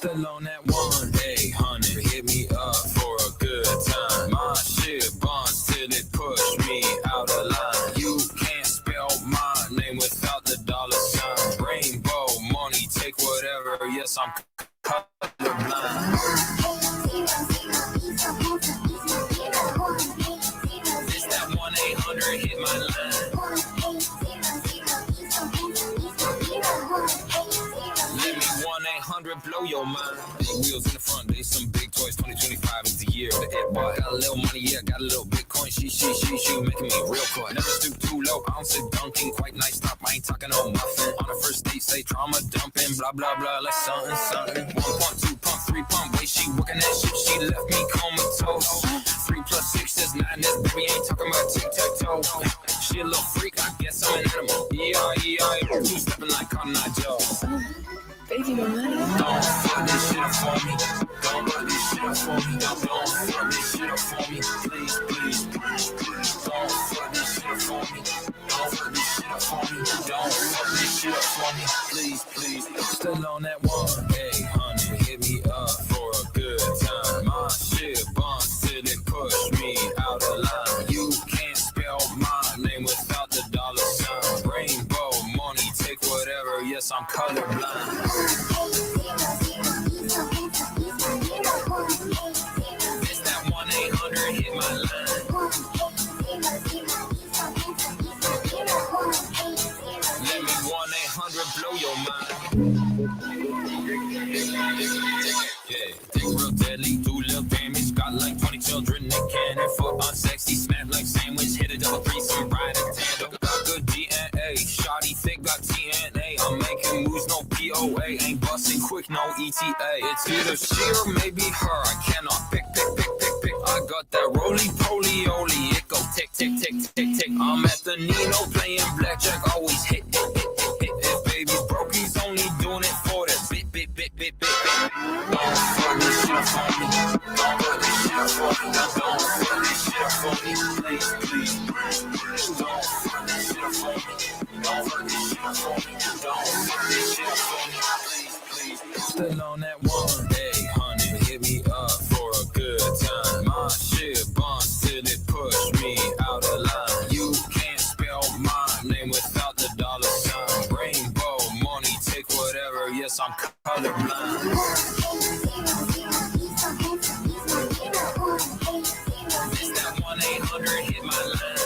Still on that 1-800, hit me up for a good time. My shit bonds till it push me out of line. You can't spell my name without the dollar sign. Rainbow money, take whatever. Yes, I'm colorblind. It's that 1-800, hit my line. Let me 1-800 blow your mind. Big wheels in the front, they some big toys. 2025 is the year. The Ed bar got a little money, yeah, got a little Bitcoin. She making me real coy. Never stoop too low, ounce of dunking. Quite nice top, I ain't talking no muffin. On the first date, say trauma dumping. Blah, blah, blah, like something. 1 pump, 2 pump, 3 pump. Way she working that shit, she left me comatose. 3 + 6 is 9, this baby ain't talking about tic-tac-toe. She a little freak, I guess I'm an animal. Yeah, two-stepping like Cotton Eye Joe. Baby, don't fuck this shit up for me. Don't fuck this shit up for me. Don't fuck this shit up for me. Please. Don't fuck this shit up for me. Don't fuck this shit up for me. Don't fuck this shit up for me. Please. Still on that 1-800, hit me up for a good time. My shit bonds till it push me out of line. You can't spell my name without the dollar sign. Rainbow money, take whatever. Yes, I'm colorblind. It's that 1-800, hit my line. Let me 1-800 blow your mind. Yeah, think real deadly, do little damage. Got like 20 children, they cannon. Foot unsexy, smack like sandwich. Hit a double threesome, ride a tandem. Got good DNA, shawty thick, got TNA. I'm making moves, no POA. Ain't busting quick, no ETA. It's either she or maybe her. I cannot pick. I got that roly-poly-oly. It go tick. I'm at the Nino playing blackjack, always hit. If baby's broke, he's only doing it for that bit. Don't fuck this shit up for me. Don't fuck this shit up for me. Don't fuck this shit up for me. Please. Don't fuck this shit up for me. Don't fuck this shit up for me. Don't fuck this shit up for me. Please. Still on that 1-800, hit me up for a good time. My shit bonds till it push me out of line. You can't spell my name without the dollar sign. Rainbow money, take whatever. Yes, I'm colorblind. It's that 1-800, hit my line.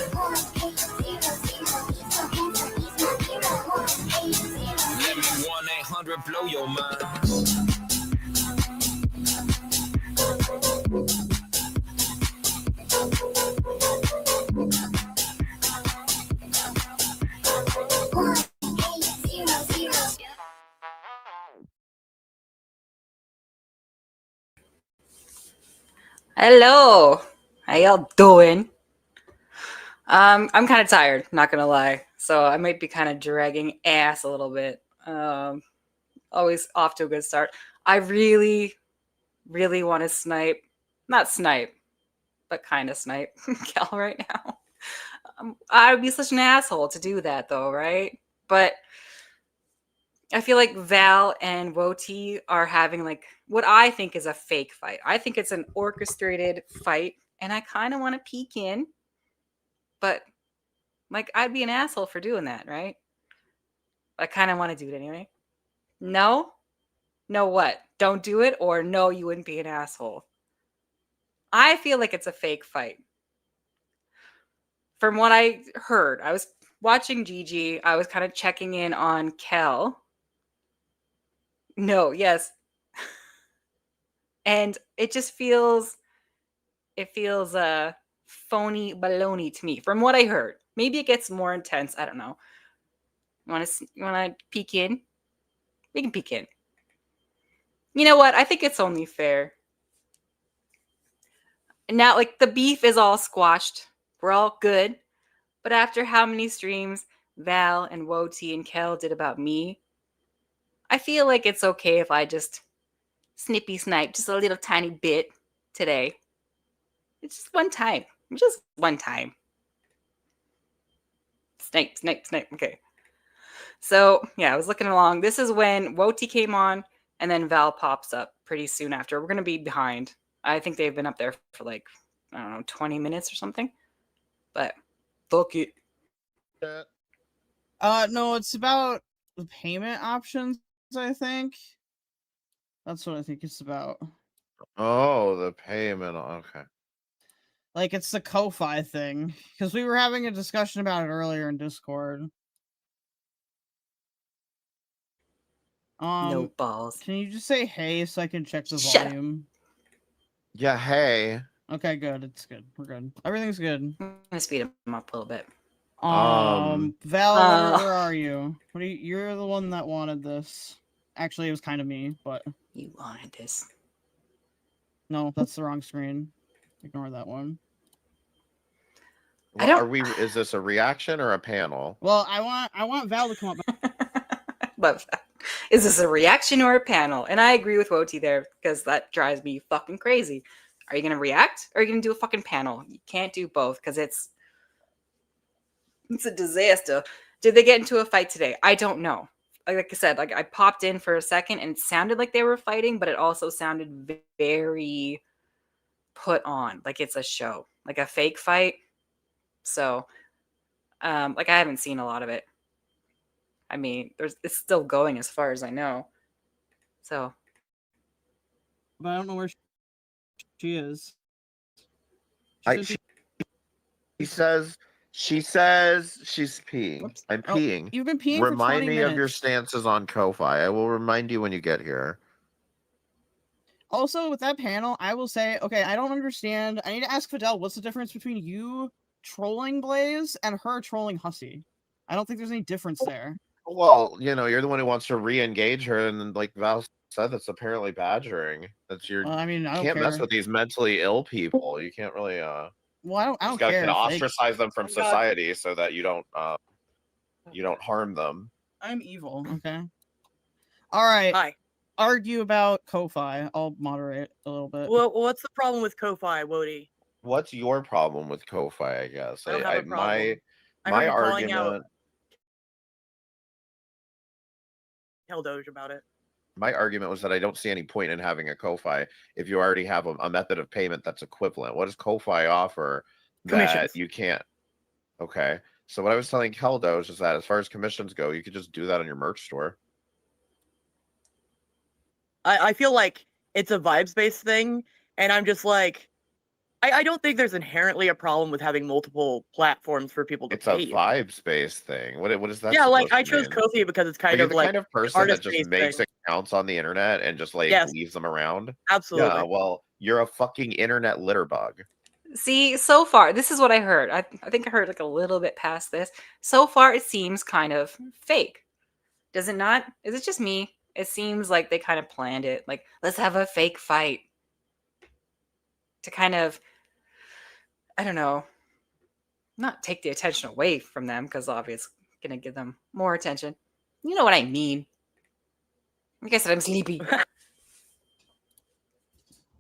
Let me 1-800 blow your mind. Hello, how y'all doing? I'm kind of tired, not gonna lie, so I might be kind of dragging ass a little bit. Always off to a good start. I really want to not snipe, but kind of snipe Cal right now. I would be such an asshole to do that though, right? But I feel like Val and Woti are having like what I think is a fake fight. I think it's an orchestrated fight, and I kind of want to peek in, but like I'd be an asshole for doing that, right? I kind of want to do it anyway. No what? Don't do it, or no, you wouldn't be an asshole. I feel like it's a fake fight. From what I heard, I was watching Gigi. I was kind of checking in on Kel. No, yes. And it just feels phony baloney to me from what I heard. Maybe it gets more intense. I don't know. You want to peek in? We can peek in. You know what? I think it's only fair. Now, like, the beef is all squashed. We're all good. But after how many streams Val and Woti and Kel did about me, I feel like it's okay if I just snippy snipe just a little tiny bit today. It's just one time. Just one time. Snipe. Okay. So, yeah, I was looking along. This is when Woti came on. and then Val pops up pretty soon after. We're gonna be behind. I think they've been up there for like, I don't know, 20 minutes or something. But fuck it. No, it's about the payment options, I think. That's what I think it's about. Oh, the payment. Okay. Like, it's the Ko-Fi thing. Because we were having a discussion about it earlier in Discord. No balls. Can you just say hey so I can check the Shut up. volume? Yeah, hey. Okay, good. It's good. We're good. Everything's good. I'm gonna speed him up a little bit. Val, where are you? What are you? You're the one that wanted this. Actually, it was kind of me, but You wanted this. no, that's the wrong screen. Ignore that one. I don't- Are we? Is this a reaction or a panel? Well, I want Val to come up. Love that. Is this a reaction or a panel? And I agree with Woti there because that drives me fucking crazy. Are you gonna react or are you gonna do a fucking panel? You can't do both because it's a disaster. Did they get into a fight today? I don't know. Like I said, like I popped in for a second and it sounded like they were fighting, but it also sounded very put on, like it's a show, like a fake fight. So, like I haven't seen a lot of it. I mean, it's still going as far as I know. So, But I don't know where she is. She says she's peeing. Whoops. I'm Oh, peeing. You've been peeing Remind for 20 me minutes. of your stances on Ko-Fi. I will remind you when you get here. Also, with that panel, I will say, okay, I don't understand. I need to ask Fidel, what's the difference between you trolling Blaze and her trolling Hussey? I don't think there's any difference there. Well, you're the one who wants to re-engage her, and like Val said, that's apparently badgering. That's your. Well, I mean, I You don't can't care. mess with these mentally ill people. You can't really. Well, I don't Just gotta care. kind of if they- ostracize them from Oh, God. society so that you don't harm them. I'm evil. Okay. All right. Hi. Argue about Ko-Fi. I'll moderate a little bit. Well, what's the problem with Ko-Fi, Wody? What's your problem with Ko-Fi? I guess I don't have a problem. I heard my you calling out argument. Hell Doge about it. My argument was that I don't see any point in having a Ko-Fi if you already have a method of payment that's equivalent. What does Ko-Fi offer that Commissions. you can't? Okay. So what I was telling Keldos is that as far as commissions go, you could just do that on your merch store. I feel like it's a vibes-based thing, and I'm just like, I don't think there's inherently a problem with having multiple platforms for people to It's a pay. vibes-based thing. What is that? Yeah, like I supposed to chose mean? Ko-Fi because it's Are kind you of the like kind of person that just artist-based makes thing. accounts on the internet and just like Yes. leaves them around? Absolutely. Yeah, well, you're a fucking internet litter bug. see, so far, this is what I heard. I think I heard like a little bit past this. So far, it seems kind of fake. Does it not? Is it just me? It seems like they kind of planned it. Like, let's have a fake fight to kind of, I don't know, not take the attention away from them because obviously going to give them more attention. You know what I mean? Like I said, I'm sleepy.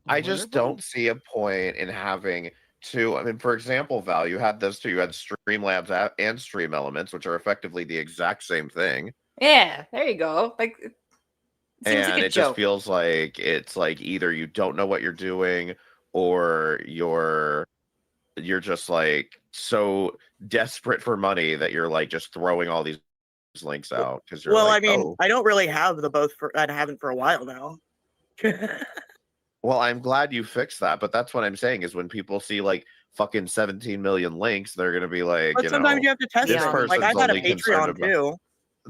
I just don't see a point in having two. I mean, for example, Val, you had this too. You had Streamlabs and Stream Elements, which are effectively the exact same thing. Yeah, there you go. Like, it seems And like a it joke. just feels like it's like either you don't know what you're doing or you're just like so desperate for money that you're like just throwing all these links out because you're Well, like, I mean, oh. I don't really have the both for. I haven't for a while now. Well, I'm glad you fixed that, but that's what I'm saying is when people see like fucking 17 million links, they're gonna be like, But sometimes you have to test this them. Like person's I've had a only concerned Patreon too.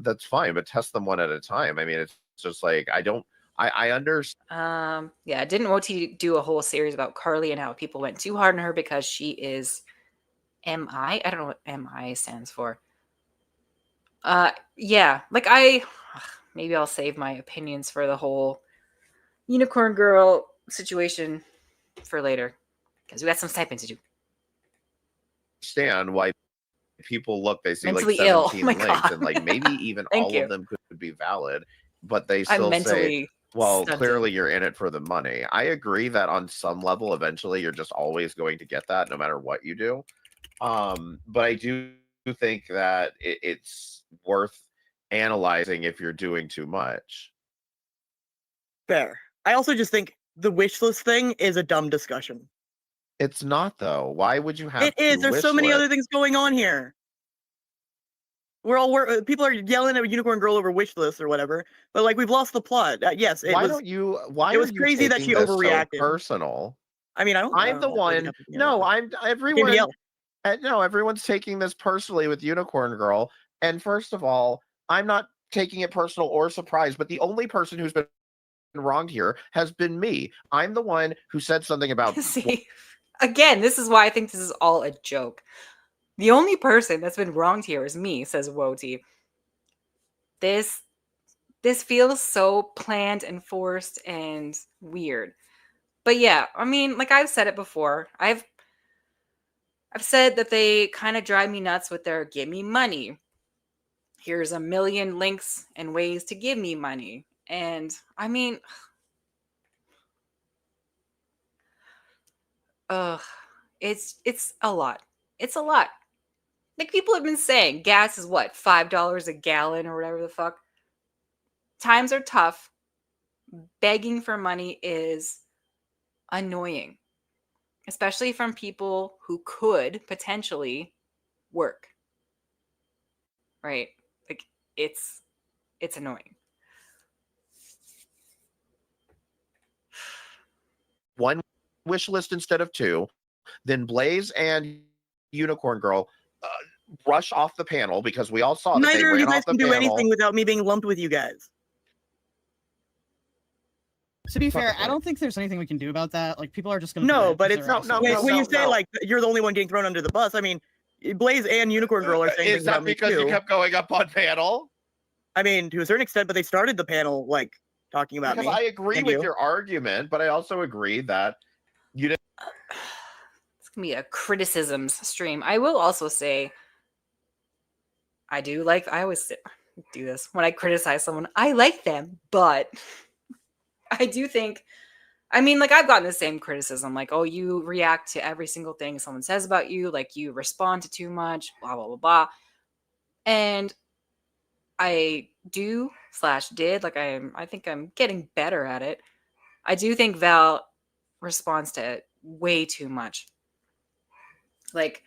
that's fine, but test them one at a time. I mean, it's just like I understand. Yeah, didn't Woti do a whole series about Carly and how people went too hard on her because she is MI? I don't know what MI stands for. Yeah, like maybe I'll save my opinions for the whole unicorn girl situation for later because we got some typing to do. Understand why people look, they see Mentally like ill. 17 Oh my links God. and like maybe even Thank all you. of them could be valid, but they I'm still say, mentally well, stunted. clearly you're in it for the money. I agree that on some level, eventually you're just always going to get that no matter what you do. But I do think that it's worth analyzing if you're doing too much. Fair. I also just think the wish list thing is a dumb discussion. It's not though. Why would you have It is. to There's wish so many list? other things going on here. People are yelling at Unicorn Girl over wish lists or whatever, but like we've lost the plot. Yes, it Why was. don't you? Why it was are you crazy that taking she this so overreacted. personal? I mean, I don't. I'm the know. I really one. have to be No, honest. I'm everyone. JBL. No, everyone's taking this personally with Unicorn Girl. And first of all, I'm not taking it personal or surprised. But the only person who's been wronged here has been me. I'm the one who said something about. See, again, this is why I think this is all a joke. The only person that's been wronged here is me, says Woti. This feels so planned and forced and weird. But yeah, I mean, like I've said it before. I've said that they kind of drive me nuts with their give me money. Here's a million links and ways to give me money. And I mean, it's a lot. It's a lot. Like people have been saying, gas is what, $5 a gallon or whatever the fuck. Times are tough. Begging for money is annoying, especially from people who could potentially work. Right? Like it's annoying. One wish list instead of two. Then Blaze and Unicorn Girl rush off the panel because we all saw that Neither they of ran you guys off the can do panel. anything without me being lumped with you guys. To be fair, Fuck it. I don't think there's anything we can do about that. Like people are just gonna. No, forget but 'cause it's they're no, assholes. when you say no. like you're the only one getting thrown under the bus. I mean, Blaze and Unicorn Girl are saying Is things that about me because too. you kept going up on panel? I mean, to a certain extent, but they started the panel like talking about Because me. I agree and with you. your argument, but I also agree that you didn't. It's gonna be a criticisms stream. I will also say I always do this when I criticize someone. I like them, but I do think, I mean, like I've gotten the same criticism, like, oh, you react to every single thing someone says about you, like you respond to too much, blah, blah, blah, blah. And I did, like I think I'm getting better at it. I do think Val responds to it way too much. Like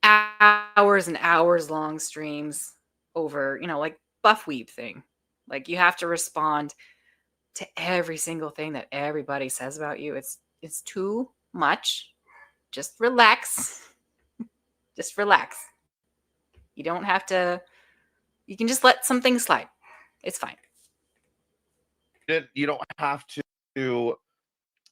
hours and hours long streams over, like Buffweeb thing. Like you have to respond to every single thing that everybody says about you. It's too much. Just relax. Just relax. You don't have to, you can just let some things slide. It's fine. You don't have to.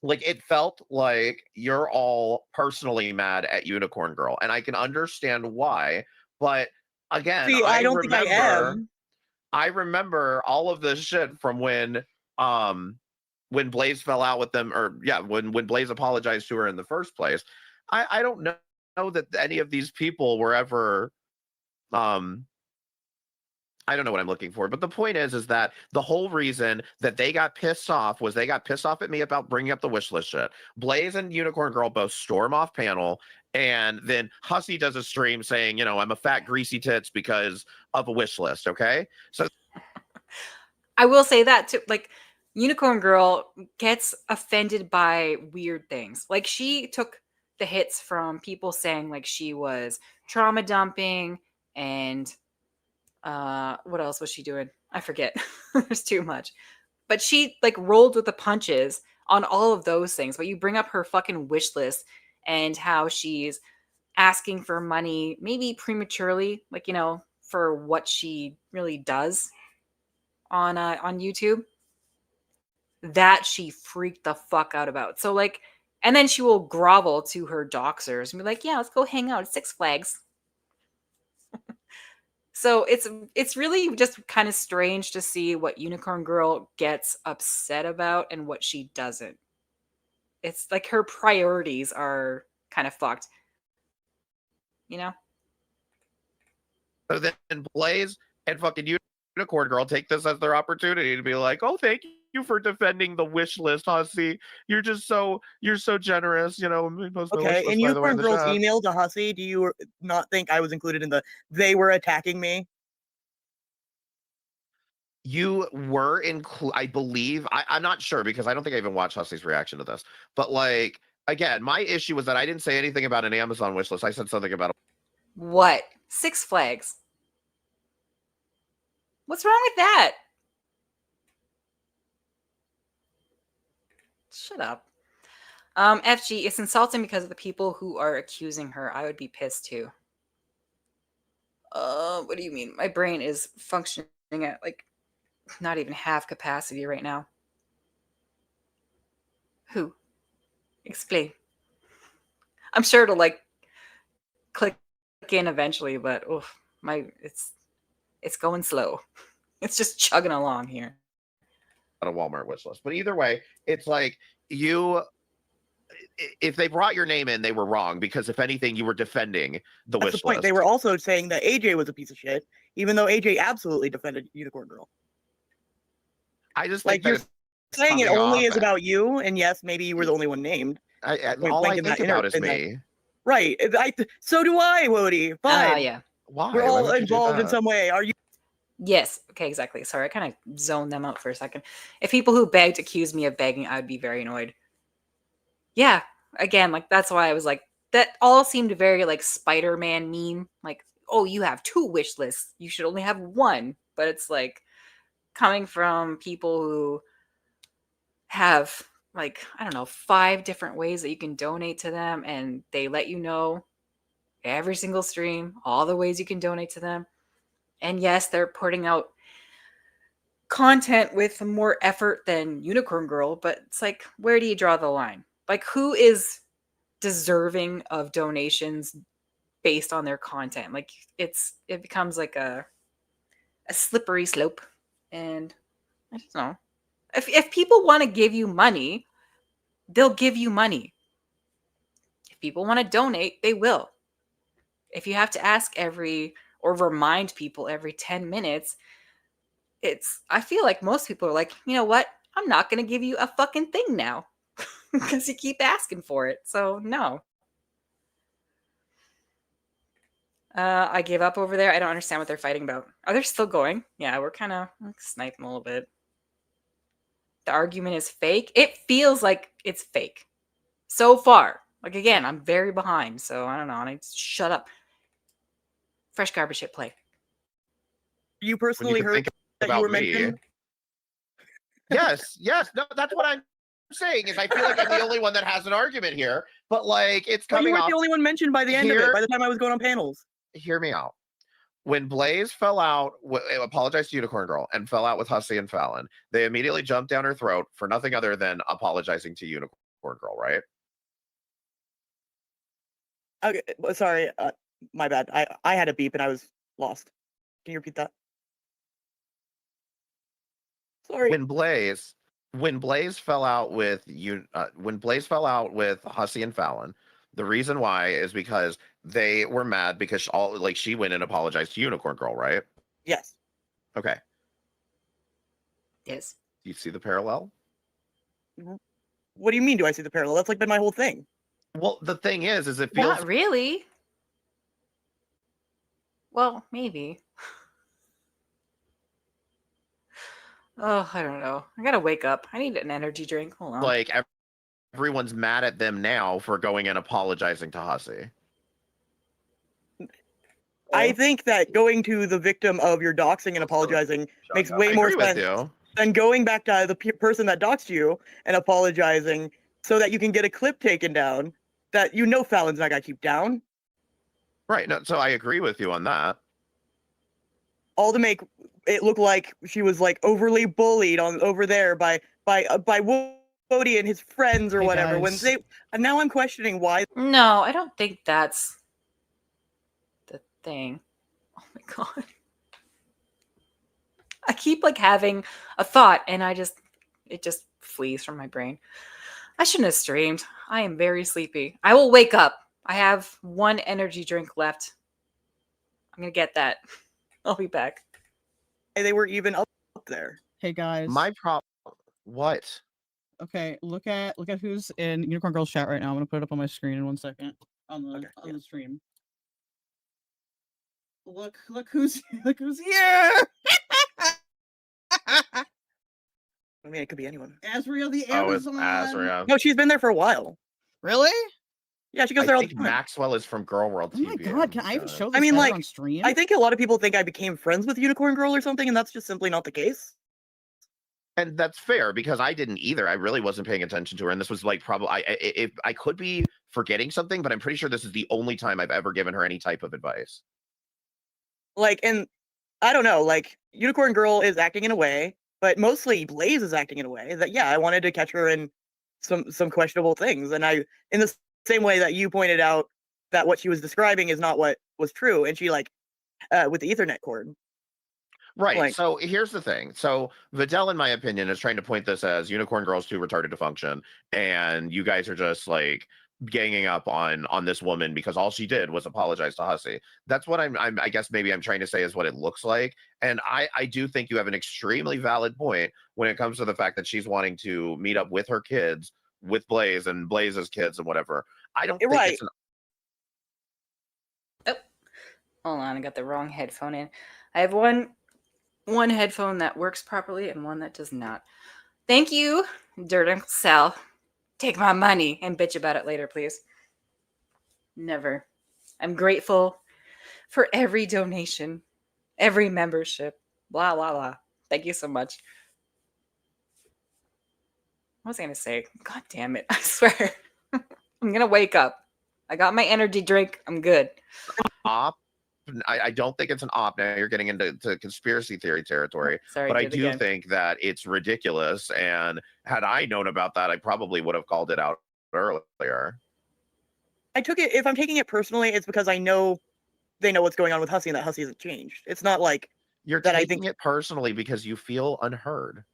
Like it felt like you're all personally mad at Unicorn Girl, and I can understand why. But again, See, I don't think I am. I remember all of this shit from when Blaze fell out with them, or yeah, when Blaze apologized to her in the first place. I don't know that any of these people were ever I don't know what I'm looking for, but the point is that the whole reason that they got pissed off was they got pissed off at me about bringing up the wish list shit. Blaze and Unicorn Girl both storm off panel, and then Hussy does a stream saying, I'm a fat greasy tits because of a wish list. Okay, so I will say that too. Like Unicorn Girl gets offended by weird things. Like she took the hits from people saying like she was trauma dumping and what else was she doing? I forget. There's too much. But she like rolled with the punches on all of those things. But you bring up her fucking wish list and how she's asking for money, maybe prematurely, like for what she really does on YouTube. That she freaked the fuck out about. So like, and then she will grovel to her doxers and be like, "Yeah, let's go hang out at Six Flags." So it's really just kind of strange to see what Unicorn Girl gets upset about and what she doesn't. It's like her priorities are kind of fucked. So then Blaze and fucking Unicorn Girl take this as their opportunity to be like, "Oh, thank you for defending the wish list, Hussy. You're so generous." Okay, in Unicorn Girl's email to Hussy, do you not think I was included in the they were attacking me? You were I believe I'm not sure because I don't think I even watched Hussey's reaction to this. But like again, my issue was that I didn't say anything about an Amazon wish list. I said something about What? Six Flags. What's wrong with that? Shut up. FG, it's insulting because of the people who are accusing her. I would be pissed too. What do you mean? My brain is functioning at like not even half capacity right now. Who? Explain. I'm sure it'll like click in eventually, but oof, it's going slow. It's just chugging along here. a Walmart wish list. But either way, it's like if they brought your name in, they were wrong because if anything, you were defending the That's wish the point. list. They were also saying that AJ was a piece of shit, even though AJ absolutely defended Unicorn Girl. I just Like think you're that saying it coming only off- is about you, and yes, maybe you were the only one named. all I in think that about is in that- me. Right. So do I, Wody. Fine. Yeah. Why? We're Why all would you do involved in that? some way. Are you? Yes. Okay, exactly. Sorry, I kind of zoned them out for a second. If people who begged accused me of begging, I would be very annoyed. Yeah. Again, like that's why I was like, that all seemed very like Spider-Man meme. Like, oh, you have 2 wish lists. You should only have 1. But it's like coming from people who have like, I don't know, 5 different ways that you can donate to them, and they let you know every single stream, all the ways you can donate to them. And yes, they're putting out content with more effort than Unicorn Girl, but it's like, where do you draw the line? Like, who is deserving of donations based on their content? Like, it becomes like a slippery slope. And I don't know. If people want to give you money, they'll give you money. If people want to donate, they will. If you have to ask or remind people every 10 minutes, I feel like most people are like, you know what? I'm not going to give you a fucking thing now because you keep asking for it. So no. I gave up over there. I don't understand what they're fighting about. Are they still going? Yeah, we're kind of sniping a little bit. The argument is fake. It feels like it's fake so far. Like, again, I'm very behind, so I don't know. I just shut up. Fresh garbage hit play. You When personally you can heard think that you about were me. mentioned? Yes. No, that's what I'm saying. Is I feel like I'm the only one that has an argument here, but like it's But you coming weren't off. the only one mentioned by the end of it. By the time I was going on panels. Hear me out. When Blaze fell out, apologized to Unicorn Girl and fell out with Hussey and Fallon, they immediately jumped down her throat for nothing other than apologizing to Unicorn Girl, right? Okay, sorry, my bad. I had a beep and I was lost. Can you repeat that? Sorry. When Blaze fell out with Hussey and Fallon, the reason why is because they were mad because she went and apologized to Unicorn Girl, right? Yes. Okay. Yes. Do you see the parallel? What do you mean? Do I see the parallel? That's like been my whole thing. Well, the thing is it feels Not really. Well, maybe. Oh, I don't know. I gotta wake up. I need an energy drink. Hold on. like everyone's mad at them now for going and apologizing to Hussey. I think that going to the victim of your doxing and apologizing makes way I more agree with sense you. than going back to the person that doxed you and apologizing so that you can get a clip taken down that you know Fallon's not gonna keep down. Right. No, so I agree with you on that. All to make it look like she was like overly bullied over there by Wody and his friends or Hey, whatever. guys. And now I'm questioning why. No, I don't think that's the thing. Oh my god. I keep like having a thought and it just flees from my brain. I shouldn't have streamed. I am very sleepy. I will wake up. I have 1 energy drink left. I'm gonna get that. I'll be back. They were even up there. Hey guys. My problem. What? Okay, look at who's in Unicorn Girl's chat right now. I'm gonna put it up on my screen in 1 second on the stream. Look who's here. I mean, it could be anyone. Azria the Oh, it's Amazon. Azria. No, she's been there for a while. Really? Yeah, she goes I there all the think time. Maxwell is from Girl World Oh TV. my god, can I even show this I mean, ever like, on stream? I think a lot of people think I became friends with Unicorn Girl or something, and that's just simply not the case. And that's fair because I didn't either. I really wasn't paying attention to her, and this was like probably if I could be forgetting something, but I'm pretty sure this is the only time I've ever given her any type of advice. Like, and I don't know, like, Unicorn Girl is acting in a way, but mostly Blaze is acting in a way that, yeah, I wanted to catch her in some questionable things, and I, in the same way that you pointed out that what she was describing is not what was true, and she like with the Ethernet cord. Right. Like- So here's the thing. So Videl, in my opinion, is trying to point this as Unicorn Girl's too retarded to function, and you guys are just like ganging up on this woman because all she did was apologize to Hussey. That's what I guess maybe I'm trying to say is what it looks like. And I do think you have an extremely valid point when it comes to the fact that she's wanting to meet up with her kids, with Blaze and Blaze's kids and whatever. I don't You're think right. it's an Hold on, I got the wrong headphone in. I have one headphone that works properly and one that does not. Thank you, Dirt Uncle Sal. Take my money and bitch about it later, please. Never. I'm grateful for every donation, every membership, blah, blah, blah. Thank you so much. What was I going to say? God damn it. I swear. I'm going to wake up. I got my energy drink. I'm good. op. I don't think it's an op. Now you're getting into conspiracy theory territory. Sorry, But I did it do again. think that it's ridiculous. And had I known about that, I probably would have called it out earlier. I took it, if I'm taking it personally, it's because I know they know what's going on with Hussey and that Hussey hasn't changed. It's not like, You're That I taking think- it personally because you feel unheard.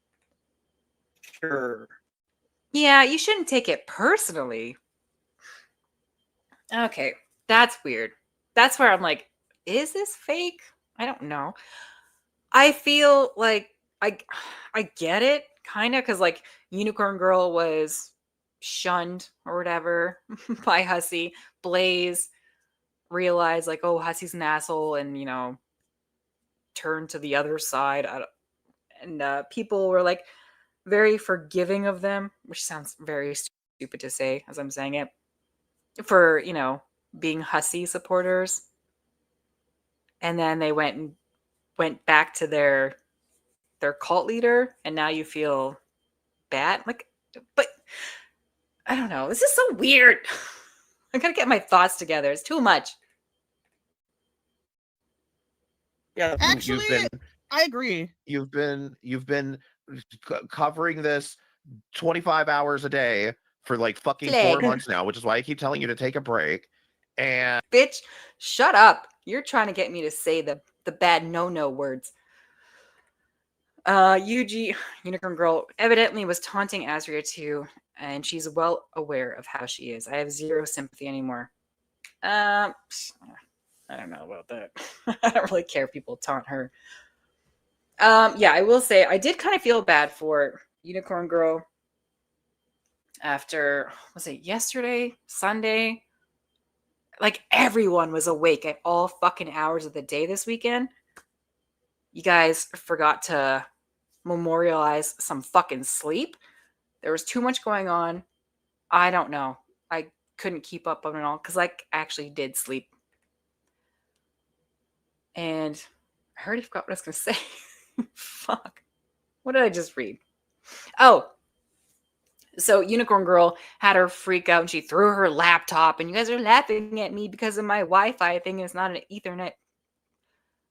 sure. Yeah, you shouldn't take it personally. Okay, that's weird. That's where I'm like, is this fake? I don't know. I feel like I get it kind of because like Unicorn Girl was shunned or whatever by Hussey. Blaze realized like, oh, Hussey's an asshole, and turned to the other side. And people were like very forgiving of them, which sounds very stupid to say as I'm saying it, for being Hussey supporters. And then they went back to their cult leader, and now you feel bad. Like, but I don't know. This is so weird. I gotta get my thoughts together. It's too much. Yeah. Actually, I agree. You've been covering this 25 hours a day for like fucking 4 Flag. months now, which is why I keep telling you to take a break. And Bitch, shut up. You're trying to get me to say the bad no words. Yuji, Unicorn Girl, evidently was taunting Azria too, and she's well aware of how she is. I have zero sympathy anymore. I don't know about that. I don't really care if people taunt her. Yeah, I will say I did kind of feel bad for Unicorn Girl after, was it yesterday, Sunday? Like everyone was awake at all fucking hours of the day this weekend. You guys forgot to memorialize some fucking sleep. There was too much going on. I don't know. I couldn't keep up on it all because I actually did sleep. And I already forgot what I was going to say. Fuck. What did I just read? Oh. So Unicorn Girl had her freak out and she threw her laptop, and you guys are laughing at me because of my Wi-Fi thing. It's not an Ethernet.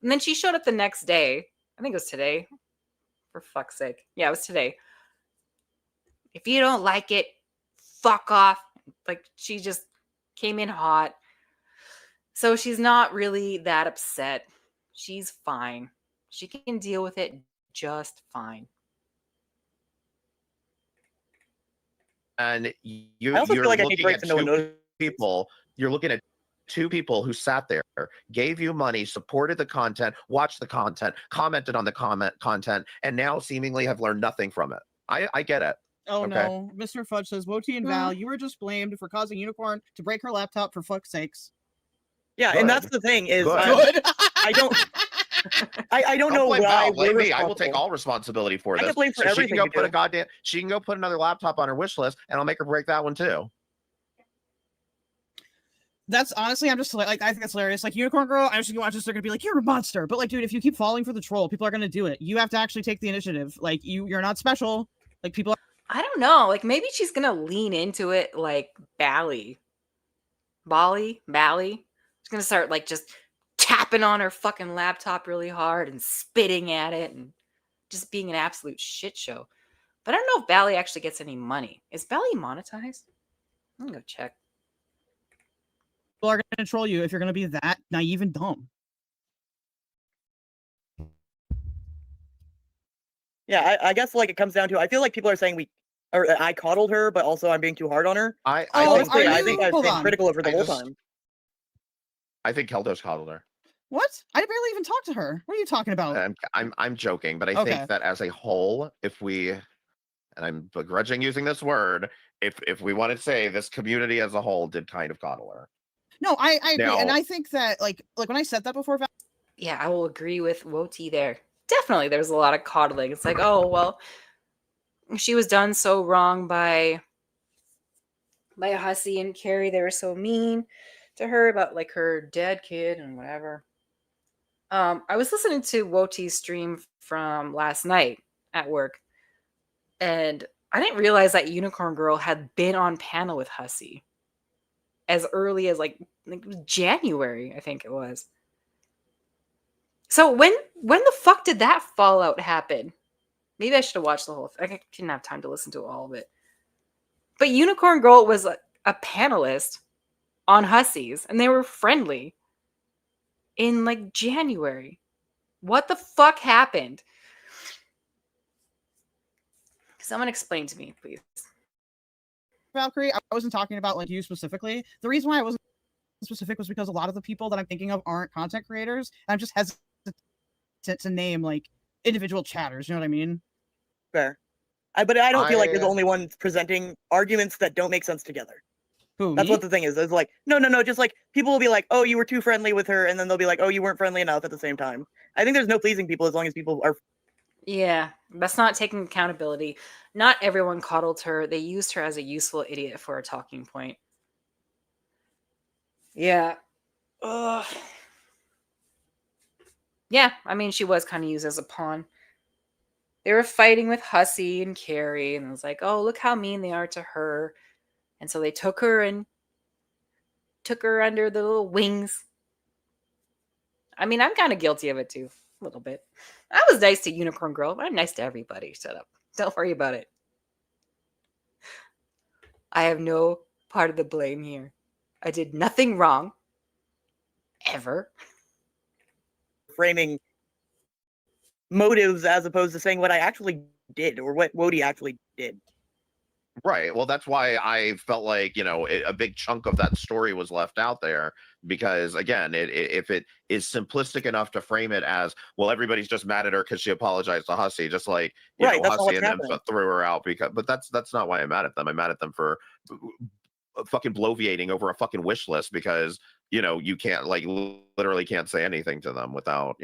And then she showed up the next day. I think it was today. For fuck's sake. Yeah, it was today. If you don't like it, fuck off. Like, she just came in hot. So she's not really that upset. She's fine. She can deal with it just fine. and you, I also you're feel like I need looking breaks at and no one two knows. people. You're looking at two people who sat there, gave you money, supported the content, watched the content, commented on the content, and now seemingly have learned nothing from it. I get it. Oh Okay. no, Mr. Fudge says, Woti and Val, you were just blamed for causing Unicorn to break her laptop for fuck's sakes. Yeah, Good. and that's the thing is Good. I don't I don't Don't know blame why Val. Blame we're me. I will take responsible. all responsibility for I this. get blamed for So she can everything go you put a do. goddamn. She can go put another laptop on her wish list, and I'll make her break that one too. That's honestly, I'm just like, I think that's hilarious. Like Unicorn Girl, I was gonna watch this. They're gonna be like, "You're a monster," but like, dude, if you keep falling for the troll, people are gonna do it. You have to actually take the initiative. Like, you're not special. Like, people. I don't know. Like maybe she's gonna lean into it like Bally. She's gonna start like just tapping on her fucking laptop really hard and spitting at it and just being an absolute shit show. But I don't know if Bally actually gets any money. Is Bally monetized? I'm gonna go check. People are gonna troll you if you're gonna be that naive and dumb. Yeah, I guess like it comes down to I feel like people are saying I coddled her, but also I'm being too hard on her. I Oh, think Honestly, are I you- think I've hold been on. critical of her the I whole just- time. I think Keldo's coddled her. What? I barely even talked to her. What are you talking about? I'm joking, but I Okay. think that as a whole, if we, and I'm begrudging using this word, if we want to say this community as a whole did kind of coddle her. No, I agree, and Now- I think that like when I said that before, Yeah, I will agree with Woti there. Definitely, there's a lot of coddling. It's like, oh well, she was done so wrong by Hussey and Carrie. They were so mean to her about like her dead kid and whatever. I was listening to Woti's stream from last night at work, and I didn't realize that Unicorn Girl had been on panel with Hussey as early as like it was January, I think it was. So when the fuck did that fallout happen? Maybe I should have watched the whole thing. I didn't have time to listen to all of it. But Unicorn Girl was a panelist on Hussey's, and they were friendly in like January. What the fuck happened? Someone explain to me, please. Valkyrie, I wasn't talking about like you specifically. The reason why I wasn't specific was because a lot of the people that I'm thinking of aren't content creators. And I'm just hesitant to name like individual chatters. You know what I mean? Fair. But I don't feel like you're the I- only one presenting arguments that don't make sense together. Who? That's Me? what the thing is. It's like, no, just like people will be like, oh, you were too friendly with her, and then they'll be like, oh, you weren't friendly enough at the same time. I think there's no pleasing people as long as people are. Yeah, that's not taking accountability. Not everyone coddled her. They used her as a useful idiot for a talking point. Yeah. Ugh. Yeah, I mean, she was kind of used as a pawn. They were fighting with Hussey and Carrie, and it was like, oh, look how mean they are to her. And so they took her under the little wings. I mean, I'm kind of guilty of it too, a little bit. I was nice to Unicorn Girl, but I'm nice to everybody. Shut up. Don't worry about it. I have no part of the blame here. I did nothing wrong. Ever. Framing motives as opposed to saying what I actually did or what Wody actually did. Right. Well, that's why I felt like, a big chunk of that story was left out there because, again, if it is simplistic enough to frame it as, well, everybody's just mad at her because she apologized to Hussey, just like, Right, that's not Hussey what's and them happening. threw her out. But that's not why I'm mad at them. I'm mad at them for fucking bloviating over a fucking wish list because, you can't, like, literally can't say anything to them without,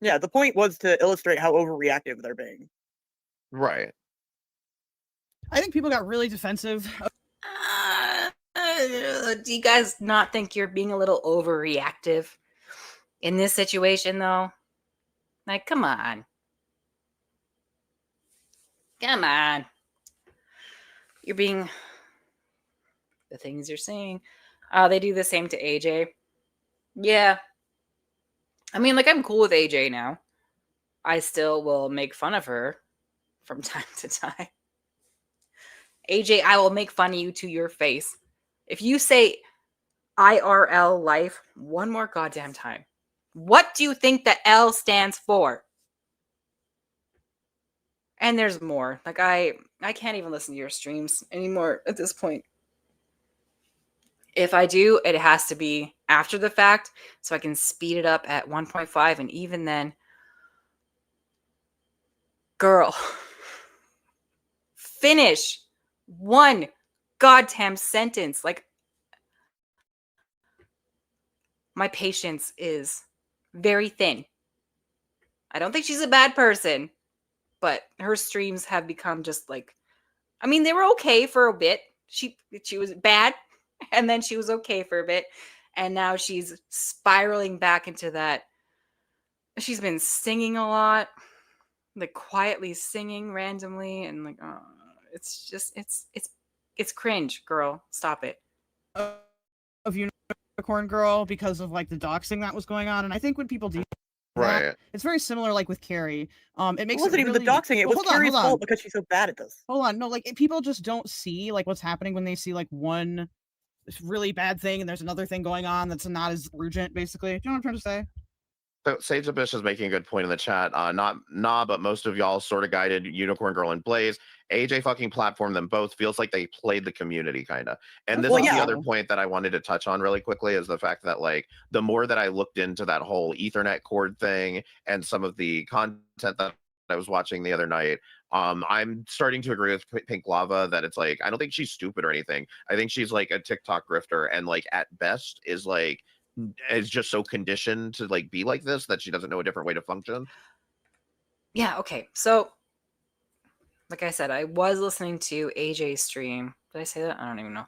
Yeah, the point was to illustrate how overreactive they're being. Right. I think people got really defensive. Do you guys not think you're being a little overreactive in this situation, though? Like, come on. Come on. You're being the things you're saying. They do the same to AJ. Yeah. I mean, like, I'm cool with AJ now. I still will make fun of her from time to time. AJ, I will make fun of you to your face. If you say IRL life one more goddamn time, what do you think the L stands for? And there's more. Like, I can't even listen to your streams anymore at this point. If I do, it has to be after the fact so I can speed it up at 1.5. And even then, girl, finish one goddamn sentence. Like, my patience is very thin. I don't think she's a bad person, but her streams have become just like, I mean, they were okay for a bit. She was bad, and then she was okay for a bit, and now she's spiraling back into that. She's been singing a lot, like quietly singing randomly, and like, it's just it's cringe, girl. Stop it. Of Unicorn Girl because of like the doxing that was going on, and I think when people do that, Right. it's very similar like with Carrie. It It makes wasn't even the really... doxing. It Well, was hold on, Carrie's hold on. fault because she's so bad at this. Hold on, no, like people just don't see like what's happening when they see like one really bad thing and there's another thing going on that's not as urgent, basically. Do you know what I'm trying to say? So Sage Abyss is making a good point in the chat. But most of y'all sort of guided Unicorn Girl and Blaze. AJ fucking platformed them both. Feels like they played the community kind of. And this Well, is the yeah. other point that I wanted to touch on really quickly is the fact that like the more that I looked into that whole Ethernet cord thing and some of the content that I was watching the other night, I'm starting to agree with Pink Lava that it's like I don't think she's stupid or anything. I think she's like a TikTok grifter and like at best is just so conditioned to like be like this that she doesn't know a different way to function. Yeah, okay. So, like I said, I was listening to AJ's stream. Did I say that? I don't even know.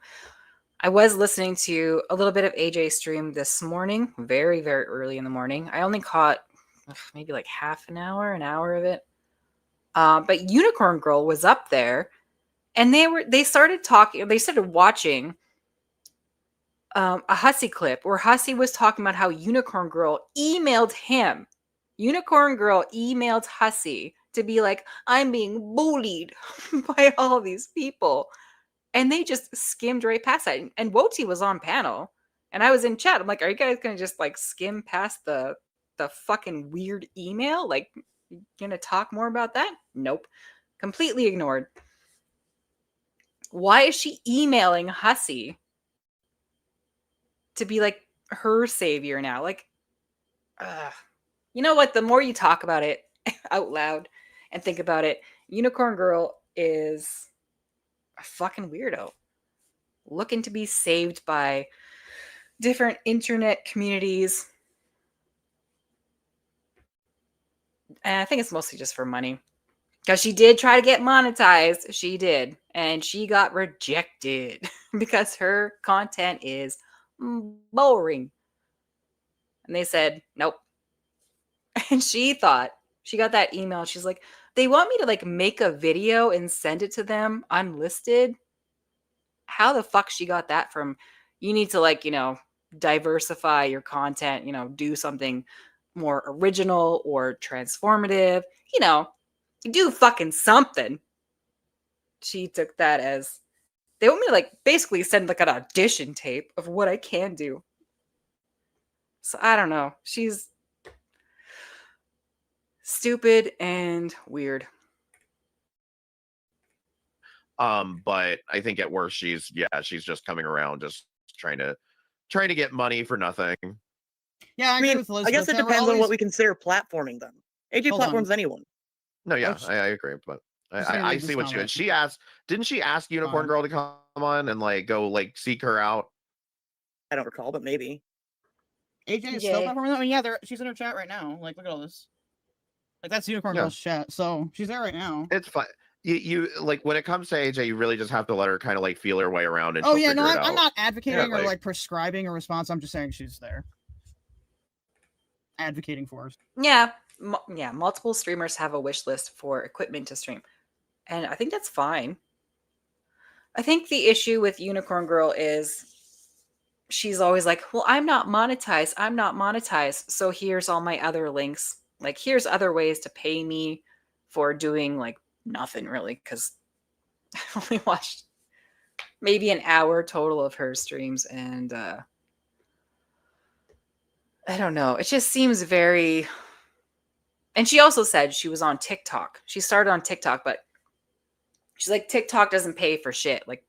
I was listening to a little bit of AJ's stream this morning, very, very early in the morning. I only caught maybe like half an hour of it. But Unicorn Girl was up there, and they started talking. They started watching a Hussy clip where Hussy was talking about how Unicorn Girl emailed him. Unicorn Girl emailed Hussy to be like, I'm being bullied by all these people. And they just skimmed right past that. And Woti was on panel. And I was in chat. I'm like, are you guys going to just like skim past the fucking weird email? Like, you going to talk more about that? Nope. Completely ignored. Why is she emailing Hussy to be like her savior now? Like, you know what? The more you talk about it out loud and think about it, Unicorn Girl is a fucking weirdo looking to be saved by different internet communities. And I think it's mostly just for money. Because she did try to get monetized. She did. And she got rejected because her content is boring. And they said, nope. And she thought, she got that email. She's like, they want me to like make a video and send it to them unlisted. How the fuck she got that from? You need to like, diversify your content, do something more original or transformative, do fucking something. She took that as they want me to like basically send like an audition tape of what I can do. So I don't know. She's stupid and weird. But I think at worst she's just coming around just trying to get money for nothing. Yeah, I mean, agree with I guess Elizabeth. it There were depends on always- what we consider platforming them. AJ Hold on. platforms anyone. No, yeah, Oops. I agree, but Just gonna I read see this what you. comment. She asked, didn't she ask Unicorn Girl to come on and like go like seek her out? I don't recall, but maybe. AJ is still Yay. platforming. I mean, yeah, she's in her chat right now. Like, look at all this. Like, that's Unicorn Yeah. Girl's chat. So she's there right now. It's fine. You like when it comes to AJ, you really just have to let her kind of like feel her way around and Oh she'll yeah, no, figure it I'm out. not advocating or like- like prescribing a response. I'm just saying she's there. Advocating for us. Yeah. Multiple streamers have a wish list for equipment to stream. And I think that's fine. I think the issue with Unicorn Girl is she's always like, well, I'm not monetized. So here's all my other links. Like, here's other ways to pay me for doing like nothing really. Because I only watched maybe an hour total of her streams. And I don't know. It just seems very... And she also said she was on TikTok. She started on TikTok, but she's like, TikTok doesn't pay for shit. Like,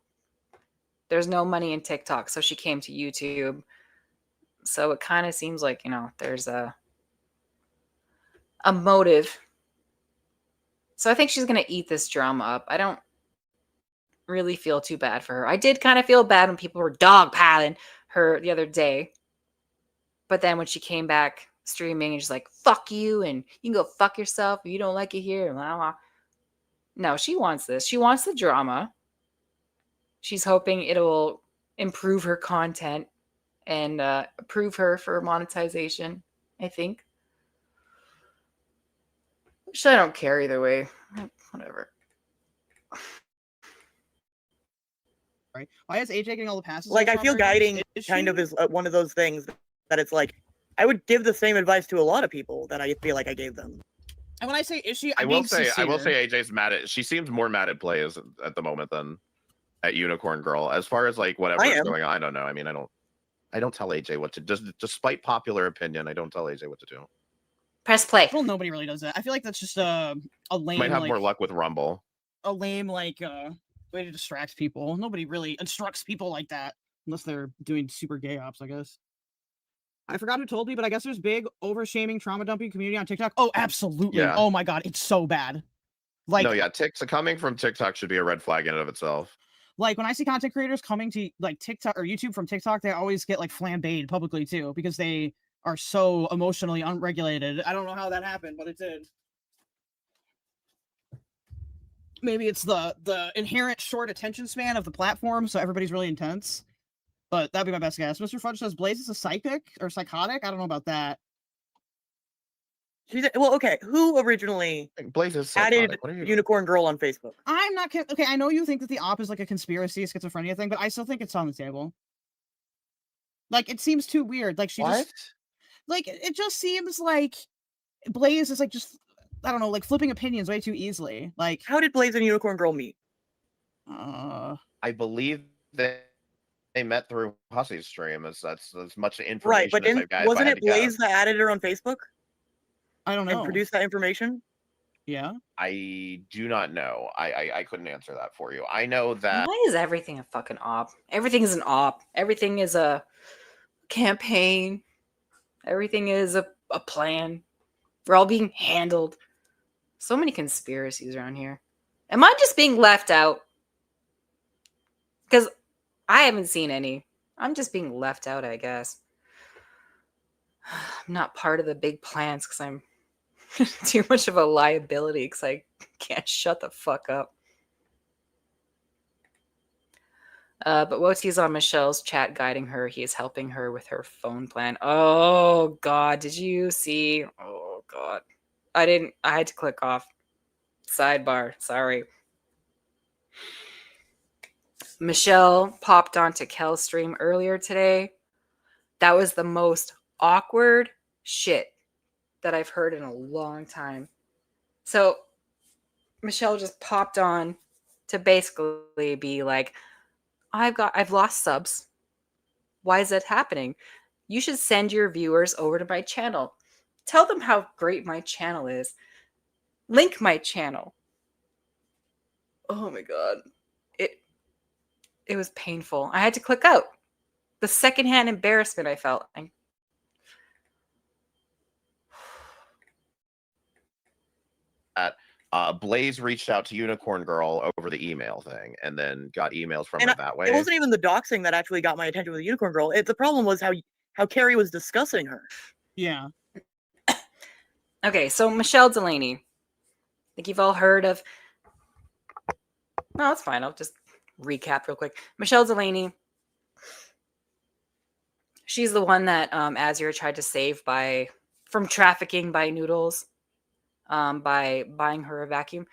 there's no money in TikTok. So she came to YouTube. So it kind of seems like, there's a motive. So I think she's going to eat this drama up. I don't really feel too bad for her. I did kind of feel bad when people were dogpiling her the other day. But then when she came back streaming and just like, fuck you, and you can go fuck yourself, if you don't like it here, blah, blah. No, she wants this. She wants the drama. She's hoping it'll improve her content and approve her for monetization, I think. Which I don't care either way. Whatever. Right? Why is AJ getting all the passes? Like, I feel guiding Is kind she? of is one of those things that it's like, I would give the same advice to a lot of people that I feel like I gave them. And when I say is she, I I'm will being say sincere. AJ's mad at. She seems more mad at Blaze at the moment than at Unicorn Girl. As far as like whatever is am. going on, I don't know. I mean, I don't tell AJ what to. Just despite popular opinion, I don't tell AJ what to do. Press play. Well, nobody really does that. I feel like that's just a lame, Might have like, more luck with Rumble. a lame way to distract people. Nobody really instructs people like that unless they're doing super gay ops, I guess. I forgot who told me, but I guess there's big over-shaming, trauma dumping community on TikTok. Oh, absolutely. Yeah. Oh my god, it's so bad. Like, No, yeah, coming from TikTok should be a red flag in and of itself. like when I see content creators coming to like TikTok or YouTube from TikTok, they always get like flambéed publicly too because they are so emotionally unregulated. I don't know how that happened, but it did. Maybe it's the inherent short attention span of the platform, so everybody's really intense. But that'd be my best guess. Mr. Fudge says Blaze is a psychic or psychotic. I don't know about that. Well, okay, who originally Blaze is added psychotic. What are you? Unicorn Girl on Facebook? I'm not okay. I know you think that the op is like a conspiracy, schizophrenia thing, but I still think it's on the table. Like it seems too weird. Like she What? just like it just seems like Blaze is like just I don't know, like flipping opinions way too easily. Like How did Blaze and Unicorn Girl meet? I believe that they met through Hussy's stream. That's as much information Right, but as I've got. wasn't it Blaze that added her on Facebook I don't know. and produced that information? Yeah. I do not know. I couldn't answer that for you. I know that Why is everything a fucking op? Everything is an op. Everything is a campaign. Everything is a plan. We're all being handled. So many conspiracies around here. Am I just being left out? Because I haven't seen any. I'm just being left out, I guess. I'm not part of the big plans because I'm too much of a liability because I can't shut the fuck up. But Woti's on Michelle's chat guiding her. He is helping her with her phone plan. Oh, God. Did you see? Oh, God. I had to click off. Sidebar. Sorry. Michelle popped onto Kel's stream earlier today. That was the most awkward shit that I've heard in a long time. So Michelle just popped on to basically be like, I've lost subs. Why is that happening? You should send your viewers over to my channel. Tell them how great my channel is. Link my channel. Oh my God. It was painful. I had to click out. The secondhand embarrassment I felt. Blaze reached out to Unicorn Girl over the email thing, and then got emails from And her that way. It wasn't even the doxing that actually got my attention with the Unicorn Girl. The problem was how Carrie was discussing her. Yeah. Okay, so Michelle Delaney. I think you've all heard of. No, it's fine. I'll just recap real quick. Michelle Delaney. She's the one that Azure tried to save from trafficking by Noodles, by buying her a vacuum.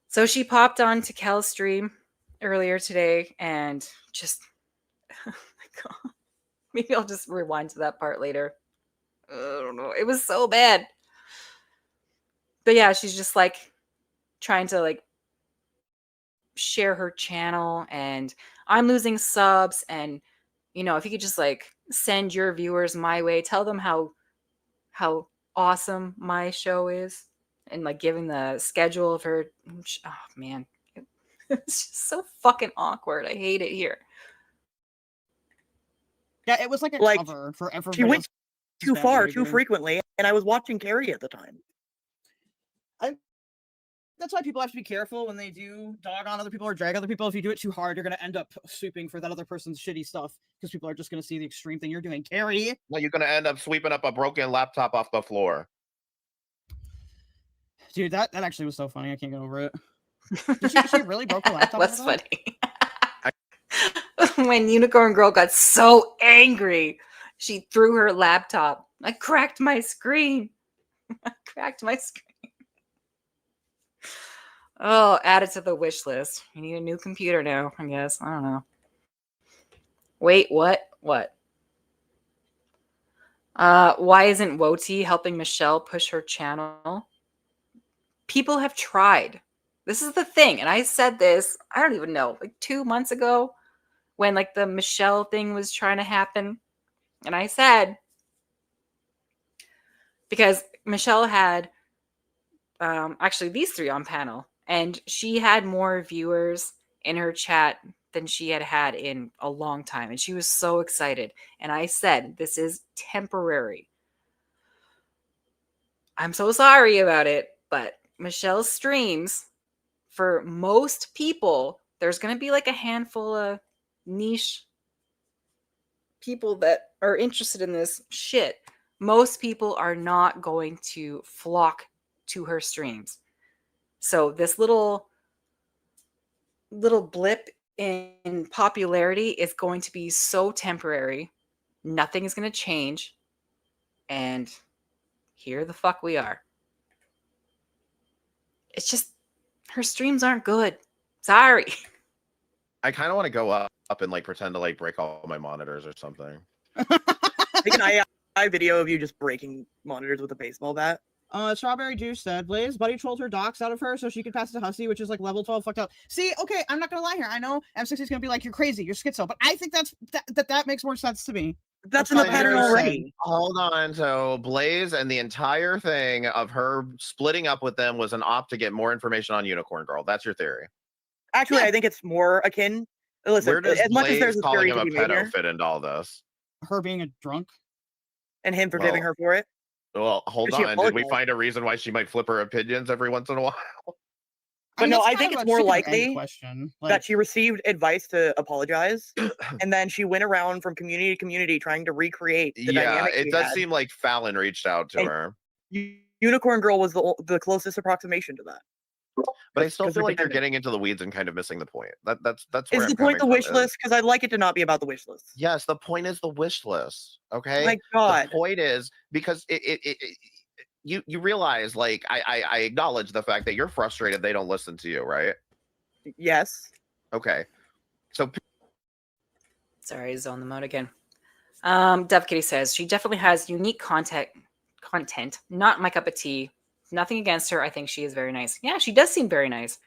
So she popped on to Kel's stream earlier today and just, oh my God. Maybe I'll just rewind to that part later. I don't know. It was so bad. But yeah, she's just like trying to like share her channel and I'm losing subs and if you could just like send your viewers my way, tell them how awesome my show is and like giving the schedule of her. Oh man, it's just so fucking awkward. I hate it here. Yeah, it was like a cover for everybody. She went too far, too frequently, and I was watching Carrie at the time. that's why people have to be careful when they do dog on other people or drag other people. If you do it too hard, you're gonna end up sweeping for that other person's shitty stuff because people are just gonna see the extreme thing you're doing. Carrie, Well, you're gonna end up sweeping up a broken laptop off the floor. dude, that actually was so funny. I can't get over it. She really broke her laptop. What's over that? funny? When Unicorn Girl got so angry, she threw her laptop. I cracked my screen. I cracked my screen. Oh, add it to the wish list. You need a new computer now, I guess. I don't know. Wait, what? What? Why isn't Woti helping Michelle push her channel? People have tried. This is the thing. And I said this, I don't even know, like 2 months ago when like the Michelle thing was trying to happen. And I said, because Michelle had actually these three on panel, and she had more viewers in her chat than she had had in a long time. And she was so excited. And I said, this is temporary. I'm so sorry about it, but Michelle's streams, for most people, there's going to be like a handful of niche people that are interested in this shit. Most people are not going to flock to her streams. So this little blip in popularity is going to be so temporary. Nothing is going to change. And here the fuck we are. It's just her streams aren't good. Sorry. I kind of want to go up and like pretend to like break all my monitors or something. Make an AI video of you just breaking monitors with a baseball bat. Strawberry Juice said, Blaze, Buddy trolled her docs out of her so she could pass it to Hussy, which is like level 12 fucked up. See, okay, I'm not gonna lie here. I know M60 is gonna be like, you're crazy, you're schizo, but I think that makes more sense to me. That's in the fine, pattern you're already. Hold on. So Blaze and the entire thing of her splitting up with them was an opt to get more information on Unicorn Girl. That's your theory. Actually, Yeah. I think it's more akin. Listen, Where does as much as there's Blaze a calling theory him to a be made here, pedo fit into all this? Her being a drunk. and him forgiving Well, her for it. Well, hold Does she on. Did we apologize? find a reason why she might flip her opinions every once in a while? But no, that's I kind think of it's a more chicken or egg likely question. that Like, she received advice to apologize, and then she went around from community to community trying to recreate the Yeah, dynamic it we does had. seem like Fallon reached out to And- her. Unicorn Girl was the closest approximation to that. But I still 'Cause feel they're like you're dependent. getting into the weeds and kind of missing the point. That's where Is I'm the point coming the from, wish is- list? Because I'd like it to not be about the wish list. Yes, the point is the wish list. Okay. My The God. point is because you realize, like, I acknowledge the fact that you're frustrated they don't listen to you, right? Yes. Okay. So Sorry, I zoned the mode again. Dove Kitty says she definitely has unique content. Not my cup of tea. Nothing against her. I think she is very nice. Yeah, she does seem very nice.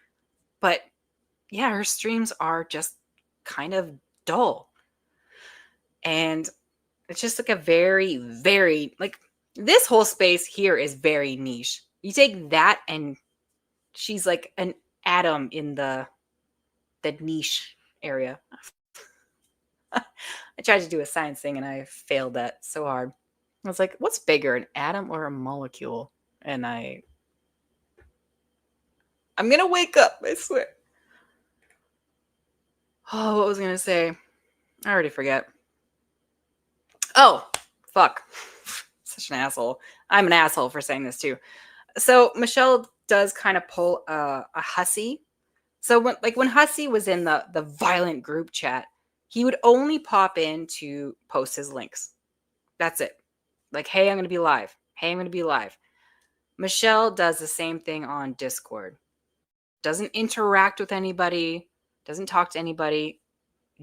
But yeah, her streams are just kind of dull. And it's just like a very, very, like, this whole space here is very niche. You take that and she's like an atom in the niche area. I tried to do a science thing and I failed that so hard. I was like, what's bigger, an atom or a molecule? And I'm gonna wake up, I swear. Oh, what was I gonna say? I already forget. Oh, fuck. Such an asshole. I'm an asshole for saying this too. So Michelle does kind of pull a Hussy. So when Hussy was in the violent group chat, he would only pop in to post his links. That's it. Like, hey, I'm going to be live. Hey, I'm going to be live. Michelle does the same thing on Discord. Doesn't interact with anybody. Doesn't talk to anybody.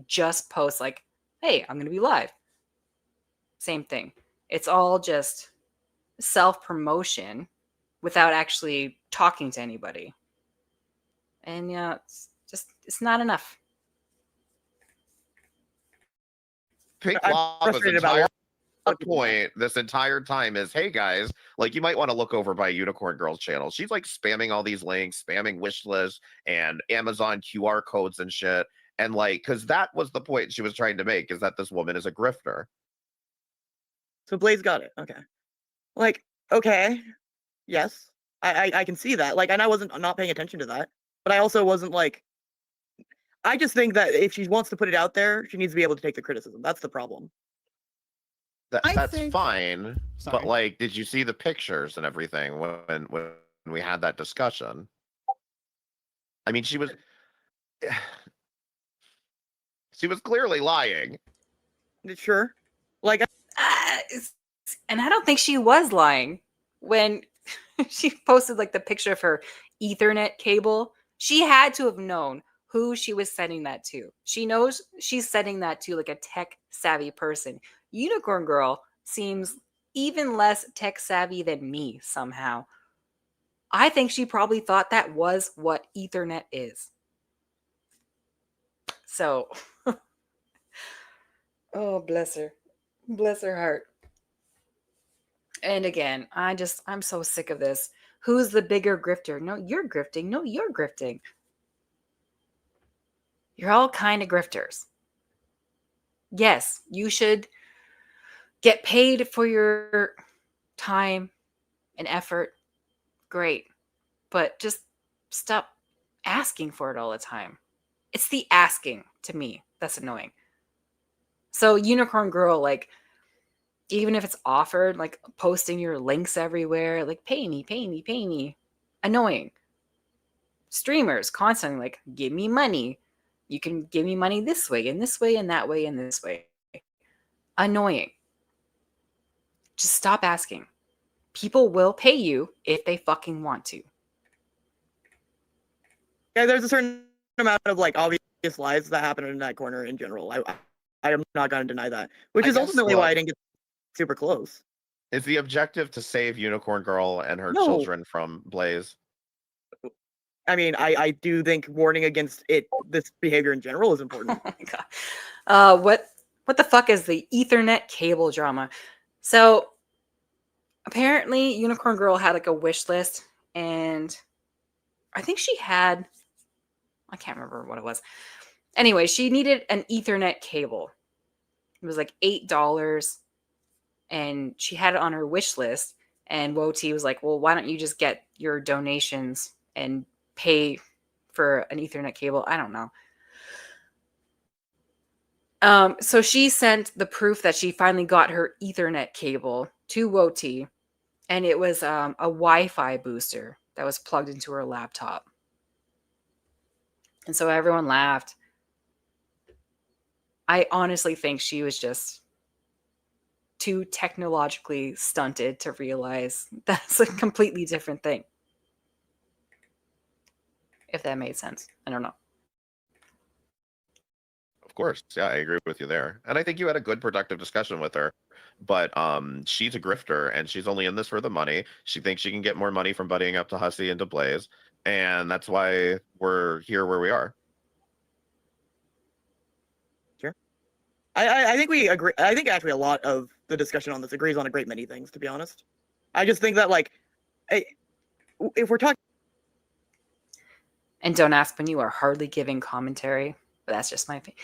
Just posts like, hey, I'm going to be live. Same thing. It's all just self-promotion without actually talking to anybody. And yeah, it's not enough. Pink I'm Lava's frustrated about entire a lot of people. point this entire time is, hey guys, like, you might want to look over by Unicorn Girl's channel. She's like spamming all these links, spamming wish lists and Amazon QR codes and shit. And like, because that was the point she was trying to make, is that this woman is a grifter. So Blaze got it. Okay. Like, okay. Yes. I can see that. Like, and I wasn't not paying attention to that, but I also wasn't like. I just think that if she wants to put it out there, she needs to be able to take the criticism. That's the problem. That's think- fine. Sorry. But like, did you see the pictures and everything when we had that discussion? I mean, she was clearly lying. Sure. Like, And I don't think she was lying when she posted like the picture of her Ethernet cable. She had to have known who she was sending that to. She knows she's sending that to like a tech savvy person. Unicorn Girl seems even less tech savvy than me somehow. I think she probably thought that was what Ethernet is. So, oh, bless her. Bless her heart. And again, I'm so sick of this. Who's the bigger grifter? No, you're grifting. No, you're grifting. You're all kind of grifters. Yes, you should get paid for your time and effort. Great. But just stop asking for it all the time. It's the asking to me that's annoying. So Unicorn Girl, like, even if it's offered, like posting your links everywhere, like pay me, pay me, pay me. Annoying. Streamers constantly like, give me money. You can give me money this way and this way and that way and this way. Annoying. Just stop asking. People will pay you if they fucking want to. yeah, there's a certain amount of like obvious lies that happen in that corner in general. I am not going to deny that, which I is guess, ultimately why look, I didn't get super close. Is the objective to save Unicorn Girl and her No. children from Blaze? I mean, I do think warning against this behavior in general is important. Oh my god. What the fuck is the Ethernet cable drama? So apparently Unicorn Girl had like a wish list, and I think she had, I can't remember what it was. Anyway, she needed an Ethernet cable. It was like $8, and she had it on her wish list. And WOT was like, well, why don't you just get your donations and pay for an Ethernet cable? I don't know. So she sent the proof that she finally got her Ethernet cable to WOT, and it was a Wi-Fi booster that was plugged into her laptop. And so everyone laughed. I honestly think she was just too technologically stunted to realize that's a completely different thing. If that made sense. I don't know. Of course. Yeah, I agree with you there. And I think you had a good productive discussion with her. But she's a grifter and she's only in this for the money. She thinks she can get more money from buddying up to Hussey and to Blaze. And that's why we're here where we are. I think we agree. I think actually a lot of the discussion on this agrees on a great many things, to be honest. I just think that, like, if we're talking. And don't ask when you are hardly giving commentary. But that's just my opinion.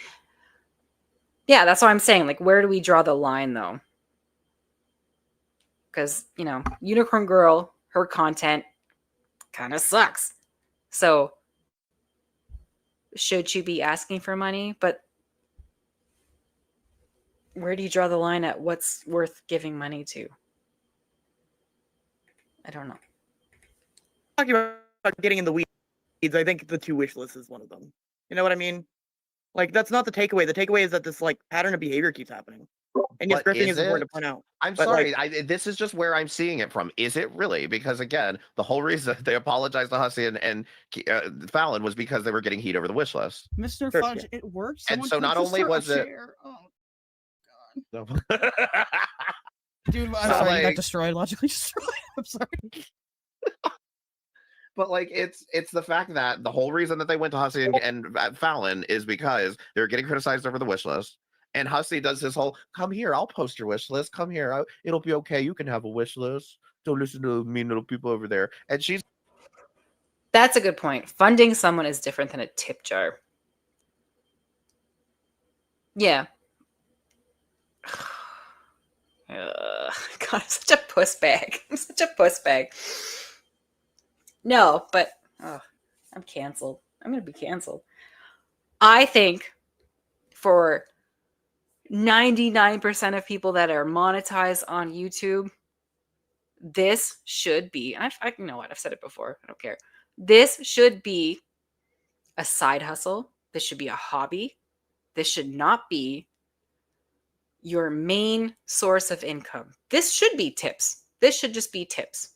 Yeah, that's what I'm saying. Like, where do we draw the line, though? Because, you know, Unicorn Girl, her content kind of sucks. So, should she be asking for money? But where do you draw the line at what's worth giving money to? I don't know. Talking about getting in the weeds, I think the two wish lists is one of them. You know what I mean? Like, that's not the takeaway. The takeaway is that this like pattern of behavior keeps happening. And yes, But grifting is is important it? to point out. I'm But, sorry. like, This is just where I'm seeing it from. Is it really? Because again, the whole reason they apologized to Hussey and Fallon was because they were getting heat over the wish list. Mr. Sure, Fudge, yeah. it worked. And Someone so not purchased only her a was it- chair. Oh, No. dude, I'm So, sorry, you got like- destroyed, logically destroyed. I'm sorry. But like it's the fact that the whole reason that they went to Hussey and Fallon is because they're getting criticized over the wish list. And Hussey does this whole, come here, I'll post your wish list. Come here, it'll be okay. You can have a wish list. Don't listen to mean little people over there. And she's That's a good point. Funding someone is different than a tip jar. Yeah. God, I'm such a puss bag. I'm such a puss bag. No, but I'm canceled. I'm gonna be canceled. I think for 99% of people that are monetized on YouTube, this should be, and you know what, I've said it before, I don't care. This should be a side hustle. This should be a hobby. This should not be your main source of income. This should be tips. This should just be tips.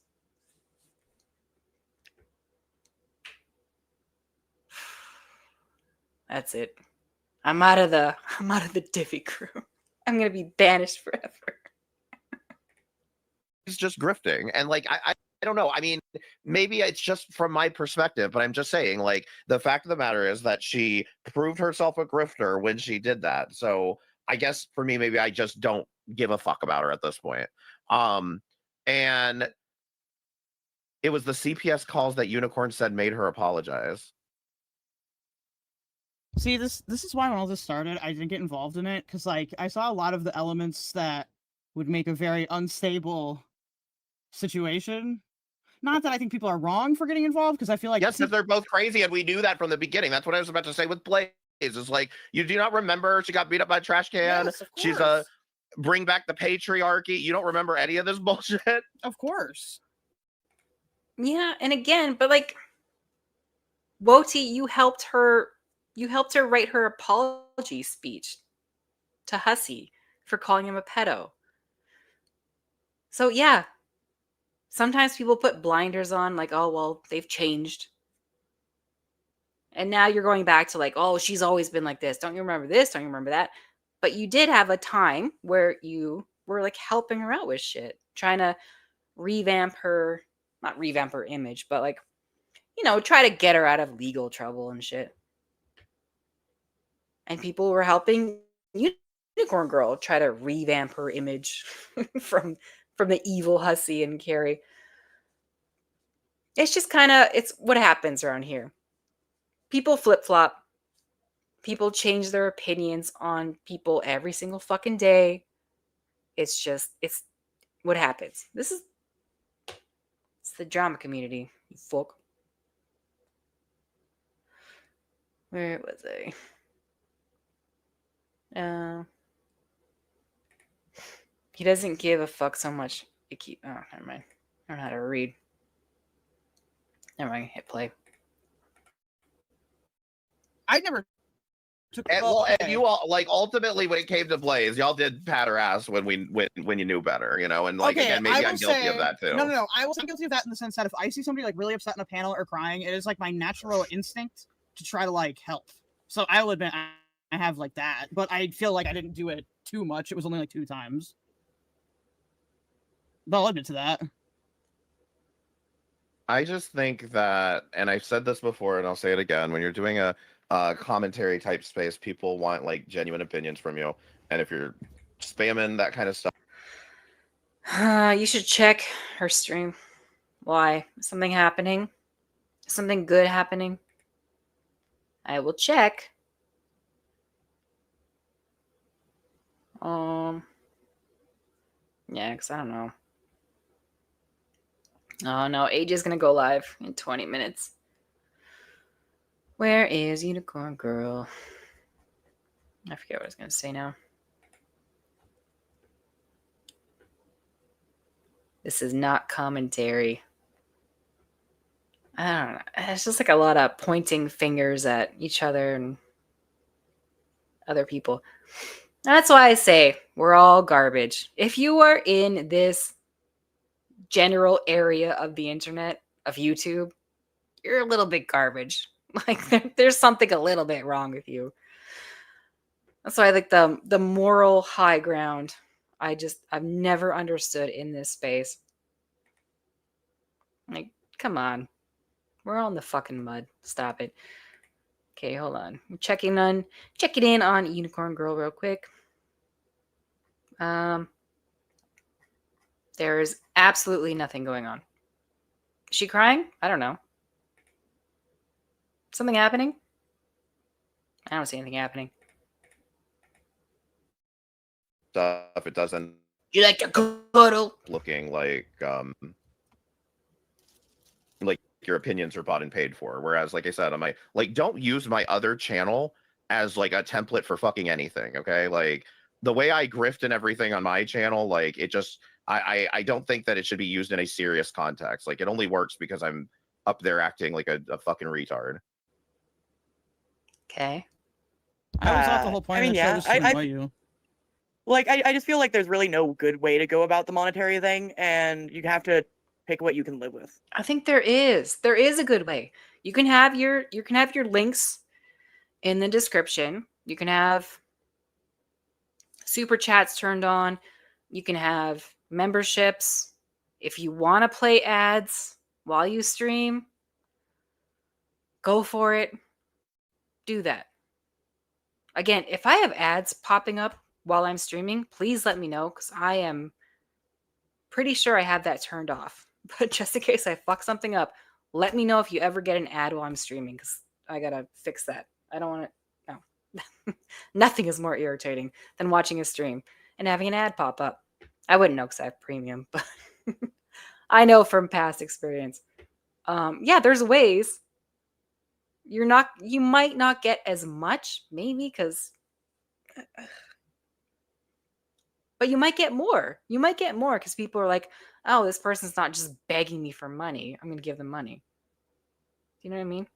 That's it. I'm out of the Divi crew. I'm gonna be banished forever. He's just grifting, and like I don't know. I mean, maybe it's just from my perspective, but I'm just saying, like, the fact of the matter is that she proved herself a grifter when she did that. So I guess for me, maybe I just don't give a fuck about her at this point. And it was the CPS calls that Unicorn said made her apologize. See, this is why when all this started, I didn't get involved in it, because like I saw a lot of the elements that would make a very unstable situation. Not that I think people are wrong for getting involved, because I feel like Yes, if they're both crazy, and we knew that from the beginning. That's what I was about to say with Blaze. It's like, you do not remember she got beat up by a trash can. Yes, of She's course. bring back the patriarchy. You don't remember any of this bullshit? Of course. Yeah, and again, but like Woti, you helped her write her apology speech to Hussey for calling him a pedo. So yeah, sometimes people put blinders on, like, oh well, they've changed. And now you're going back to like, oh, she's always been like this. Don't you remember this? Don't you remember that? But you did have a time where you were like helping her out with shit, trying to not revamp her image, but like, try to get her out of legal trouble and shit. And people were helping Unicorn Girl try to revamp her image from the evil Hussey and Carrie. It's just it's what happens around here. People flip-flop. People change their opinions on people every single fucking day. It's what happens. It's the drama community, you fuck. Where was I? He doesn't give a fuck so much. Oh, never mind. I don't know how to read. Never mind. Hit play. I never took. And you all, like, ultimately when it came to Blaze, y'all did pat her ass when you knew better, and like, again, maybe I'm guilty of that too. No. I'm guilty of that in the sense that if I see somebody like really upset in a panel or crying, it is like my natural instinct to try to like help. So I will admit I have like that, but I feel like I didn't do it too much. It was only like 2 times. But I'll admit to that. I just think that, and I've said this before and I'll say it again, when you're doing a commentary type space, people want like genuine opinions from you. And if you're spamming that kind of stuff, you should check her stream. Why? Something happening? Something good happening? I will check. Yeah, because I don't know. Oh no, AJ is gonna go live in 20 minutes. Where is Unicorn Girl? I forget what I was gonna say now. This is not commentary. I don't know. It's just like a lot of pointing fingers at each other and other people. That's why I say we're all garbage. If you are in this general area of the internet, of YouTube, you're a little bit garbage. Like there's something a little bit wrong with you. That's why I like the moral high ground. I've never understood in this space. Like, come on. We're all in the fucking mud. Stop it. Okay, hold on. I'm checking in on Unicorn Girl real quick. There's absolutely nothing going on. Is she crying? I don't know. Something happening? I don't see anything happening. stuff, it doesn't You like to cuddle? looking like your opinions are bought and paid for. Whereas, like I said, on my don't use my other channel as like a template for fucking anything. Okay, like the way I grift and everything on my channel, like it just I don't think that it should be used in a serious context. Like it only works because I'm up there acting like a fucking retard. Okay. I always thought the whole point I mean, of the show yeah, was to annoy you. Like, I just feel like there's really no good way to go about the monetary thing, and you have to pick what you can live with. I think there is. There is a good way. You can have your links in the description. You can have super chats turned on. You can have memberships. If you want to play ads while you stream, go for it. Do that. Again, if I have ads popping up while I'm streaming, please let me know because I am pretty sure I have that turned off. But just in case I fuck something up, let me know if you ever get an ad while I'm streaming because I gotta fix that. I don't want to. No. Nothing is more irritating than watching a stream and having an ad pop up. I wouldn't know because I have premium, but I know from past experience. Yeah, there's ways. You might not get as much, maybe because, but you might get more. You might get more because people are like, oh, this person's not just begging me for money. I'm going to give them money. Do you know what I mean?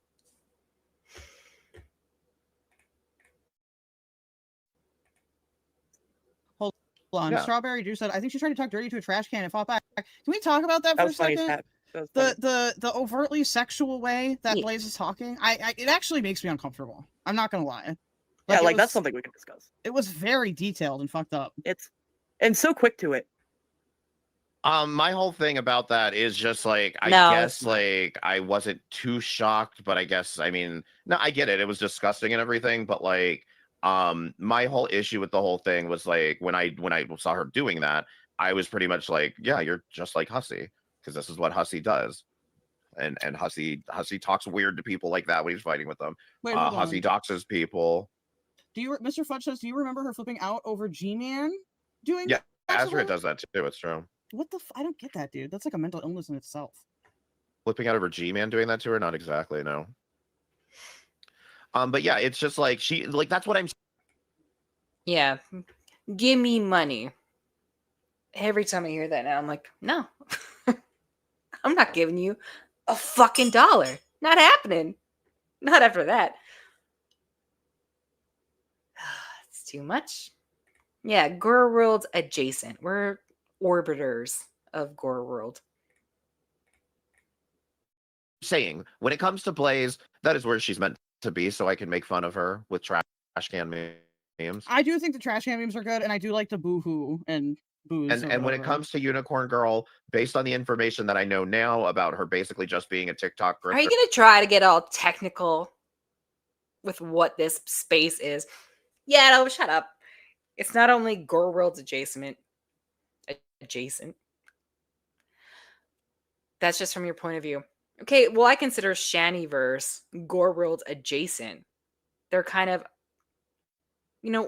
Hold on. Yeah. Strawberry Juice said, I think she's trying to talk dirty to a trash can and fought back. Can we talk about that That for a was funny as second? heck. That was funny. The overtly sexual way that Yeah. Blaze is talking, it actually makes me uncomfortable. I'm not gonna lie. Yeah, it like that's was- something we can discuss. It was very detailed and fucked up. And so quick to it. My whole thing about that is just like I No, guess it's not. like I wasn't too shocked, but I guess I mean no, I get it. It was disgusting and everything, but like my whole issue with the whole thing was like when I saw her doing that, I was pretty much like, yeah, you're just like Hussy because this is what Hussy does. And Hussy talks weird to people like that when he's fighting with them. Wait, hold Hussy on. doxes people. Mr. Fudge says, do you remember her flipping out over G-Man doing Yeah, that to Azra her? does that too. It's true. What the I don't get that, dude. That's like a mental illness in itself. Flipping out over G-Man doing that to her? Not exactly, no. But yeah, it's just like she like that's what I'm Yeah. Give me money. Every time I hear that now, I'm like, no. I'm not giving you a fucking dollar. Not happening. Not after that. It's too much. Yeah, Gore World adjacent. We're orbiters of Gore World. saying. When it comes to Blaze, that is where she's meant to be, so I can make fun of her with trash can memes. I do think the trash can memes are good, and I do like the boohoo and booze. And when it comes to Unicorn Girl, based on the information that I know now about her basically just being a TikTok Are you grifter, going to try to get all technical with what this space is? Yeah, no, shut up. It's not only Gore World's adjacent. That's just from your point of view. Okay, well, I consider Shaniverse Gore World adjacent. They're kind of,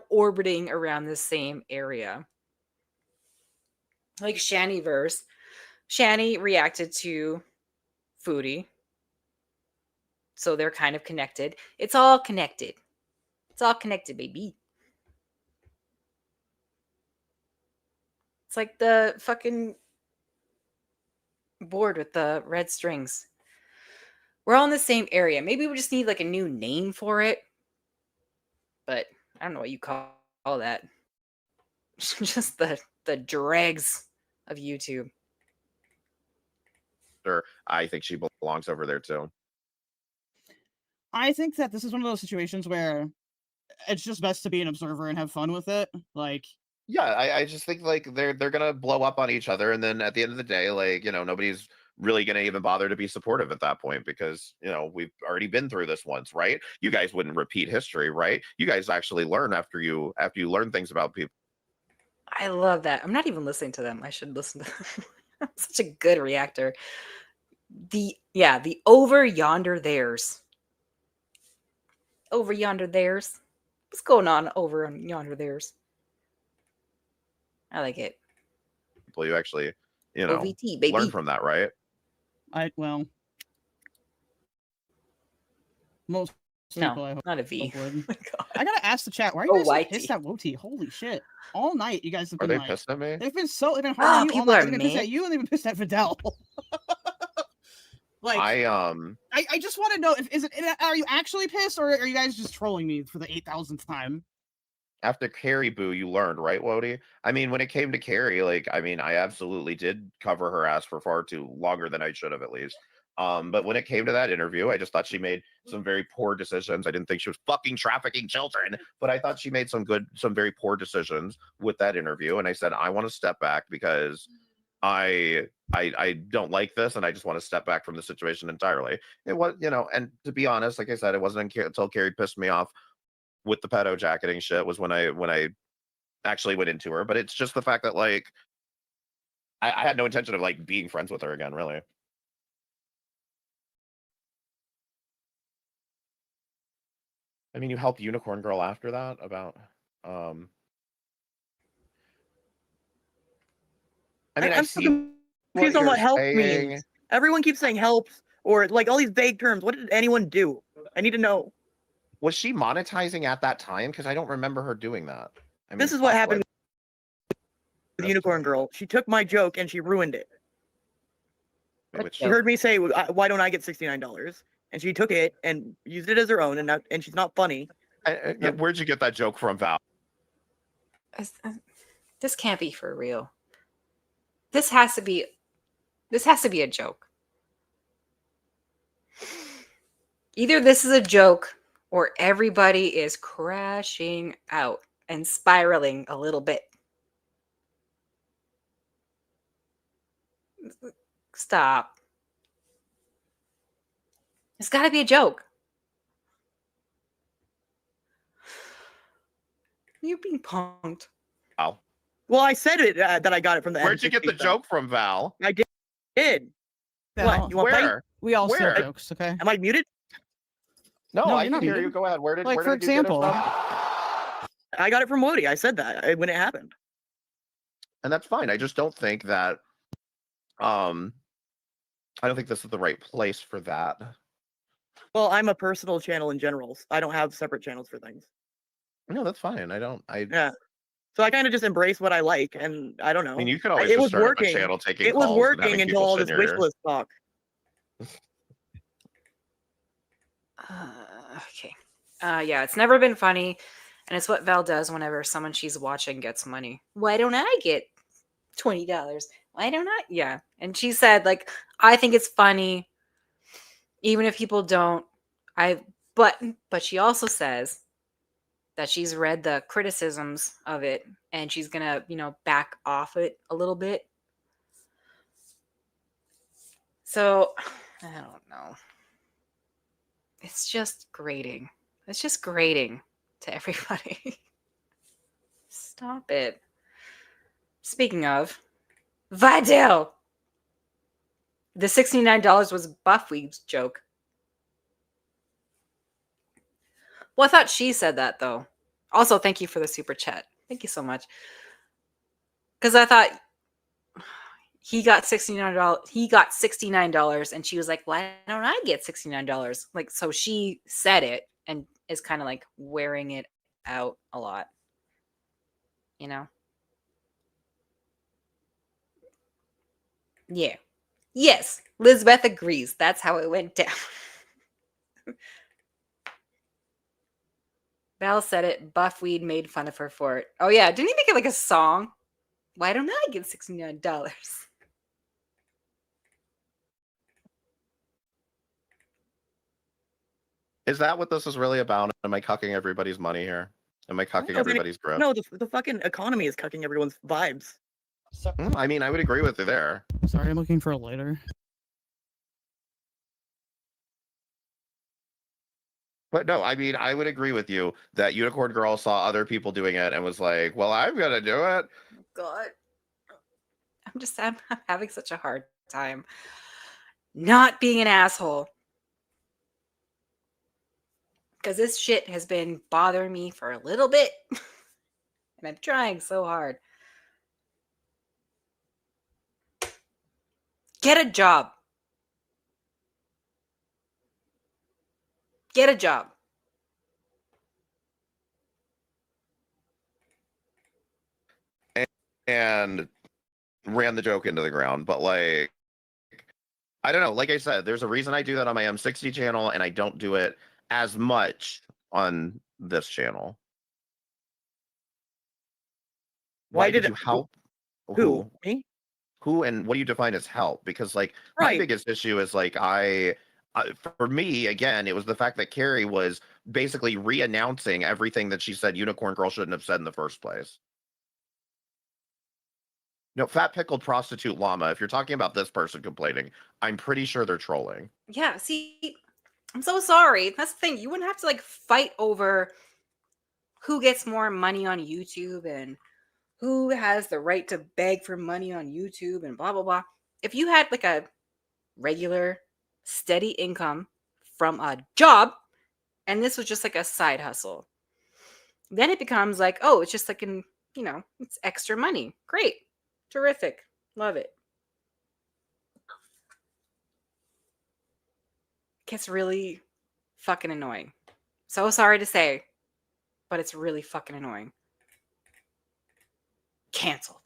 orbiting around the same area. Like Shaniverse. Shani reacted to Foodie. So they're kind of connected. It's all connected. It's all connected, baby. It's like the fucking board with the red strings. We're all in the same area. Maybe we just need like a new name for it. But I don't know what you call that. Just the dregs of YouTube. I think she belongs over there too. I think that this is one of those situations where it's just best to be an observer and have fun with it. Like, Yeah, I just think like they're gonna blow up on each other, and then at the end of the day, like nobody's really gonna even bother to be supportive at that point because we've already been through this once, right? You guys wouldn't repeat history, right? You guys actually learn after you learn things about people. I love that. I'm not even listening to them. I should listen to them. I'm such a good reactor. The over yonder theirs. Over yonder theirs. What's going on over yonder theirs? I like it. You actually OVT, baby. learn from that, right? most people I No, hope not a V. would. My God. I gotta ask the chat, why are you Oh, guys so YT. pissed at Woti? Holy shit. All night you guys have Are been they like pissed at me? they've been hard on Oh, you all people night. are They've been pissed at mid. you and they've been pissed at Fidel. Like I just want to know are you actually pissed or are you guys just trolling me for the 8,000th time? After Carrie Boo, you learned, right, Wody? I mean, when it came to Carrie, like, I mean, I absolutely did cover her ass for far too longer than I should have, at least. But when it came to that interview, I just thought she made some very poor decisions. I didn't think she was fucking trafficking children, but I thought she made some very poor decisions with that interview. And I said, I want to step back because I don't like this, and I just want to step back from the situation entirely. It was, and to be honest, like I said, it wasn't until Carrie pissed me off with the pedo jacketing shit was when I actually went into her. But it's just the fact that like I had no intention of like being friends with her again, really. I mean, you helped Unicorn Girl after that about I mean, I'm still confused on what help means. Everyone keeps saying helps or like all these vague terms. What did anyone do? I need to know. Was she monetizing at that time? Because I don't remember her doing that. I mean, This is what happened with Unicorn Girl. She took my joke and she ruined it. She heard me say, "Why don't I get $69?" And she took it and used it as her own, and she's not funny. Where'd you get that joke from, Val? This can't be for real. This has to be a joke. Either this is a joke or everybody is crashing out and spiraling a little bit. Stop. It's got to be a joke. You're being punked. Oh. Well, I said it that I got it from the. Where'd you get the joke from, Val? I did. Val, What? You want Where? We all Where? say jokes, okay? Am I muted? No, No, I you're can not hear muted. you. Go ahead. Where did Like, where for did you get it example, from? I got it from Wody. I said that when it happened. And that's fine. I just don't think that I don't think this is the right place for that. Well, I'm a personal channel in general. I don't have separate channels for things. No, that's fine. Yeah. So I kind of just embrace what I like, and I don't know. I mean, you could always It just was start up a working. channel taking It was calls and working having until people all sit this in wish your- list talk. Okay. Yeah, it's never been funny, and it's what Val does whenever someone she's watching gets money. Why don't I get $20? Why don't I? Yeah. And she said, like, I think it's funny, even if people don't. But she also says that she's read the criticisms of it and she's gonna, back off it a little bit. So I don't know. It's just grating. It's just grating to everybody. Stop it. Speaking of, Vidal! The $69 was Buffweed's joke. Well, I thought she said that, though. Also, thank you for the super chat. Thank you so much. Because I thought he got $69. He got $69, and she was like, "Why don't I get $69?" Like, so she said it and is kind of like wearing it out a lot. You know? Yeah. Yes, Lizbeth agrees. That's how it went down. Val said it. Buffweed made fun of her for it. Oh, yeah. Didn't he make it like a song? Why don't I get $69? Is that what this is really about? Am I cucking everybody's money here? Am I cucking everybody's growth? No, the fucking economy is cucking everyone's vibes. I mean, I would agree with you there. Sorry, I'm looking for a lighter. But no, I mean, I would agree with you that Unicorn Girl saw other people doing it and was like, well, I'm going to do it. God. I'm having such a hard time not being an asshole. Because this shit has been bothering me for a little bit. And I'm trying so hard. Get a job. Get a job. And ran the joke into the ground. But like, I don't know. Like I said, there's a reason I do that on my M60 channel, and I don't do it as much on this channel. Why did did you help? who? Me? Who and what do you define as help? Because like my Right. biggest issue is like for me again, it was the fact that Carrie was basically re-announcing everything that she said Unicorn Girl shouldn't have said in the first place. No, fat pickled prostitute llama. If you're talking about this person complaining, I'm pretty sure they're trolling. Yeah, see, I'm so sorry. That's the thing. You wouldn't have to like fight over who gets more money on YouTube and who has the right to beg for money on YouTube and blah blah blah. If you had like a regular steady income from a job and this was just like a side hustle, then it becomes like, oh, it's just like it's extra money. Great. Terrific. Love it. Gets really fucking annoying. So sorry to say, but it's really fucking annoying. Canceled.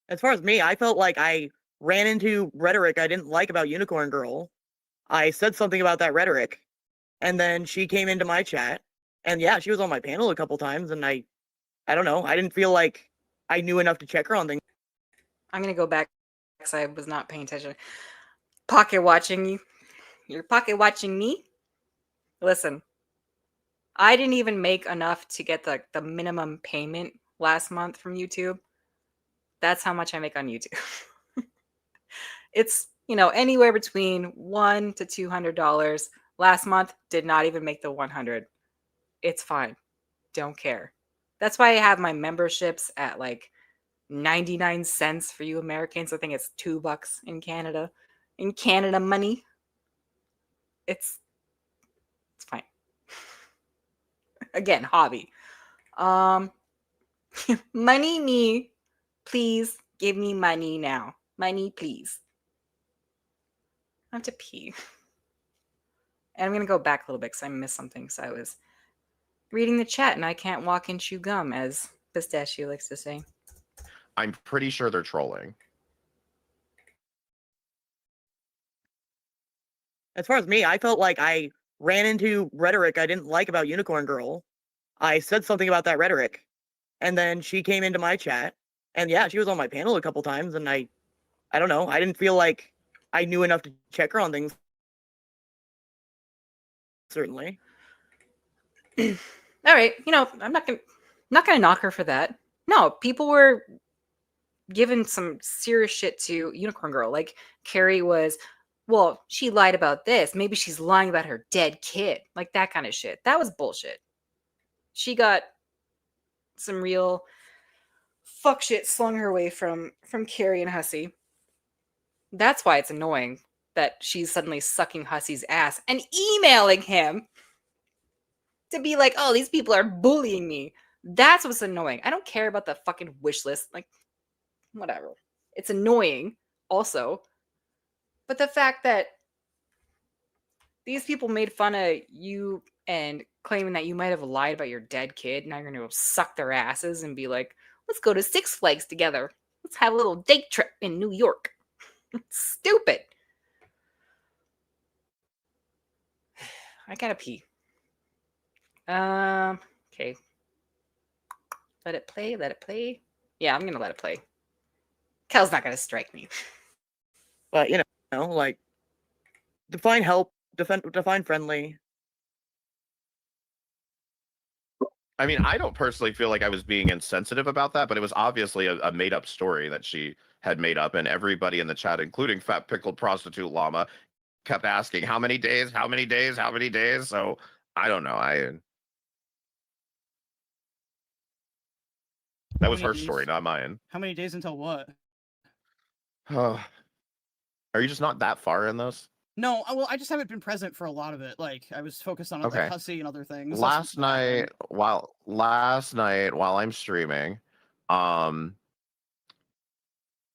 As far as me, I felt like I ran into rhetoric I didn't like about Unicorn Girl. I said something about that rhetoric, and then she came into my chat, and yeah, she was on my panel a couple times, and I don't know, I didn't feel like I knew enough to check her on things. I'm gonna go back because I was not paying attention. Pocket watching you. You're pocket watching me? Listen, I didn't even make enough to get the minimum payment last month from YouTube. That's how much I make on YouTube. It's, anywhere between $100 to $200. Last month did not even make the 100. It's fine. Don't care. That's why I have my memberships at like 99 cents for you Americans. I think it's $2 in Canada. In Canada money. It's fine. Again, hobby. Money me. Please give me money now. Money, please. I have to pee. And I'm going to go back a little bit because I missed something. So I was reading the chat and I can't walk and chew gum, as Pistachio likes to say. I'm pretty sure they're trolling. As far as me, I felt like I ran into rhetoric I didn't like about Unicorn Girl. I said something about that rhetoric, and then she came into my chat, and yeah, she was on my panel a couple times, and I don't know, I didn't feel like I knew enough to check her on things. Certainly. All right, I'm not gonna knock her for that. No, people were giving some serious shit to Unicorn Girl. Like Carrie was, well, she lied about this. Maybe she's lying about her dead kid. Like that kind of shit. That was bullshit. She got some real fuck shit slung her way from Carrie and Hussey. That's why it's annoying that she's suddenly sucking Hussey's ass and emailing him to be like, oh, these people are bullying me. That's what's annoying. I don't care about the fucking wish list. Like, whatever. It's annoying also. But the fact that these people made fun of you and claiming that you might have lied about your dead kid, now you're going to go suck their asses and be like, let's go to Six Flags together. Let's have a little date trip in New York. Stupid. I gotta pee. Okay. Let it play. Let it play. Yeah, I'm gonna let it play. Kel's not gonna strike me. But like, define help, define friendly. I mean, I don't personally feel like I was being insensitive about that, but it was obviously a made-up story that she had made up, and everybody in the chat, including Fat Pickled Prostitute Llama, kept asking, how many days, how many days, how many days? So, I don't know. That was her story, not mine. How many days until what? Are you just not that far in this? No, well, I just haven't been present for a lot of it. Like, I was focused on Okay. like Hussey and other things. Last night while I'm streaming,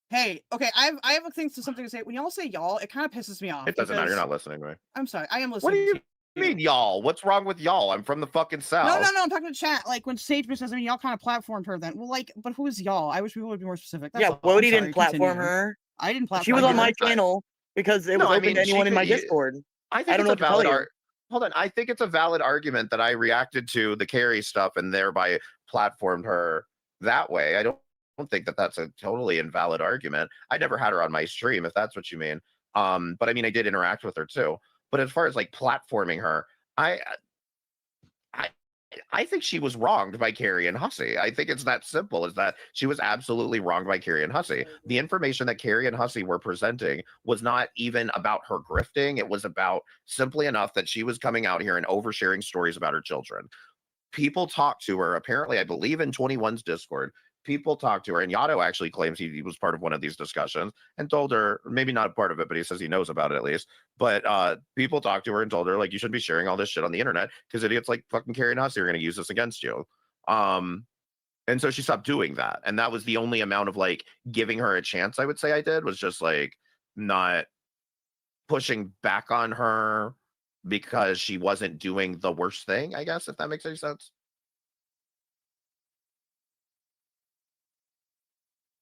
Hey, okay, I have a thing to something to say. When y'all say y'all, it kind of pisses me off. It doesn't matter. You're because- not listening to me. I'm sorry, I am What listening. do to you mean, y'all? What's wrong with y'all? I'm from the fucking south. No, I'm talking to chat. Like when Sage says, I mean, y'all kind of platformed her then. Well, like, but who is y'all? I wish people would be more specific. That's Yeah, all. I'm Wody sorry, didn't platform continue. her. I didn't platform She was on my her. channel because it was No, I open mean, to she anyone in could- my you- Discord. I think I don't it's know a what to tell valid you. Hold on. I think it's a valid argument that I reacted to the Carrie stuff and thereby platformed her that way. I don't think that that's a totally invalid argument. I never had her on my stream, if that's what you mean. But I mean, I did interact with her too. But as far as like platforming her, I I think she was wronged by Carrie and Hussey. I think it's that simple, is that she was absolutely wronged by Carrie and Hussey. The information that Carrie and Hussey were presenting was not even about her grifting. It was about simply enough that she was coming out here and oversharing stories about her children. People talked to her, apparently, I believe in 21's Discord. People talked to her, and Yato actually claims he was part of one of these discussions and told her, maybe not a part of it, but he says he knows about it at least. But people talked to her and told her, like, you shouldn't be sharing all this shit on the internet because idiots like fucking Carrie and Hussey are going to use this against you. And so she stopped doing that. And that was the only amount of like giving her a chance, I would say I did, was just like not pushing back on her because she wasn't doing the worst thing, I guess, if that makes any sense.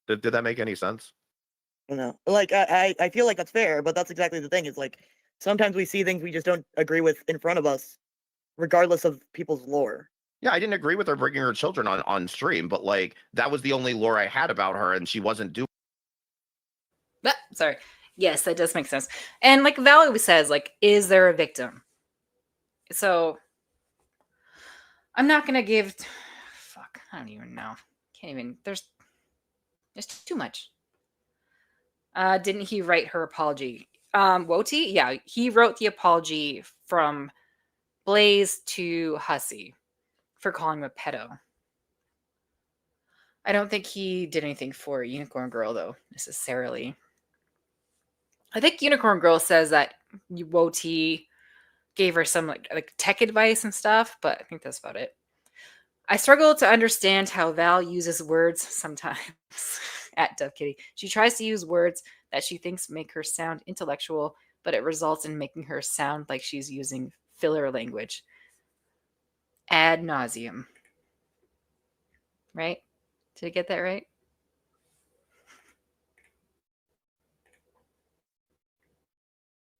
Did that make any sense? I don't know. Like I feel like that's fair, but that's exactly the thing. Is like sometimes we see things we just don't agree with in front of us, regardless of people's lore. Yeah, I didn't agree with her bringing her children on stream, but like that was the only lore I had about her, and she wasn't doing. Sorry. Yes, that does make sense. And like Val always says, like, is there a victim? So I'm not gonna give. Fuck, I don't even know. Can't even. There's too much. Didn't he write her apology? Woti? Yeah, he wrote the apology from Blaze to Hussey for calling him a pedo. I don't think he did anything for Unicorn Girl, though, necessarily. I think Unicorn Girl says that Woti gave her some like tech advice and stuff, but I think that's about it. I struggle to understand how Val uses words sometimes at Dove Kitty. She tries to use words that she thinks make her sound intellectual, but it results in making her sound like she's using filler language. Ad nauseum. Right? Did I get that right?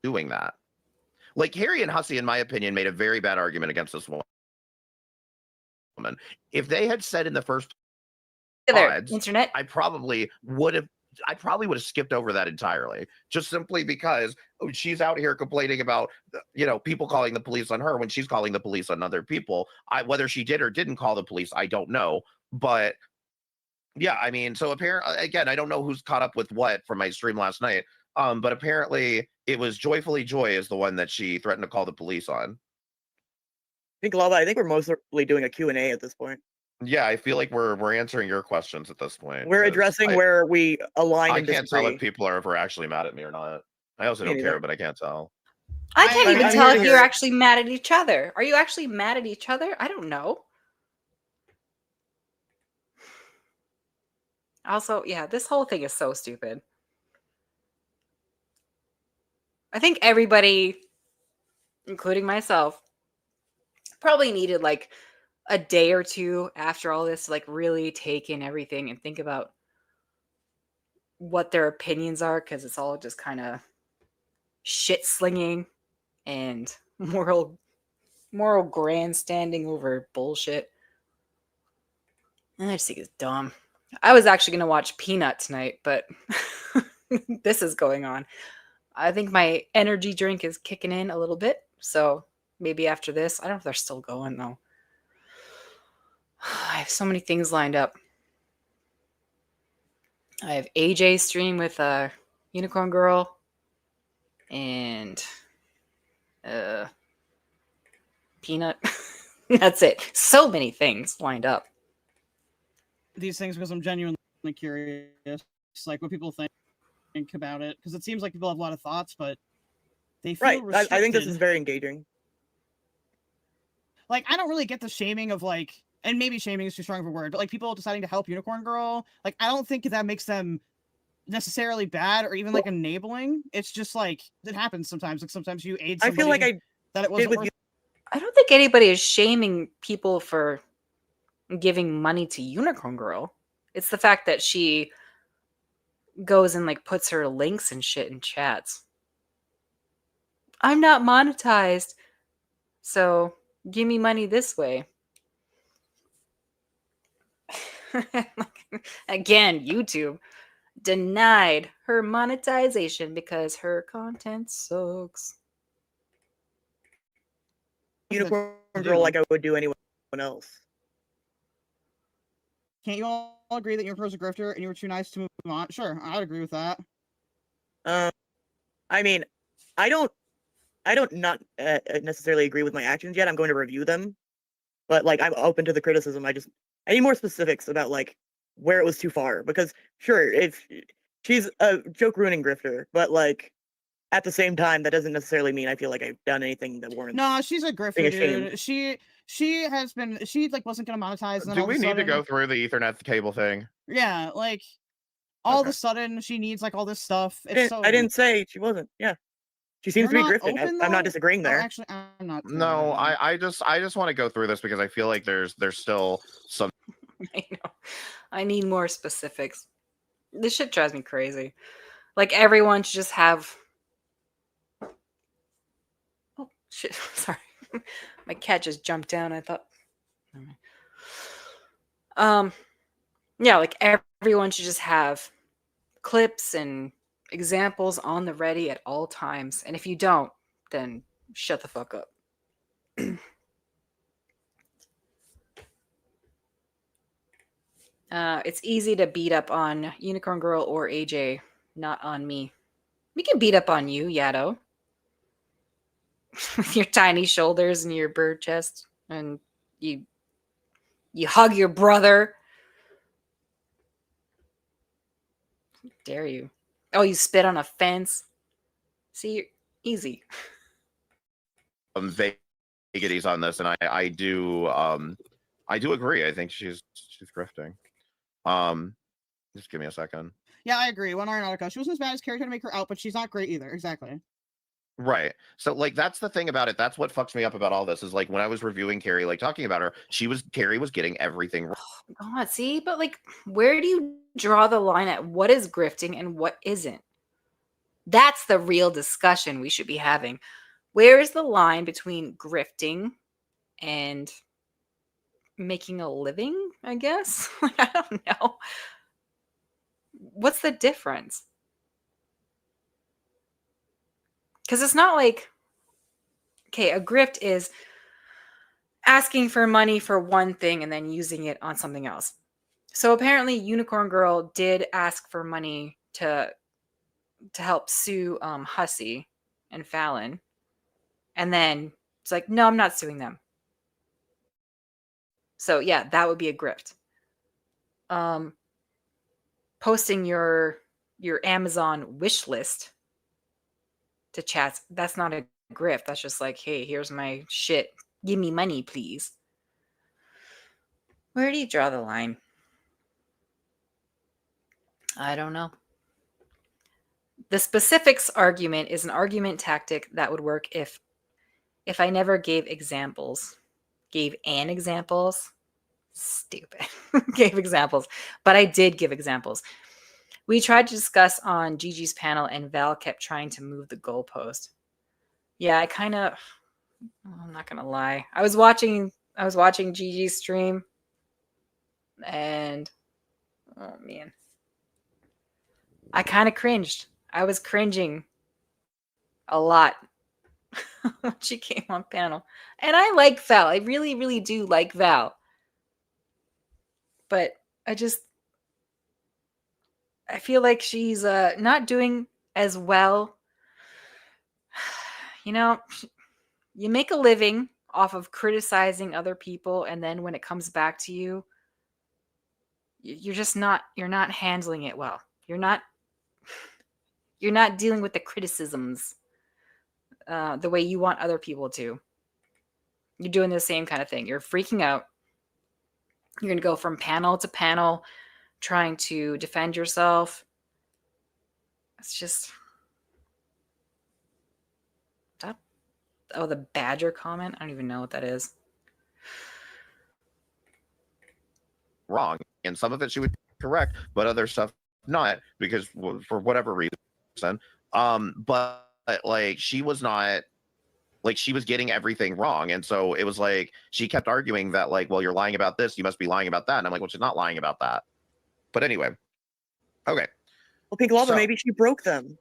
Doing that. Like Harry and Hussey, in my opinion, made a very bad argument against this woman. If they had said in the first odds, internet. I probably would have skipped over that entirely, just simply because she's out here complaining about, people calling the police on her when she's calling the police on other people. Whether she did or didn't call the police, I don't know. But yeah, I mean, so apparently, again, I don't know who's caught up with what from my stream last night. But apparently it was Joyfully Joy is the one that she threatened to call the police on. I think we're mostly doing a Q&A at this point. Yeah, I feel like we're answering your questions at this point. We're addressing where we align I and can't tell disagree. if people are ever actually mad at me or not. I also Me don't neither. care, but I can't tell. I can't even I'm tell here if to you're hear it. actually mad at each other. Are you actually mad at each other? I don't know. Also, yeah, this whole thing is so stupid. I think everybody, including myself, probably needed like a day or two after all this to like really take in everything and think about what their opinions are, because it's all just kind of shit slinging and moral grandstanding over bullshit. And I just think it's dumb. I was actually going to watch Peanut tonight, but this is going on. I think my energy drink is kicking in a little bit. So maybe after this, I don't know if they're still going though. I have so many things lined up. I have AJ stream with Unicorn Girl and Peanut. That's it. So many things lined up. These things because I'm genuinely curious, like what people think about it, because it seems like people have a lot of thoughts, but they feel Right. I think this is restricted. very engaging. Like, I don't really get the shaming of like, and maybe shaming is too strong of a word, but like people deciding to help Unicorn Girl. Like, I don't think that makes them necessarily bad or even like enabling. It's just like it happens sometimes. Like sometimes you aid I somebody feel like I that it did wasn't with worth. I don't think anybody is shaming people for giving money to Unicorn Girl. It's the fact that she goes and like puts her links and shit in chats. I'm not monetized, so give me money this way. Again, YouTube denied her monetization because her content sucks. Unicorn do. Girl like I would do anyone else. Can't you all agree that Unicorn's a grifter and you were too nice to move on? Sure, I'd agree with that. I mean, I don't not necessarily agree with my actions yet. I'm going to review them, but like I'm open to the criticism. I need more specifics about like where it was too far, because sure, if she's a joke ruining grifter, but like at the same time, that doesn't necessarily mean I feel like I've done anything that warrants. No, she's a grifter, being ashamed. dude. She has been. She like wasn't gonna monetize. And then Do all of we a need to sudden, go through the Ethernet cable thing? Yeah, like all of Okay. a sudden she needs like all this stuff. I It's didn't, so. I didn't say she wasn't. Yeah, she seems You're to be not grifting. open, I'm not though? disagreeing Oh, there. actually, I'm not. No, I just want to go through this because I feel like there's still some. I know. I need more specifics. This shit drives me crazy. Like everyone should just have. Oh shit! Sorry, my cat just jumped down. I thought. Yeah, like everyone should just have clips and examples on the ready at all times. And if you don't, then shut the fuck up. It's easy to beat up on Unicorn Girl or AJ, not on me. We can beat up on you, Yato. With your tiny shoulders and your bird chest. And you hug your brother. How dare you? Oh, you spit on a fence. See, easy. Vagaries on this, and I do agree. I think she's grifting. Just give me a second. Yeah, I agree. One Aeronautica. She wasn't as bad as Carrie tried to make her out, but she's not great either. Exactly. Right. So like that's the thing about it. That's what fucks me up about all this is like when I was reviewing Carrie, like talking about her, Carrie was getting everything right. Oh, God, see, but like, where do you draw the line at what is grifting and what isn't? That's the real discussion we should be having. Where is the line between grifting and making a living, I guess? Like, I don't know. What's the difference? Because it's not like, okay, a grift is asking for money for one thing and then using it on something else. So apparently Unicorn Girl did ask for money to help sue Hussey and Fallon. And then it's like, no, I'm not suing them. So yeah, that would be a grift. Posting your Amazon wish list to chats, that's not a grift. That's just like, hey, here's my shit. Give me money, please. Where do you draw the line? I don't know. The specifics argument is an argument tactic that would work if I never gave examples. Gave an examples? Stupid. Gave examples. But I did give examples. We tried to discuss on Gigi's panel and Val kept trying to move the goalpost. Yeah, I'm not gonna lie. I was watching Gigi's stream and oh man. I kind of cringed. I was cringing a lot when she came on panel. And I like Val. I really, really do like Val. But I feel like she's not doing as well. You know, you make a living off of criticizing other people, and then when it comes back to you, you're not handling it well. You're not dealing with the criticisms the way you want other people to. You're doing the same kind of thing. You're freaking out. You're going to go from panel to panel trying to defend yourself. It's just that. Oh, the badger comment. I don't even know what that is. Wrong, and some of it she would correct, but other stuff not, because for whatever reason. But like she was not, like she was getting everything wrong, and so it was like she kept arguing that like, well, you're lying about this, you must be lying about that, and I'm like, well, she's not lying about that. But anyway, okay. Well, Pink Lava, So- maybe she broke them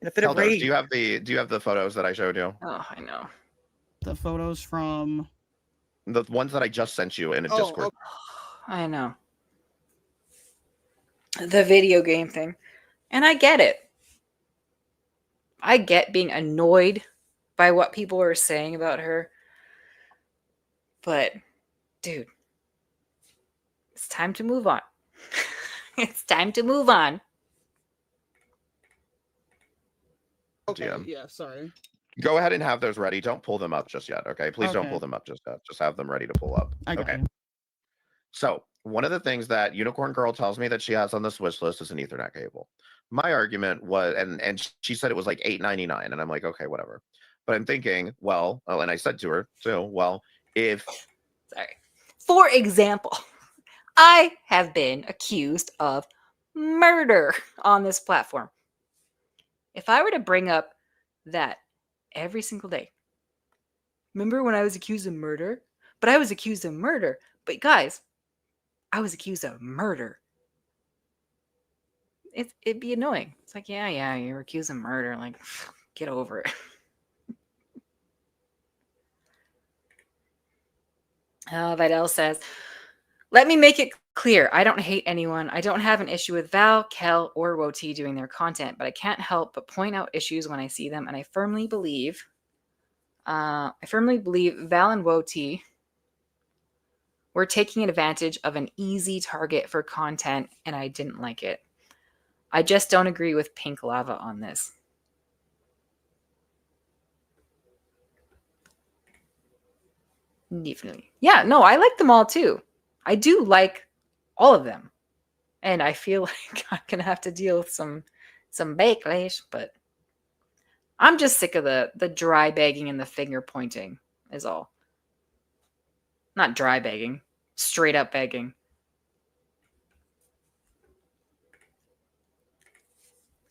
in a fit of Keldos, rage. do you have the photos that I showed you? Oh, I know. The photos from. The ones that I just sent you in a Discord. I know. The video game thing. And I get it. I get being annoyed by what people are saying about her. But, dude, it's time to move on. It's time to move on. DM. Yeah, sorry. Go ahead and have those ready. Don't pull them up just yet, okay? Please don't Okay. pull them up just yet. Just have them ready to pull up. I got Okay. you. So one of the things that Unicorn Girl tells me that she has on this wish list is an Ethernet cable. My argument was, and she said it was like $8.99, and I'm like, okay, whatever. But I'm thinking, well, and I said to her too, well, if Sorry. For example, I have been accused of murder on this platform. If I were to bring up that every single day, remember when I was accused of murder? But I was accused of murder. But guys, I was accused of murder. It'd be annoying. It's like, yeah, you're accused of murder. Like, get over it. Vidal says, let me make it clear. I don't hate anyone. I don't have an issue with Val, Kel, or Woti doing their content, but I can't help but point out issues when I see them. And I firmly believe Val and Woti were taking advantage of an easy target for content, and I didn't like it. I just don't agree with Pink Lava on this. Definitely. Yeah, no, I like them all too. I do like all of them. And I feel like I'm going to have to deal with some backlash, but I'm just sick of the dry begging and the finger pointing is all. Not dry begging, straight up begging.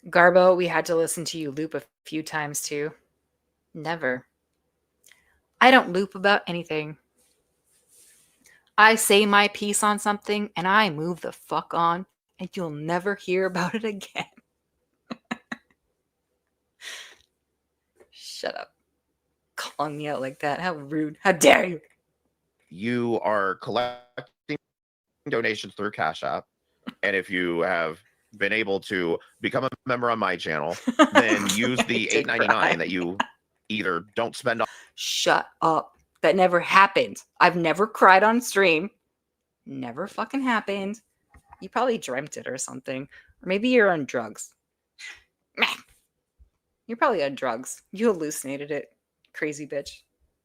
Garbo, we had to listen to you loop a few times too. Never. I don't loop about anything. I say my piece on something and I move the fuck on, and you'll never hear about it again. Shut up. Calling me out like that. How rude. How dare you? you are collecting donations through Cash App, and if you have been able to become a member on my channel, then use the $8.99 that you either don't spend on. Shut up. That never happened. I've never cried on stream. Never fucking happened. You probably dreamt it or something. Or maybe you're on drugs. Meh. You're probably on drugs. You hallucinated it. Crazy bitch.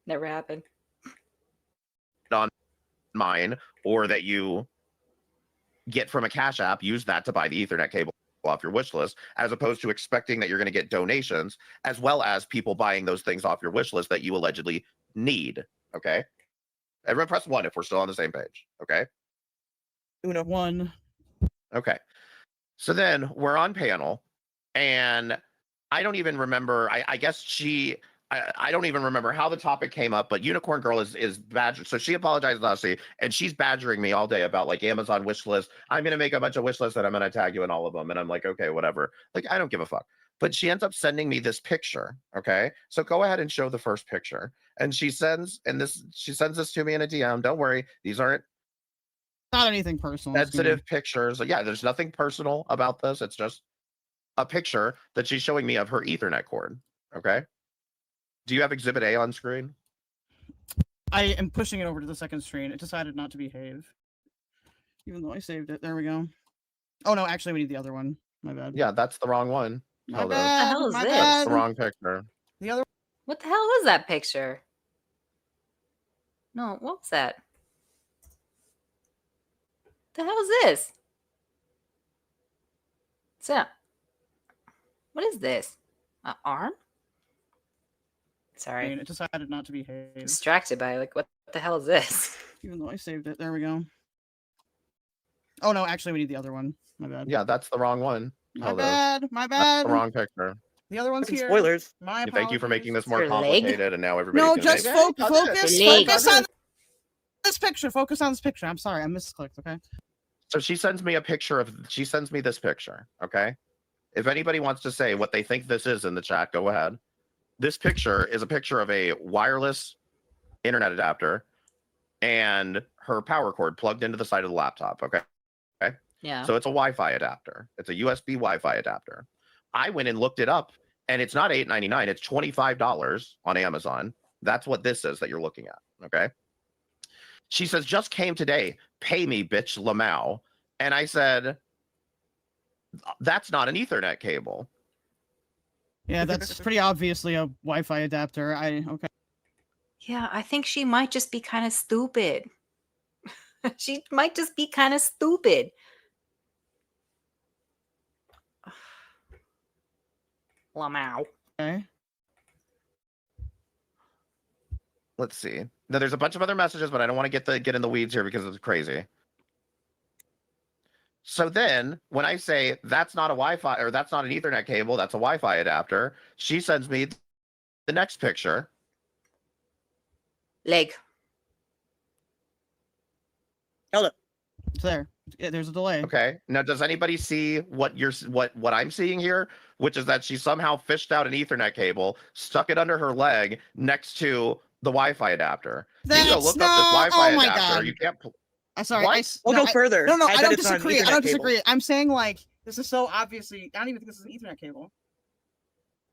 Never happened. On mine, or that you get from a Cash App, use that to buy the Ethernet cable off your wish list, as opposed to expecting that you're going to get donations, as well as people buying those things off your wish list that you allegedly need. Okay, everyone press 1 if we're still on the same page. Okay, Uno. 1. okay, so then we're on panel, and I don't even remember, I guess I don't even remember how the topic came up, but Unicorn Girl is badgering. So she apologized last week, and she's badgering me all day about like Amazon wish list. I'm gonna make a bunch of wish lists and I'm gonna tag you in all of them. And I'm like, okay, whatever. Like, I don't give a fuck. But she ends up sending me this picture. Okay, so go ahead and show the first picture. And she sends this to me in a DM. Don't worry, these aren't Not anything personal. it's gonna be- sensitive pictures. Yeah, there's nothing personal about this. It's just a picture that she's showing me of her Ethernet cord. Okay. Do you have Exhibit A on screen? I am pushing it over to the second screen. It decided not to behave. Even though I saved it. There we go. Oh no, actually we need the other one. My bad. Yeah, that's the wrong one. My Hold on. bad. What the hell is my this? That's the bad. wrong picture. The other What the hell was that picture? No, what was that? The hell is this? So, What is this? An arm? Sorry. And it decided not to behave, Distracted by like what the hell is this? even though I saved it. There we go. Oh no, actually, we need the other one. My bad. Yeah, that's the wrong one. My Hold on. bad. My That's bad. the wrong picture. The other one's Fucking here. spoilers. My Thank you for making this more Your leg? complicated, and now everybody. No, can just make- focus. Leg. Focus on this picture. Focus on this picture. I'm sorry, I misclicked. Okay. So she sends me a picture of. She sends me this picture. Okay. If anybody wants to say what they think this is in the chat, go ahead. This picture is a picture of a wireless internet adapter and her power cord plugged into the side of the laptop. Okay. Yeah. So it's a Wi-Fi adapter. It's a USB Wi-Fi adapter. I went and looked it up, and it's not $8.99. It's $25 on Amazon. That's what this is that you're looking at. Okay. She says, just came today. Pay me, bitch, Lamau. And I said, that's not an Ethernet cable. Yeah, that's pretty obviously a Wi-Fi adapter. Okay. Yeah, I think she might just be kind of stupid. She might just be kind of stupid. Lamau. Okay. Let's see. Now there's a bunch of other messages, but I don't want to get in the weeds here because it's crazy. So then when I say that's not a Wi-Fi or that's not an Ethernet cable, that's a Wi-Fi adapter, she sends me the next picture. Leg. Hold up. It's there. Yeah, there's a delay. Okay. Now does anybody see what what I'm seeing here? Which is that she somehow fished out an Ethernet cable, stuck it under her leg next to the Wi-Fi adapter. You go That's look up this not- Wi-Fi oh my adapter. God. You can't. I'm sorry. What? We'll no, go further. No, I I bet don't it's not an disagree. I Ethernet don't cable. disagree. I'm saying like this is so obviously. I don't even think this is an Ethernet cable.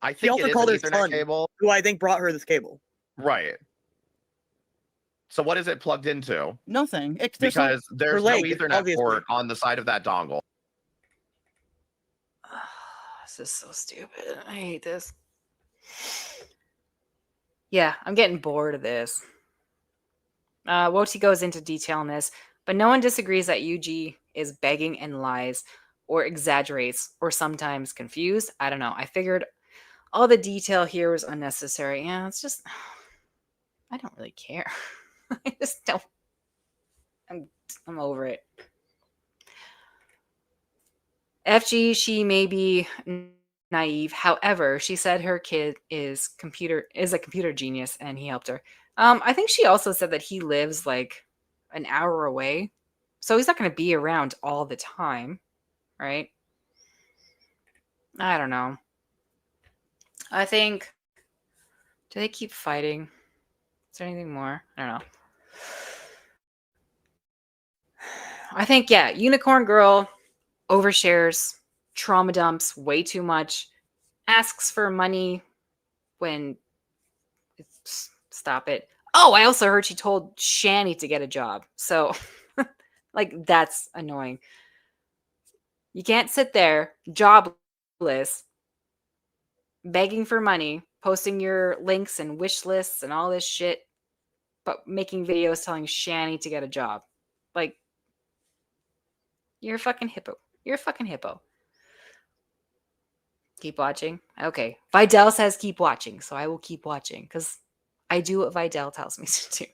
I She think also it is called an her Ethernet son. cable. Who I think brought her this cable. Right. So what is it plugged into? Nothing. There's no- Because there's no leg, Ethernet obviously. port on the side of that dongle. This is so stupid. I hate this. Yeah, I'm getting bored of this. Woti goes into detail on this, but no one disagrees that UG is begging and lies or exaggerates or sometimes confused. I don't know. I figured all the detail here was unnecessary. Yeah, it's just I don't really care. I just don't. I'm over it. FG, she may be naive. However, she said her kid is a computer genius and he helped her. I think she also said that he lives like an hour away. So he's not going to be around all the time, right? I don't know. I think do they keep fighting? Is there anything more? I don't know. I think yeah, Unicorn Girl overshares, trauma dumps way too much, asks for money when stop it. Oh, I also heard she told Shani to get a job. So like that's annoying. You can't sit there jobless begging for money, posting your links and wish lists and all this shit, but making videos telling Shani to get a job. Like you're a fucking hippo. You're a fucking hippo. Keep watching. Okay. Videl says keep watching, so I will keep watching because I do what Videl tells me to do.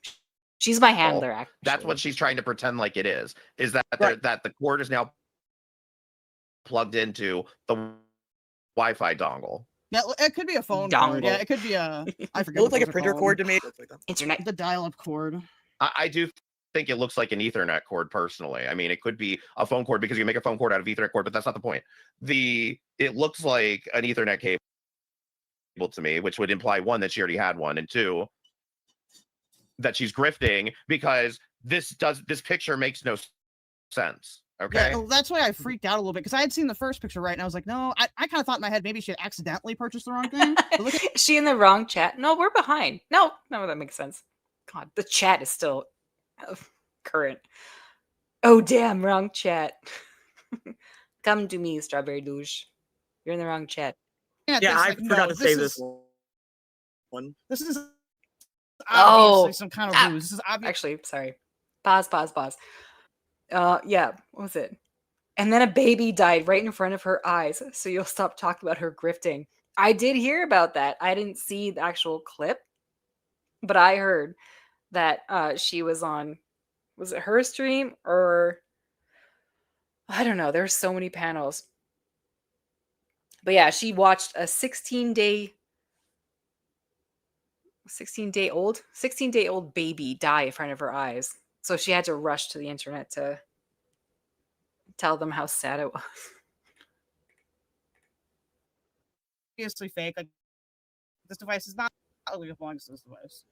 She's my handler, actually. That's what she's trying to pretend like it is that Right. that the cord is now plugged into the Wi-Fi dongle. Yeah, it could be a phone Dongle. cord. Yeah, it could be a. I forget. It looked what like a those are printer called. cord to me. Internet. The dial-up cord. I do think it looks like an Ethernet cord personally. I mean, it could be a phone cord because you make a phone cord out of Ethernet cord, but that's not the point. It looks like an Ethernet cable to me, which would imply one, that she already had one, and two, that she's grifting because this picture makes no sense. Okay. Yeah, well, that's why I freaked out a little bit because I had seen the first picture right, and I was like, no, I kind of thought in my head maybe she had accidentally purchased the wrong thing. But look at Is she in the wrong chat? No, we're behind. No, that makes sense. God, the chat is still current. Oh, damn, wrong chat. Come to me, Strawberry Douche. You're in the wrong chat. yeah, Yeah, this, I like, forgot no, to save is- this one. This is Oh, obviously some kind of ruse. This is obviously Actually, sorry. Pause. Yeah, what was it? And then a baby died right in front of her eyes. So you'll stop talking about her grifting. I did hear about that. I didn't see the actual clip, but I heard that she was on, was it her stream or I don't know. There's so many panels. But yeah, she watched a 16-day-old baby die in front of her eyes. So she had to rush to the internet to tell them how sad it was. Obviously fake. Like, this device is not really belongs to this device.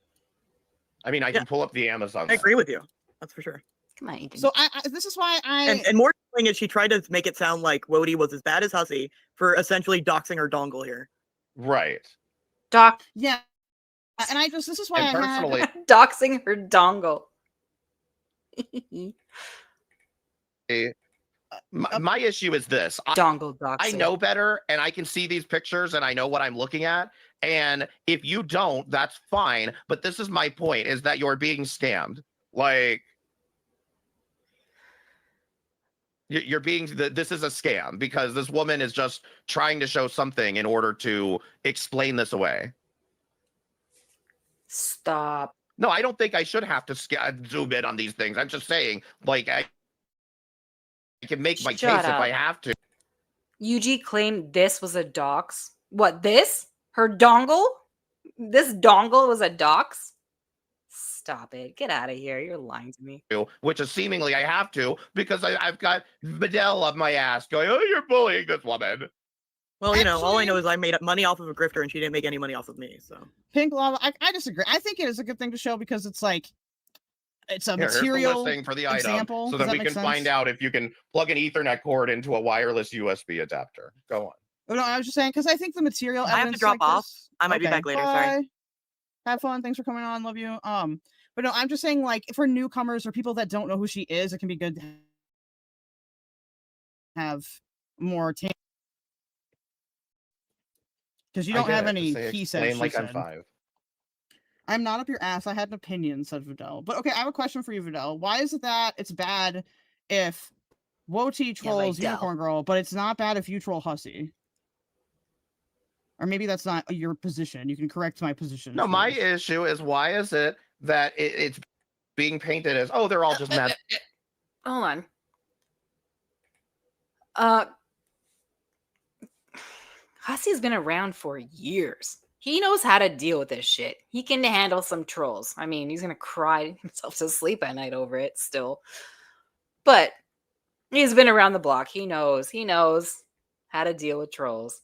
I mean, I Yeah. can pull up the Amazon. I agree with you. That's for sure. Come on, Ethan. So this is why And more thing is she tried to make it sound like Wody was as bad as Hussey for essentially doxing her dongle here. Right. yeah. And this is why And I had personally, doxing her dongle. my issue is this. Dongle doxing. I know better, and I can see these pictures, and I know what I'm looking at. And if you don't, that's fine. But this is my point: is that you're being scammed. Like, you're being. This is a scam because this woman is just trying to show something in order to explain this away. Stop. No, I don't think I should have to zoom in on these things. I'm just saying, like, I can make my Shut case if up. I have to. UG claimed this was a dox. What, this? Her dongle? This dongle was a dox? Stop it. Get out of here. You're lying to me. Which is seemingly I have to because I've got Vidal up my ass going, oh, you're bullying this woman. Well, you know, all I Actually- know is I made money off of a grifter and she didn't make any money off of me. So Pink Lava. I disagree. I think it is a good thing to show because it's like it's a Here, here's the material listing for the example. item so Does that we make can find sense? out if you can plug an Ethernet cord into a wireless USB adapter. Go on. Oh, no, I was just saying because I think the material. I have to evidence drop like off. this- I might be back later, sorry. bye. Have fun. Thanks for coming on. Love you. But no, I'm just saying, like, for newcomers or people that don't know who she is, it can be good to have more because you don't have any he said. Explain She like I'm said. 5. I'm not up your ass. I had an opinion, said Vidal. But okay, I have a question for you, Vidal. Why is it that it's bad if Woti trolls Vidal. Unicorn Girl, but it's not bad if you troll Hussey? Or maybe that's not your position. You can correct my position. No, if you my wish. issue is why is it that it's being painted as, oh, they're all just mad. Hold on. Hussey's been around for years. He knows how to deal with this shit. He can handle some trolls. I mean, he's gonna cry himself to sleep at night over it still. But he's been around the block. He knows how to deal with trolls.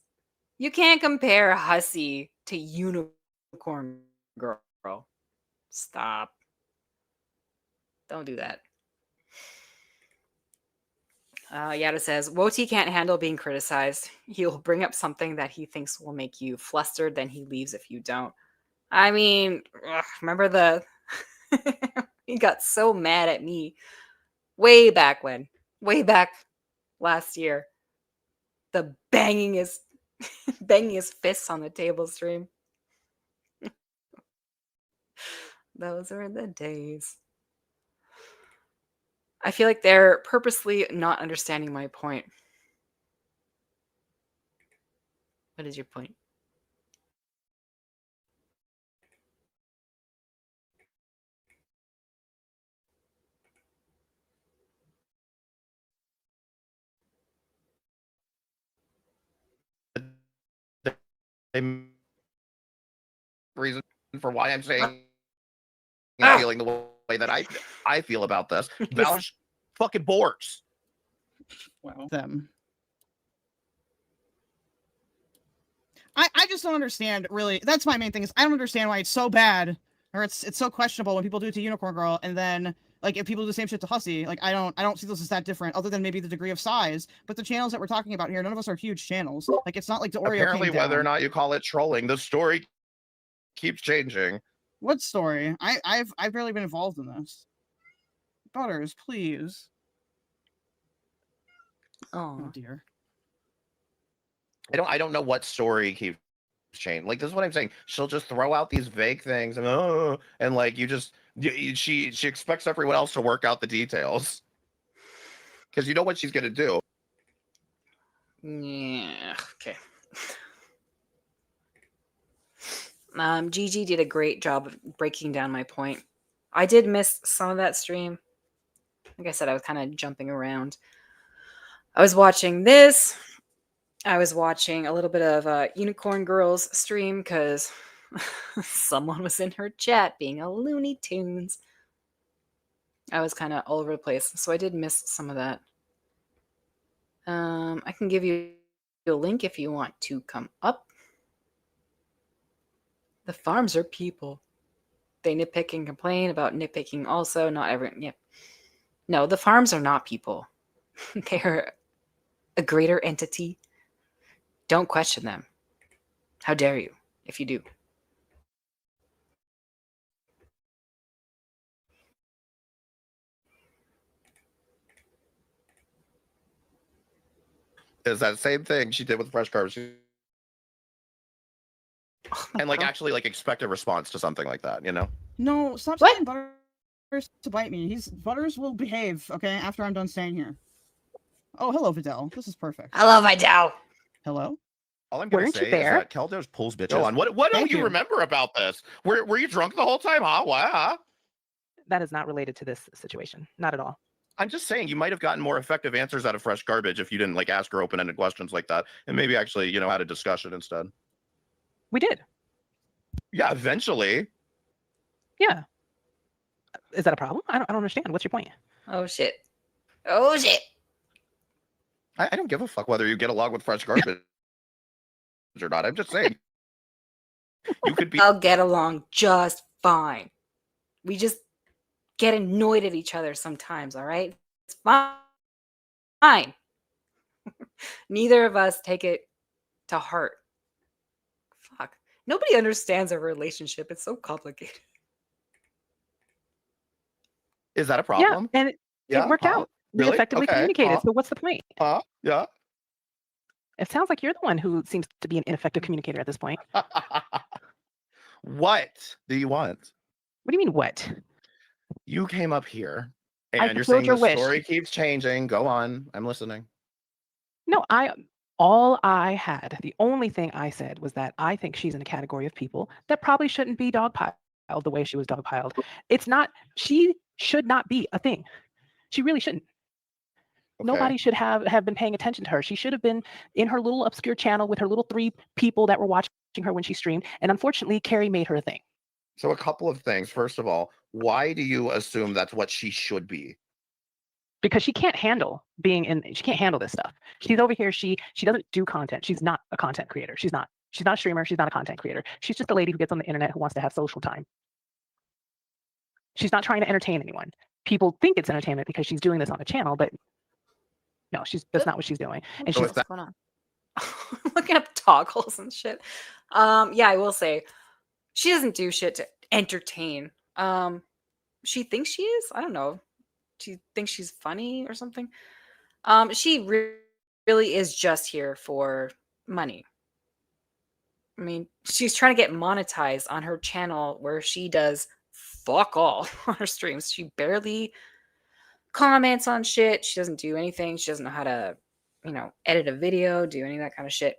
You can't compare Hussey to Unicorn Girl. Stop. Don't do that. Yada says, Woti can't handle being criticized. He'll bring up something that he thinks will make you flustered, then he leaves if you don't. I mean, remember the... he got so mad at me way back when. Way back last year. The banging his fists on the table stream. Those are the days. I feel like they're purposely not understanding my point. What is your point? Reason for why I'm saying Ah. feeling the way that I feel about this. Val's fucking borks. Well, them. I just don't understand really. That's my main thing is I don't understand why it's so bad or it's so questionable when people do it to Unicorn Girl and then like if people do the same shit to Hussey, like I don't see this as that different other than maybe the degree of size. But the channels that we're talking about here, none of us are huge channels. Like it's not like the Oreo. Apparently, came whether or down. not you call it trolling, the story keeps changing. What story? I've barely been involved in this. Butters, please. Oh Oh, dear. I don't know what story keeps changing. Like this is what I'm saying. She'll just throw out these vague things and like she expects everyone else to work out the details. Because you know what she's gonna do. Yeah. Okay. Gigi did a great job of breaking down my point. I did miss some of that stream. Like I said, I was kind of jumping around. I was watching this. I was watching a little bit of Unicorn Girls stream because someone was in her chat being a Looney Tunes. I was kind of all over the place, so I did miss some of that. I can give you a link if you want to come up. The farms are people. They nitpick and complain about nitpicking also. Not everyone. Yep. No, the farms are not people. They're a greater entity. Don't question them. How dare you if you do. Is that same thing she did with fresh carbs. And like God. actually like expect a response to something like that, you know? No, stop What? saying Butters to bite me. Butters will behave, okay, after I'm done staying here. Oh, hello, Videl. This is perfect. I love Vidal. Hello? All I'm gonna Weren't you say is there? that Keldos pulls bitches on. What do Thank you you. remember about this? Were you drunk the whole time? Huh? Wow. That is not related to this situation. Not at all. I'm just saying you might have gotten more effective answers out of fresh garbage if you didn't like ask her open-ended questions like that, and maybe actually, you know, had a discussion instead. We did. Yeah, eventually. Yeah. Is that a problem? I don't understand. What's your point? Oh shit. Oh shit. I don't give a fuck whether you get along with fresh garbage or not. I'm just saying. You could be I'll get along just fine. We just get annoyed at each other sometimes, all right? It's fine. Neither of us take it to heart. Fuck. Nobody understands our relationship. It's so complicated. Is that a Yeah, problem? and it worked out. We Really? effectively Okay. communicated. Huh? So what's the point? Yeah. It sounds like you're the one who seems to be an ineffective communicator at this point. What do you want? What do you mean, what? You came up here I and you're fulfilled saying your the wish. story keeps changing. Go on. I'm listening. No, the only thing I said was that I think she's in a category of people that probably shouldn't be dogpiled the way she was dogpiled. She should not be a thing. She really shouldn't. Okay. Nobody should have been paying attention to her. She should have been in her little obscure channel with her little 3 people that were watching her when she streamed. And unfortunately, Carrie made her a thing. So a couple of things. First of all, why do you assume that's what she should be? Because she can't handle she can't handle this stuff. She's over here, she doesn't do content. She's not a content creator. She's not a streamer, she's not a content creator. She's just a lady who gets on the internet who wants to have social time. She's not trying to entertain anyone. People think it's entertainment because she's doing this on a channel, but no, that's not what she's doing. And So she's if that- What's going on? Looking up toggles and shit. Yeah, I will say she doesn't do shit to entertain. She thinks she is. I don't know. She thinks she's funny or something. She really is just here for money. I mean, she's trying to get monetized on her channel where she does fuck all on her streams. She barely comments on shit. She doesn't do anything. She doesn't know how to, edit a video, do any of that kind of shit.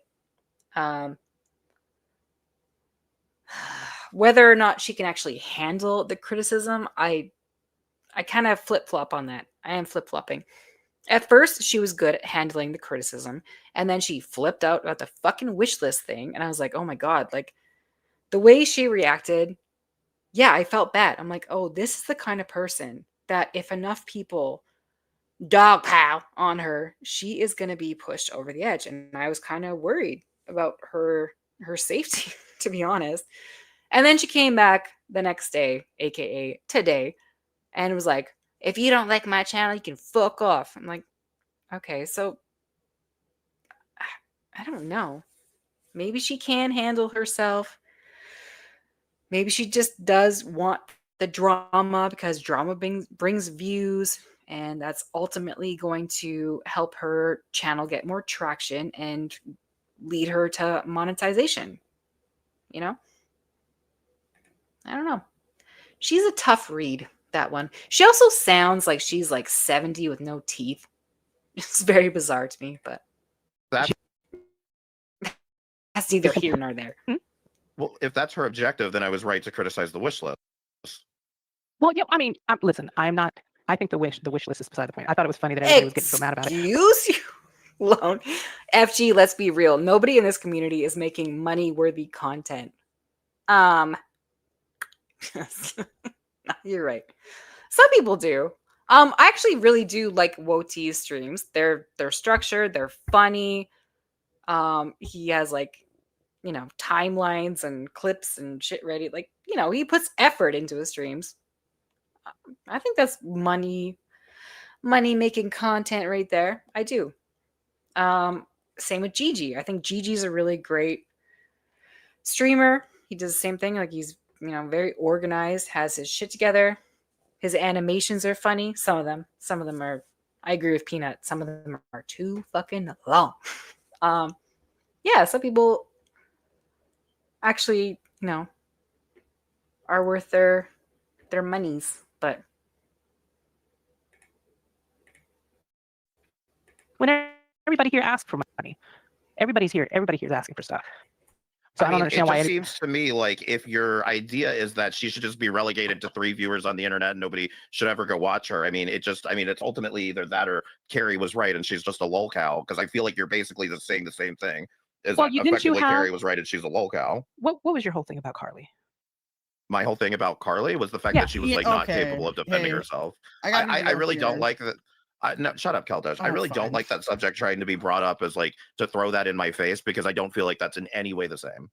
Whether or not she can actually handle the criticism, I kind of flip-flop on that. I am flip-flopping. At first, she was good at handling the criticism, and then she flipped out about the fucking wish list thing, and I was like, oh my god, like, the way she reacted, yeah, I felt bad. I'm like, oh, this is the kind of person that if enough people dogpile on her, she is going to be pushed over the edge, and I was kind of worried about her safety, to be honest. And then she came back the next day, aka today, and was like, if you don't like my channel, you can fuck off. I'm like, okay, so I don't know. Maybe she can handle herself. Maybe she just does want the drama because drama brings views, and that's ultimately going to help her channel get more traction and lead her to monetization. I don't know. She's a tough read, that one. She also sounds like she's like 70 with no teeth. It's very bizarre to me, but That's That's neither here nor there. well, if that's her objective, then I was right to criticize the wish list. Well, yeah, I mean, listen, I'm not. I think the wish list is beside the point. I thought it was funny that everybody was getting so mad about it. Excuse you, Lone. FG, let's be real. Nobody in this community is making money-worthy content. You're right. Some people do. I actually really do like Woti's streams. They're structured. They're funny. He has like, timelines and clips and shit ready. Like, he puts effort into his streams. I think that's money making content right there. I do. Same with Gigi. I think Gigi's a really great streamer. He does the same thing. Like he's, very organized, has his shit together. His animations are funny. Some of them are, I agree with Peanut. Some of them are too fucking long. Yeah, some people actually, are worth their monies, but When everybody here asks for money, everybody here's asking for stuff. So I don't understand why. It seems to me like if your idea is that she should just be relegated to 3 viewers on the internet and nobody should ever go watch her. It's ultimately either that or Carrie was right and she's just a lolcow. Because I feel like you're basically just saying the same thing. Carrie was right and she's a lolcow. What was your whole thing about Carly? My whole thing about Carly was the fact that she was not capable of defending herself. I really don't like that. No, shut up, Keldesh. I really don't like that subject trying to be brought up as like to throw that in my face because I don't feel like that's in any way the same.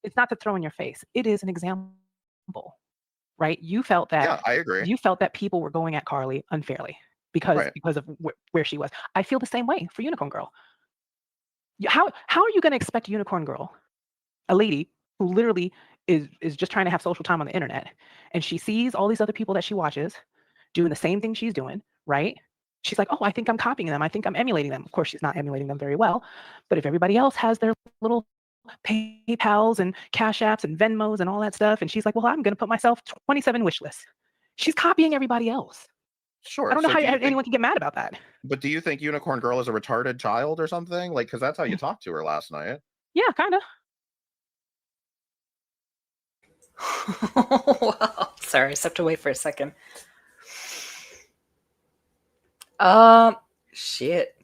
It's not to throw in your face. It is an example, right? You felt that. Yeah, I agree. You felt that people were going at Carly unfairly because of where she was. I feel the same way for Unicorn Girl. How are you going to expect Unicorn Girl, a lady who literally is just trying to have social time on the internet, and she sees all these other people that she watches doing the same thing she's doing, right? She's like, oh, I think I'm copying them. I think I'm emulating them. Of course, she's not emulating them very well. But if everybody else has their little PayPals and Cash Apps and Venmos and all that stuff, and she's like, well, I'm going to put myself 27 wish lists. She's copying everybody else. Sure. I don't know how anyone can get mad about that. But do you think Unicorn Girl is a retarded child or something? Like, because that's how you talked to her last night. Yeah, kind of. Well, sorry, I stepped away for a second. Shit.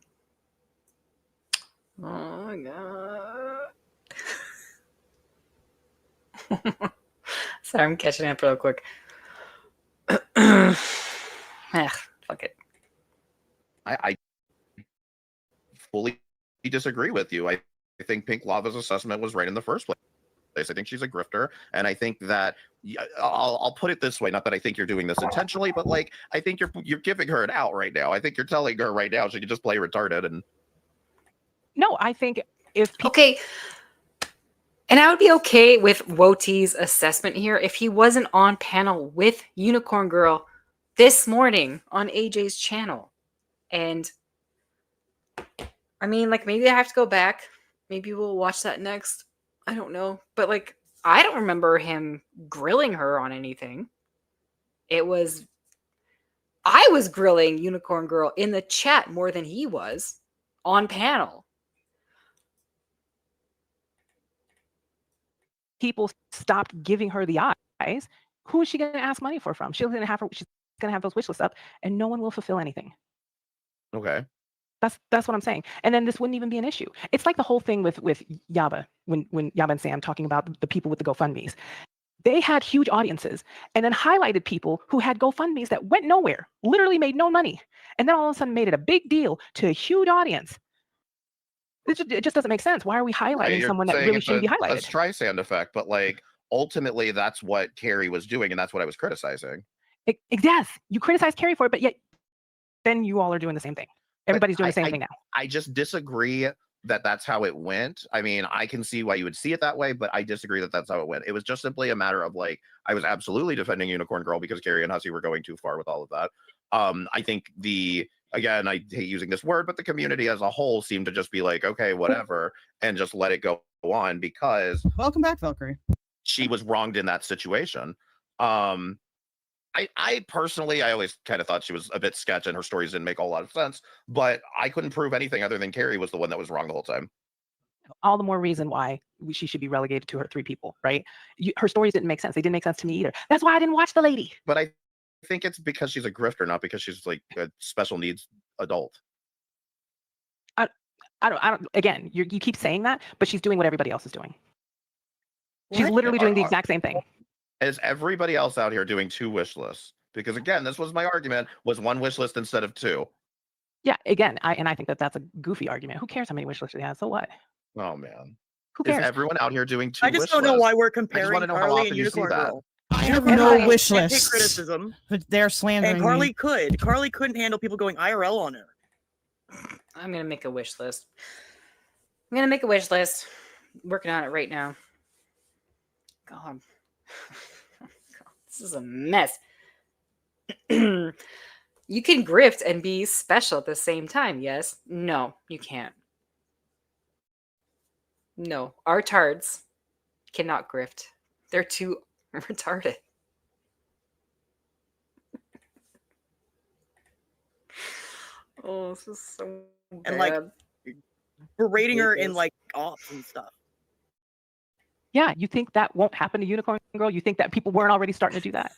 Oh my god. Sorry, I'm catching up real quick. Fuck it. I fully disagree with you. I think Pink Lava's assessment was right in the first place. I think she's a grifter, and I think that I'll put it this way: not that I think you're doing this intentionally, but like I think you're giving her an out right now. I think you're telling her right now she can just play retarded. And no, I think if okay, and I would be okay with Woti's assessment here if he wasn't on panel with Unicorn Girl this morning on AJ's channel. And I mean, like maybe I have to go back. Maybe we'll watch that next. I don't know. But like, I don't remember him grilling her on anything. I was grilling Unicorn Girl in the chat more than he was on panel. People stopped giving her the eyes, who is she going to ask money from? She's going to have those wish lists up and no one will fulfill anything. Okay. That's what I'm saying. And then this wouldn't even be an issue. It's like the whole thing with Yaba, when Yaba and Sam talking about the people with the GoFundMes. They had huge audiences and then highlighted people who had GoFundMes that went nowhere, literally made no money. And then all of a sudden made it a big deal to a huge audience. It just doesn't make sense. Why are we highlighting someone that really shouldn't be highlighted? It's a Streisand effect, but like ultimately that's what Carrie was doing and that's what I was criticizing. Yes, you criticize Carrie for it, but yet then you all are doing the same thing. Everybody's doing the same thing now. I just disagree that that's how it went. I mean, I can see why you would see it that way, but I disagree that that's how it went. It was just simply a matter of like, I was absolutely defending Unicorn Girl because Carrie and Hussey were going too far with all of that. I think again, I hate using this word, but the community as a whole seemed to just be like, okay, whatever, and just let it go on because Welcome back, Valkyrie. she was wronged in that situation. I personally, I always kind of thought she was a bit sketch and her stories didn't make a whole lot of sense, but I couldn't prove anything other than Carrie was the one that was wrong the whole time. All the more reason why she should be relegated to her 3 people, right? Her stories didn't make sense. They didn't make sense to me either. That's why I didn't watch The Lady. But I think it's because she's a grifter, not because she's like a special needs adult. I don't. Again, you keep saying that, but she's doing what everybody else is doing. She's What? literally doing the exact same thing. Is everybody else out here doing 2 wish lists? Because again, this was my argument: was 1 wish list instead of 2. Yeah. Again, I think that's a goofy argument. Who cares how many wish lists she has? So what? Oh man, Who is cares? everyone out here doing 2 I just wish don't know lists? why we're wanna comparing know how Carly often and you see Unicorn that. Girl. I have Everybody no I wish can't take lists, criticism, but they're slandering and Carly me. could. Carly couldn't handle people going IRL on her. I'm gonna make a wish list. I'm gonna make a wish list. Working on it right now. God, this is a mess. You can grift and be special at the same time. Yes. No, you can't. No, our tards cannot grift. They're too retarded. Oh, this is so bad. And, like, We're rating hate her in this. like ops and stuff. Yeah, you think that won't happen to Unicorn Girl? You think that people weren't already starting to do that?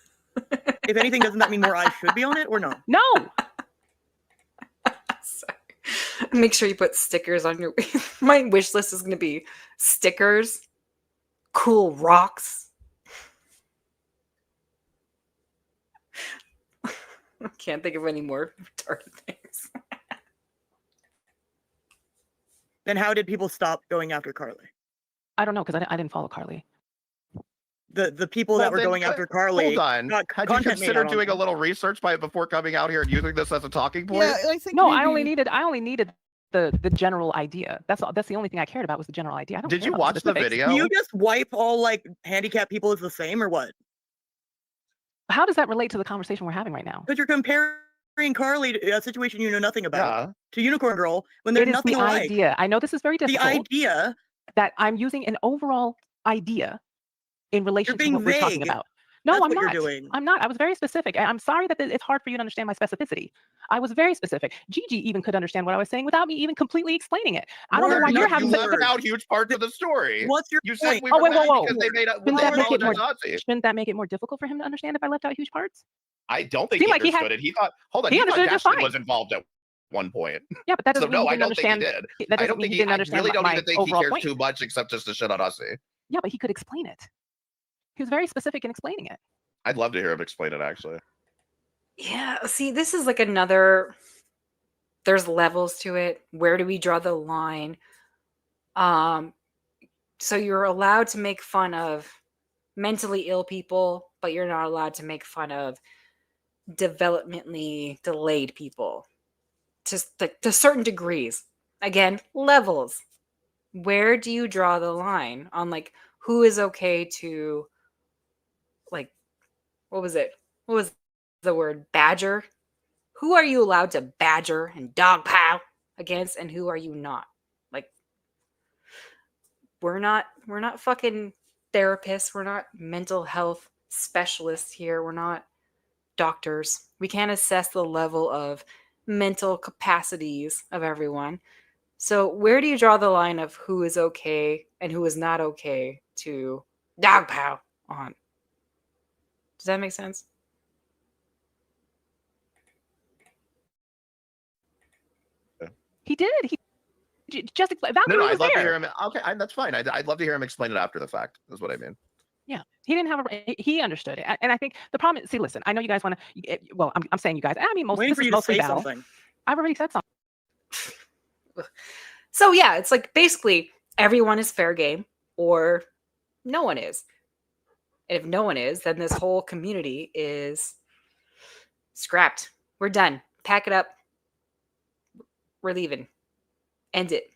If anything, doesn't that mean more eyes should be on it or no? No. Sorry. Make sure you put stickers on your. My wish list is going to be stickers, cool rocks. I can't think of any more retarded things. Then how did people stop going after Carly? I don't know because I didn't follow Carly. The people that were then going after Carly. Hold on. got Had you content made considered out on doing a them. little research before coming out here and using this as a talking point? Yeah, I think No, maybe... I only needed the general idea. That's the only thing I cared about was the general idea. I don't Did care you about watch the specifics. video? Do you just wipe all like handicapped people as the same or what? How does that relate to the conversation we're having right now? Because you're comparing Carly to a situation you know nothing about Yeah. to Unicorn Girl when they're It is nothing the alike. idea. I know this is very The difficult. idea. That I'm using an overall idea in relation to being what we're talking vague. about. No, That's I'm what not. you're doing. I'm not. I was very specific. I'm sorry that it's hard for you to understand my specificity. I was very specific. Gigi even could understand what I was saying without me even completely explaining it. I don't know Word why you're not having you such. left out huge parts of the story. What's your You said point? we Oh, were wait, whoa, mad whoa. because they made Shouldn't that make it more? Nazi. Shouldn't that make it more difficult for him to understand if I left out huge parts? I don't think Seemed he like he had- understood it. He thought, hold on, he he thought understood it just Dashlyn fine. was involved at one point. Yeah, but that So doesn't mean no, he I didn't don't think he understand. did. That I doesn't don't mean think he he. didn't I understand really don't my even think he overall cares point. too much except just to shit on Ussie. Yeah, but he could explain it. He was very specific in explaining it. I'd love to hear him explain it actually. Yeah, see, this is like another. There's levels to it. Where do we draw the line? So you're allowed to make fun of mentally ill people, but you're not allowed to make fun of developmentally delayed people to certain degrees. Again, levels. Where do you draw the line on like who is okay to like what was it? What was the word badger? Who are you allowed to badger and dogpile against and who are you not? Like we're not fucking therapists, we're not mental health specialists here, we're not doctors. We can't assess the level of mental capacities of everyone. So where do you draw the line of who is okay and who is not okay to dogpile on? Does that make sense? He did. He just Valkyrie No, was I'd love to there. hear him. Okay, that's fine. I'd love to hear him explain it after the fact. Is what I mean. Yeah, he didn't have he understood it, and I think the problem is. See, listen, I know you guys want to. Well, I'm saying you guys. I mean, Waiting for you to mostly say Val. something. I've already said something. So yeah, it's like basically everyone is fair game or no one is. And if no one is, then this whole community is scrapped. We're done. Pack it up. We're leaving. End it.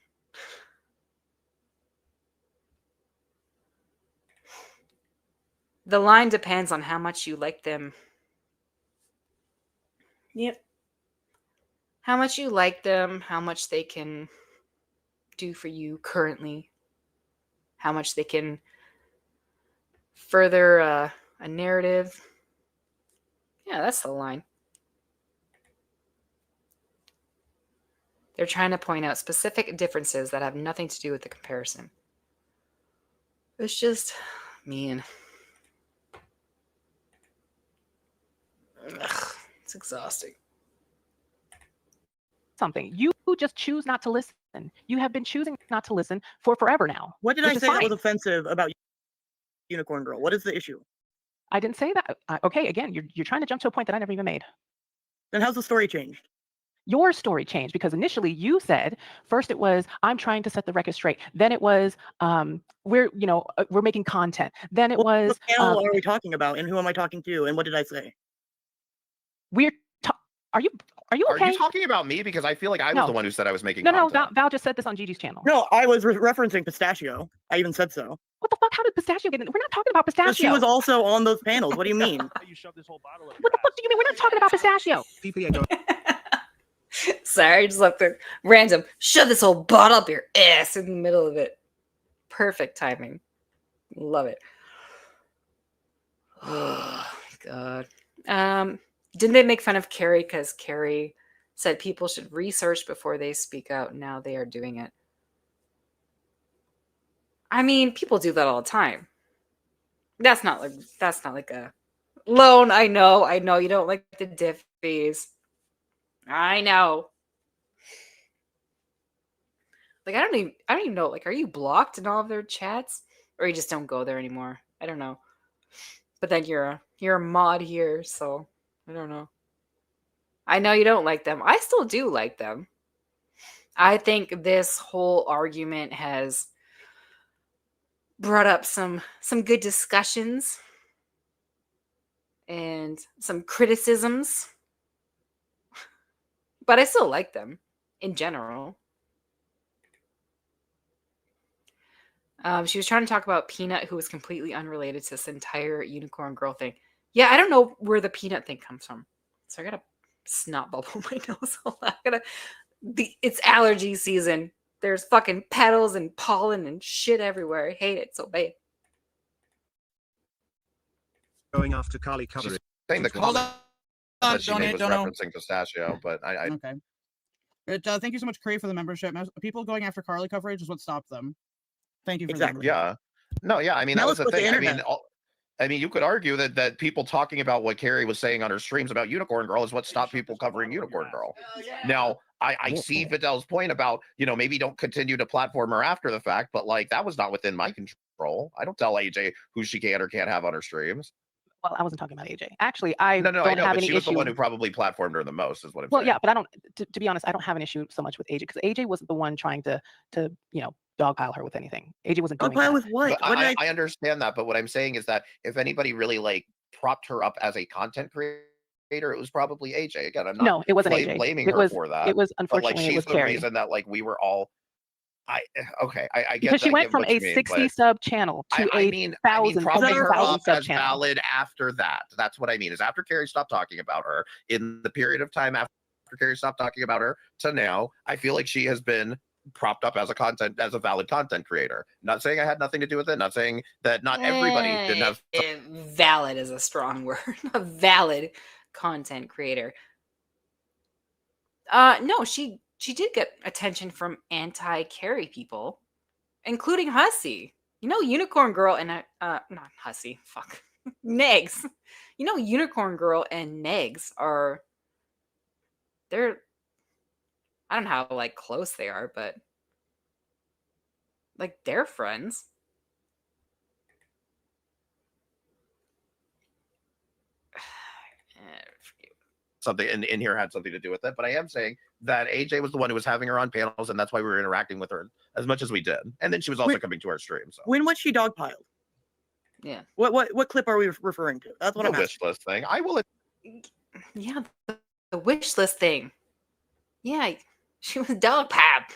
The line depends on how much you like them. Yep. How much you like them, how much they can do for you currently, how much they can further a narrative. Yeah, that's the line. They're trying to point out specific differences that have nothing to do with the comparison. It's just mean. Ugh, it's exhausting. Something. You just choose not to listen. You have been choosing not to listen for forever now. What did I which is say that was fine. offensive about Unicorn Girl? What is the issue? I didn't say that. Okay, again, you're trying to jump to a point that I never even made. Then how's the story changed? Your story changed because initially you said first it was I'm trying to set the record straight. Then it was we're making content. Then it was What panel are we talking about, and who am I talking to, and what did I say? we're are you okay? Are you talking about me? Because I feel like I was No. the one who said I was making No, content. Val just said this on Gigi's channel. No, I was referencing Pistachio. I even said so. What the fuck? How did Pistachio get in? We're not talking about But Pistachio. she was also on those panels. What do you mean? You shoved this whole bottle up What the fuck do you mean? We're not talking about Pistachio. Sorry, I just left the random. Shove this whole bottle up your ass in the middle of it. Perfect timing. Love it. Oh God. Didn't they make fun of Carrie because Carrie said people should research before they speak out? Now they are doing it. I mean, people do that all the time. That's not like a loan. I know you don't like the diffies. I know. Like I don't even know. Like, are you blocked in all of their chats, or you just don't go there anymore? I don't know. But then you're a mod here, so I don't know. I know you don't like them. I still do like them. I think this whole argument has brought up some good discussions and some criticisms. But I still like them in general. She was trying to talk about Peanut, who was completely unrelated to this entire Unicorn Girl thing. Yeah, I don't know where the Peanut thing comes from. So I gotta snot bubble my nose. It's allergy season. There's fucking petals and pollen and shit everywhere. I hate it so bad. Going after Carly coverage. Saying the Hold comment on, that she made was don't know. referencing Pistachio, but I Okay. Thank you so much, Cree, for the membership. People going after Carly coverage is what stopped them. Thank you for Exactly. that. yeah. I mean, Now that was let's the put the thing. internet. I mean, you could argue that people talking about what Carrie was saying on her streams about Unicorn Girl is what stopped people covering Unicorn Girl. Now, I see Fidel's point about, maybe don't continue to platform her after the fact, but like that was not within my control. I don't tell AJ who she can or can't have on her streams. Well, I wasn't talking about AJ. Actually, I No, don't I know, have but any she was issue. the one who probably platformed her the most, is what I'm Well, saying. yeah, but I don't. To be honest, I don't have an issue so much with AJ because AJ wasn't the one trying to dogpile her with anything. AJ wasn't doing Dogpile that. with what? But What did I understand that, but what I'm saying is that if anybody really like propped her up as a content creator, it was probably AJ. Again, I'm not No, it wasn't AJ. blaming It her was for that. it was But like unfortunately it she's was the Carrie reason that like we were all I get because she I went get from what a you mean, 60 but sub channel to I a mean, thousand propping her 1,000 up sub as channel. valid after that. That's what I mean. Is after Carrie stopped talking about her, in the period of time after Carrie stopped talking about her to now, I feel like she has been propped up as a valid content creator. Not saying I had nothing to do with it. Not saying that not everybody didn't have. Valid is a strong word. A valid content creator. No, she did get attention from anti-Carrie people, including Hussey. Unicorn Girl and not Hussey. Fuck, Negs. Unicorn Girl and Negs are. They're. I don't know how like close they are, but like they're friends. Something in here had something to do with it, but I am saying that AJ was the one who was having her on panels, and that's why we were interacting with her as much as we did. And then she was also coming to our stream. So When was she dogpiled? Yeah. What clip are we referring to? That's what the I'm asking. wish list thing. I will. Yeah, the wish list thing. Yeah, she was dog pap.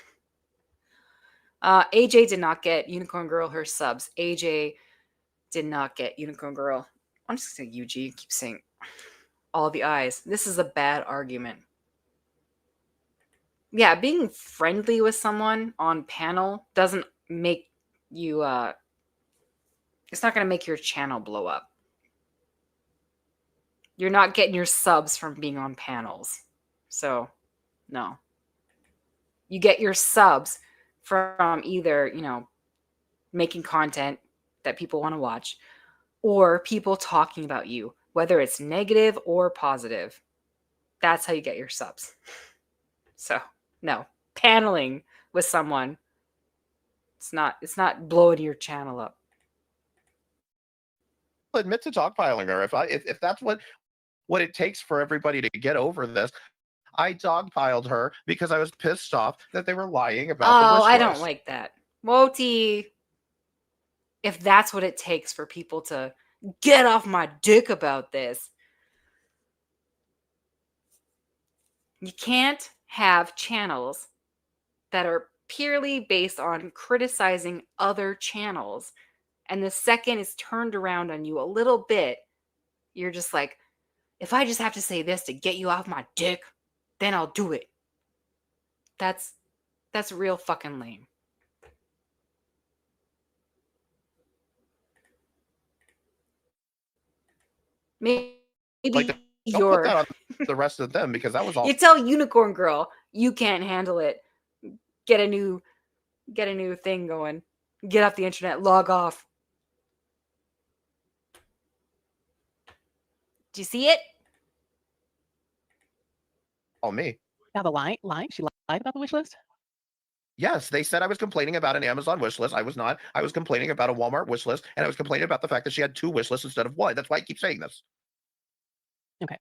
AJ did not get Unicorn Girl her subs. AJ did not get Unicorn Girl. I'm just gonna say UG. Keep saying all the eyes. This is a bad argument. Yeah, being friendly with someone on panel doesn't make you it's not gonna make your channel blow up. You're not getting your subs from being on panels. So, no. You get your subs from either, making content that people want to watch or people talking about you, whether it's negative or positive. That's how you get your subs. So, no. Paneling with someone, it's not blowing your channel up. I'll admit to dogpiling her. If that's what it takes for everybody to get over this, I dogpiled her because I was pissed off that they were lying about the wish list. I don't like that. Woti, if that's what it takes for people to get off my dick about this, you can't have channels that are purely based on criticizing other channels. And the second it's turned around on you a little bit, you're just like, if I just have to say this to get you off my dick, then I'll do it. That's real fucking lame. Maybe Like, don't put that on the rest of them because that was all. You tell Unicorn Girl you can't handle it. Get a new thing going. Get off the internet. Log off. Do you see it? Oh, me. Now the line. She lied about the wish list. Yes, they said I was complaining about an Amazon wish list. I was not. I was complaining about a Walmart wish list, and I was complaining about the fact that she had 2 wish lists instead of 1. That's why I keep saying this. Okay.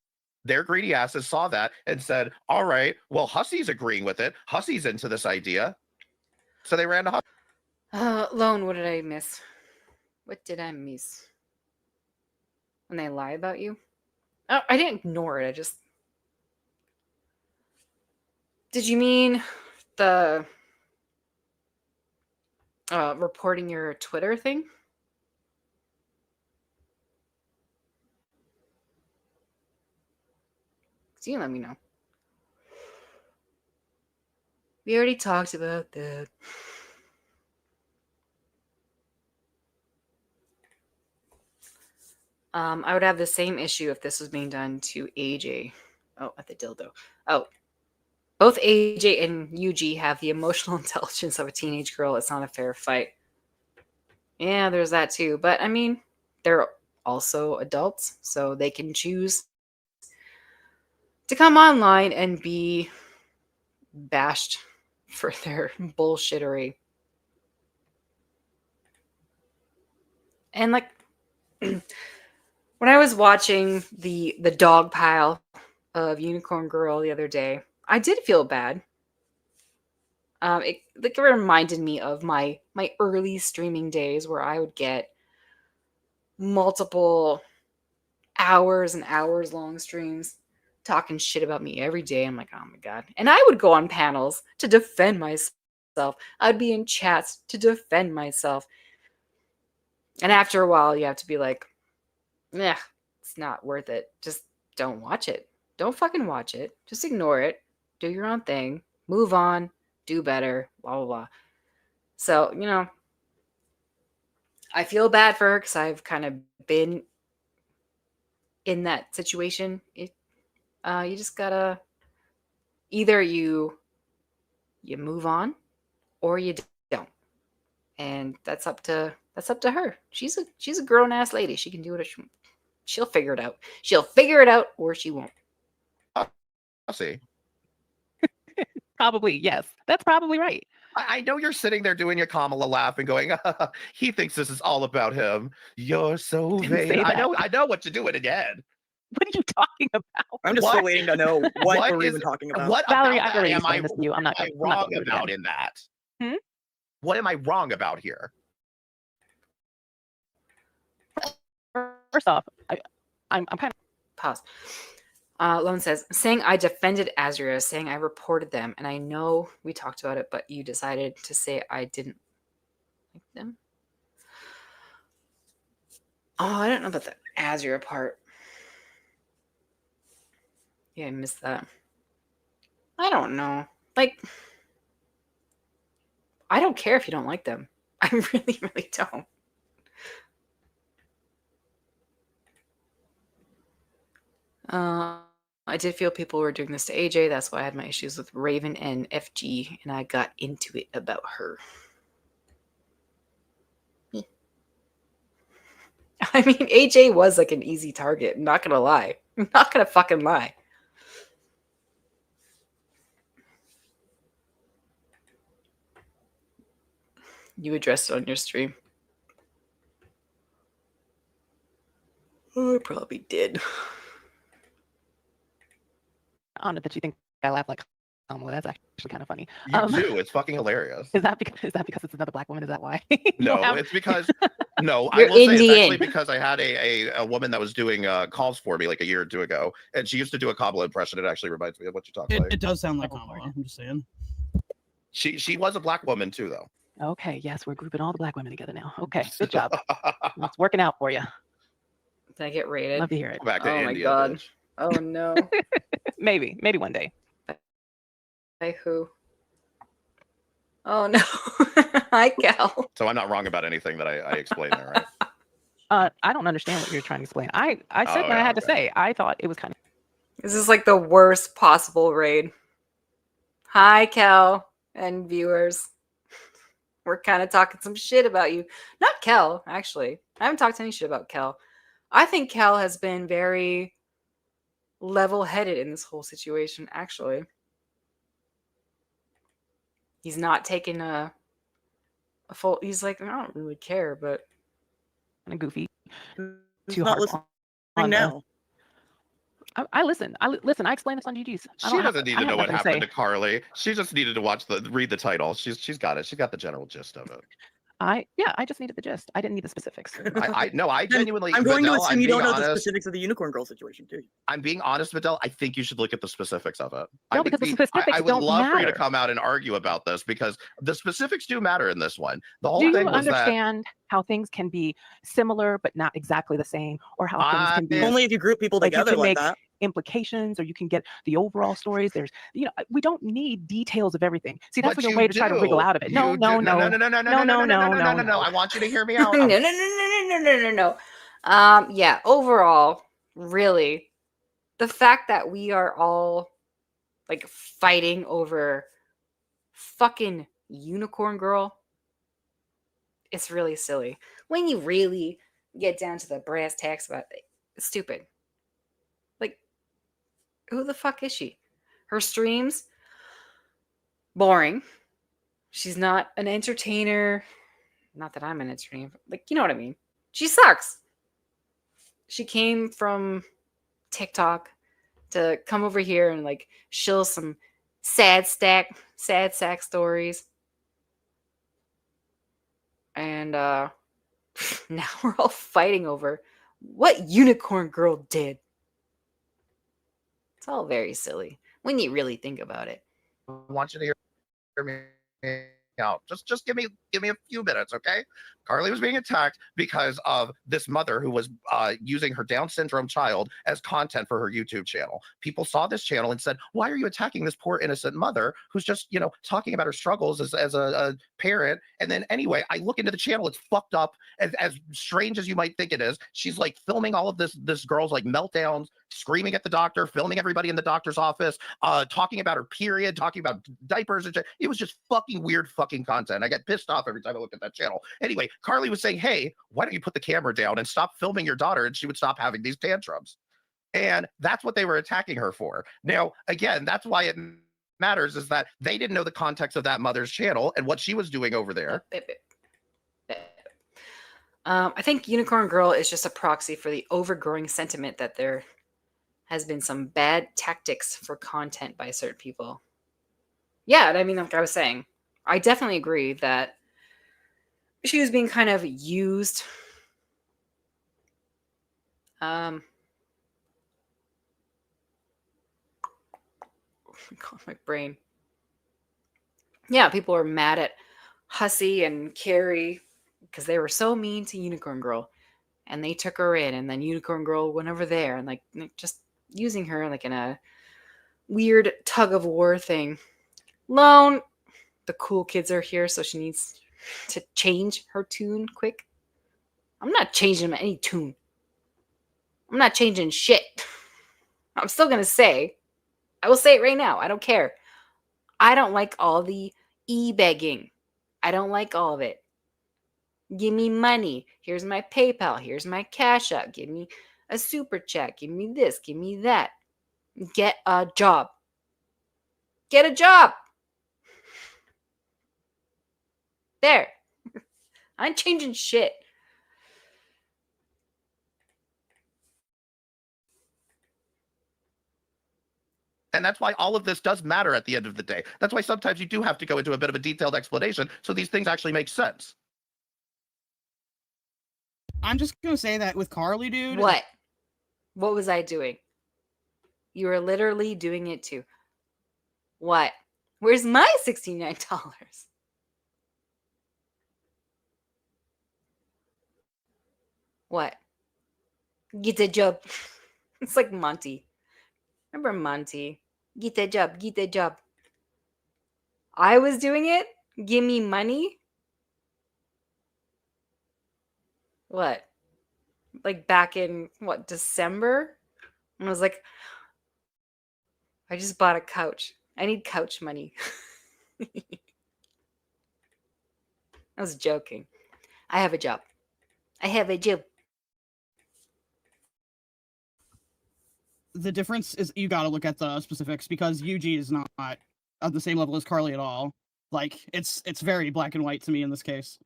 Their greedy asses saw that and said, all right, well, Hussy's agreeing with it. Hussy's into this idea. So they ran to Hussy. Lone, what did I miss? What did I miss? When they lie about you? Oh, I didn't ignore it. I just... Did you mean the reporting your Twitter thing? So you let me know. We already talked about that. I would have the same issue if this was being done to AJ. Oh, at the dildo. Oh, both AJ and UG have the emotional intelligence of a teenage girl. It's not a fair fight. Yeah, there's that too. But I mean, they're also adults, so they can choose to come online and be bashed for their bullshittery. And like when I was watching the dog pile of Unicorn Girl the other day, I did feel bad. It reminded me of my early streaming days where I would get multiple hours and hours long streams talking shit about me every day. I'm like, oh my God. And I would go on panels to defend myself. I'd be in chats to defend myself. And after a while, you have to be like, yeah, it's not worth it. Just don't watch it. Don't fucking watch it. Just ignore it. Do your own thing. Move on. Do better. Blah, blah, blah. So, I feel bad for her because I've kind of been in that situation. You just gotta either you move on or you don't. And that's up to her. She's a grown ass lady. She can do what she'll figure it out. She'll figure it out or she won't. I'll see. Probably, yes. That's probably right. I know you're sitting there doing your Kamala laugh and going, he thinks this is all about him. You're so vain. I know what you're doing again. What are you talking about? I'm just still waiting to know what we're even talking about. What Valerie, about I've already that explained this to you. I'm not wrong going about in that? Hmm? What am I wrong about here? First off, I'm kind of Pause. Lone says, saying I defended Azria, saying I reported them, and I know we talked about it, but you decided to say I didn't like them. Oh, I don't know about the Azria part. Yeah, I missed that. I don't know. Like, I don't care if you don't like them. I really, really don't. I did feel people were doing this to AJ. That's why I had my issues with Raven and FG, and I got into it about her. I mean, AJ was like an easy target. I'm not gonna lie. I'm not gonna fucking lie. You addressed it on your stream. Oh, I probably did. I don't know that you think I laugh like Kamala. That's actually kind of funny. You do. It's fucking hilarious. Is that because it's another black woman? Is that why? No, it's because no. I You're will say it's Indian. actually because I had a woman that was doing calls for me like a year or two ago, and she used to do a Kamala impression. It actually reminds me of what you talk like. It does sound like Oh, Kamala. Lord. I'm just saying. She was a black woman too, though. Okay, yes, we're grouping all the black women together now. Okay, good job. It's working out for you. Did I get rated? Love to hear it. Back to Oh my India. God. Bitch. Oh no. Maybe one day. By who? Oh no. Hi, Cal. So I'm not wrong about anything that I explained there, right? I don't understand what you're trying to explain. I said Oh, what I yeah, had to okay. say. I thought it was kind of. This is like the worst possible raid. Hi, Kel and viewers. We're kind of talking some shit about you. Not Kel, actually. I haven't talked any shit about Kel. I think Kel has been very level-headed in this whole situation, actually. He's not taking a full... He's like, I don't really care, but... Kind of goofy. Who's Too not hard listening on now? I listen. I explained this on GG's. She doesn't need I to know have what nothing happened say. to Carly. She just needed to read the title. She's got it. She got the general gist of it. I just needed the gist. I didn't need the specifics. I Then genuinely. I'm going to Vidal, assume you don't know the honest. specifics of the Unicorn Girl situation, do you? I'm being honest, Vidal. I think you should look at the specifics of it. I No, would because the be- specifics I would don't love for you to matter. come out and argue about this because the specifics do matter in this one. The whole Do thing you was that understand how things can be similar but not exactly the same, or how things can be Only if you group people like you together can like make that. implications, or you can get the overall stories. There's, we don't need details of everything. See, that's But your you way to try to wriggle do. out of it. You No, do. no, no, no. no, no, no, No, no, no, no, no, no. I want you to hear me out. No, no, no, no, no, no, no, no, no. Yeah, overall, really, the fact that we are all like fighting over fucking Unicorn Girl, it's really silly. When you really get down to the brass tacks about it, it's stupid. Like, who the fuck is she? Her streams, boring. She's not an entertainer. Not that I'm an entertainer. Like, you know what I mean. She sucks. She came from TikTok to come over here and like shill some sad sack stories. And now we're all fighting over what Unicorn Girl did. It's all very silly when you really think about it. I want you to hear me out. Just give me a few minutes, okay? Carly was being attacked because of this mother who was using her Down syndrome child as content for her YouTube channel. People saw this channel and said, "Why are you attacking this poor innocent mother who's just, talking about her struggles as a parent?" And then anyway, I look into the channel. It's fucked up, as strange as you might think it is. She's like filming all of this girl's like meltdowns, screaming at the doctor, filming everybody in the doctor's office, talking about her period, talking about diapers and shit. It was just fucking weird fucking content. I get pissed off every time I look at that channel. Anyway, Carly was saying, "Hey, why don't you put the camera down and stop filming your daughter?" And she would stop having these tantrums. And that's what they were attacking her for. Now, again, that's why it matters, is that they didn't know the context of that mother's channel and what she was doing over there. I think Unicorn Girl is just a proxy for the overgrowing sentiment that there has been some bad tactics for content by certain people. Yeah, and I mean, like I was saying, I definitely agree that she was being kind of used. God, my brain. Yeah, people were mad at Hussey and Carrie because they were so mean to Unicorn Girl, and they took her in, and then Unicorn Girl went over there and like just using her like in a weird tug of war thing. Lone, the cool kids are here, so she needs to change her tune quick. I'm not changing any tune. I'm not changing shit. I'm still going to say, I will say it right now. I don't care. I don't like all the e-begging. I don't like all of it. Give me money. Here's my PayPal. Here's my Cash App. Give me a super chat. Give me this. Give me that. Get a job. Get a job. There. I ain't changing shit. And that's why all of this does matter at the end of the day. That's why sometimes you do have to go into a bit of a detailed explanation so these things actually make sense. I'm just gonna say that with Carly, dude. What? What was I doing? You were literally doing it too. What? Where's my $69? What? Get a job. It's like Monty. Remember Monty? Get a job. Get a job. I was doing it? Give me money? What? Like back in, what, December? And I was like, I just bought a couch. I need couch money. I was joking. I have a job. I have a job. The difference is you got to look at the specifics because UG is not at the same level as Carly at all. Like it's very black and white to me in this case.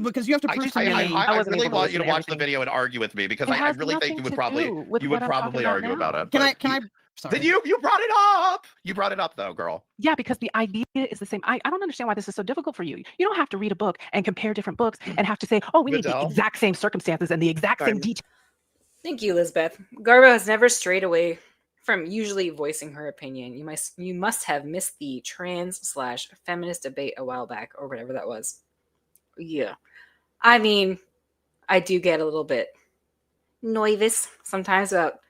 Because you have to prove to me. I wasn't really able to want you to listen to watch the everything. video and argue with me because It I has really think nothing you would to probably do with what I'm talking argue about about it. Can but I? Sorry. Then you brought it up. You brought it up though, girl. Yeah, because the idea is the same. I don't understand why this is so difficult for you. You don't have to read a book and compare different books and have to say, oh, we need the Vidal? exact same circumstances and the exact same Sorry. details. Thank you, Elizabeth. Garbo has never strayed away from usually voicing her opinion. You must have missed the trans/feminist debate a while back or whatever that was. Yeah. I mean, I do get a little bit nervous sometimes about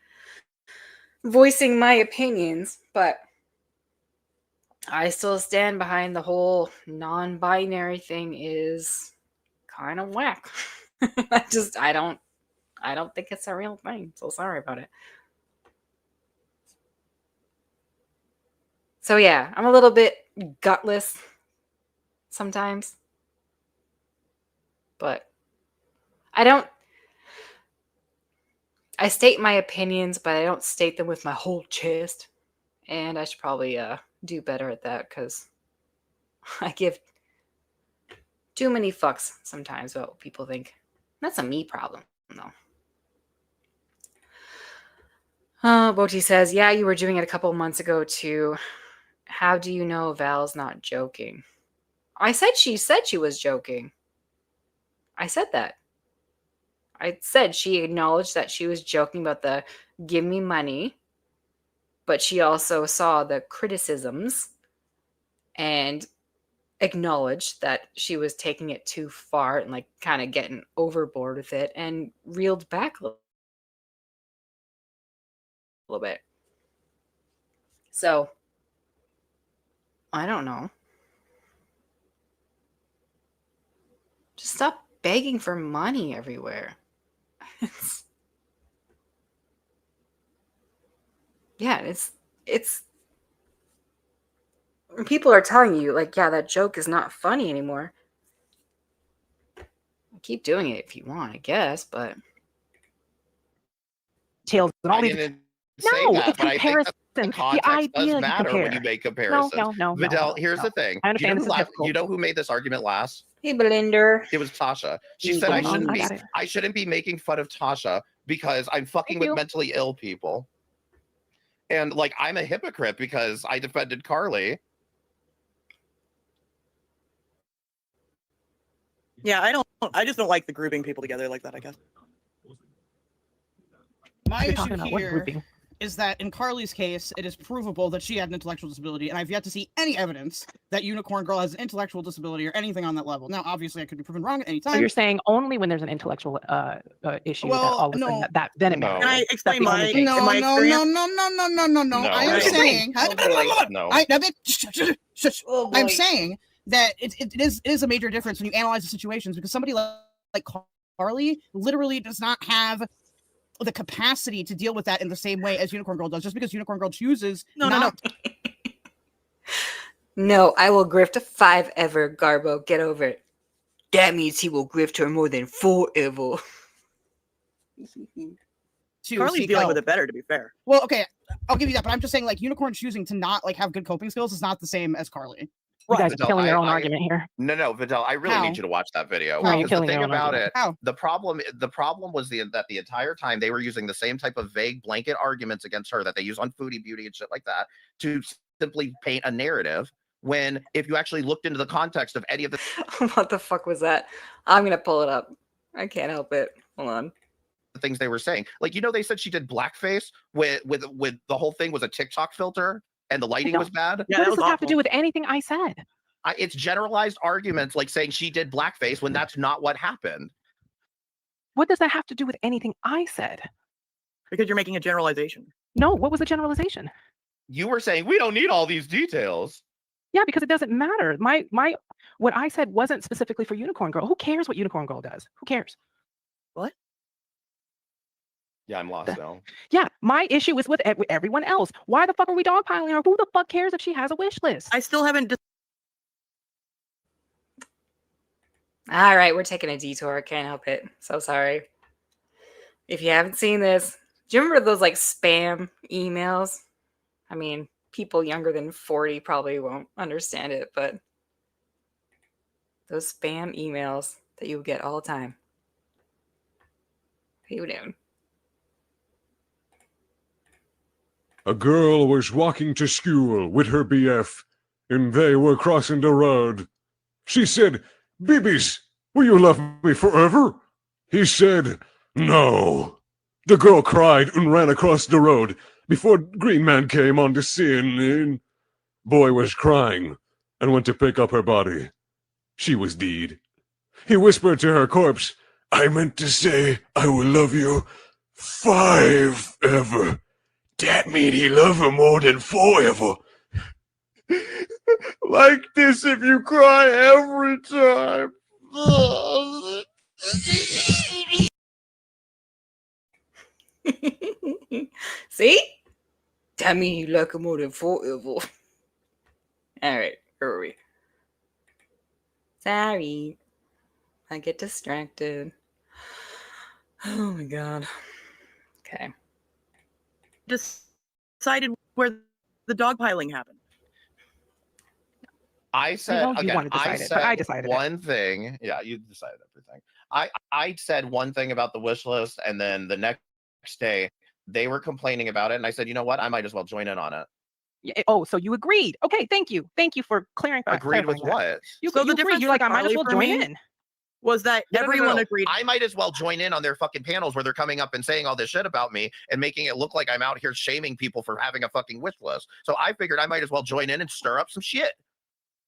voicing my opinions, but I still stand behind the whole non-binary thing is kind of whack. I don't think it's a real thing. So sorry about it. So yeah, I'm a little bit gutless sometimes. But I state my opinions, but I don't state them with my whole chest. And I should probably do better at that because I give too many fucks sometimes about what people think. That's a me problem, though. Boti says, yeah, you were doing it a couple months ago too. How do you know Val's not joking? She said she was joking. I said that. I said she acknowledged that she was joking about the give me money, but she also saw the criticisms and acknowledged that she was taking it too far and like kind of getting overboard with it and reeled back a little bit. So, I don't know. Just stop begging for money everywhere. It's when people are telling you like, yeah, that joke is not funny anymore. Keep doing it if you want, I guess, but Details and all I these. didn't No, say that, it's but I think comparison. the The context idea does you matter when you compare. make comparisons. No. Vidal, here's the thing. I understand You this is know, difficult. you know who made this argument last? hey, Blinder. It was Tasha. She Hold said on, I got it. I shouldn't be making fun of Tasha because I'm fucking Thank with you. mentally ill people. And like I'm a hypocrite because I defended Carly. Yeah, I just don't like the grouping people together like that, I guess. My You're issue talking about what here grouping? is that in Carly's case, it is provable that she had an intellectual disability, and I've yet to see any evidence that Unicorn Girl has an intellectual disability or anything on that level. Now, obviously, I could be proven wrong at any So time. you're saying only when there's an intellectual issue that Well, all of a sudden no. that then it No. matters. Can I That's explain the only my case. No. my experience? No, I am I don't. saying. Oh, boy. No. Oh, I'm boy. saying that it is a major difference when you analyze the situations because somebody like Carly literally does not have the capacity to deal with that in the same way as Unicorn Girl does, just because Unicorn Girl chooses No. No, I will grift 5 ever, Garbo. Get over it. That means he will grift her more than 4 ever. to Carly's seek dealing help. with it better, to be fair. Well, okay, I'll give you that, but I'm just saying, like, Unicorn choosing to not like have good coping skills is not the same as Carly. You guys Vidal, are killing your own I- argument here. No, Vidal, I really How? need you to watch that video. How? You're Because the killing thing your own about argument. it, How? the problem was that the entire time they were using the same type of vague blanket arguments against her that they use on Foodie Beauty and shit like that to simply paint a narrative. When if you actually looked into the context of any of the What the fuck was that? I'm gonna pull it up. I can't help it. Hold on. things they were saying, like they said she did blackface with the whole thing was a TikTok filter and the lighting No. was bad. Yeah, What that does was this have to awful. do with anything I said? It's generalized arguments like saying she did blackface when that's not what happened. What does that have to do with anything I said? Because you're making a generalization. No, what was the generalization? You were saying we don't need all these details. Yeah, because it doesn't matter. What I said wasn't specifically for Unicorn Girl. Who cares what Unicorn Girl does? Who cares? Yeah, I'm lost now. Yeah, my issue is with everyone else. Why the fuck are we dogpiling her? Who the fuck cares if she has a wish list? I still haven't. All right, we're taking a detour. Can't help it. So sorry. If you haven't seen this, do you remember those like spam emails? I mean, people younger than 40 probably won't understand it, but those spam emails that you get all the time. What are you doing? A girl was walking to school with her BF, and they were crossing the road. She said, "Bibbies, will you love me forever?" He said, "No." The girl cried and ran across the road before Green Man came on the scene, and boy was crying and went to pick up her body. She was dead. He whispered to her corpse, "I meant to say I will love you 5 ever." That mean he love her more than 4 ever. Like this if you cry every time. See? That mean you like her more than 4 ever. All right, where are we? Sorry. I get distracted. Oh my god. Okay. Decided where the dogpiling happened. I said know you again, wanted to I decide it, but I said decided it. one thing. Yeah, you decided everything. I said one thing about the wish list, and then the next day they were complaining about it, and I said, you know what? I might as well join in on it. Yeah, oh, so you agreed. Okay, thank you. Thank you for clarifying. Agreed with clarifying that. what? You, So you the agreed. difference You're like, for I might as Carly well for join me- in. Was that No, everyone agreed? I might as well join in on their fucking panels where they're coming up and saying all this shit about me and making it look like I'm out here shaming people for having a fucking wish list. So I figured I might as well join in and stir up some shit.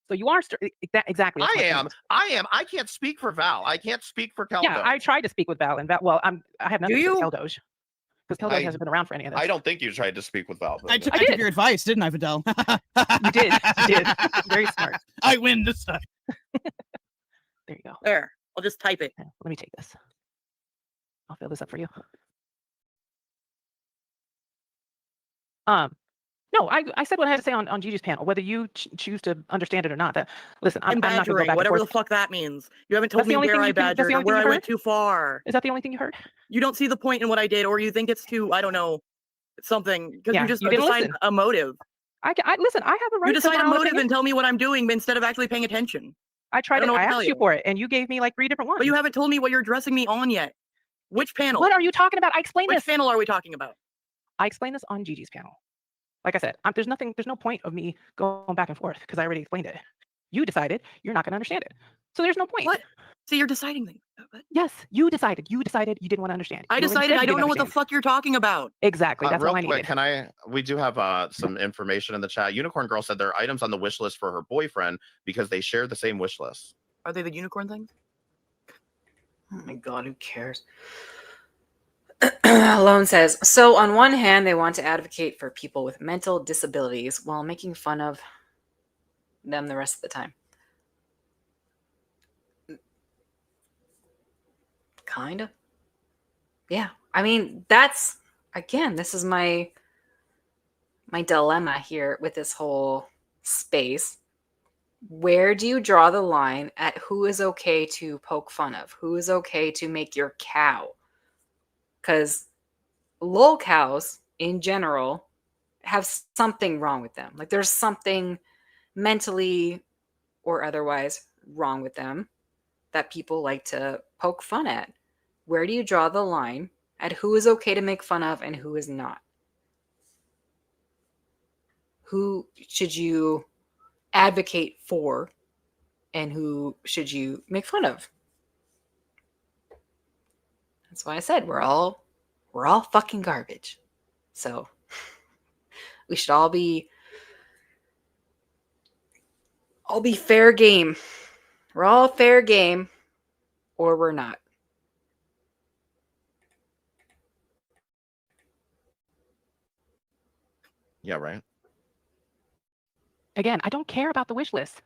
So you are exactly. that's I my am. point. I can't speak for Val. I can't speak for Keldo. Yeah, I tried to speak with Val, and Val. Well, I have nothing to do with you? Keldoge because Keldoge hasn't been around for any of this. I don't think you tried to speak with Val. I but- took did. your advice, didn't I, Vidal? You did. You did. Very smart. I win this time. There you go. There. I'll just type it. Yeah, let me take this. I'll fill this up for you. No, I said what I had to say on Gigi's panel. Whether you choose to understand it or not, that listen, I'm not going to go badgering, back and whatever forth. the fuck that means. You haven't told That's the me only where thing I you can- that's the badgered or only thing where you I went heard? too far. Is that the only thing you heard? You don't see the point in what I did, or you think it's too, I don't know, something, because Yeah, you just you didn't decide listen. a motive. Listen. I have a right You to decide my a own motive opinion. and tell me what I'm doing instead of actually paying attention. I tried don't know to. what I to tell asked you you. for it, and you gave me like 3 different ones. But you haven't told me what you're addressing me on yet. Which panel? What are you talking about? I explained Which this. panel are we talking about? I explained this on Gigi's panel. Like I said, there's no point of me going back and forth because I already explained it. You decided you're not going to understand it, so there's no point. What? See, you're deciding things. What? Yes, you decided. You decided you didn't want to understand. I You already decided said I you don't didn't know what the understand. fuck you're talking about. Exactly. That's real all I quick, needed. we do have some information in the chat. Unicorn Girl said there are items on the wish list for her boyfriend because they share the same wish list. Are they the unicorn things? Oh my god, who cares? Lone says, so on one hand, they want to advocate for people with mental disabilities while making fun of them the rest of the time. Kinda. Yeah, I mean, that's again, this is my dilemma here with this whole space. Where do you draw the line at who is okay to poke fun of? Who is okay to make your cow? Because lol cows in general have something wrong with them. Like there's something mentally or otherwise wrong with them that people like to poke fun at. Where do you draw the line at who is okay to make fun of and who is not? Who should you advocate for and who should you make fun of? That's why I said we're all fucking garbage. So we should all be fair game. We're all fair game or we're not. Yeah, right. Again, I don't care about the wish list.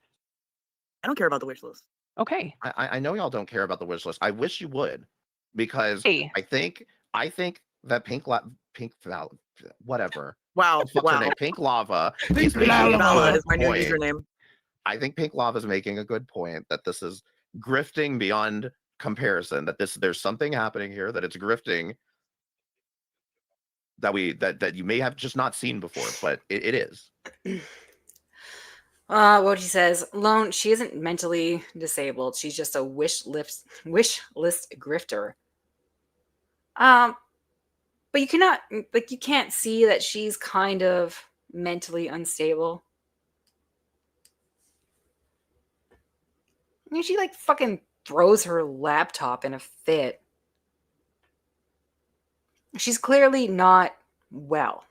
I don't care about the wish list. Okay. I know y'all don't care about the wish list. I wish you would, because Hey. I think that whatever. Wow. What's her Wow. name? Pink Lava Pink is making a Lava. Lala good is my new point. username. I think Pink Lava is making a good point that this is grifting beyond comparison. That there's something happening here, that it's grifting that you may have just not seen before, but it is. What he says, Lone, she isn't mentally disabled. She's just a wish list grifter. But you cannot, like, you can't see that she's kind of mentally unstable. I mean, she like fucking throws her laptop in a fit. She's clearly not well.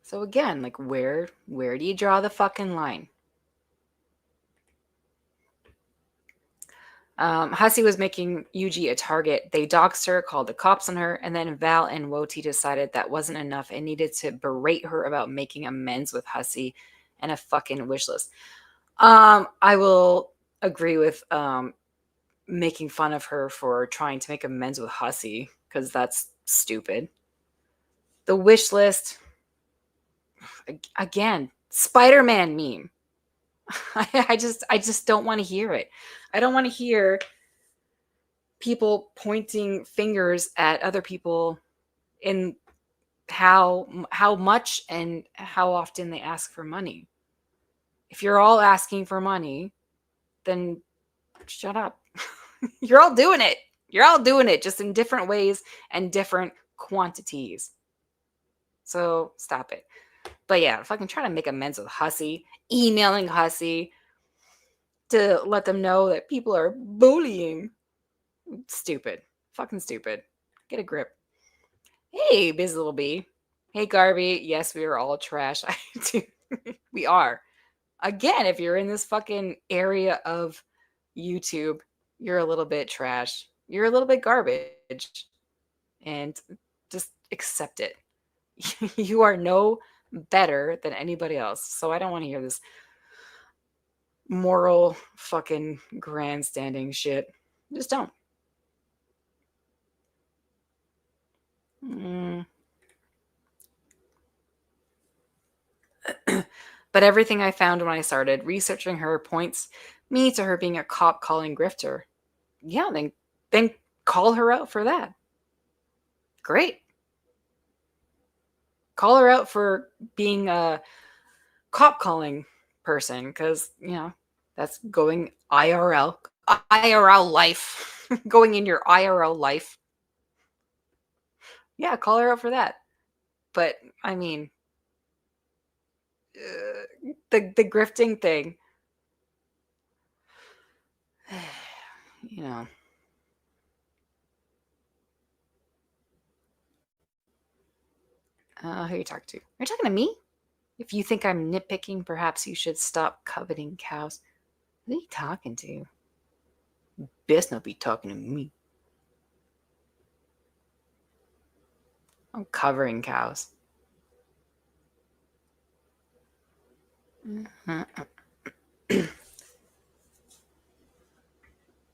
So again, like where do you draw the fucking line? Hussey was making Yuji a target. They doxed her, called the cops on her, and then Val and Woti decided that wasn't enough and needed to berate her about making amends with Hussey and a fucking wish list. I will agree with making fun of her for trying to make amends with Hussey, because that's stupid. The wish list, again, Spider-Man meme. I just don't want to hear it. I don't want to hear people pointing fingers at other people in how much and how often they ask for money. If you're all asking for money, then shut up. You're all doing it. You're all doing it, just in different ways and different quantities. So stop it. But yeah, fucking trying to make amends with Hussey, emailing Hussey to let them know that people are bullying. Stupid. Fucking stupid. Get a grip. Hey, busy little bee. Hey, Garby. Yes, we are all trash. We are. Again, if you're in this fucking area of YouTube, you're a little bit trash. You're a little bit garbage. And just accept it. You are no better than anybody else. So I don't want to hear this moral fucking grandstanding shit. Just don't. But everything I found when I started researching her points me to her being a cop calling grifter. Yeah, then call her out for that. Great. Call her out for being a cop calling person, because, you know, that's going IRL life. Going in your IRL life. Yeah, call her out for that. But, I mean, the grifting thing, you know. Who are you talking to? Are you talking to me? If you think I'm nitpicking, perhaps you should stop coveting cows. Who are you talking to? You best not be talking to me. I'm covering cows.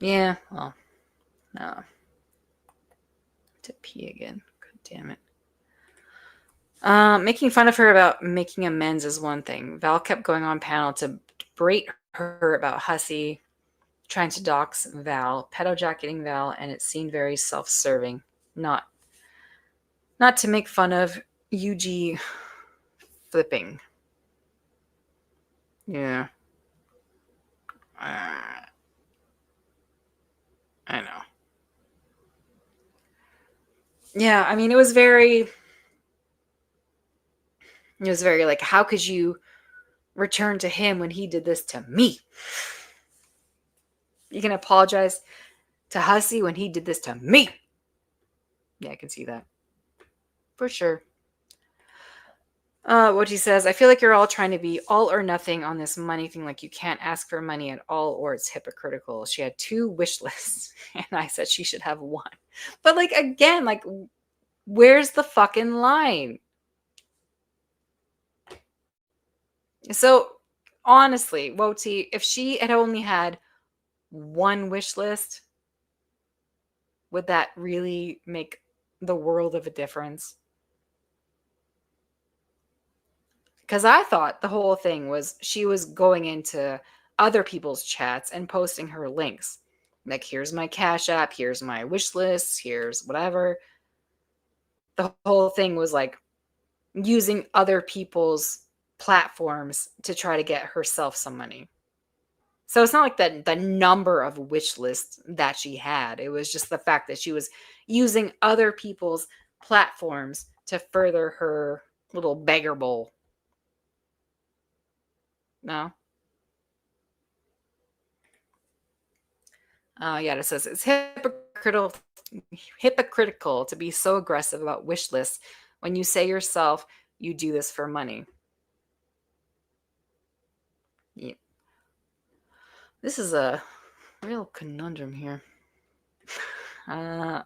Yeah, well, No. To pee again. God damn it. Making fun of her about making amends is one thing. Val kept going on panel to berate her about Hussey trying to dox Val, pedo-jacketing Val, and it seemed very self-serving. Not to make fun of UG flipping. Yeah. I know. Yeah, I mean, it was very like, how could you return to him when he did this to me? You can apologize to Hussey when he did this to me. Yeah, I can see that. For sure. What he says, I feel like you're all trying to be all or nothing on this money thing. Like you can't ask for money at all or it's hypocritical. She had 2 wish lists and I said she should have 1. But like, again, like where's the fucking line? So honestly, Woti, if she had only had 1 wish list, would that really make the world of a difference? Because I thought the whole thing was she was going into other people's chats and posting her links. Like, here's my Cash App, here's my wish list, here's whatever. The whole thing was like using other people's platforms to try to get herself some money. So it's not like the number of wish lists that she had. It was just the fact that she was using other people's platforms to further her little beggar bowl. No? Yeah, it says it's hypocritical to be so aggressive about wish lists when you say yourself you do this for money. Yeah. This is a real conundrum here. Yeah,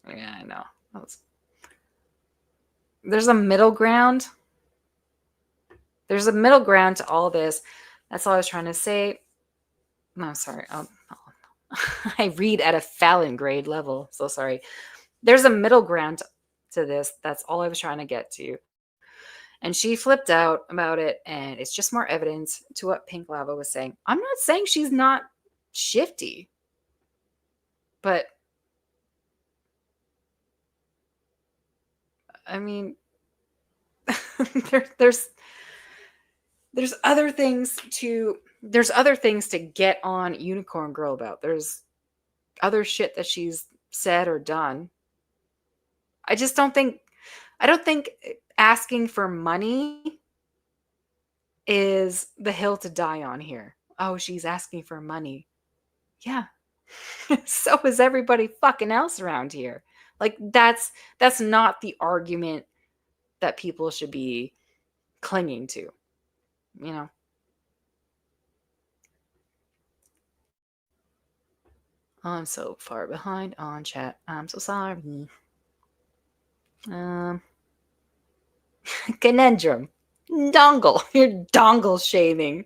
I know. There's a middle ground. There's a middle ground to all this. That's all I was trying to say. No, sorry. I read at a Fallon grade level. So sorry. There's a middle ground to this. That's all I was trying to get to. And she flipped out about it, and it's just more evidence to what Pink Lava was saying. I'm not saying she's not shifty, but I mean, there's other things to get on Unicorn Girl about. There's other shit that she's said or done. I don't think asking for money is the hill to die on here. Oh, she's asking for money. Yeah. So is everybody fucking else around here. Like that's not the argument that people should be clinging to. You know. I'm so far behind on chat. I'm so sorry. Conundrum. Dongle. You're dongle shaming.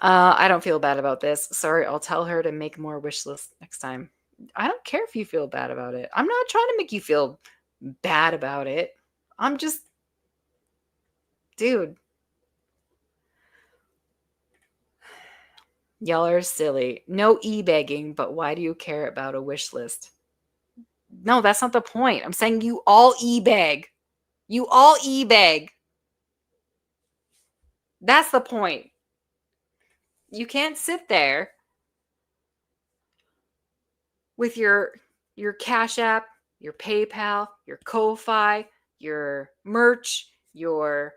I don't feel bad about this. Sorry, I'll tell her to make more wish lists next time. I don't care if you feel bad about it. I'm not trying to make you feel bad about it. I'm just... Dude. Y'all are silly. No e-begging, but why do you care about a wish list? No, that's not the point. I'm saying you all e-beg. You all e-beg. That's the point. You can't sit there with your Cash App, your PayPal, your Ko-Fi, your merch, your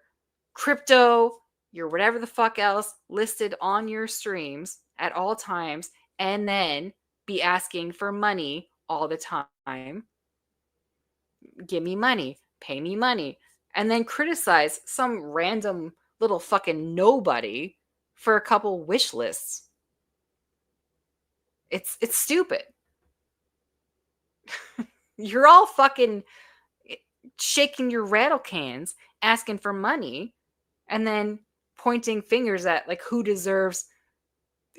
crypto, your whatever the fuck else listed on your streams at all times, and then be asking for money all the time. Give me money, pay me money, and then criticize some random little fucking nobody for a couple wish lists. It's stupid. You're all fucking shaking your rattle cans, asking for money, and then pointing fingers at like who deserves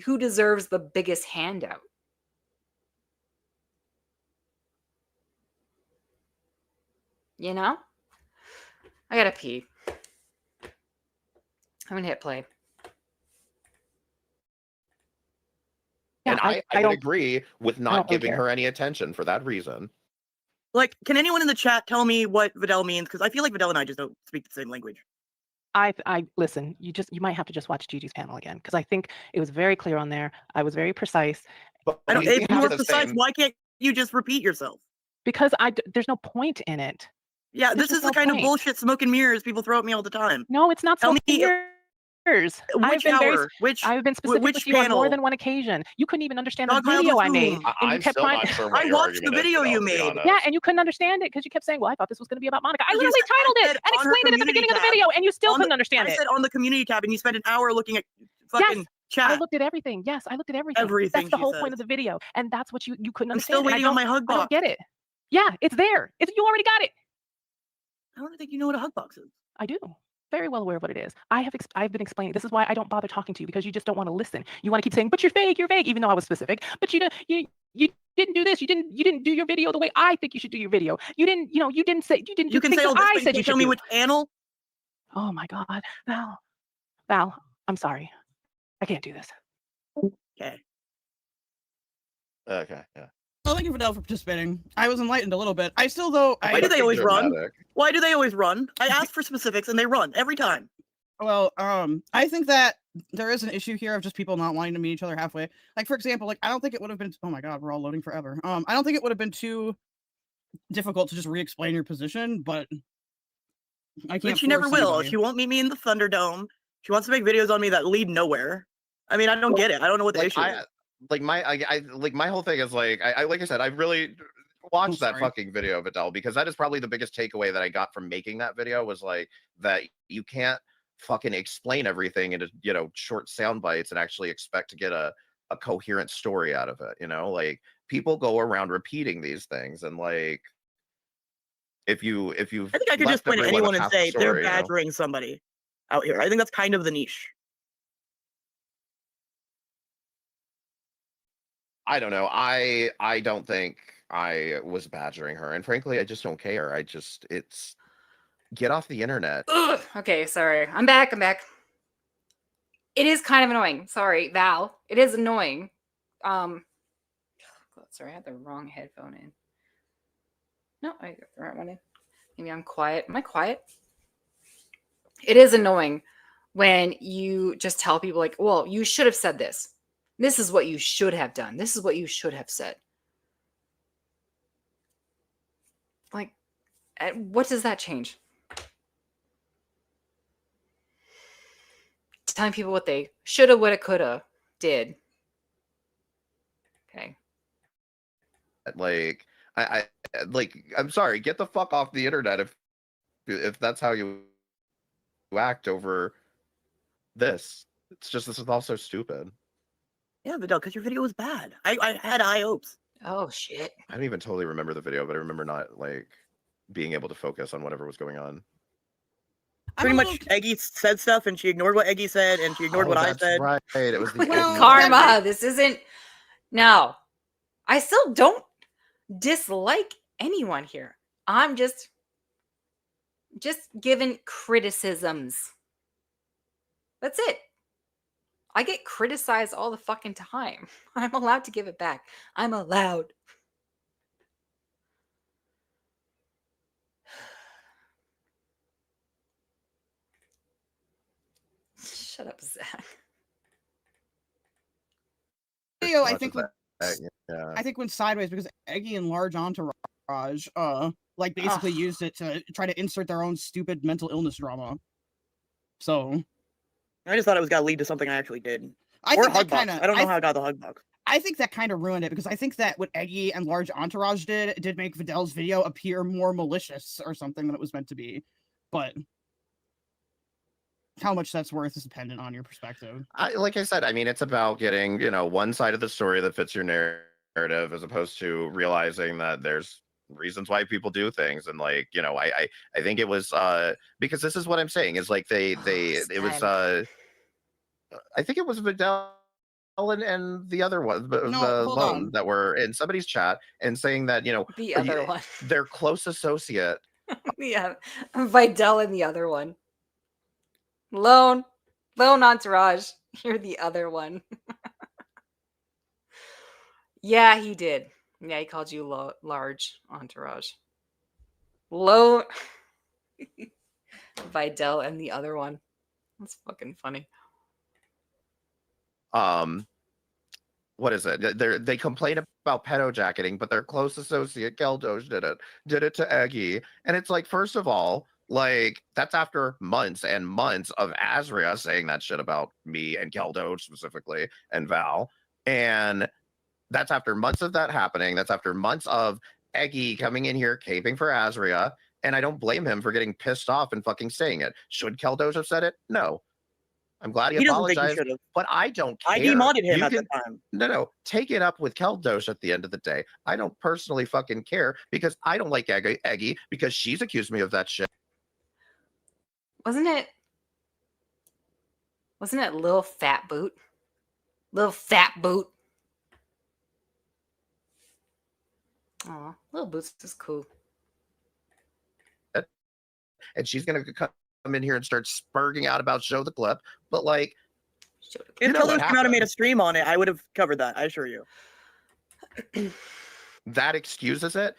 who deserves the biggest handout? You know? I gotta pee. I'm gonna hit play. Yeah, And I would don't agree with don't not really giving care. her any attention for that reason. Like, can anyone in the chat tell me what Videl means? Because I feel like Videl and I just don't speak the same language. I listen. You might have to just watch Gigi's panel again because I think it was very clear on there. I was very precise But I don't. we If you have were the precise, same. why can't you just repeat yourself? because there's no point in it. Yeah, There's this is just the no kind of point. bullshit smoke and mirrors people throw at me all the time. No, it's not Tell smoke and me mirrors. I've which been very hour, which I've been specific which with you on more panel? than one occasion. You couldn't even understand the Dogpiled video with I made, whom? and you I'm kept still trying. not sure what I your watched the argument is, video Videl, you to be made. honest. Yeah, and you couldn't understand it because you kept saying, "Well, I thought this was going to be about Monica." I You literally said- titled I it said and on her explained it at the community beginning of the tab, video, and you still on the- couldn't understand I it. said on the community tab, and you spent an hour looking at fucking Yes, chat. I looked at everything. Yes, I looked at everything. Everything That's the she whole point of says. the video, and that's what you couldn't I'm understand. still and waiting on my hug I don't box. get it. Yeah, it's there. You already got it. I don't think you know what a hug box is. I do. Very well aware of what it is. I've been explaining. This is why I don't bother talking to you because you just don't want to listen. You want to keep saying, "But you're fake, even though I was specific. But you didn't do this. You didn't do your video the way I think you should do your video. You didn't do You can things say all that this, I but you said you can't tell should me do. which panel. Oh my God, Val, I'm sorry. I can't do this. Okay. Okay, yeah. Well, thank you, Videl, for participating. I was enlightened a little bit. I still, though, Why do they always run? Dramatic. Why do they always run? I ask for specifics and they run every time. Well, I think that there is an issue here of just people not wanting to meet each other halfway. Like, for example, like I don't think it would have been. Oh my God, we're all loading forever. I don't think it would have been too difficult to just re-explain your position, but I can't. But she never force will. anybody. She won't meet me in the Thunderdome. She wants to make videos on me that lead nowhere. I mean, I don't get it. I don't know what the Like issue is. my whole thing is like I said, I really watched that sorry. fucking video of Adele because that is probably the biggest takeaway that I got from making that video was like that you can't fucking explain everything into short sound bites and actually expect to get a coherent story out of it. Like people go around repeating these things and like if you I think I could just point at anyone and say they're badgering somebody out here. I think that's kind of the niche. I don't know. I don't think I was badgering her, and frankly, I just don't care. It's get off the internet. Ugh. Okay, sorry. I'm back. It is kind of annoying. Sorry, Val. It is annoying. Sorry, I had the wrong headphone in. No, I got the right one in. Maybe I'm quiet. Am I quiet? It is annoying when you just tell people like, well, you should have said this. This is what you should have done. This is what you should have said. Like, what does that change? Telling people what they shoulda, woulda, coulda did. Okay. Like I'm sorry, get the fuck off the internet if that's how you act over this. This is all so stupid. Yeah, Videl, because your video was bad. I had high hopes. Oh shit. I don't even totally remember the video, but I remember not like being able to focus on whatever was going on. Pretty much, Eggy said stuff, and she ignored what Eggy said, and she ignored what I That's said. right. It was the Well, Karma. This isn't. No. I still don't dislike anyone here. I'm just giving criticisms. That's it. I get criticized all the fucking time. I'm allowed to give it back. I'm allowed. Shut up, Zach. Video, I Much think, as yeah. I think went sideways because Eggy and Large Entourage, like basically Ugh. used it to try to insert their own stupid mental illness drama. So I just thought it was gonna lead to something I actually did. I Or think that hug box. kind of. I don't know how I got the hug box. I think that kind of ruined it because I think that what Eggy and Large Entourage did make Videl's video appear more malicious or something than it was meant to be. But how much that's worth is dependent on your perspective. Like I said, I mean, it's about getting, one side of the story that fits your narrative as opposed to realizing that there's reasons why people do things. And like, I think it was because this is what I'm saying is like it was I think it was Videl and the other one, the hold lone on. that were in somebody's chat and saying that, The other one. their close associate. Yeah, Vidal and the other one. Lone Entourage. You're the other one. Yeah, he did. Yeah, he called you large Entourage. Lone Vidal and the other one. That's fucking funny. What is it? They complain about pedo jacketing, but their close associate Keldosh did it to Eggy, and it's like, first of all, like, that's after months and months of Azria saying that shit about me and Keldosh specifically and Val, and that's after months of that happening. That's after months of Eggy coming in here caping for Azria, and I don't blame him for getting pissed off and fucking saying it. Should Keldosh have said it? No. I'm glad he doesn't think he apologized, should have. but I don't care. I demodded him You at can- the time. No, take it up with Keldosh at the end of the day. I don't personally fucking care because I don't like Eggy because she's accused me of that shit. Wasn't it Lil Fat Boot? Lil Fat Boot. Aw, Lil Boots is cool. And she's gonna come in here and start spurging out about Show the Clip, but like, If know Keldosh what came out and made a happened. stream on it, I would have covered that. I assure you. that excuses it.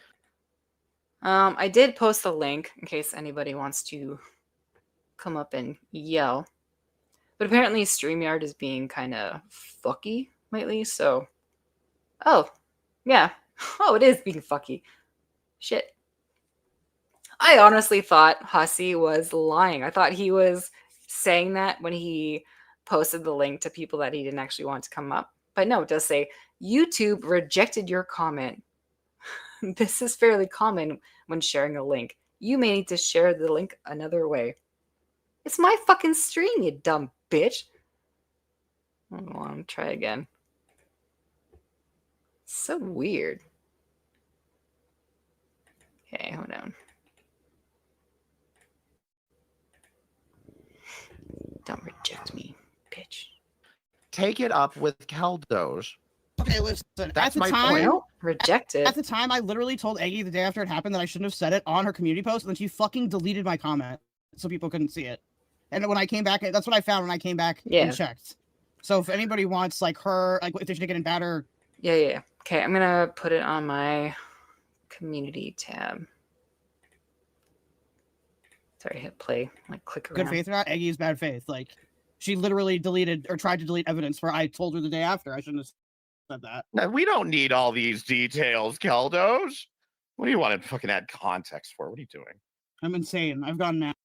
I did post the link in case anybody wants to come up and yell. But apparently StreamYard is being kind of fucky lately, so... Oh, yeah. Oh, it is being fucky. Shit. I honestly thought Hussey was lying. I thought he was saying that when he posted the link to people that he didn't actually want to come up. But no, it does say, YouTube rejected your comment. This is fairly common when sharing a link. You may need to share the link another way. It's my fucking stream, you dumb bitch. Hold on, try again. So weird. Okay, hold on. Don't reject me, bitch. Take it up with Keldosh. Okay, listen. That's at the my time, point. No, reject it. At the time, I literally told Eggy the day after it happened that I shouldn't have said it on her community post, and then she fucking deleted my comment so people couldn't see it. And when I came back, that's what I found when I came back Yeah. and checked. So if anybody wants, like, her, like, if they should get in bad or... Yeah. Okay, I'm gonna put it on my community tab. Sorry, hit play. Like, click around. Good faith or not, Eggy is bad faith. Like, she literally deleted or tried to delete evidence where I told her the day after. I shouldn't have said that. Now, we don't need all these details, Keldosh. What do you want to fucking add context for? What are you doing? I'm insane. I've gone mad.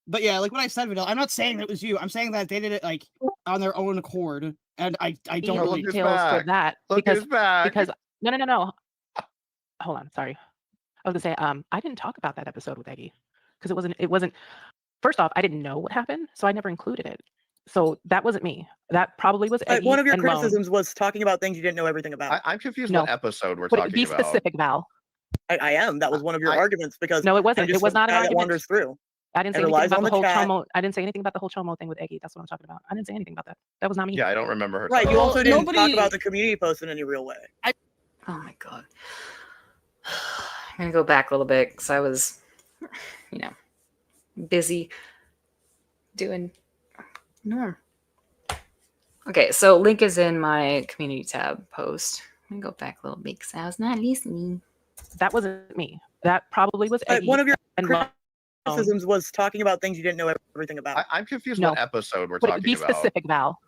But yeah, like what I said, Vidal, I'm not saying that it was you. I'm saying that they did it like on their own accord, and I don't Even look really. who's details for back. that Look who's back. because no. Hold on, sorry. I was gonna say I didn't talk about that episode with Eggy because it wasn't. First off, I didn't know what happened, so I never included it. So that wasn't me. That probably was Eggy. One of your and Lone. criticisms was talking about things you didn't know everything about. I'm confused No. what episode we're But talking be about. specific, Val. I am. That was one of your I- arguments because No, it I'm wasn't. It just was the not an guy that argument. wanders through. I didn't say and anything relies about on the the whole chat. chomo. I didn't say anything about the whole chomo thing with Eggy. That's what I'm talking about. I didn't say anything about that. That was not me. Yeah, I don't remember her. Right. talking You about also it. didn't talk nobody- about the community post in any real way. Oh my god. I'm gonna go back a little bit because I was, busy doing Norm. Okay, so link is in my community tab post. I'm gonna go back a little bit because I was not listening. That wasn't me. That probably was But Eggy one of your and Lone. criticisms was talking about things you didn't know everything about. I'm confused No. what episode we're But talking be about. specific, Val.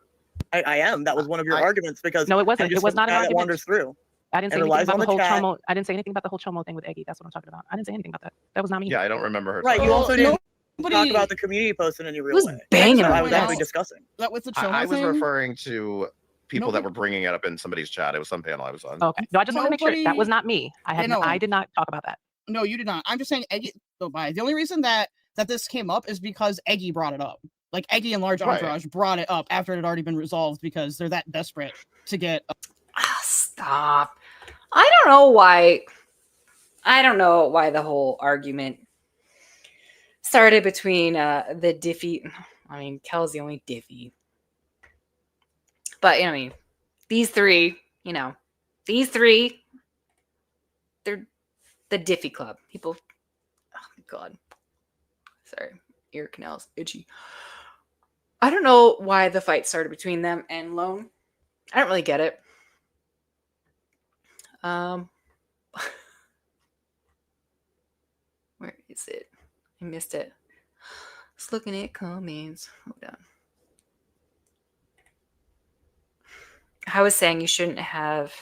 I am. That was one of your I- arguments because No, it I'm wasn't. It just was the not an guy that argument. wanders through. I didn't say and anything relies about on the the whole chat. chomo. I didn't say anything about the whole chomo thing with Eggy. That's what I'm talking about. I didn't say anything about that. That was not me. Yeah, I don't remember her. Right. talking You Well, also didn't nobody talk about the community post in any real was way. banging So on I was that. actually discussing. That with the I Chomo was thing, referring to people that Nobody- were bringing it up in somebody's chat. It was some panel I was on. Okay. No, I just want to make sure that Nobody- was not me. I know. I did not talk about that. No, you did not. I'm just saying Eggy. Go by. The only reason that this came up is because Eggy brought it up. Like Eggy and Large Right. Entourage brought it up after it had already been resolved because they're that desperate to get. Ah, stop. I don't know why the whole argument started between the Diffie. I mean, Kel's the only Diffie. But, I mean, these three, they're the Diffie Club. People, oh my God. Sorry, ear canal's itchy. I don't know why the fight started between them and Lone. I don't really get it. Where is it? I missed it. Just looking at comments. Hold on. I was saying you shouldn't have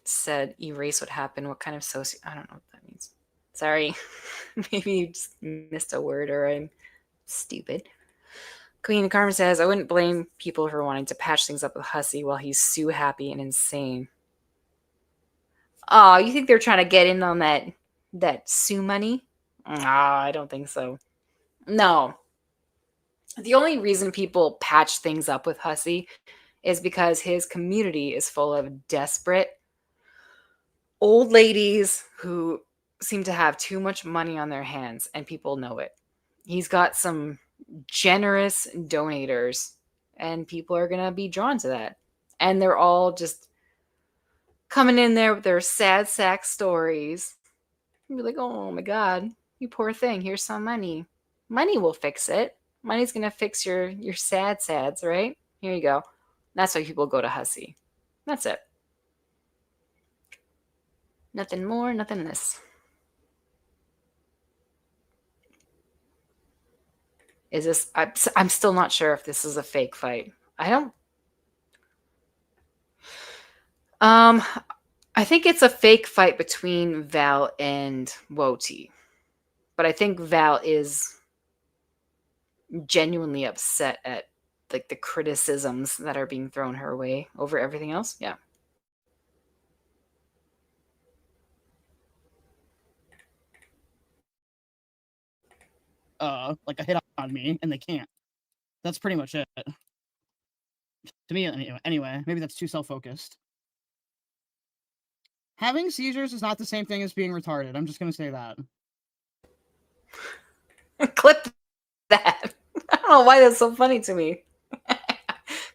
said erase what happened. What kind of I don't know what that means. Sorry. Maybe you just missed a word or I'm stupid. Queen Carmen says, I wouldn't blame people for wanting to patch things up with Hussey while he's Sue happy and insane. Oh, you think they're trying to get in on that Sue money? I don't think so. No. The only reason people patch things up with Hussey is because his community is full of desperate old ladies who seem to have too much money on their hands, and people know it. He's got some generous donators, and people are going to be drawn to that. And they're all just coming in there with their sad sack stories. And be like, oh my God, you poor thing. Here's some money. Money will fix it. Money's going to fix your sads, right? Here you go. That's why people go to Hussey. That's it. Nothing more, nothing less. Is this... I'm still not sure if this is a fake fight. I think it's a fake fight between Val and Woti. But I think Val is genuinely upset at like the criticisms that are being thrown her way over everything else. Yeah. Like a hit on me, and they can't. That's pretty much it. To me, anyway, maybe that's too self-focused. Having seizures is not the same thing as being retarded. I'm just gonna say that. Clip that. I don't know why that's so funny to me.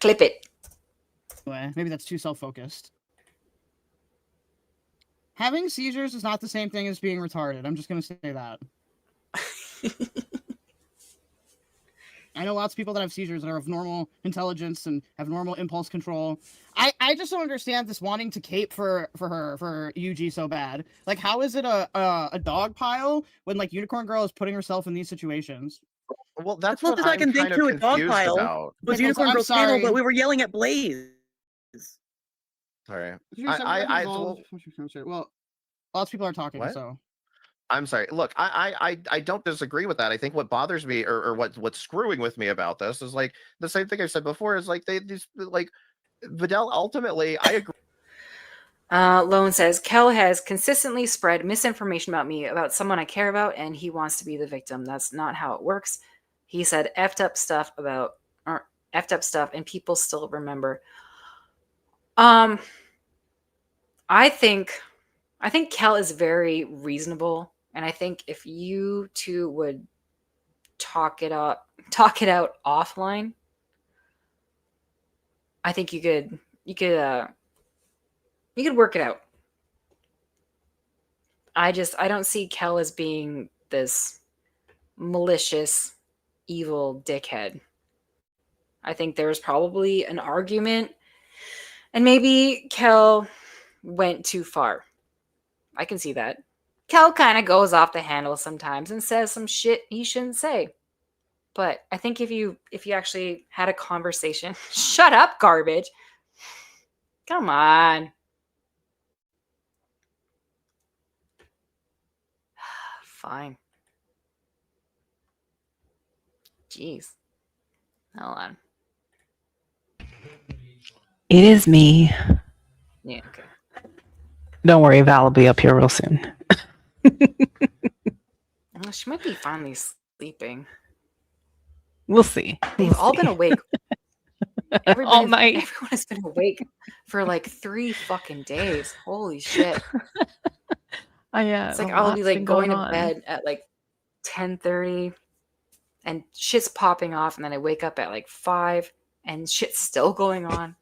Clip it. Anyway, maybe that's too self-focused. Having seizures is not the same thing as being retarded. I'm just gonna say that. I know lots of people that have seizures that are of normal intelligence and have normal impulse control. I just don't understand this wanting to cape for Yuji so bad. Like, how is it a dog pile when like Unicorn Girl is putting herself in these situations? Well, that's Well, what because I can I'm think kind to of a dog confused pile. about. Was I'm Unicorn Girl's panel, sorry. but we were yelling at Blaze. Sorry. Well, lots of people are talking, What? so. I'm sorry. Look, I don't disagree with that. I think what bothers me or what's screwing with me about this is like the same thing I said before is like these like Vidal ultimately I agree. Lone says, Kel has consistently spread misinformation about me, about someone I care about, and he wants to be the victim. That's not how it works. He said effed up stuff, and people still remember. I think Kel is very reasonable, and I think if you two would talk it out offline, I think you could work it out. I don't see Kel as being this malicious, evil dickhead. I think there was probably an argument, and maybe Kel went too far. I can see that. Kel kind of goes off the handle sometimes and says some shit he shouldn't say. But I think if you actually had a conversation, shut up, garbage. Come on. Fine. Jeez. Hold on. It is me. Yeah, okay. Don't worry, Val will be up here real soon. Well, she might be finally sleeping. We'll see. They've all been awake. All night. Everyone has been awake for like 3 fucking days. Holy shit. Yeah, It's like a I'll be lot's like been going going to on. bed at like 10:30 and shit's popping off, and then I wake up at like 5 and shit's still going on.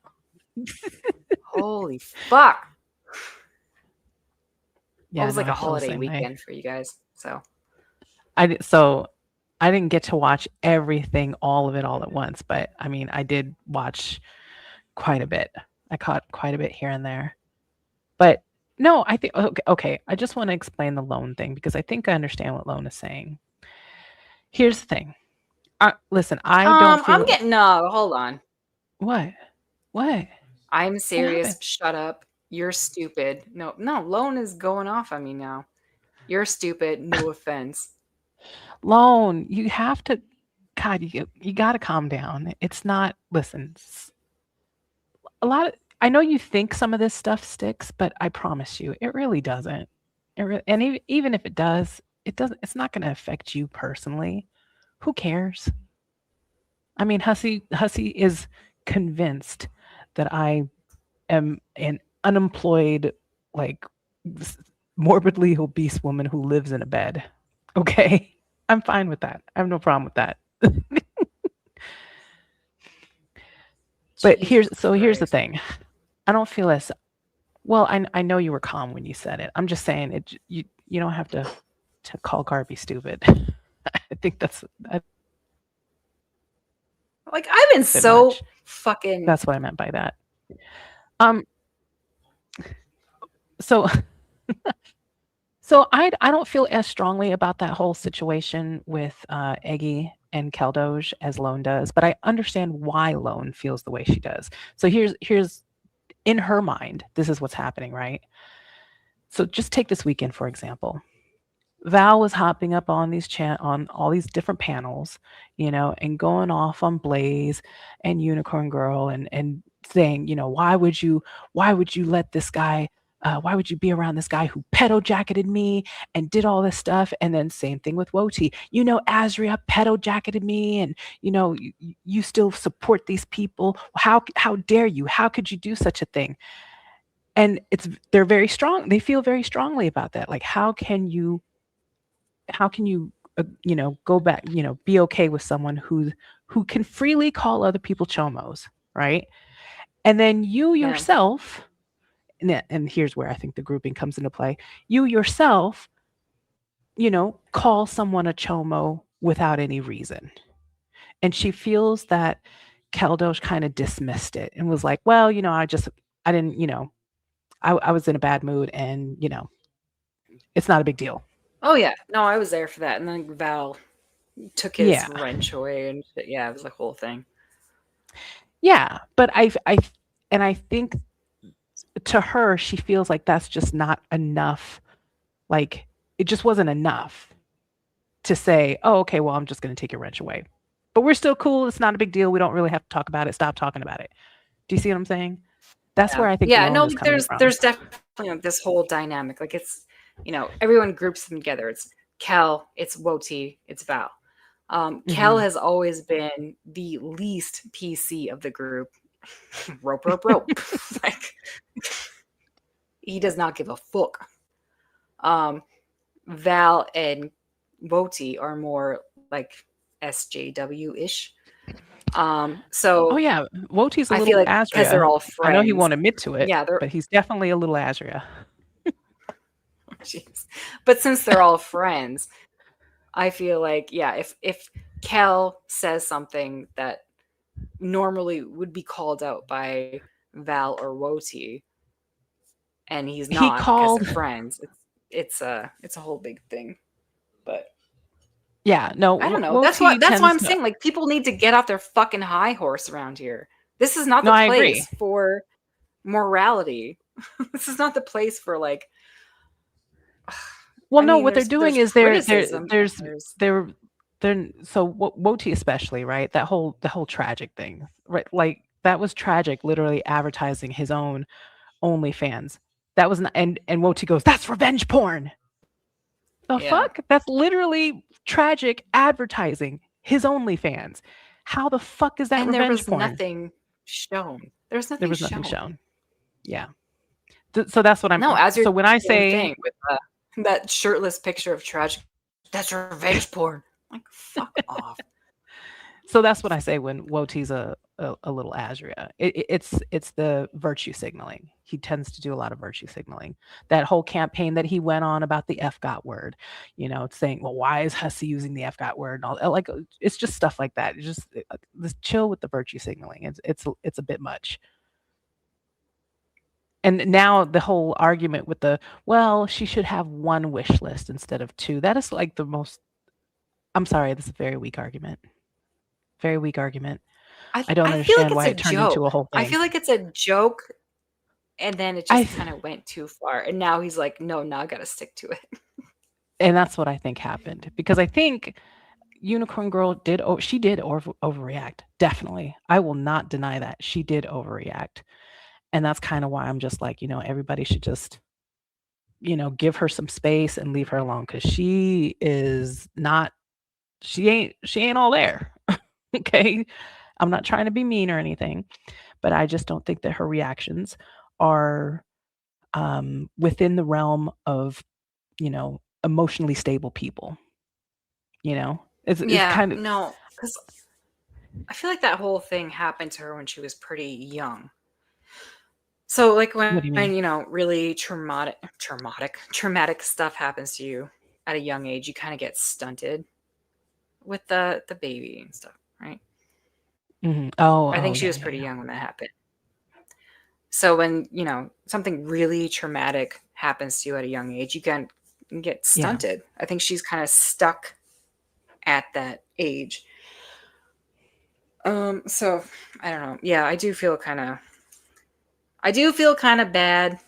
Holy fuck. It Yeah, was no, like I a feel the holiday same way. weekend for you guys. So So I didn't get to watch everything, all of it, all at once, but I mean, I did watch quite a bit. I caught quite a bit here and there. But no, I think okay. I just want to explain the loan thing because I think I understand what Lone is saying. Here's the thing. Listen, I don't feel I'm getting no, hold on. what? What? I'm serious. happened? Shut up. You're stupid. No, Lone is going off on me now. You're stupid. No offense. Lone, you have to God, you got to calm down. It's not listen. A lot of I know you think some of this stuff sticks, but I promise you, it really doesn't. And even if it does, it doesn't. It's not going to affect you personally. Who cares? I mean, Hussy is convinced that I am an unemployed, like morbidly obese woman who lives in a bed. Okay, I'm fine with that. I have no problem with that. But here's the thing. I don't feel as well. I know you were calm when you said it. I'm just saying it. You don't have to call Garby stupid. I think that's like I've been so much. fucking. That's what I meant by that. So I don't feel as strongly about that whole situation with Eggy and Keldoj as Lone does, but I understand why Lone feels the way she does. So here's in her mind, this is what's happening, right? So just take this weekend, for example. Val was hopping up on on all these different panels, and going off on Blaze and Unicorn Girl and saying, why would you let this guy, why would you be around this guy who pedo jacketed me and did all this stuff? And then same thing with Woti. Azria pedo jacketed me, and you still support these people. How dare you? How could you do such a thing? And they're very strong. They feel very strongly about that. Like, how can you go back, be okay with someone who can freely call other people chomos, right? And then you yourself, and here's where I think the grouping comes into play. You yourself, call someone a chomo without any reason. And she feels that Keldoj kind of dismissed it and was like, well, I didn't, I was in a bad mood, and, it's not a big deal. Oh yeah, no, I was there for that, and then Val took his wrench away, and yeah, it was the whole thing. Yeah, but I think to her, she feels like that's just not enough. Like, it just wasn't enough to say, oh, okay, well, I'm just going to take your wrench away, but we're still cool. It's not a big deal. We don't really have to talk about it. Stop talking about it. Do you see what I'm saying? That's where I think. Yeah, no, is coming from. there's definitely this whole dynamic. Like, it's, everyone groups them together. It's Kel, it's Woti, it's Val. Kel has always been the least PC of the group. rope. Like, he does not give a fuck. Val and Woti are more like SJW-ish. So oh yeah, Woti's a I little feel like Azria. because they're all friends. I know he won't admit to it. Yeah, but he's definitely a little Azria. Jeez. But since they're all friends, I feel like, yeah, if Kel says something that normally would be called out by Val or Woti, and he's not because they're friends, it's a whole big thing. But yeah, no, I don't know. That's why I'm saying, like, people need to get off their fucking high horse around here. This is not the place for morality. This is not the place for, like. Well, no, what they're doing is they're so Woti especially, right? The whole tragic thing, right? Like, that was tragic, literally advertising his own OnlyFans. That was not, and Woti goes, that's revenge porn. The fuck? That's literally tragic advertising his OnlyFans. How the fuck is that revenge porn? Nothing shown. There was nothing shown. Yeah. So that's what I'm. No, as so when I say with that shirtless picture of trash. That's revenge porn. Like, fuck off. So that's what I say when Woti's a little Azria. It's the virtue signaling. He tends to do a lot of virtue signaling. That whole campaign that he went on about the F got word, saying, well, why is Hussey using the F got word? And all like, it's just stuff like that. It's just chill with the virtue signaling. It's a bit much. And now the whole argument with she should have one wish list instead of two. That is like the most. I'm sorry, this is a very weak argument. Very weak argument. I don't understand why it turned into a whole thing. I feel like it's a joke, and then it just kind of went too far. And now he's like, no, now I got to stick to it. And that's what I think happened. Because I think Unicorn Girl did overreact. Definitely. I will not deny that. She did overreact. And that's kind of why I'm just like, everybody should just, give her some space and leave her alone. Because she ain't all there. Okay. I'm not trying to be mean or anything, but I just don't think that her reactions are within the realm of, emotionally stable people. It's kind of. No, because I feel like that whole thing happened to her when she was pretty young. So like when really traumatic stuff happens to you at a young age, you kind of get stunted with the baby and stuff, right? Mm-hmm. Oh, I think she was pretty young when that happened. So when something really traumatic happens to you at a young age, you can get stunted. Yeah. I think she's kind of stuck at that age. So I don't know. Yeah, I do feel kind of bad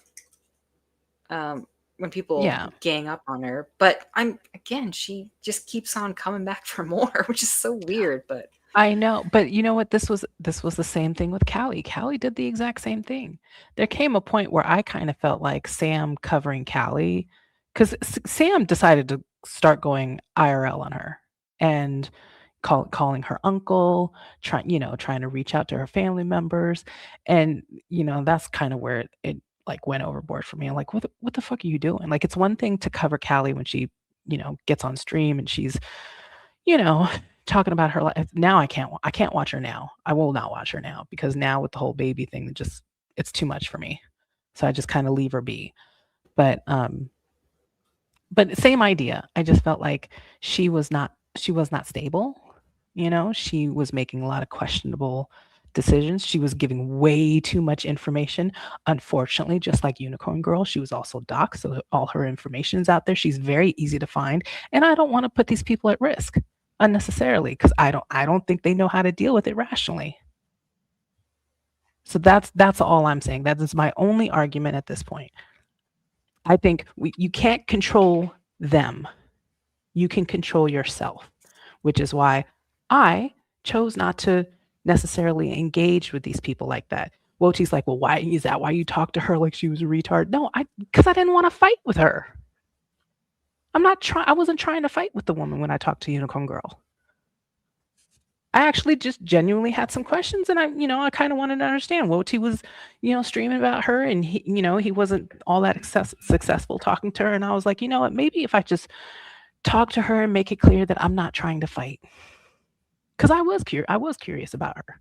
when people gang up on her, but she just keeps on coming back for more, which is so weird. But I know, but you know what? This was the same thing with Callie. Callie did the exact same thing. There came a point where I kind of felt like Sam covering Callie, because Sam decided to start going IRL on her and calling her uncle, trying to reach out to her family members, and that's kind of where it like went overboard for me. I'm like, what the fuck are you doing? Like, it's one thing to cover Callie when she gets on stream and she's talking about her life. Now I can't watch her now. I will not watch her now, because now with the whole baby thing, it's too much for me. So I just kind of leave her be. But same idea. I just felt like she was not stable. She was making a lot of questionable decisions. She was giving way too much information. Unfortunately, just like Unicorn Girl, she was also doxxed, so all her information's out there. She's very easy to find, and I don't want to put these people at risk unnecessarily, because I don't think they know how to deal with it rationally. So that's all I'm saying. That is my only argument at this point. I think you can't control them. You can control yourself, which is why I chose not to necessarily engage with these people like that. Woti's like, well, why is that? Why you talk to her like she was a retard? No, because I didn't want to fight with her. I wasn't trying to fight with the woman when I talked to Unicorn Girl. I actually just genuinely had some questions, and I kind of wanted to understand. Woti was, streaming about her, and he wasn't all that successful talking to her. And I was like, you know what? Maybe if I just talk to her and make it clear that I'm not trying to fight, because I was curious about her.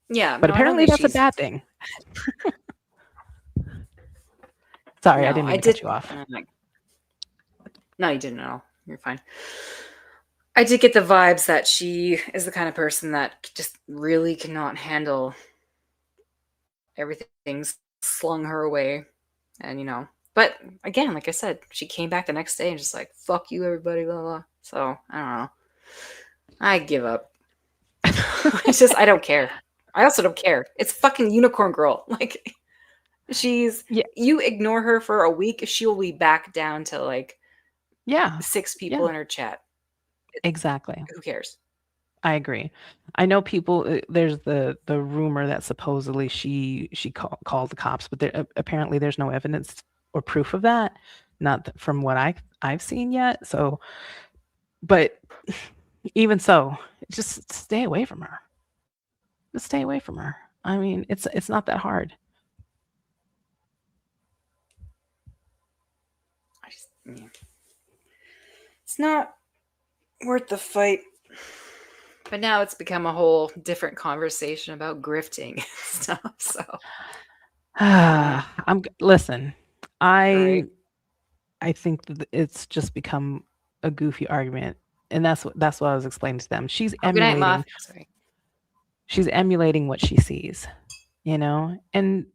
Yeah, but apparently that's a bad thing. Sorry, I didn't mean to cut you off. No, you didn't at all. You're fine. I did get the vibes that she is the kind of person that just really cannot handle everything slung her away. And, but again, like I said, she came back the next day and just like, fuck you, everybody, blah, blah. So, I don't know. I give up. I don't care. I also don't care. It's fucking Unicorn Girl. Like, you ignore her for a week, she will be back down to like 6 people in her chat. Exactly. Who cares? I agree. I know people. There's the rumor that supposedly she called the cops, but apparently there's no evidence or proof of that, not from what I've seen yet. So, but even so, just stay away from her. Just stay away from her. I mean, it's not that hard. Yeah. It's not worth the fight. But now it's become a whole different conversation about grifting and stuff. So Listen, right. I think that it's just become a goofy argument, and that's what I was explaining to them. Oh, good night, Moth. Sorry. She's emulating what she sees, and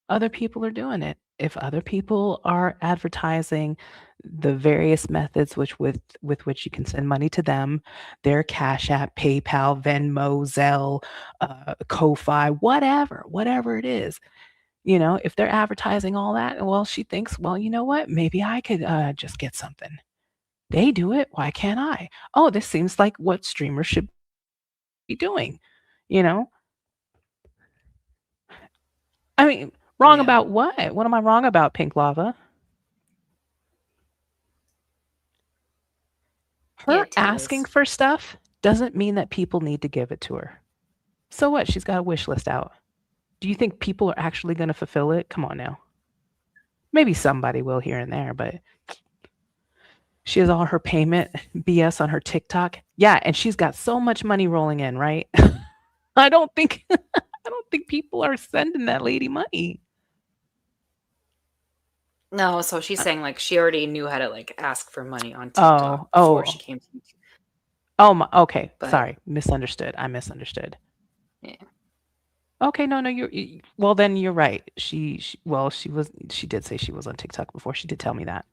other people are doing it. If other people are advertising the various methods with which you can send money to them, their Cash App, PayPal, Venmo, Zelle, Ko-fi, whatever it is, if they're advertising all that, well, she thinks, well, you know what? Maybe I could just get something. They do it. Why can't I? Oh, this seems like what streamers should be doing, you know? I mean, wrong Yeah. about what? What am I wrong about, Pink Lava? Her Yeah, tell asking us. for stuff doesn't mean that people need to give it to her. So what? She's got a wish list out. Do you think people are actually going to fulfill it? Come on now. Maybe somebody will here and there, but she has all her payment BS on her TikTok. Yeah, and she's got so much money rolling in, right? I don't think people are sending that lady money. No, so she's saying like she already knew how to like ask for money on TikTok before she came to YouTube. Oh, okay. But- Sorry, misunderstood. I misunderstood. Yeah. Okay, no, well then you're right. She did say she was on TikTok before. She did tell me that.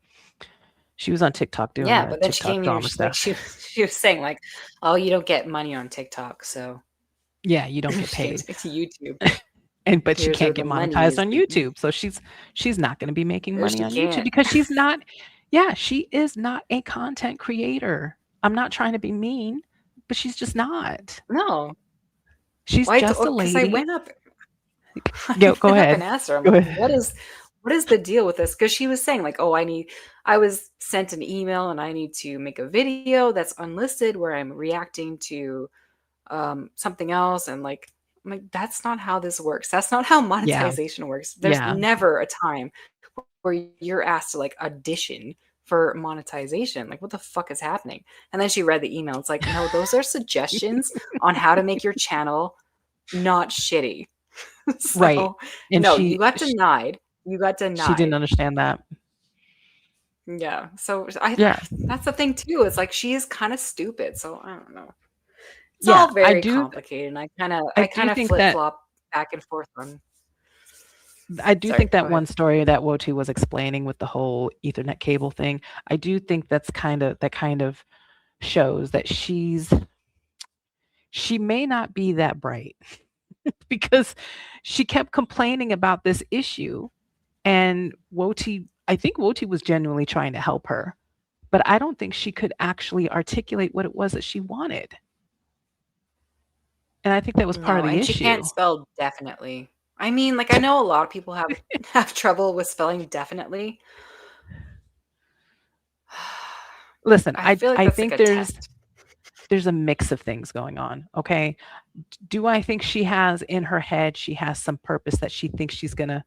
She was on TikTok doing Yeah, but then she TikTok came here. drama Like stuff. she was saying like, "Oh, you don't get money on TikTok, so Yeah, you don't get she can't paid. take to YouTube." But she Here's can't where get the money monetized is, on baby. YouTube. So she's not going to be making Or money she on YouTube can't. because she's not. Yeah, she is not a content creator. I'm not trying to be mean, but she's just not. No, She's why? just a Because I lady. went up. Go went ahead. up and asked her, I'm Go like, ahead. what is the deal with this? Because she was saying like, oh, I was sent an email and I need to make a video that's unlisted where I'm reacting to something else, and like, I'm like, that's not how this works. That's not how monetization works. There's Yeah. never a time where you're asked to like audition for monetization. Like, what the fuck is happening? And then she read the email. It's like, no, those are suggestions on how to make your channel not shitty. So, Right. And no, she you got denied. You got she didn't denied. understand that. Yeah. So Yeah. that's the thing too. It's like she is kind of stupid. So I don't know. It's Yeah, all I very do- complicated, and I kind do of think flip that- flop back and forth on. I do Sorry, think go that ahead. one story that Woti was explaining with the whole Ethernet cable thing, I do think that kind of shows that she may not be that bright because she kept complaining about this issue, and I think Woti was genuinely trying to help her, but I don't think she could actually articulate what it was that she wanted. And I think that was part of the and issue. she can't spell definitely. I mean, like I know a lot of people have trouble with spelling definitely. Listen, I feel like I that's think like a test. there's a mix of things going on. Okay. Do I think she has in her head, she has some purpose that she thinks she's gonna,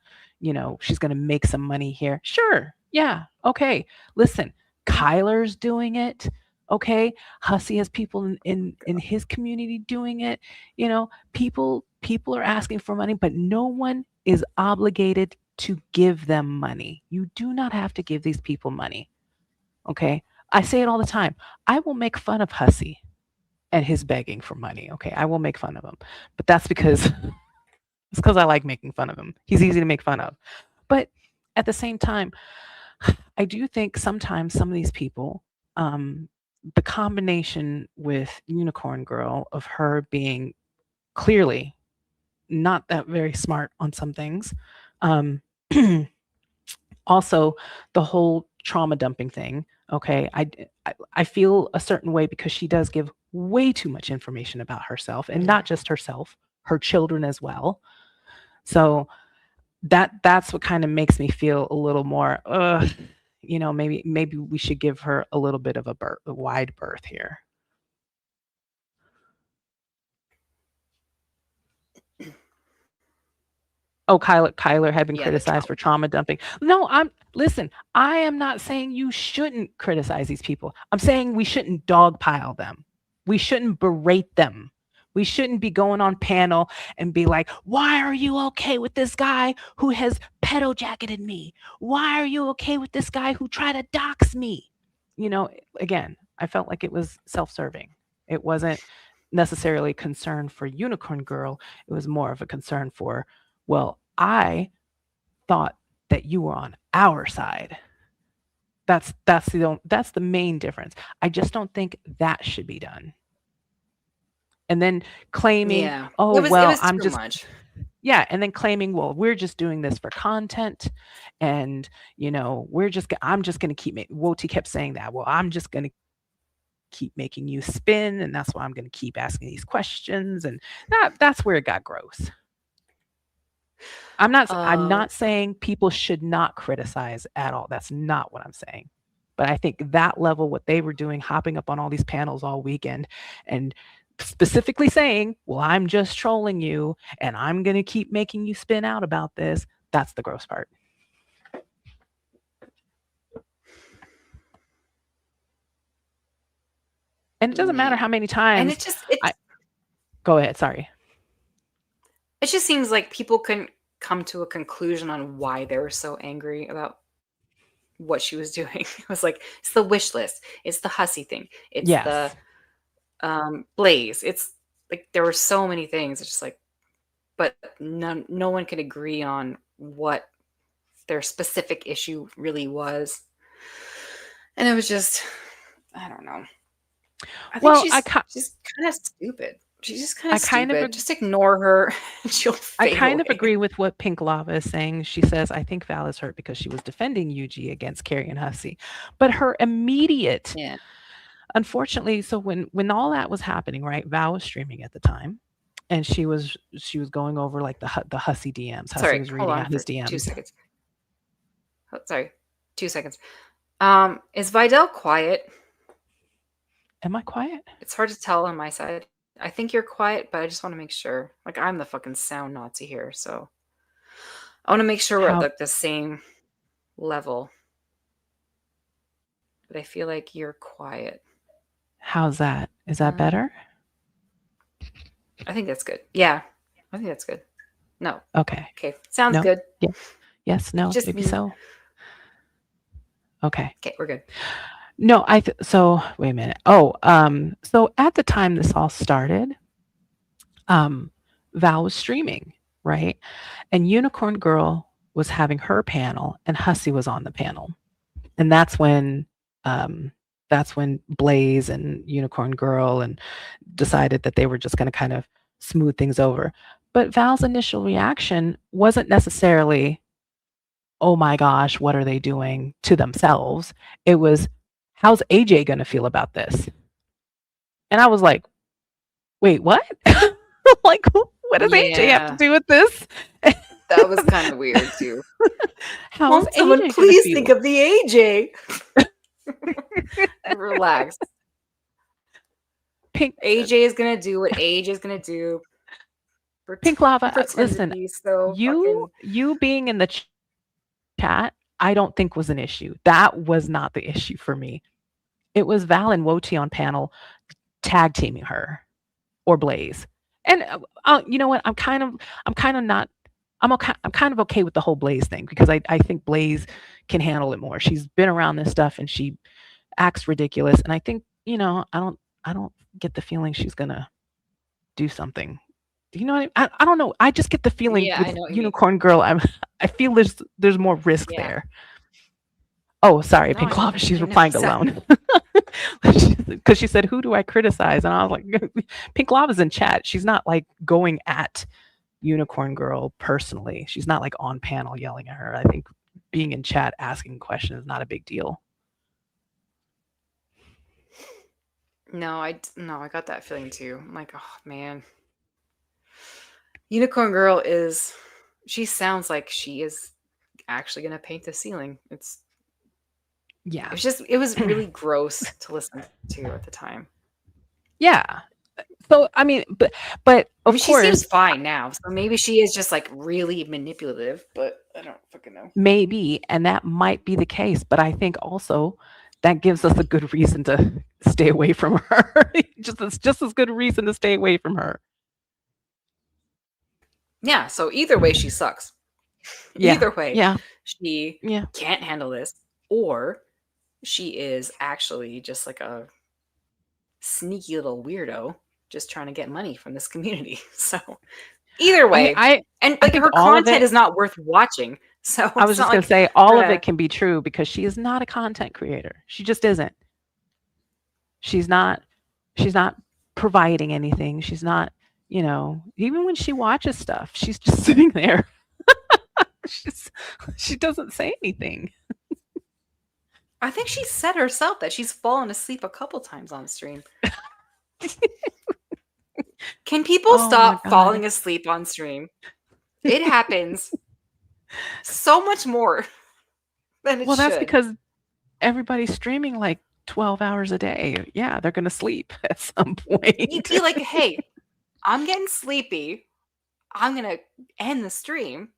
she's gonna make some money here? Sure. Yeah. Okay. Listen, Kyler's doing it. Okay. Hussey has people in his community doing it. People are asking for money, but no one is obligated to give them money. You do not have to give these people money. Okay. I say it all the time. I will make fun of Hussey and his begging for money. Okay, I will make fun of him, but that's because I like making fun of him. He's easy to make fun of. But at the same time, I do think sometimes some of these people, the combination with Unicorn Girl of her being clearly not that very smart on some things, also the whole trauma dumping thing. Okay, I feel a certain way because she does give way too much information about herself, and not just herself, her children as well. So that's what kind of makes me feel a little more, maybe we should give her a little bit of a wide berth here. Oh, Kyler had been Yeah, the criticized for trauma dumping. No, listen, I am not saying you shouldn't criticize these people. I'm saying we shouldn't dogpile them. We shouldn't berate them. We shouldn't be going on panel and be like, why are you okay with this guy who has pedo jacketed me? Why are you okay with this guy who tried to dox me? You know, again, I felt like it was self-serving. It wasn't necessarily concern for Unicorn Girl. It was more of a concern for, well, I thought that you were on our side. That's the main difference. I just don't think that should be done. And then claiming, Yeah. oh, It was well, too I'm just, much. yeah, and then claiming, well, we're just doing this for content, and you know, I'm just going to keep making. Woti kept saying that. Well, I'm just going to keep making you spin, and that's why I'm going to keep asking these questions, and that's where it got gross. I'm not saying people should not criticize at all. That's not what I'm saying. But I think that level, what they were doing, hopping up on all these panels all weekend and specifically saying, well, I'm just trolling you and I'm going to keep making you spin out about this. That's the gross part. And it doesn't matter how many times. And go ahead. Sorry. It just seems like people couldn't come to a conclusion on why they were so angry about what she was doing. It was like, it's the wish list. It's the hussy thing. It's the Blaze. It's like there were so many things. It's just like, but no one could agree on what their specific issue really was. And it was just, I don't know. I think she's kind of stupid. She's just kind of stupid. Just ignore her. She'll fade I kind of away. agree with what Pink Lava is saying. She says, I think Val is hurt because she was defending Yuji against Carrie and Hussey. But her immediate, unfortunately, so when all that was happening, right, Val was streaming at the time. And she was going over like the Hussey DMs. Hussey was reading out his DMs. 2 seconds. Oh, sorry. 2 seconds. Is Vidal quiet? Am I quiet? It's hard to tell on my side. I think you're quiet, but I just want to make sure. Like, I'm the fucking sound Nazi here, so I want to make sure we're at like the same level. But I feel like you're quiet. How's that? Is that better? I think that's good. Yeah, I think that's good. No. Okay. Okay. Sounds good. Yeah. Yes. No. Just maybe me. so. Okay. Okay, we're good. No, so wait a minute. Oh, so at the time this all started, Val was streaming, right? And Unicorn Girl was having her panel and Hussey was on the panel. And that's when Blaze and Unicorn Girl and decided that they were just going to kind of smooth things over. But Val's initial reaction wasn't necessarily, oh my gosh, what are they doing to themselves? It was, how's AJ going to feel about this? And I was like, wait, what? Like, what does AJ have to do with this? That was kind of weird too. How's someone AJ please feel? think of the AJ? Relax. AJ is going to do what AJ is going to do. Pink Lava, listen, so you being in the chat, I don't think was an issue. That was not the issue for me. It was Val and Woti on panel tag teaming her or Blaze. And you know what? I'm kind of okay with the whole Blaze thing because I think Blaze can handle it more. She's been around this stuff and she acts ridiculous. And I think, you know, I don't get the feeling she's gonna do something. You know what I don't know. I just get the feeling with Unicorn Girl, I feel there's more risk there. Oh, sorry, Pink Lava. She's replying alone. Because she said, who do I criticize? And I was like, Pink Lava's in chat. She's not like going at Unicorn Girl personally. She's not like on panel yelling at her. I think being in chat asking questions is not a big deal. No, I got that feeling too. I'm like, oh man. Unicorn Girl she sounds like she is actually going to paint the ceiling. It was really gross to listen to at the time. Yeah. So I mean, but I of mean, she seems course, fine now, so maybe she is just like really manipulative, but I don't fucking know. maybe, and that might be the case. But I think also that gives us a good reason to stay away from her. just as good a reason to stay away from her. Yeah, so either way, she sucks. Yeah. Either way, Yeah. she Yeah. can't handle this, or she is actually just like a sneaky little weirdo just trying to get money from this community. So either way, and I like think her all of content it. is not worth watching. So I was it's just not gonna like say all of we're it can be true because she is not a content creator. She just isn't. She's not providing anything. She's not, even when she watches stuff, she's just sitting there. She doesn't say anything. I think she said herself that she's fallen asleep a couple times on stream. Can people Oh my stop God. falling asleep on stream? It happens so much more than it Well, that's should. because everybody's streaming like 12 hours a day. Yeah, they're going to sleep at some point. You'd be like, hey, I'm getting sleepy. I'm going to end the stream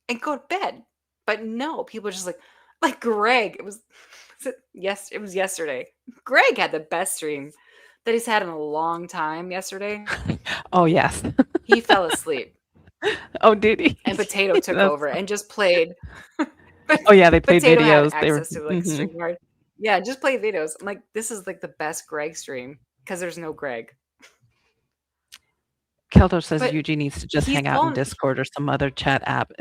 and go to bed. But no, people are just like Greg. It was yesterday. Greg had the best stream that he's had in a long time yesterday. Oh, yes. He fell asleep. Oh, did he? And Potato took over and just played. Oh, yeah, they played Potato videos. had access to like StreamYard. Yeah, just play videos. I'm like, this is like the best Greg stream because there's no Greg. Kelto says But Yuji needs to just he's hang out in blown- Discord or some other chat app.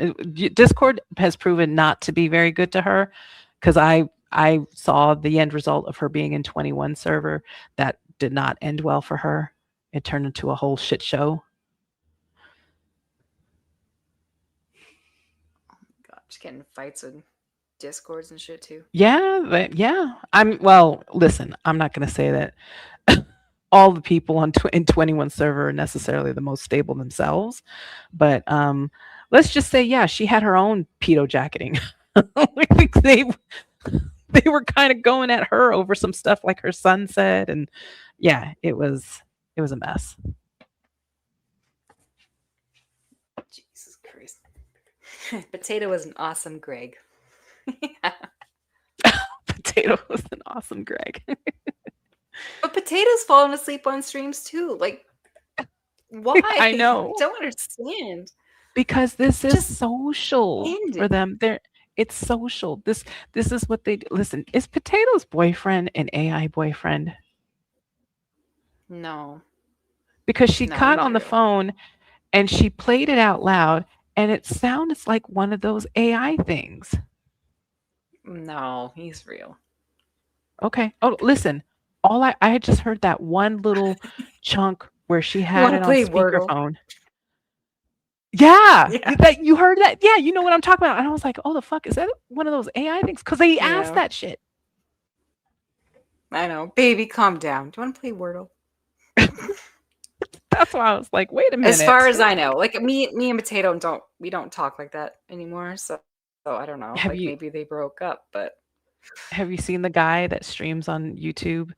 Discord has proven not to be very good to her because I saw the end result of her being in 21 server. That did not end well for her. It turned into a whole shit show. God, just getting fights with Discords and shit too. Yeah, yeah. Listen, I'm not going to say that all the people in 21 server are necessarily the most stable themselves, but let's just say, yeah, she had her own pedo jacketing. I think they were kind of going at her over some stuff like her son said, and yeah, it was a mess. Jesus Christ. Potato was an awesome Greg. Potato was an awesome Greg. But Potato's falling asleep on streams too. Like, why? I know. I don't understand. Because this is Just social end for it. them. It's social. This is what they do. Listen, is Potato's boyfriend an AI boyfriend? No. Because she No, caught he's on the real. phone and she played it out loud and it sounds like one of those AI things. No, he's real. Okay. Oh, listen. I had just heard that one little chunk where she had wanna it on play Wordle? speakerphone. Yeah, Yeah. that you heard that. Yeah, you know what I'm talking about. And I was like, oh, the fuck, is that one of those AI things? Because they asked Yeah. that shit. I know. Baby, calm down. Do you want to play Wordle? That's why I was like, wait a minute. As far as I know, like me and Potato don't talk like that anymore. So I don't know. Have Like you- maybe they broke up, but Have you seen the guy that streams on YouTube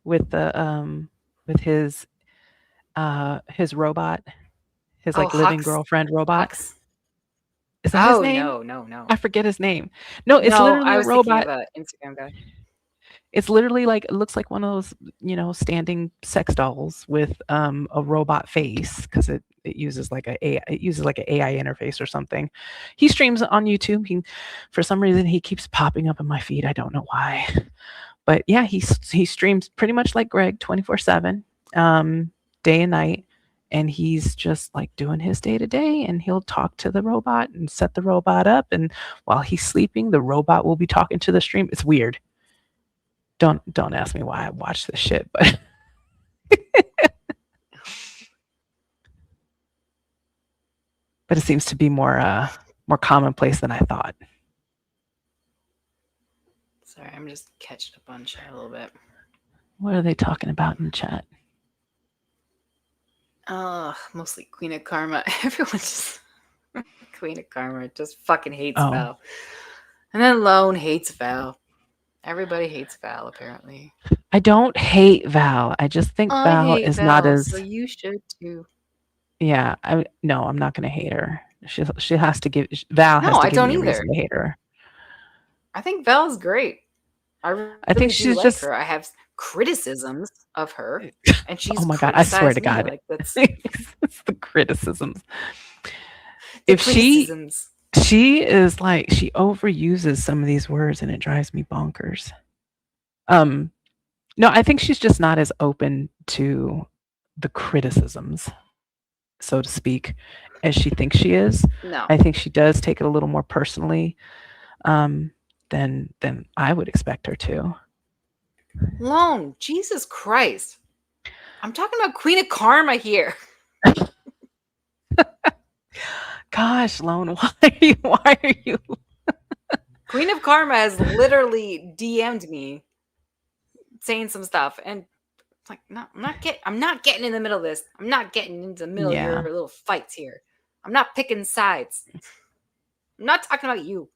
with the with his robot, his like living Hux? girlfriend robot? Hux? Is that his Oh name? no. I forget his name. No, it's No, literally I a was robot. thinking of an Instagram guy. It's literally like, it looks like one of those, standing sex dolls with a robot face because it uses like an AI interface or something. He streams on YouTube. For some reason he keeps popping up in my feed. I don't know why, but yeah, he streams pretty much like Greg 24/7, day and night, and he's just like doing his day to day. And he'll talk to the robot and set the robot up, and while he's sleeping, the robot will be talking to the stream. It's weird. Don't ask me why I watch this shit, but but it seems to be more commonplace than I thought. Sorry, I'm just catching up on chat a little bit. What are they talking about in the chat? Mostly Queen of Karma. Everyone just Queen of Karma just fucking hates Oh. Val. And then Lone hates Val. Everybody hates Val, apparently. I don't hate Val. I just think I Val hate is not Val, as so you should too. yeah. No, I'm not gonna hate her. She has to give Val has No, to I give don't me a either. reason to hate her. I think Val's great. I I think really do she's like just her. I have criticisms of her, and she's oh my god, I swear criticized to me. God. Like that's It's the criticisms. the If criticisms. she is like she overuses some of these words and it drives me bonkers. No, I think she's just not as open to the criticisms, so to speak, as she thinks she is. No. I think she does take it a little more personally than I would expect her to. Lone, Jesus Christ. I'm talking about Queen of Karma here. Gosh, Lone, why are you Queen of Karma has literally DM'd me saying some stuff, and it's like, no, I'm not getting in the middle of this. I'm not getting into the middle of your little fights here. I'm not picking sides. I'm not talking about you.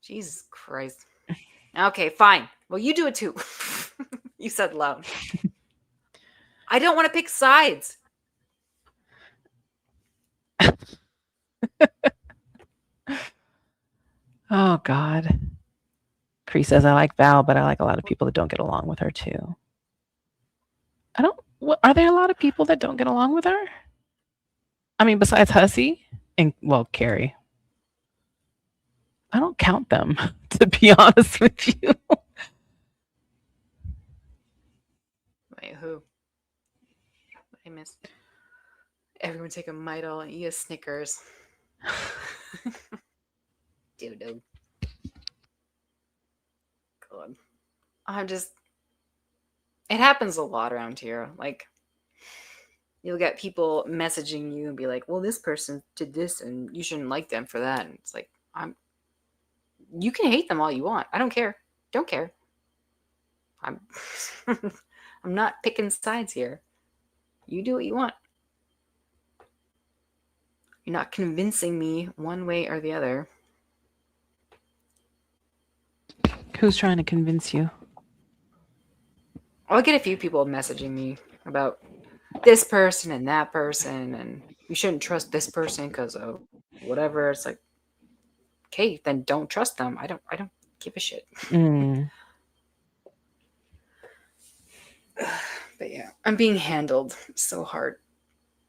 Jesus Christ. Okay, fine. Well, you do it too. You said loud. I don't want to pick sides. Oh God. Cree says I like Val, but I like a lot of people that don't get along with her too. Are there a lot of people that don't get along with her? I mean, besides Hussey and well, Carrie. I don't count them, to be honest with you. Wait, who? What did I miss? Everyone take a Midol and eat a Snickers. Dude. God. It happens a lot around here. Like, you'll get people messaging you and be like, well, this person did this and you shouldn't like them for that. And it's like, you can hate them all you want. I don't care. Don't care. I'm I'm not picking sides here. You do what you want. You're not convincing me one way or the other. Who's trying to convince you? I'll get a few people messaging me about this person and that person, and you shouldn't trust this person because of whatever. It's like, okay, then don't trust them. I don't give a shit. But yeah, I'm being handled so hard.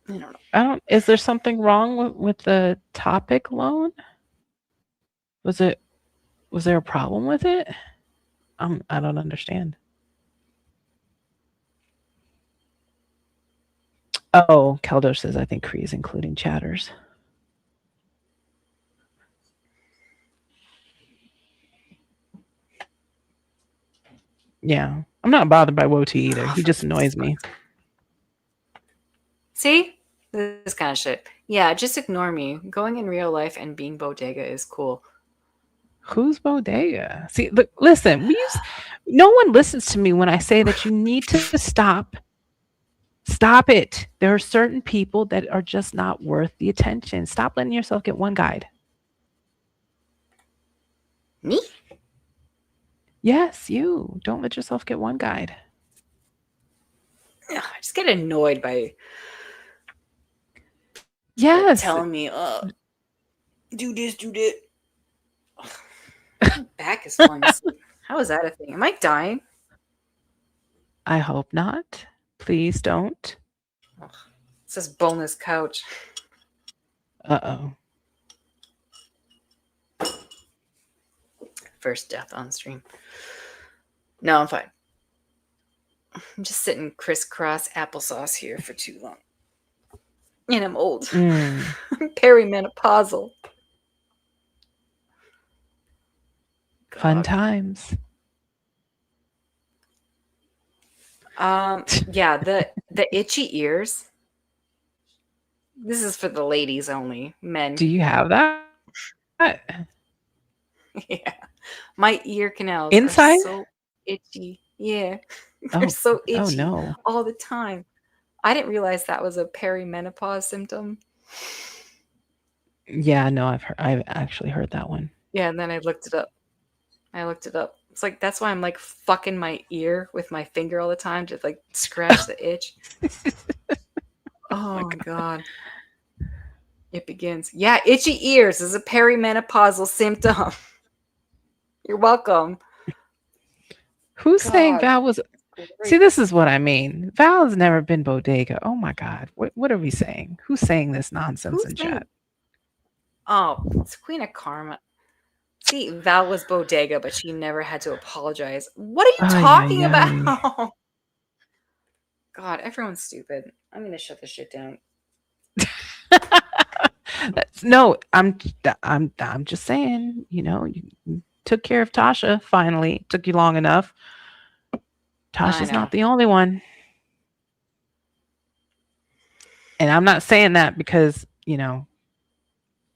I don't know. Is there something wrong with the topic, Lone? Was there a problem with it? I don't understand. Oh, Keldo says I think Cree is including chatters. Yeah, I'm not bothered by Woti either. He just annoys me. See? This kind of shit. Yeah, just ignore me. Going in real life and being Bodega is cool. Who's Bodega? See, look, listen, no one listens to me when I say that you need to stop. Stop it. There are certain people that are just not worth the attention. Stop letting yourself get one guide. Me? Yes, you. Don't let yourself get one guide. I just get annoyed by telling me, do this, do that. My back is falling asleep. How is that a thing? Am I dying? I hope not. Please don't. It says boneless couch. Uh-oh. First death on stream. No, I'm fine. I'm just sitting crisscross applesauce here for too long. And I'm old. I'm perimenopausal. Fun times. Yeah, the itchy ears. This is for the ladies only. Men. Do you have that? Yeah. My ear canals Inside? are so itchy. Yeah. They're so itchy Oh no. all the time. I didn't realize that was a perimenopause symptom. Yeah, no, I've actually heard that one. Yeah, and then I looked it up. It's like that's why I'm like fucking my ear with my finger all the time to like scratch the itch. Oh my god. It begins. Yeah, itchy ears is a perimenopausal symptom. You're welcome. Who's saying God, Val was? See, this is what I mean. Val has never been bodega. Oh my god, what are we saying? Who's saying this nonsense in chat? Oh, it's Queen of Karma. See, Val was bodega, but she never had to apologize. What are you Ay, talking ay, ay. about? God, everyone's stupid. I'm gonna shut this shit down. No, I'm just saying. You know, you took care of Tasha. Finally, took you long enough. Tasha's know. not the only one, and I'm not saying that because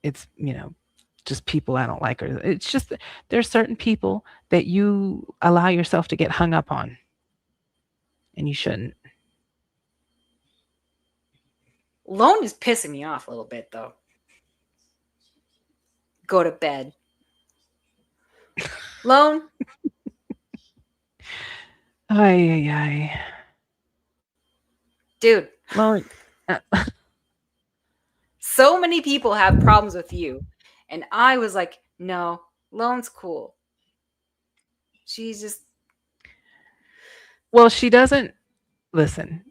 it's just people I don't like, or it's just there's certain people that you allow yourself to get hung up on, and you shouldn't. Lone is pissing me off a little bit, though. Go to bed. Lone. Ay, ay, ay. Dude. Lone. So many people have problems with you. And I was like, no, Lone's cool. She's just. Well, she doesn't listen.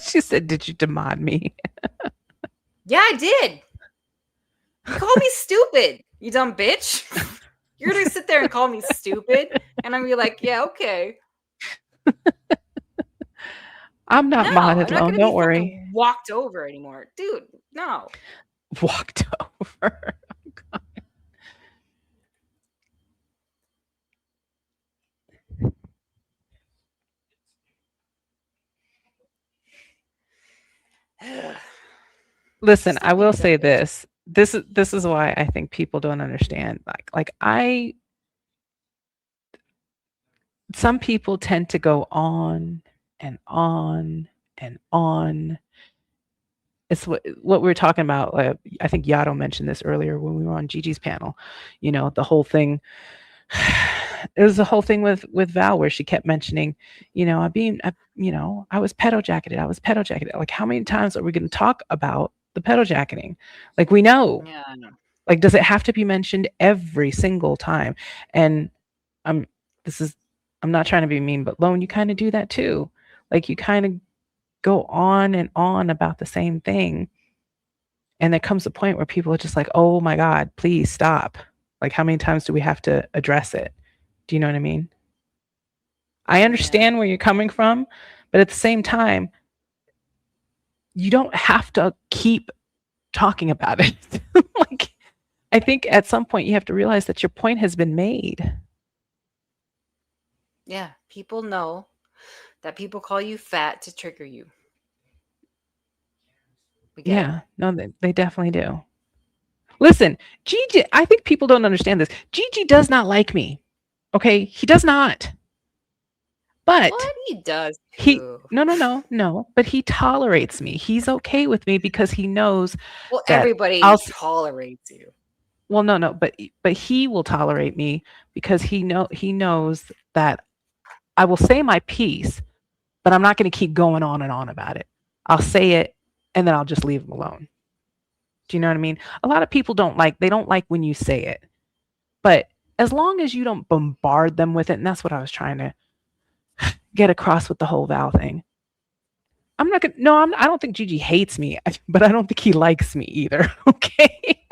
She said, "Did you demod me?" Yeah, I did. You called me stupid, you dumb bitch. You're gonna sit there and call me stupid, and I'm gonna be like, yeah, okay. I'm not modded, Lone. Don't worry. Walked over anymore, dude. No. Walked over. Listen, I will say this. This is why I think people don't understand. Some people tend to go on and on and on. It's what we were talking about. I think Yato mentioned this earlier when we were on Gigi's panel. The whole thing. It was the whole thing with Val where she kept mentioning, I was pedo jacketed. I was pedo jacketed. Like, how many times are we going to talk about the pedo jacketing? Like, we know. Yeah, I know. Like, does it have to be mentioned every single time? And I'm not trying to be mean, but Lone, you kind of do that too. Like, you kind of go on and on about the same thing. And there comes a point where people are just like, oh my God, please stop. Like, how many times do we have to address it? Do you know what I mean? I understand where you're coming from, but at the same time, you don't have to keep talking about it. Like, I think at some point you have to realize that your point has been made. Yeah, people know that people call you fat to trigger you. Yeah, no, they definitely do. Listen, Gigi, I think people don't understand this. Gigi does not like me. Okay, he does not. But what he does, no. But he tolerates me. He's okay with me because he knows. Well, that everybody tolerates you. Well, no, but he will tolerate me because he knows that I will say my piece, but I'm not going to keep going on and on about it. I'll say it, and then I'll just leave him alone. Do you know what I mean? A lot of people don't like when you say it, but as long as you don't bombard them with it, and that's what I was trying to get across with the whole Val thing. I don't think Gigi hates me, but I don't think he likes me either. Okay.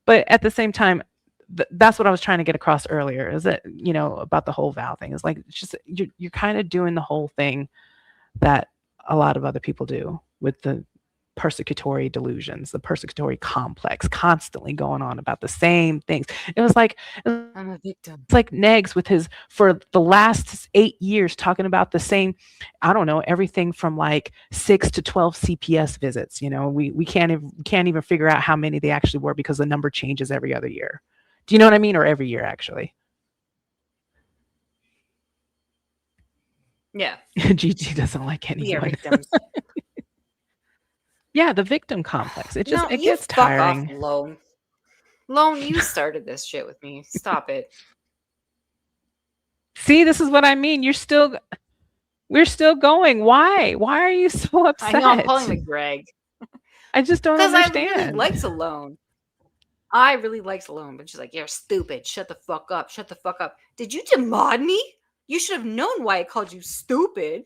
But at the same time, that's what I was trying to get across earlier, is that, about the whole Val thing. It's like, it's just, you're kind of doing the whole thing that a lot of other people do with the persecutory delusions, the persecutory complex, constantly going on about the same things. It was like, I'm a victim. It's like Negs for the last 8 years talking about the same, I don't know, everything from like 6 to 12 CPS visits. We can't even figure out how many they actually were because the number changes every other year. Do you know what I mean? Or every year, actually. Yeah. Gigi doesn't like anyone. We are victims. Yeah, the victim complex. It gets fuck tiring. off, Lone. Lone, you started this shit with me. Stop it. See, this is what I mean. We're still going. Why? Why are you so upset? I know I'm calling it Greg. I just don't Because I understand. really liked Alone. I really liked Alone, but she's like, you're stupid. Shut the fuck up. Shut the fuck up. Did you demod me? You should have known why I called you stupid.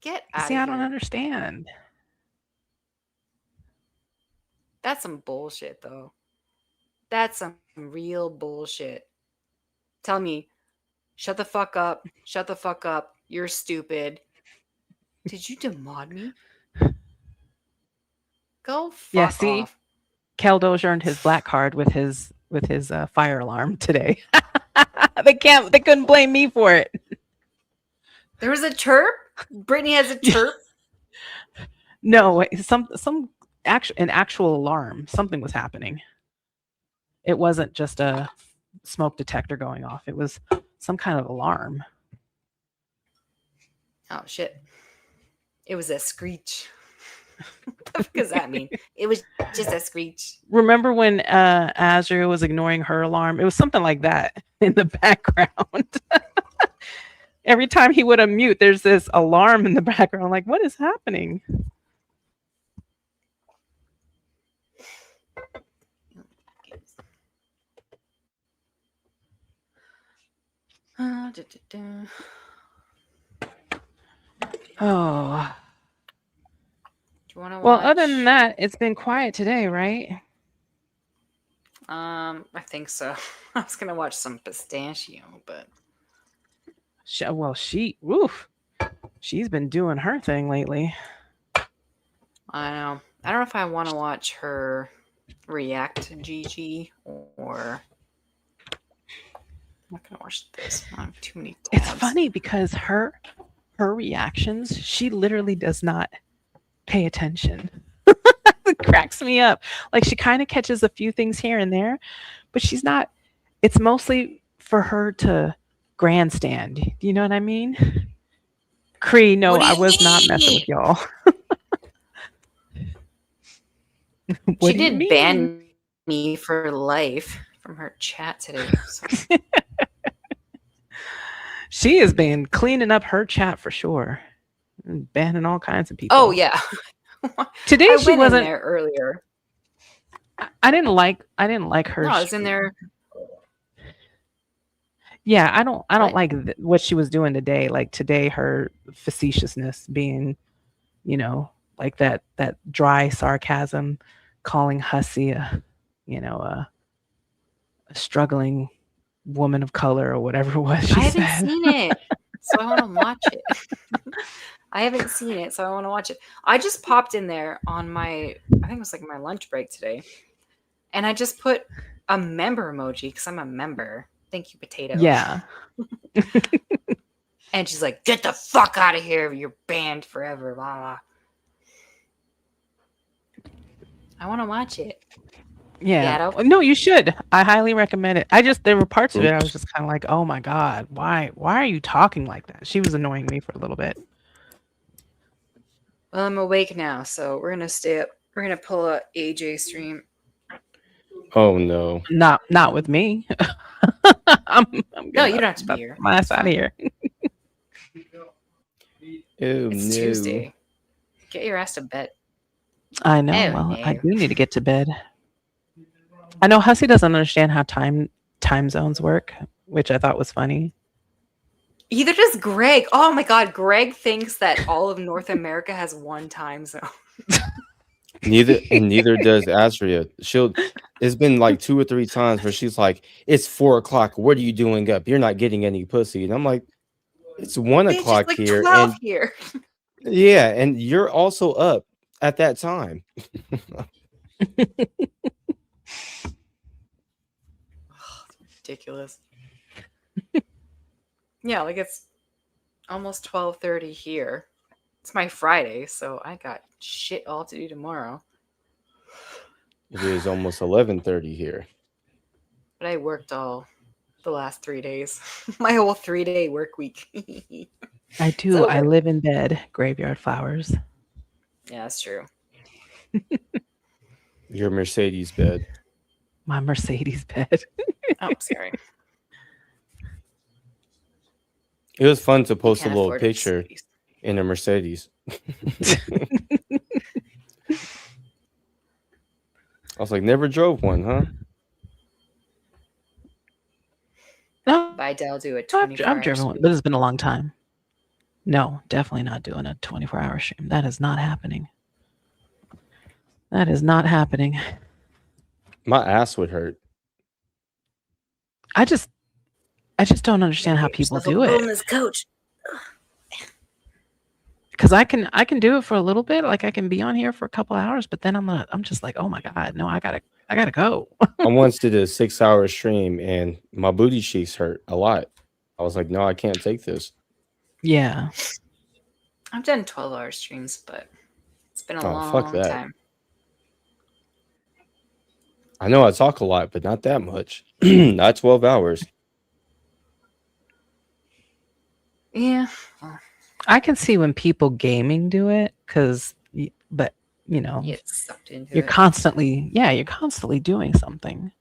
Get out See, of I here. don't understand. That's some bullshit, though. That's some real bullshit. Tell me, shut the fuck up. Shut the fuck up. You're stupid. Did you demod me? Go fuck Yeah, see? off. Keldoge earned his black card with his fire alarm today. They couldn't blame me for it. There was a chirp? Brittany has a chirp? No, wait, some an actual alarm. Something was happening. It wasn't just a smoke detector going off. It was some kind of alarm. Oh, shit. It was a screech. What the fuck does that mean? It was just a screech. Remember when Azure was ignoring her alarm? It was something like that in the background. Every time he would unmute, there's this alarm in the background. Like, what is happening? Oh. Do you want to watch? Well, other than that, it's been quiet today, right? I think so. I was gonna watch some Pistachio, but She's been doing her thing lately. I know. I don't know if I want to watch her react to Gigi or I'm not gonna watch this. I have too many tabs. It's funny because her reactions, she literally does not pay attention. It cracks me up. Like, she kind of catches a few things here and there, but she's not. It's mostly for her to grandstand. Do you know what I mean? Cree, no, I was not messing with y'all. She did ban me for life from her chat today. So. She has been cleaning up her chat for sure, and banning all kinds of people. Oh yeah. Today I she went wasn't in there earlier. I didn't like her. No, I was in there. Yeah, I don't like what she was doing today. Like today, her facetiousness being, like that dry sarcasm, calling Hussey a struggling woman of color or whatever it was she said. I haven't seen it, so I want to watch it. I haven't seen it, so I want to watch it. I just popped in there on I think it was like my lunch break today, and I just put a member emoji because I'm a member. Thank you, Potato. Yeah. And she's like, "Get the fuck out of here! You're banned forever." Blah blah. I want to watch it. Yeah. No, you should. I highly recommend it. There were parts of it I was just kind of like, oh my God, why are you talking like that? She was annoying me for a little bit. Well, I'm awake now, so we're gonna stay up. We're gonna pull a AJ stream. Oh no. Not with me. I'm no, you don't have to be here. My ass out of here. It's Tuesday. Get your ass to bed. I know. I do need to get to bed. I know Hussey doesn't understand how time zones work, which I thought was funny. Either does Greg. Oh my God, Greg thinks that all of North America has one time zone. Neither does Azria. It's been like 2 or 3 times where she's like, "It's 4 o'clock. What are you doing up? You're not getting any pussy." And I'm like, "It's 1 o'clock like here." 12 And here. yeah, and you're also up at that time. Ridiculous. Yeah, like it's almost 12:30 here. It's my Friday, so I got shit all to do tomorrow. It is almost 11:30 here. But I worked all the last 3 days. My whole 3-day work week. I do. I live in bed. Graveyard flowers. Yeah, that's true. Your Mercedes bed. My Mercedes bed. Oh, sorry. It was fun to You post a can't little afford a picture Mercedes. in a Mercedes. I was like, never drove one, huh? No, By Dell do a I've 24-hour driven one, stream. but it's been a long time. No, definitely not doing a 24-hour stream. That is not happening. That is not happening. My ass would hurt. I just don't understand how Get people yourself a do it. wellness coach. Because I can do it for a little bit. Like I can be on here for a couple hours, but then I'm just like, oh my God, no, I gotta go. I once did a 6-hour stream and my booty cheeks hurt a lot. I was like, no, I can't take this. Yeah. I've done 12-hour streams, but it's been a Oh, fuck long that. time. I know I talk a lot, but not that much. Not 12 hours. Yeah. I can see when people gaming do it, but you know, You get sucked into you're it. constantly doing something.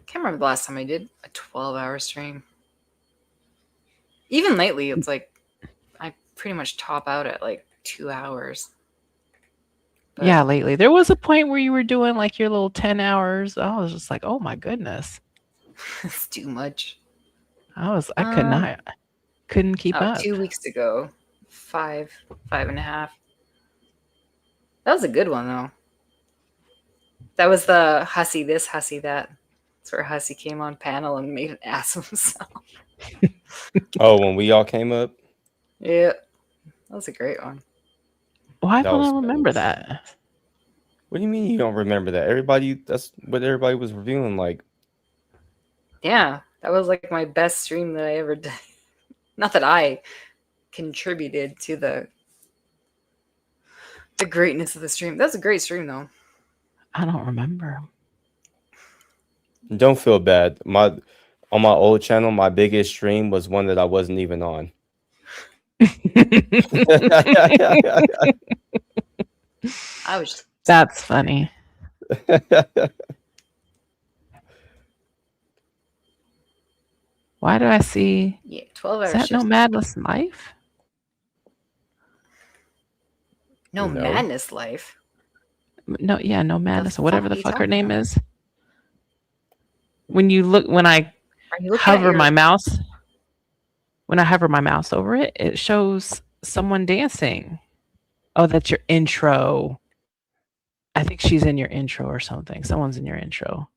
Can't remember the last time I did a 12-hour stream. Even lately, it's like I pretty much top out at like 2 hours. But Yeah, lately. There was a point where you were doing like your little 10 hours. I was just like, oh my goodness. it's too much. I couldn't keep up. 2 weeks ago, 5.5. That was a good one though. That was the Hussy this, Hussy that. That's where Hussy came on panel and made an ass of himself. Oh, when we all came up? Yeah. That was a great one. Why That don't was I funny. remember that? What do you mean you don't remember that? That's what everybody was reviewing. Like, Yeah. That was like my best stream that I ever did. Not that I contributed to the greatness of the stream. That's a great stream though. I don't remember. don't feel bad. On my old channel, my biggest stream was one that I wasn't even on. I was That's funny. Why do I see? 12 Is hours. that No Madness Life? No No. Madness Life. No, yeah, No Madness, or fuck whatever are the you fuck her talking name about? is. When I Are you looking at hover your my mouse, over it, it shows someone dancing. Oh, that's your intro. I think she's in your intro or something. Someone's in your intro.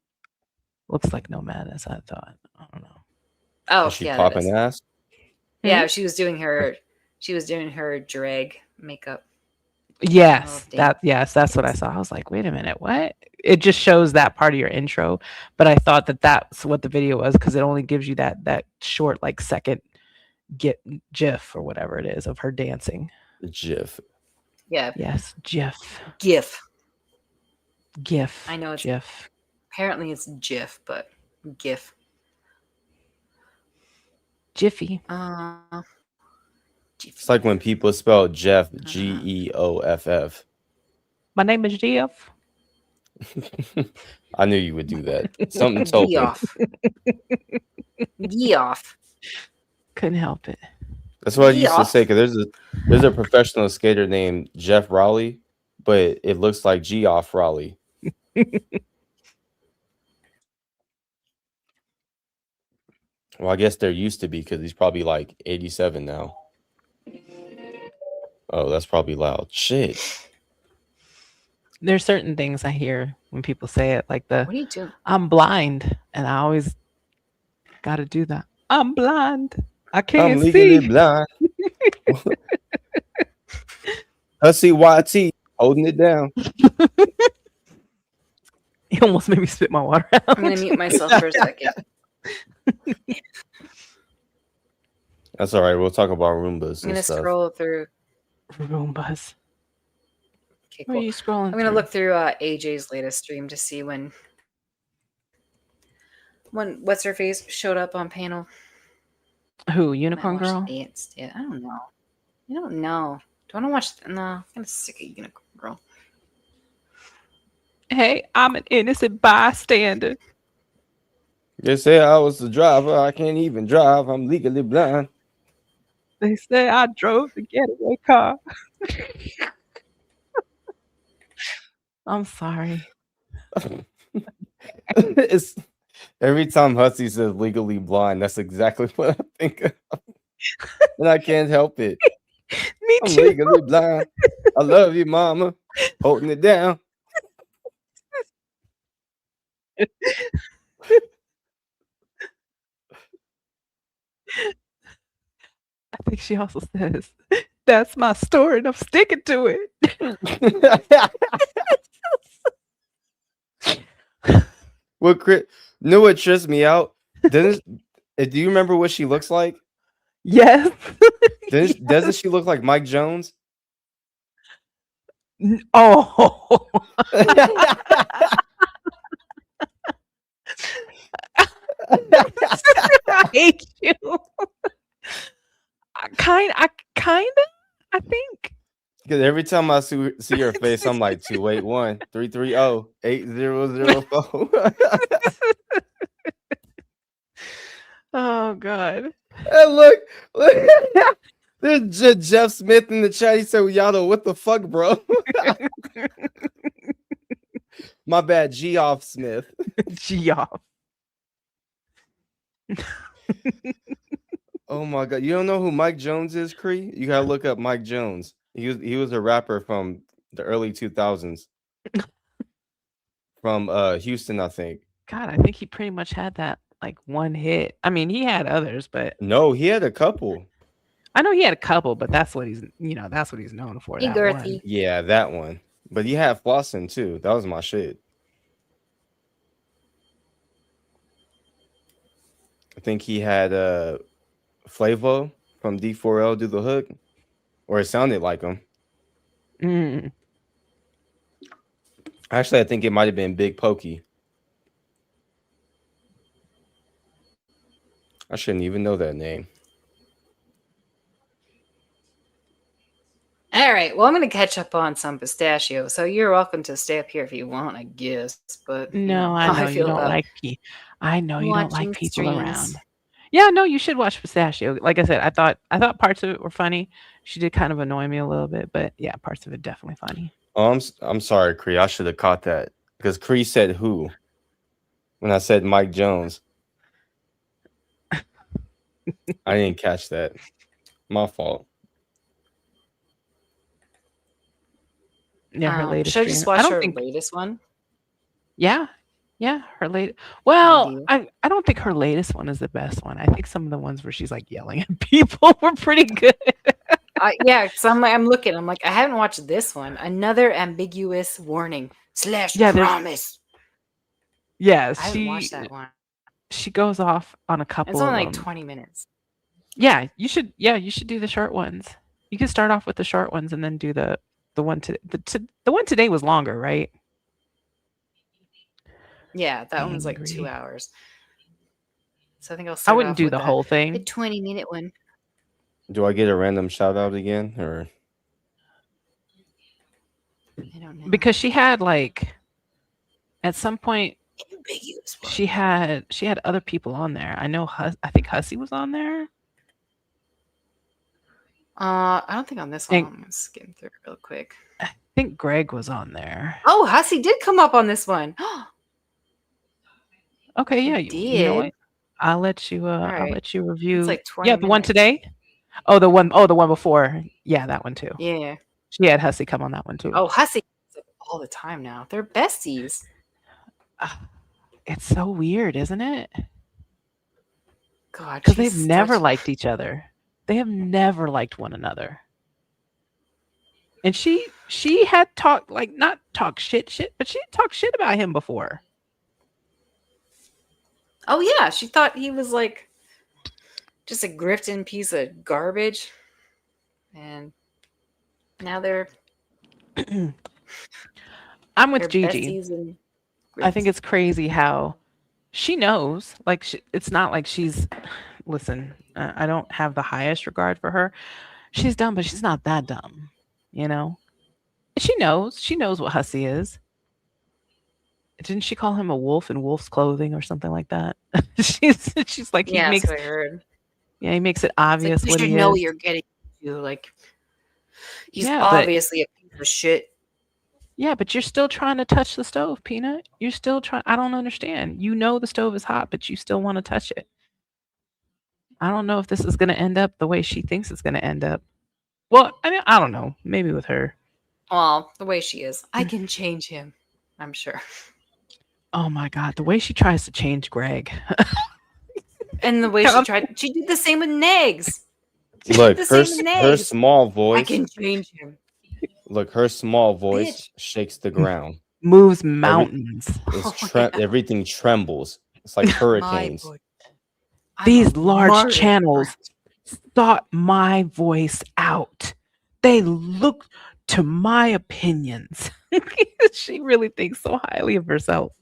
Looks like No Madness, I thought. I don't know. Oh, Is she yeah, that popping is. ass? Yeah, she was doing her drag makeup. Yes, Oh, that's what I saw. I was like, wait a minute, what? It just shows that part of your intro, but I thought that that's what the video was because it only gives you that short like second GIF or whatever it is of her dancing. GIF. Yeah. Yes, GIF. GIF. GIF. I know it's GIF. apparently it's GIF, but GIF. Jiffy. It's like when people spell Jeff, Geoff. My name is Jeff. I knew you would do that. Something told me. Geoff. Couldn't help it. That's what I used to Geoff. say. Because there's a professional skater named Jeff Raleigh, but it looks like Geoff Raleigh. Well, I guess there used to be because he's probably like 87 now. Oh, that's probably loud. Shit. There's certain things I hear when people say it, like What are you doing? I'm blind, and I always got to do that. I'm blind. I can't I'm legally see. blind. Hussy YT holding it down. You almost made me spit my water out. I'm gonna mute myself for a second. That's all right. We'll talk about Roombas I'm and gonna stuff. scroll through. Roombas. Okay, Where are cool. you scrolling? I'm gonna look through AJ's latest stream to see when what's her face showed up on panel. Who? Might Unicorn watch Girl? Danced. Yeah, I don't know. I don't know. Do I want to watch? No, I'm kind of sick of Unicorn Girl. Hey, I'm an innocent bystander. They say I was the driver. I can't even drive. I'm legally blind. They say I drove the getaway car. I'm sorry. It's every time Hussey says legally blind, that's exactly what I think of. And I can't help it. Me I'm too. legally blind. I love you, mama. Holding it down. I think she also says, "That's my story, and I'm sticking to it." Well, Chris, know what trips me out? Do you remember what she looks like? Yes. Doesn't she look like Mike Jones? Oh. I hate you. I think. Because every time I see her face, I'm like 281-330-8004. Oh God. And look, there's Jeff Smith in the chat. He said, "Yado, what the fuck, bro?" My bad, Geoff Smith. Geoff. Oh my god, you don't know who Mike Jones is, Cree? You gotta look up Mike Jones. He was a rapper from the early 2000s, from Houston, I think. God, I think he pretty much had that like one hit. I mean, he had others, but No, he had a couple. I know he had a couple, but that's what he's known for. Hey, That Girthy. one. Yeah, that one. But he had Flossin too. That was my shit. I think he had Flavo from D4L do the hook, or it sounded like him. Mm. Actually, I think it might have been Big Pokey. I shouldn't even know that name. All right. Well, I'm going to catch up on some pistachio. So you're welcome to stay up here if you want, I guess. But you No, I how know you feel don't about like I know you don't like watching people streams. around. Yeah, no, you should watch Pistachio. Like I said, I thought parts of it were funny. She did kind of annoy me a little bit, but yeah, parts of it definitely funny. Oh, I'm sorry, Cree. I should have caught that because Cree said who when I said Mike Jones. I didn't catch that. My fault. Yeah, her latest. Should I just stream. watch don't her think. latest one? Yeah, her late. Well, do. I don't think her latest one is the best one. I think some of the ones where she's like yelling at people were pretty good. Yeah, because I'm looking. I'm like, I haven't watched this one. Another ambiguous warning / promise. Yeah, I haven't watched that one. she goes off on a couple. It's only of like them. 20 minutes. Yeah, you should. Yeah, you should do the short ones. You can start off with the short ones and then do the one to the one today was longer, right? Yeah, that one's like 2 Angry. hours. So I think I'll I start wouldn't off do with the whole the thing. 20-minute one. Do I get a random shout out again, or I don't know. Because she had like at some point ambiguous one. she had other people on there. I know I think Hussey was on there. I don't think on this one. And- I'm gonna skim through it real quick. I think Greg was on there. Oh, Hussey did come up on this one. Okay, yeah, you know did. what? I'll let you Alright. review. It's like 20 yeah, the one minutes. today. Oh, the one before. Yeah, that one too. Yeah. She had Hussey come on that one too. Oh, Hussey all the time now. They're besties. It's so weird, isn't it? God, Because they've she's never such- liked each other. They have never liked one another. And she had talked like not talk shit, but she had talked shit about him before. Oh yeah, she thought he was like just a grifting piece of garbage, and now they're I'm with Gigi. besties and I think it's crazy how she knows. Like it's not like she's. Listen, I don't have the highest regard for her. She's dumb, but she's not that dumb. You know, she knows. She knows what Hussey is. Didn't she call him a wolf in wolf's clothing or something like that? she's like, he Yeah, makes, that's what I heard. yeah, he makes it It's like, obvious you what should he know is. what you're getting into. Like, he's Yeah, but obviously a piece of shit. yeah, but you're still trying to touch the stove, Peanut. You're still trying. I don't understand. You know the stove is hot, but you still want to touch it. I don't know if this is going to end up the way she thinks it's going to end up. Well, I mean, I don't know. Maybe with her. Well, the way she is, I can change him. I'm sure. Oh my God, the way she tries to change Greg. And the way she tried, she did the same with Negs. She Look, did the her same with her Negs. small I voice. can change him. Look, her small voice Bitch. shakes the ground. Moves mountains. Oh, yeah. Everything trembles. It's like My hurricanes. voice. I'm These a large martyr. channels sought my voice out. They look to my opinions. She really thinks so highly of herself.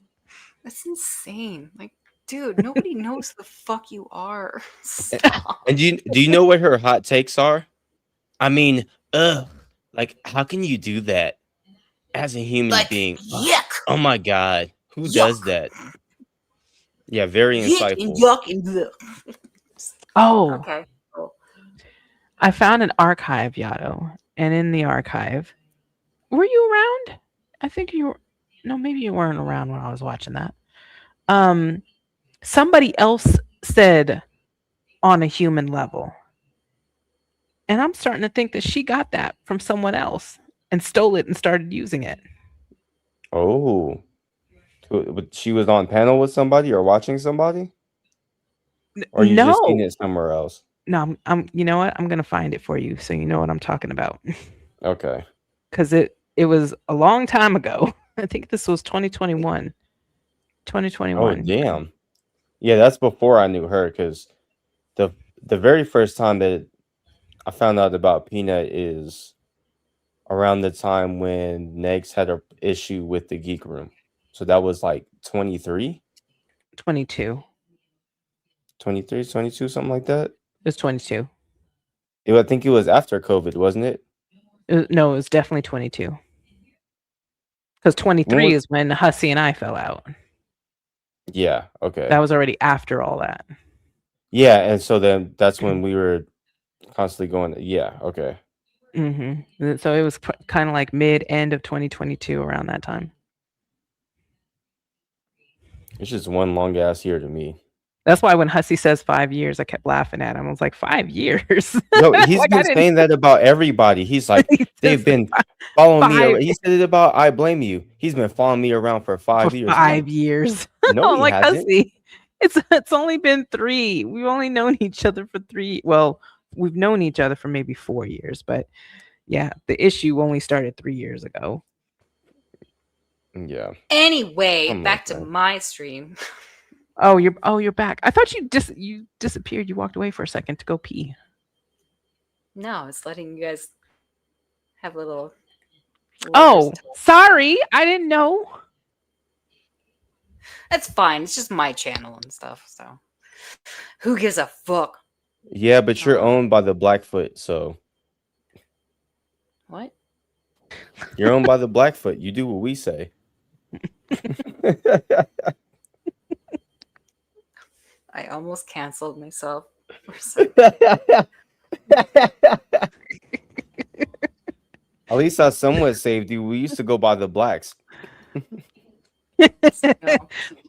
That's insane. Like, dude, nobody knows the fuck you are. Stop. And do you know what her hot takes are? I mean, like how can you do that as a human Like, being? yuck. Oh my God, who Yuck. does that? Yeah, very Yick and insightful. yuck and bleh. Oh, Okay. Cool. I found an archive, Yato. And in the archive, were you around? I think you were. No, maybe you weren't around when I was watching that. Somebody else said on a human level. And I'm starting to think that she got that from someone else and stole it and started using it. Oh, but she was on panel with somebody or watching somebody, or you just seen No, it somewhere else? no, I'm. You know what? I'm gonna find it for you so you know what I'm talking about. Okay. Because it was a long time ago. I think this was 2021. Oh 2021. damn. Yeah, that's before I knew her. Because the very first time that I found out about Peanut is around the time when Negs had an issue with the Geek Room. So that was like 23, 22. 23, 22, something like that. It was 22. I think it was after COVID, wasn't it? No, it was definitely 22. Because 23 is when Hussey and I fell out. Yeah, okay. That was already after all that. Yeah, and so then that's when we were constantly going, yeah, okay. Mm-hmm. So it was kind of like end of 2022 around that time. It's just one long ass year to me. That's why when Hussey says 5 years, I kept laughing at him. I was like, 5 years? No, he's Like, been saying that about everybody. He's like, they've been following me around. He said it about I Blame You. He's been following me around for 5 years. 5 years. No, he like hasn't. Hussey, it's only been 3. We've only known each other for 3. Well, we've known each other for maybe 4 years, but yeah, the issue only started 3 years ago. Yeah. Anyway, Something back like to that. my stream. Oh, you're back. I thought you disappeared. You walked away for a second to go pee. No, it's letting you guys have a little. Oh, sorry. I didn't know. That's fine. It's just my channel and stuff. So, who gives a fuck? Yeah, but you're owned by the Blackfoot, so What? you're owned by the Blackfoot. You do what we say. I almost canceled myself. For a second. At least I somewhat saved you. We used to go by the Blacks. No.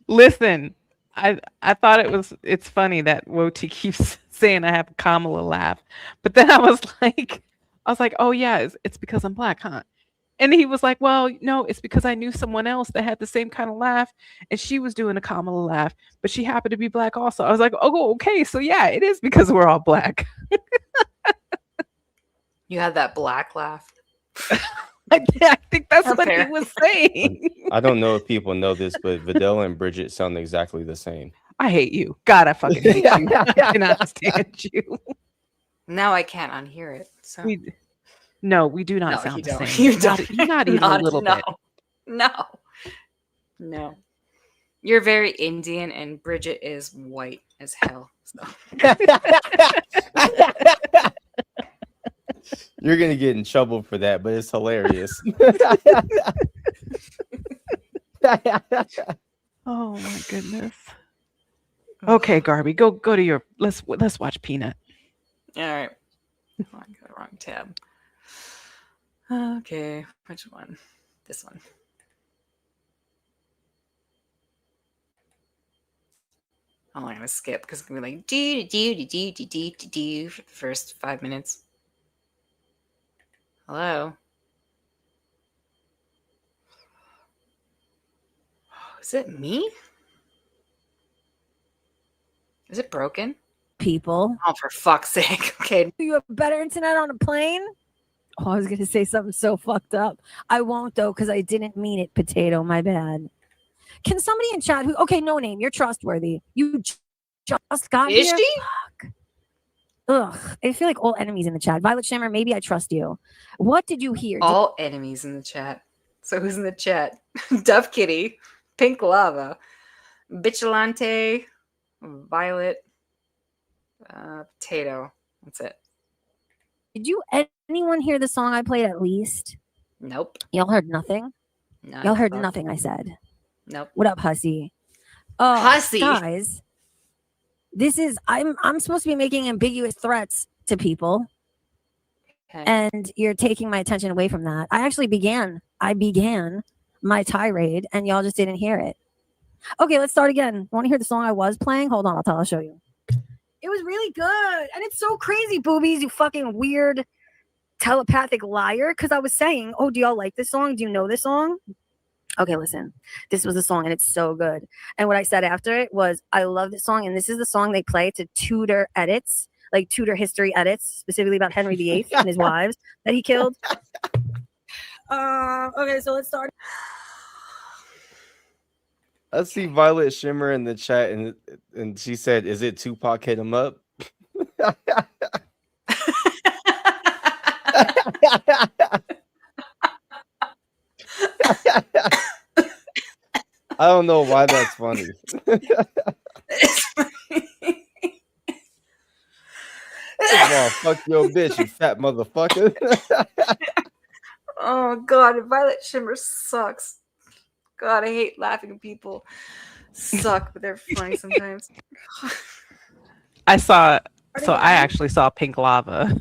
Listen, I thought it's funny that Woti keeps saying I have a Kamala laugh, but then I was like, oh yeah, it's because I'm black, huh? And he was like, well, no, it's because I knew someone else that had the same kind of laugh, and she was doing a Kamala laugh, but she happened to be black also. I was like, oh, okay, so yeah, it is because we're all black. You had that black laugh. I think that's what Fair. he was saying. I don't know if people know this, but Videla and Bridget sound exactly the same. I hate you. God, I fucking hate you. I cannot stand you. Now I can't unhear it. So No, we do not no, sound you the don't. same. You don't. Not even a little bit. No. You're very Indian, and Bridget is white as hell. So. You're gonna get in trouble for that, but it's hilarious. Oh my goodness. Okay, Garby, go to your. Let's watch Peanut. All right. Oh, I got the wrong tab. Okay, which one? This one. I'm not gonna skip because it's gonna be like do for the first 5 minutes. Hello. Is it me? Is it broken? People. Oh, for fuck's sake. Okay. You have better internet on a plane? Oh, I was going to say something so fucked up. I won't, though, because I didn't mean it, potato. My bad. Can somebody in chat who, okay, no name, you're trustworthy. You just got Is here? she? Fuck. Ugh. I feel like all enemies in the chat. Violet Shimmer, maybe I trust you. What did you hear? All enemies in the chat. So who's in the chat? Dove Kitty, Pink Lava, Bichilante, Violet, Potato. That's it. Did you anyone hear the song I played at least? Nope. Y'all heard nothing? None. Y'all heard nothing I said. Nope. What up, hussy? Hussy? Guys, this is I'm supposed to be making ambiguous threats to people. Okay. And you're taking my attention away from that. I began my tirade and y'all just didn't hear it. Okay, let's start again. Want to hear the song I was playing? Hold on, I'll show you. It was really good. And it's so crazy, boobies, you fucking weird telepathic liar. Because I was saying, oh, do y'all like this song? Do you know this song? Okay, listen. This was the song and it's so good. And what I said after it was, I love this song. And this is the song they play to Tudor edits, like Tudor history edits, specifically about Henry VIII and his wives that he killed. Okay, so let's start. I see Violet Shimmer in the chat, and she said, "Is it Tupac hit him up?" I don't know why that's funny. Oh, fuck your bitch, you fat motherfucker. Oh God, Violet Shimmer sucks. God, I hate laughing at people. Suck, but they're funny sometimes. I actually saw Pink Lava.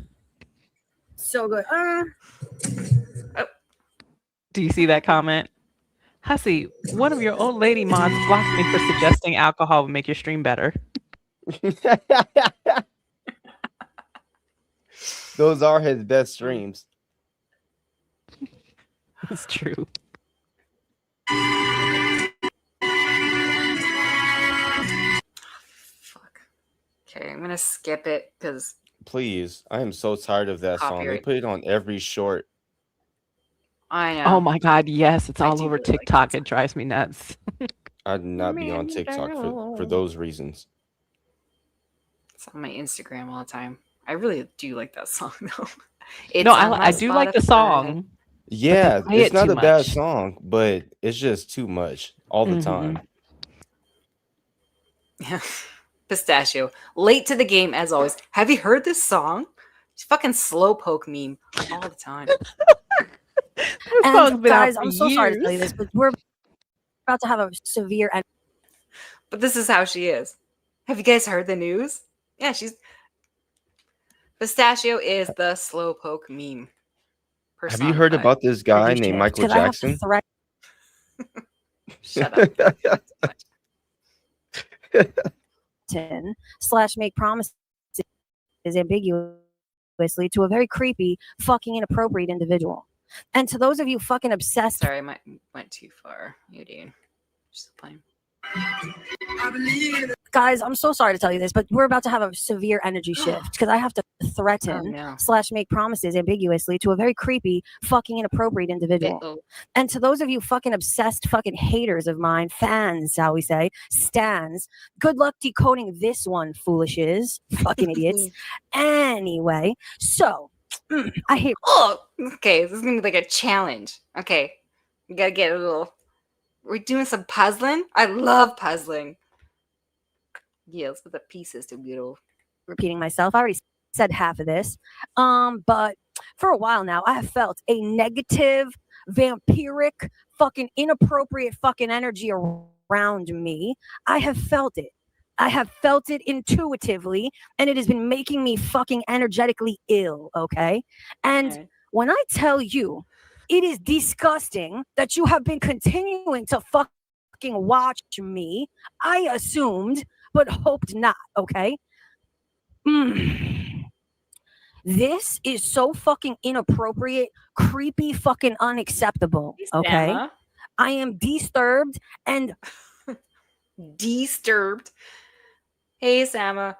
So good. Do you see that comment? Hussy, one of your old lady mods blocked me for suggesting alcohol would make your stream better. Those are his best streams. It's true. Fuck. Okay, I'm gonna skip it because Please, I am so tired of that song. They Copyright. put it on every short. I know. Oh my God, yes, it's I all do over really like TikTok. that It drives me nuts. I'd not be on TikTok for those reasons. It's on my Instagram all the time. I really do like that song though. It's No, on my I do like the Spotify. song. Yeah, play it's it not too a bad much. song, but it's just too much all the time. Yeah. Pistachio. Late to the game as always. Have you heard this song? It's fucking slowpoke meme all the time. This song's And been out guys, for I'm so sorry to tell you years. this, but we're about to have a severe end. But this is how she is. Have you guys heard the news? Yeah, she's Pistachio is the slowpoke meme. Have you heard personified. about this guy energy named shift, Michael 'cause I have to Jackson? threaten Shut up. / make promises ambiguously to a very creepy, fucking inappropriate individual. And to those of you fucking obsessed. Sorry, I went too far. You dude. Just playing. Guys, I'm so sorry to tell you this, but we're about to have a severe energy shift because I have to threaten Oh, no. / make promises ambiguously to a very creepy, fucking inappropriate individual. Uh-oh. And to those of you fucking obsessed fucking haters of mine, fans, shall we say, stans, good luck decoding this one, foolishes, fucking idiots. Anyway, so I hate. Oh, okay. This is gonna be like a challenge. Okay, we gotta get a little. We're doing some puzzling. I love puzzling. Yeah, let's put the pieces together. Repeating myself. I already said half of this. But for a while now, I have felt a negative vampiric, fucking inappropriate fucking energy around me. I have felt it. I have felt it intuitively, and it has been making me fucking energetically ill, okay? And Okay. when I tell you, it is disgusting that you have been continuing to fucking watch me, I assumed, but hoped not, okay? This is so fucking inappropriate, creepy, fucking unacceptable, okay? Emma, I am disturbed and disturbed. Hey, Sama.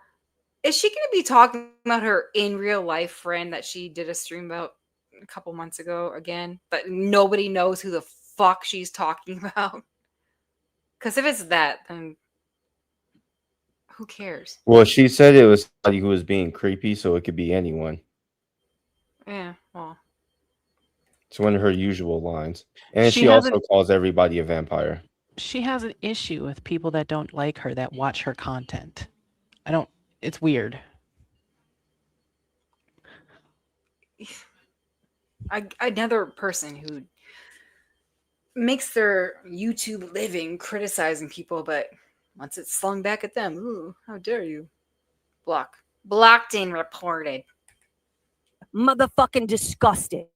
Is she going to be talking about her in real life friend that she did a stream about a couple months ago again? But nobody knows who the fuck she's talking about? Because if it's that, then who cares? Well, she said it was somebody who was being creepy, so it could be anyone. Yeah, well. It's one of her usual lines. And She she also hasn't- calls everybody a vampire. She has an issue with people that don't like her that watch her content. It's weird. Another person who makes their YouTube living criticizing people, but once it's slung back at them, ooh, how dare you? Blocked and reported. motherfucking disgusted.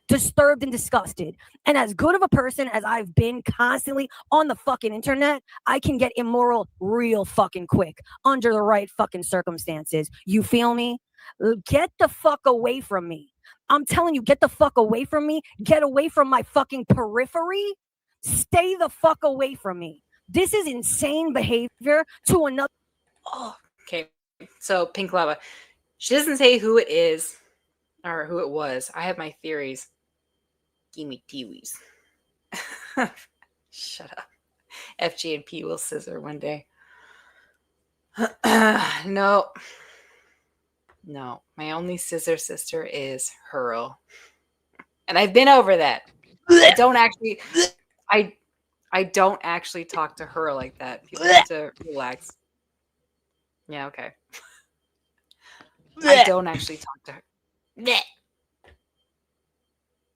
Disturbed and disgusted. And as good of a person as I've been constantly on the fucking internet, I can get immoral real fucking quick under the right fucking circumstances. You feel me? Get the fuck away from me. I'm telling you, get the fuck away from me. Get away from my fucking periphery. Stay the fuck away from me. This is insane behavior to another. Oh, okay. So Pink Lava. She doesn't say who it is or who it was. I have my theories. Give me peewees. Shut up. FG and P will scissor one day. No. No. My only scissor sister is Hurl. And I've been over that. I don't actually talk to her like that. People need to relax. Yeah, okay. I don't actually talk to her. Blech.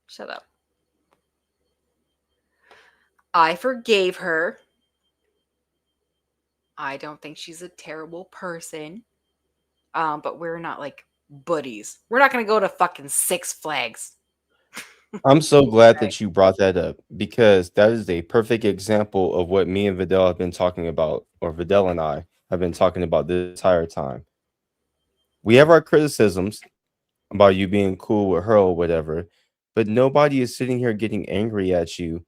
Shut up. I forgave her. I don't think she's a terrible person. But we're not like buddies. We're not gonna go to fucking Six Flags. I'm so glad that you brought that up because that is a perfect example of what me and Vidal have been talking about, or Vidal and I have been talking about this entire time. We have our criticisms about you being cool with her or whatever, but nobody is sitting here getting angry at you.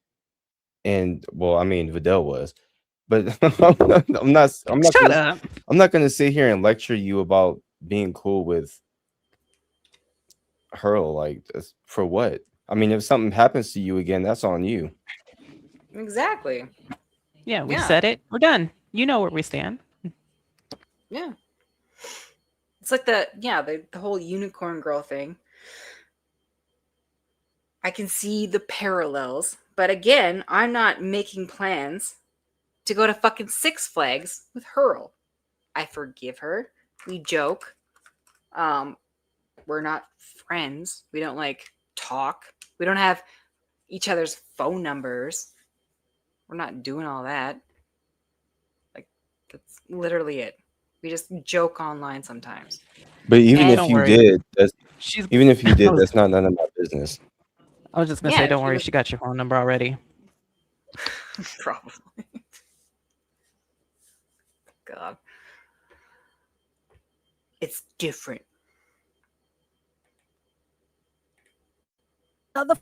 And well, I mean, Vidal was, but I'm not going to sit here and lecture you about being cool with her. Like, for what? I mean, if something happens to you again, that's on you. Exactly. Yeah, we Yeah. said it. We're done. You know where we stand. Yeah. It's like the whole unicorn girl thing. I can see the parallels, but again, I'm not making plans to go to fucking Six Flags with Hurl. I forgive her. We joke. We're not friends. We don't like talk. We don't have each other's phone numbers. We're not doing all that. Like, that's literally it. We just joke online sometimes. But even And if don't you worry. did, that's She's even if you did, that's not none of my business. I was just gonna Yeah, say, don't she worry, was- she got your phone number already. Probably. God. It's different. Another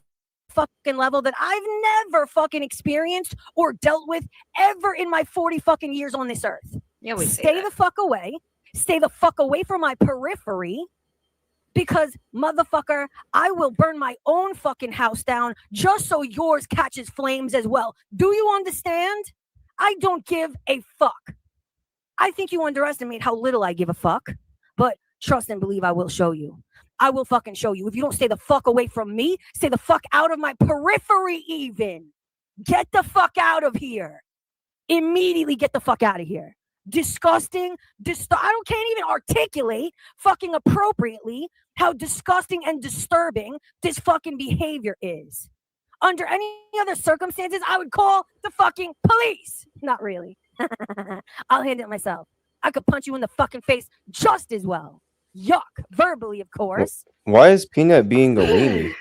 fucking level that I've never fucking experienced or dealt with ever in my 40 fucking years on this earth. Yeah, we say Stay that. the fuck away. Stay the fuck away from my periphery. Because, motherfucker, I will burn my own fucking house down just so yours catches flames as well. Do you understand? I don't give a fuck. I think you underestimate how little I give a fuck. But trust and believe I will show you. I will fucking show you. If you don't stay the fuck away from me, stay the fuck out of my periphery even. Get the fuck out of here. Immediately get the fuck out of here. disgusting. Can't even articulate fucking appropriately how disgusting and disturbing this fucking behavior is. Under any other circumstances, I would call the fucking police. Not really. I'll handle it myself. I could punch you in the fucking face just as well. Yuck. Verbally, of course. Why is Peanut being a weenie?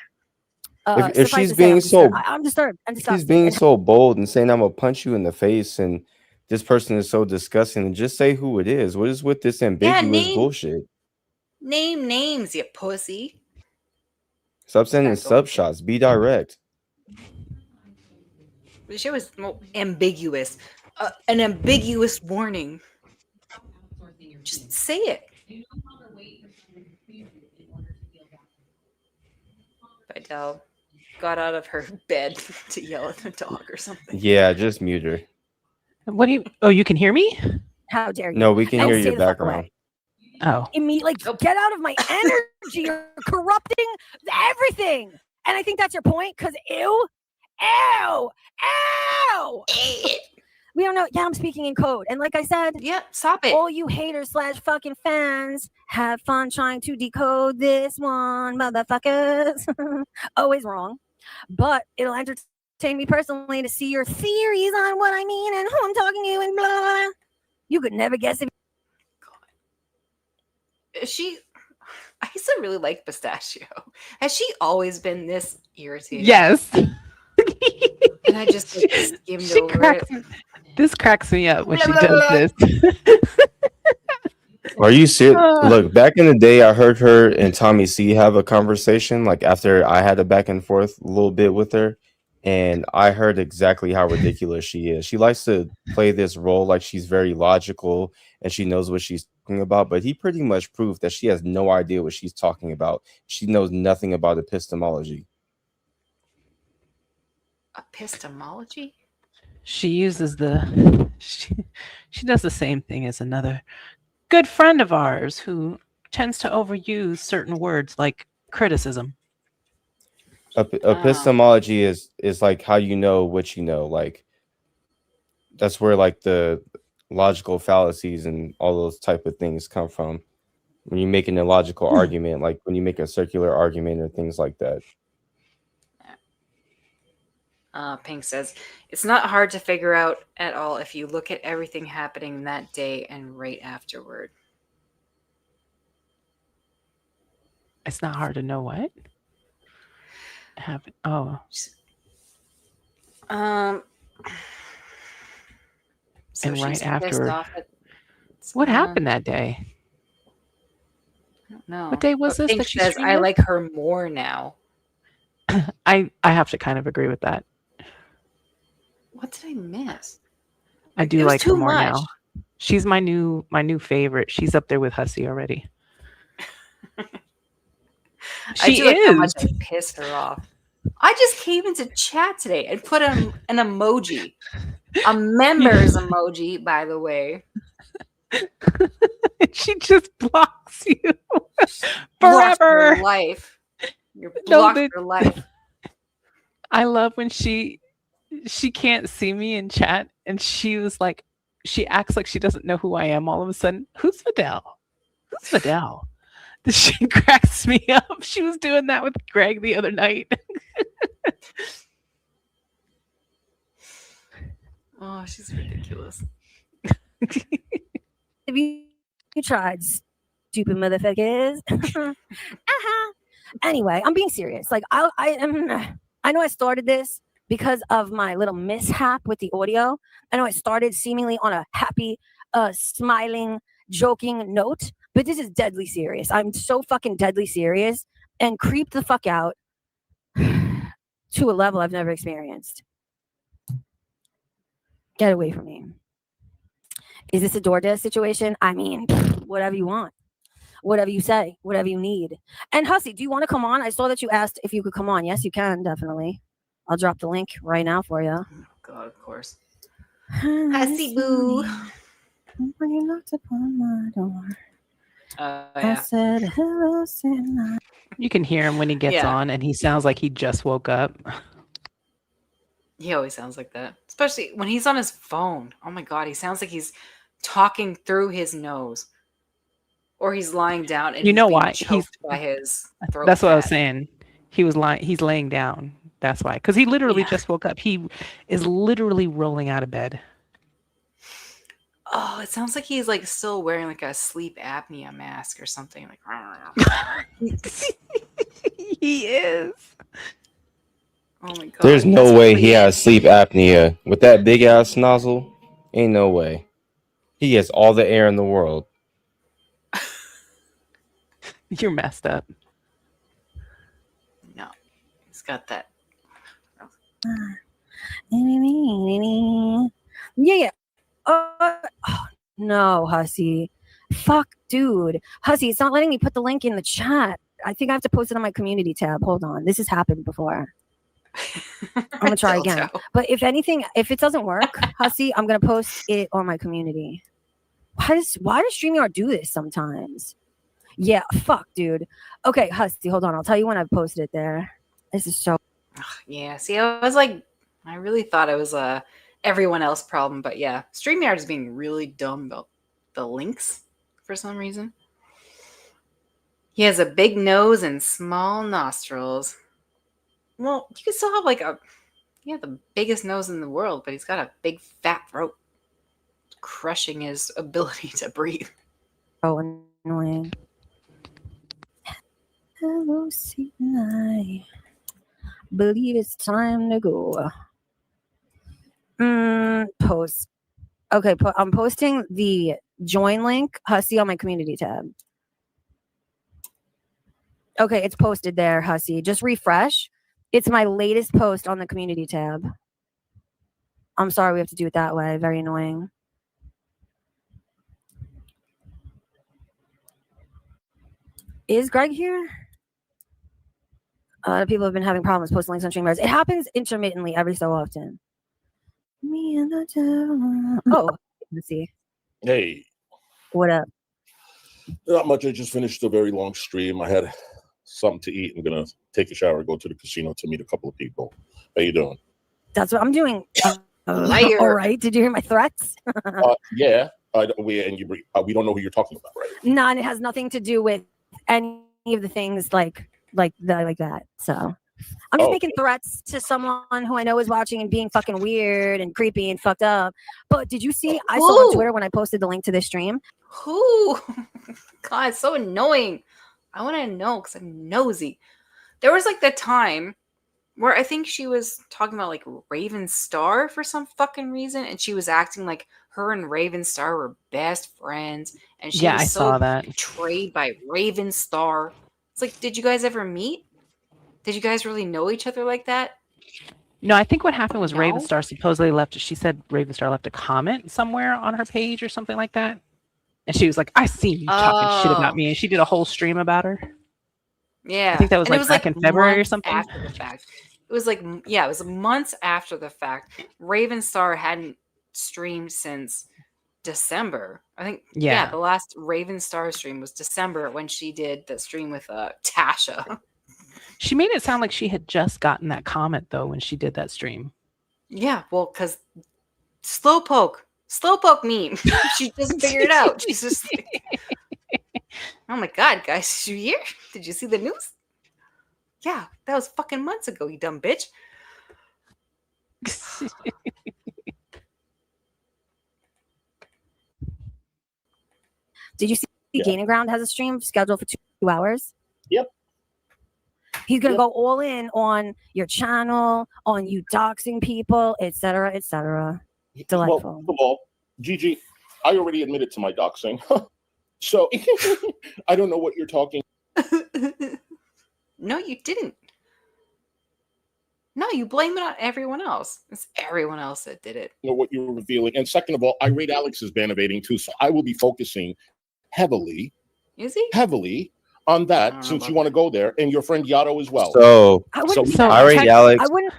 If she's being so, I'm disturbed. she's being so bold and saying I'm gonna punch you in the face, and this person is so disgusting, and just say who it is. What is with this ambiguous bullshit? Name names, you pussy. Stop sending sub shots. Be direct. The shit was ambiguous. An ambiguous warning. Just say it. Vidal got out of her bed to yell at the dog or something. Yeah, just mute her. What do you? Oh, you can hear me? How dare you? No, we can And hear stay your the fuck background. away. Oh, Immediately, get out of my energy. You're corrupting everything. And I think that's your point, because ew. We don't know. Yeah, I'm speaking in code. And like I said, Yeah, stop it. all you haters / fucking fans, have fun trying to decode this one, motherfuckers. Always wrong. But it'll entertain me personally to see your theories on what I mean and who I'm talking to and blah. You could never guess if I used to really like Pistachio. Has she always been this irritating? yes. And I just like, skimmed She over it. cracks me. This cracks me up when Blah, she blah, does blah. this. Are you serious? Look, back in the day, I heard her and Tommy C have a conversation. Like after I had a back and forth a little bit with her, and I heard exactly how ridiculous she is. She likes to play this role like she's very logical and she knows what she's talking about. But he pretty much proved that she has no idea what she's talking about. She knows nothing about epistemology. Epistemology? She uses she does the same thing as another good friend of ours who tends to overuse certain words like criticism. Epistemology is like how you know what you know. Like that's where like the logical fallacies and all those type of things come from. When you're making a logical argument, like when you make a circular argument or things like that. Pink says, it's not hard to figure out at all if you look at everything happening that day and right afterward. It's not hard to know what happened. Oh, So and right she's pissed after, off at what someone. happened that day? I don't know. What day was But this Pink that she says, I streamed? like her more now. I have to kind of agree with that. What did I miss? I It do was like her too more much. now. She's my new favorite. She's up there with Hussey already. I She do like how much is. I pissed her off. I just came into chat today and put an emoji. A members emoji, by the way. She just blocks you Blocked forever. for life. You're No, blocked but for life. I love when she can't see me in chat and she was like, she acts like she doesn't know who I am all of a sudden. Who's Vidal? Who's Vidal? She cracks me up. She was doing that with Greg the other night. Oh, she's ridiculous. Have you tried, stupid motherfuckers? Anyway, I'm being serious. Like I know I started this because of my little mishap with the audio. I know I started seemingly on a happy, smiling, joking note, but this is deadly serious. I'm so fucking deadly serious and creeped the fuck out to a level I've never experienced. Get away from me. Is this a DoorDash situation? I mean, whatever you want. Whatever you say, whatever you need. And Hussey, do you want to come on? I saw that you asked if you could come on. Yes, you can, definitely. I'll drop the link right now for you. Oh, God, of course. Hussey boo. When you knocked upon my door, I Yeah. said, hello, Santa. You can hear him when he gets Yeah. on and he sounds like he just woke up. He always sounds like that, especially when he's on his phone. Oh my God, he sounds like he's talking through his nose, or he's lying down and You he's know being why? choked by his throat. That's what I was fat. saying. He's laying down. That's why. Because he literally Yeah. just woke up. He is literally rolling out of bed. Oh, it sounds like he's like still wearing like a sleep apnea mask or something. Like, He is. oh my god. There's no that's way really he it. has sleep apnea with that big ass nozzle. Ain't no way. He gets all the air in the world. You're messed up. No, he's got that. Yeah. No, Hussy. Fuck, dude. Hussy, it's not letting me put the link in the chat. I think I have to post it on my community tab. Hold on. This has happened before. I'm gonna try again. Dildo. But if anything, if it doesn't work, Hussy, I'm gonna post it on my community. Why does StreamYard do this sometimes? Yeah, fuck, dude. Okay, Hussy, hold on. I'll tell you when I've posted it there. This is so Yeah, see, I was like, I really thought it was a everyone else problem, but yeah, StreamYard is being really dumb about the links for some reason. He has a big nose and small nostrils. Well, you can still have like the biggest nose in the world, but he's got a big fat throat, crushing his ability to breathe. annoying. Hello, Satan. I believe it's time to go. Post. Okay, I'm posting the join link, Hussy, on my community tab. Okay, it's posted there, Hussy. Just refresh. It's my latest post on the community tab. I'm sorry we have to do it that way. Very annoying. Is Greg here? A lot of people have been having problems posting links on StreamYard. It happens intermittently every so often. Me and the devil. Oh, let's see. Hey, What up? not much. I just finished a very long stream. I had something to eat. I'm gonna take a shower, go to the casino to meet a couple of people. How you doing? That's what I'm doing. Liar. All right. Did you hear my threats? Yeah. We don't know who you're talking about, right? No, and it has nothing to do with any of the things like that. So I'm just making threats to someone who I know is watching and being fucking weird and creepy and fucked up. But did you see? I saw on Twitter when I posted the link to this stream. Who? God, it's so annoying. I want to know because I'm nosy. There was like the time where I think she was talking about like Raven Star for some fucking reason, and she was acting like her and Raven Star were best friends, and she was I so saw that. betrayed by Raven Star. It's like, did you guys ever meet? Did you guys really know each other like that? No, I think what happened was No? Ravenstar supposedly left. She said Ravenstar left a comment somewhere on her page or something like that. And she was like, I seen you talking shit about me. And she did a whole stream about her. Yeah. I think that was And it like back in February or months something. after the fact. It was like, yeah, it was months after the fact. Raven Star hadn't streamed since December. I think, Yeah. the last Raven Star stream was December when she did the stream with Tasha. She made it sound like she had just gotten that comment though when she did that stream. Yeah, well, because Slowpoke meme. She just figured it out. She's just like, oh my god, guys, did you hear? Did you see the news? Yeah, that was fucking months ago, you dumb bitch. Did you see Yeah. Gaining Ground has a stream scheduled for 2 hours? Yep. He's gonna Yep. go all in on your channel, on you doxing people, etc., etc. Delightful. Well, first of all, Gigi, I already admitted to my doxing. So I don't know what you're talking. No, you didn't. No, you blame it on everyone else. It's everyone else that did it. Know what you're revealing. And second of all, I rate Alex's bannerbating too, so I will be focusing heavily Is he? on I that don't know since you about want to go there, and your friend Yato as well. So I wouldn't. So- say- I rate Alex. I wouldn't.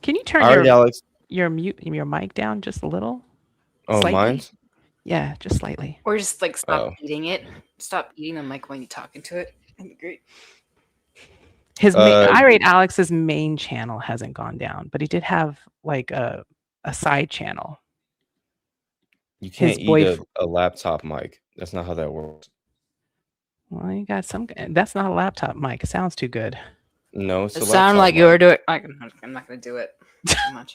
Can you turn I rate Alex. your mic down just a little? Oh, Slightly? mine. Yeah, just slightly. Or just like stop Oh. eating it. Stop eating the mic when you talk into it. That'd be great. His Uh, I rate Alex's main channel hasn't gone down, but he did have like a side channel. You His can't eat boyfriend. a laptop mic. That's not how that works. Well, you got some. That's not a laptop mic. It sounds too good. No, it's It a sounded laptop like you were mic. doing. I'm not gonna do it too much.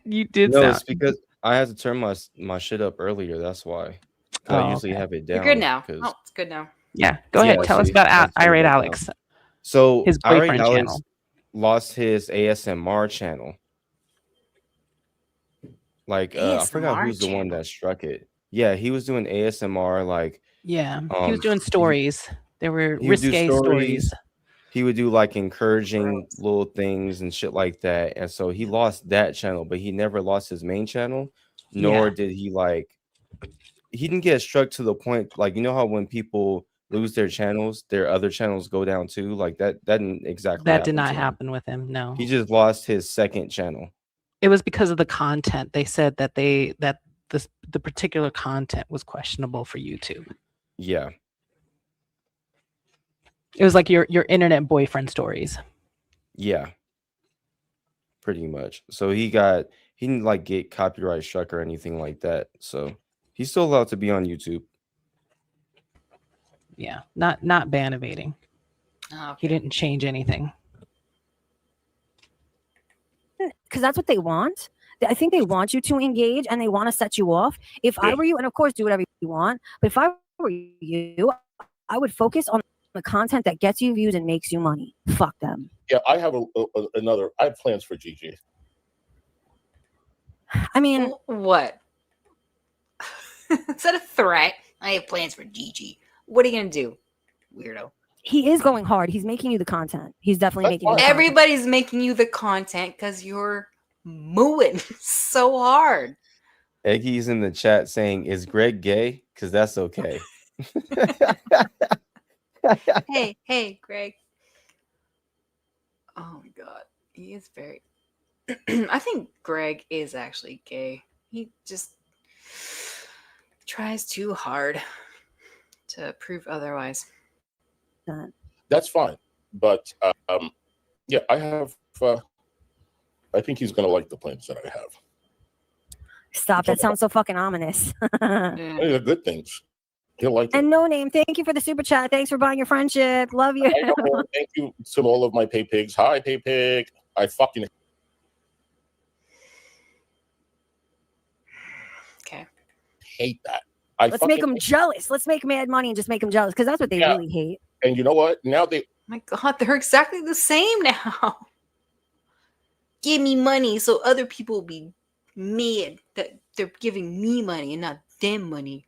You did No, sound. it's because I had to turn my shit up earlier. That's why. I Oh, usually okay. have it You're down good now. because Oh, it's good now. Yeah, go ahead. Tell us see, about I turned it Irate back down. Alex, So his Irate boyfriend Alex channel. lost his ASMR channel. Like I forgot ASMR who's the one channel. that struck it. Yeah, he was doing ASMR. Like Yeah, he was doing he stories. There were he would do risque stories. He would do like encouraging Gross. little things and shit like that. And so he lost that channel, but he never lost his main channel. Nor Yeah. did he he didn't get struck to the point like, you know how when people lose their channels, their other channels go down too. Like that didn't exactly That did happen not to him. happen with him. No, He just lost his second channel. it was because of the content. They said that the particular content was questionable for YouTube. Yeah. It was like your internet boyfriend stories. Yeah. Pretty much. So he didn't like get copyright struck or anything like that. So he's still allowed to be on YouTube. Yeah, not ban evading. Oh, He didn't change anything. Because that's what they want. I think they want you to engage and they want to set you off. If I were you, and of course, do whatever you want, but if I were you, I would focus on the content that gets you views and makes you money. Fuck them. Yeah, I have another. I have plans for Gigi. I mean, what? Is that a threat? I have plans for Gigi. What are you gonna do, weirdo? he is going hard. He's making you the content. He's definitely making you the content. Everybody's making you the content because you're mooing so hard. Eggy's in the chat saying, "Is Greg gay? Because that's okay." Hey, Greg. Oh my God, he is very. I think Greg is actually gay. He just tries too hard to prove otherwise. That's fine, but yeah, I have. I think he's gonna like the plans that I have. Stop. That sounds so fucking ominous. They're good things. He'll like it. And No Name, thank you for the super chat. Thanks for buying your friendship. Love you. I know. Thank you to all of my pay pigs. Hi, pay pig. I fucking hate that. Let's make them jealous. Let's make Mad Money and just make them jealous because that's what they really hate. And you know what? Now they. My God, they're exactly the same now. Give me money so other people will be mad that they're giving me money and not them money.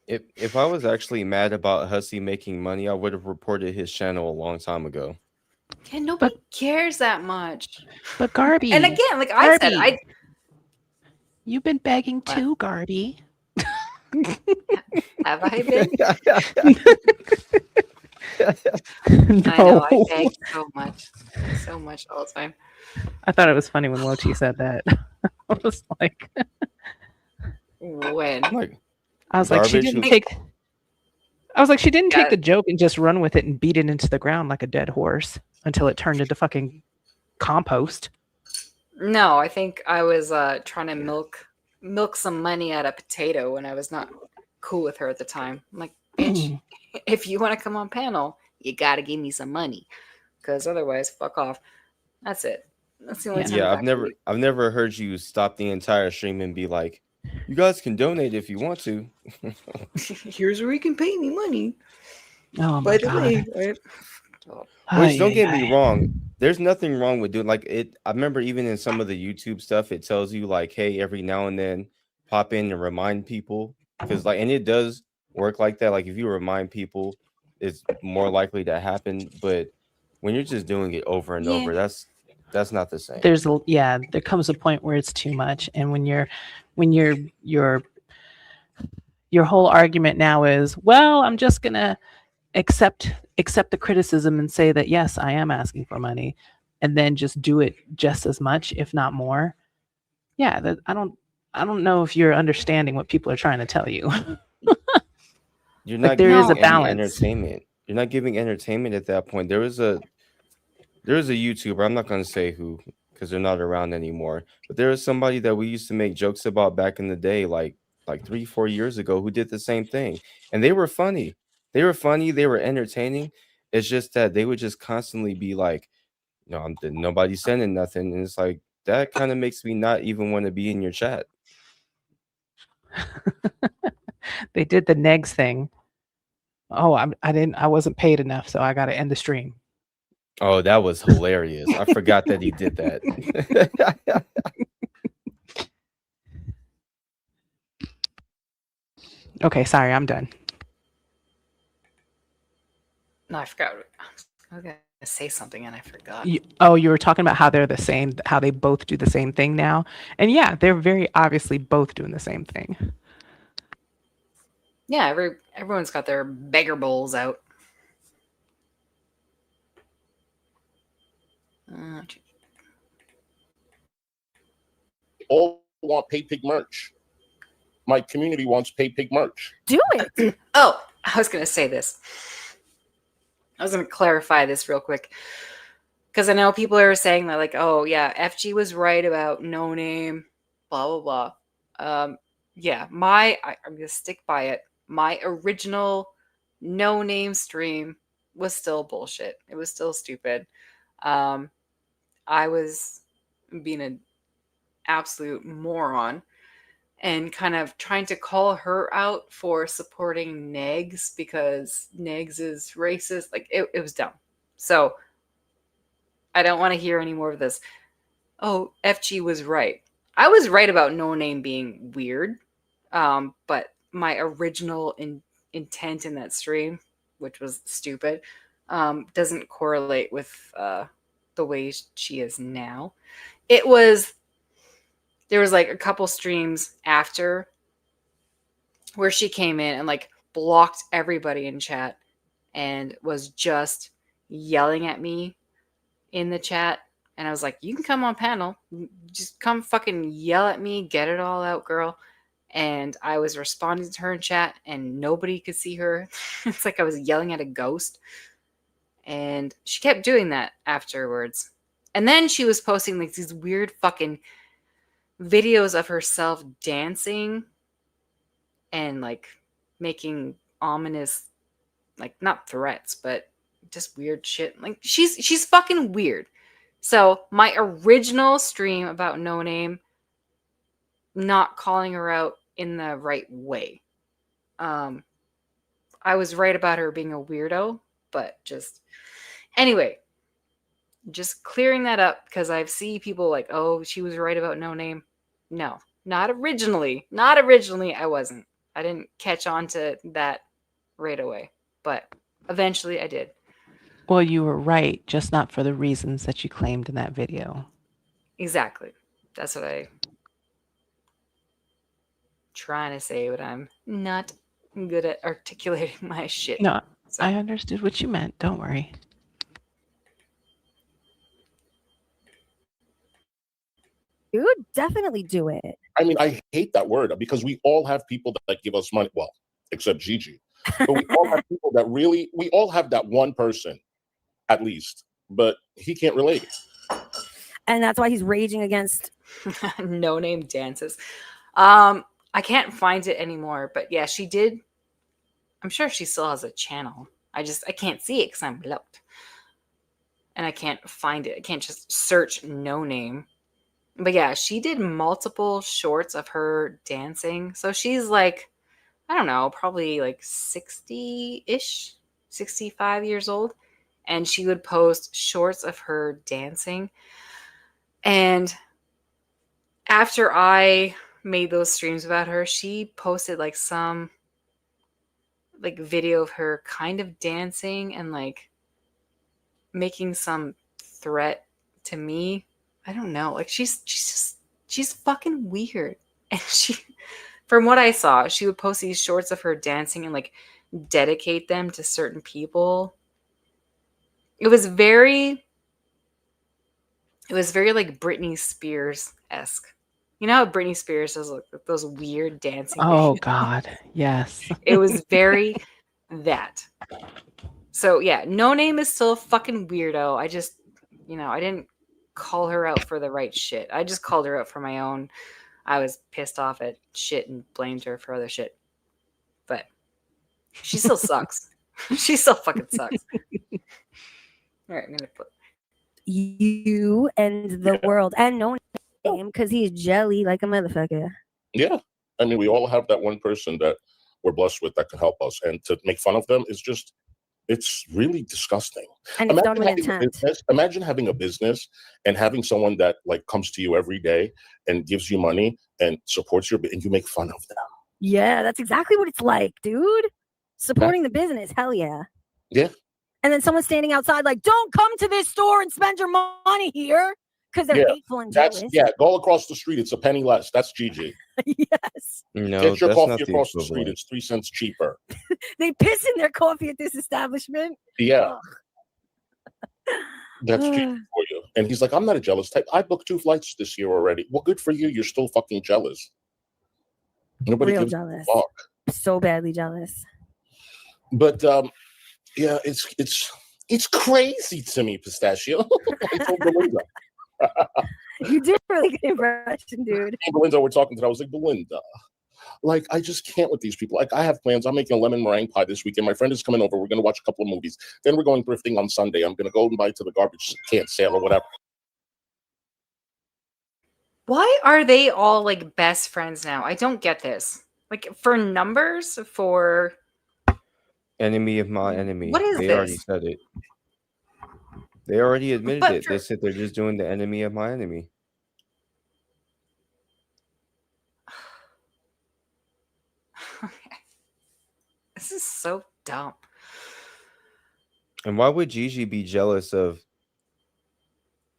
If I was actually mad about Hussey making money, I would have reported his channel a long time ago. Yeah, nobody cares that much. But Garby. And again, like I said, Garby, you've been begging What? too, Garby. Have I been? No. I know, I beg so much all the time. I thought it was funny when Lochi said that. I was like, When? I was like, she Garbage didn't who- take. I was like, she didn't take Yeah. the joke and just run with it and beat it into the ground like a dead horse until it turned into fucking compost. No, I think I was trying to milk some money out of potato when I was not cool with her at the time. I'm like, bitch, if you want to come on panel, you gotta give me some money, because otherwise, fuck off. That's it. That's the only time. Yeah, I've I've never heard you stop the entire stream and be like, "You guys can donate if you want to." Here's where you can pay me money. Oh By my the god! way, right? Which don't get me wrong, there's nothing wrong with doing like it. I remember even in some of the YouTube stuff, it tells you like, hey, every now and then pop in and remind people because like, and it does work like that. Like if you remind people, it's more likely to happen. But when you're just doing it over and over, that's not the same. There comes a point where it's too much, and when your whole argument now is, well, I'm just gonna accept the criticism and say that yes, I am asking for money, and then just do it just as much, if not more. Yeah, I don't know if you're understanding what people are trying to tell you. You're Like, not there is giving a any balance. entertainment. You're not giving entertainment at that point. There was a YouTuber, I'm not going to say who, because they're not around anymore. But there is somebody that we used to make jokes about back in the day, like 3-4 years ago, who did the same thing, and they were funny. They were funny. They were entertaining. It's just that they would just constantly be like, "No, nobody's sending nothing," and it's like that kind of makes me not even want to be in your chat. They did the negs thing. Oh, I wasn't paid enough, so I got to end the stream. Oh, that was hilarious. I forgot that he did that. Okay, sorry, I'm done. No, I forgot. I was gonna say something and I forgot. You were talking about how they're the same, how they both do the same thing now. And yeah, they're very obviously both doing the same thing. Yeah, everyone's got their beggar bowls out. All want Pay Pig merch. My community wants Pay Pig merch. Do it. Oh, I was going to say this. I was going to clarify this real quick. Because I know people are saying that, like, oh, yeah, FG was right about No Name, blah, blah, blah. Yeah, I'm going to stick by it. My original No Name stream was still bullshit. It was still stupid. I was being an absolute moron and kind of trying to call her out for supporting Negs because Negs is racist. Like, it was dumb. So I don't want to hear any more of this. Oh, FG was right. I was right about No Name being weird. But my original intent in that stream, which was stupid, doesn't correlate with the way she is now. There was like a couple streams after where she came in and like blocked everybody in chat and was just yelling at me in the chat. And I was like, you can come on panel, just come fucking yell at me, get it all out, girl. And I was responding to her in chat and nobody could see her. It's like I was yelling at a ghost. And she kept doing that afterwards. And then she was posting like these weird fucking videos of herself dancing and like making ominous, like not threats, but just weird shit. Like she's fucking weird. So my original stream about No Name, not calling her out in the right way. I was right about her being a weirdo, but just anyway, just clearing that up because I've seen people like, oh, she was right about No Name. No, not originally. Not originally. I wasn't. I didn't catch on to that right away, but eventually I did. Well, you were right, just not for the reasons that you claimed in that video. Exactly. That's what I trying to say, but I'm not good at articulating my shit. No, so. I understood what you meant. Don't worry. You would definitely do it. I mean, I hate that word because we all have people that give us money. Well, except Gigi. But we all have people that really, we all have that one person at least, but he can't relate. And that's why he's raging against No Name dances. I can't find it anymore, but yeah, she did. I'm sure she still has a channel. I can't see it because I'm blocked. And I can't find it. I can't just search No Name. But yeah, she did multiple shorts of her dancing. So she's like, I don't know, probably like 60-ish, 65 years old. And she would post shorts of her dancing. And after I made those streams about her, she posted like some like video of her kind of dancing and like making some threat to me. I don't know. Like she's fucking weird. And she, from what I saw, she would post these shorts of her dancing and like dedicate them to certain people. It was very like Britney Spears-esque. You know how Britney Spears does like those weird dancing Oh videos? God, yes. It was very that. So yeah, No Name is still a fucking weirdo. I just, I didn't call her out for the right shit. I just called her out for my own. I was pissed off at shit and blamed her for other shit. But she still sucks. She still fucking sucks. All right, I'm gonna put you and the world and no name because he's jelly like a motherfucker. Yeah. I mean, we all have that one person that we're blessed with that can help us. And to make fun of them is just, it's really disgusting. And it's done with intent. Imagine having a business and having someone that like comes to you every day and gives you money and supports your, and you make fun of them. Yeah, that's exactly what it's like, dude. Supporting the business, hell yeah. Yeah. And then someone standing outside like, don't come to this store and spend your money here because they're hateful and jealous. Go across the street. It's a penny less. That's Gigi. Yes. No, get your that's coffee not the across the street. equivalent. It's 3 cents cheaper. They piss in their coffee at this establishment. Yeah. That's Gigi for you. And he's like, I'm not a jealous type. I booked 2 flights this year already. Well, good for you. You're still fucking jealous. Nobody Real gives jealous. a fuck. So badly jealous. But yeah, it's crazy to me, Pistachio. I told Belinda. You did a really good impression, dude. And Belinda, we're talking to. I was like, Belinda, like I just can't with these people. Like I have plans. I'm making a lemon meringue pie this weekend. My friend is coming over. We're gonna watch a couple of movies. Then we're going thrifting on Sunday. I'm gonna go and buy to the garbage can sale or whatever. Why are they all like best friends now? I don't get this. Like for numbers, for Enemy of my enemy. What is they this? already said it. They already admitted But it. They said they're just doing the enemy of my enemy. This is so dumb. And why would Gigi be jealous of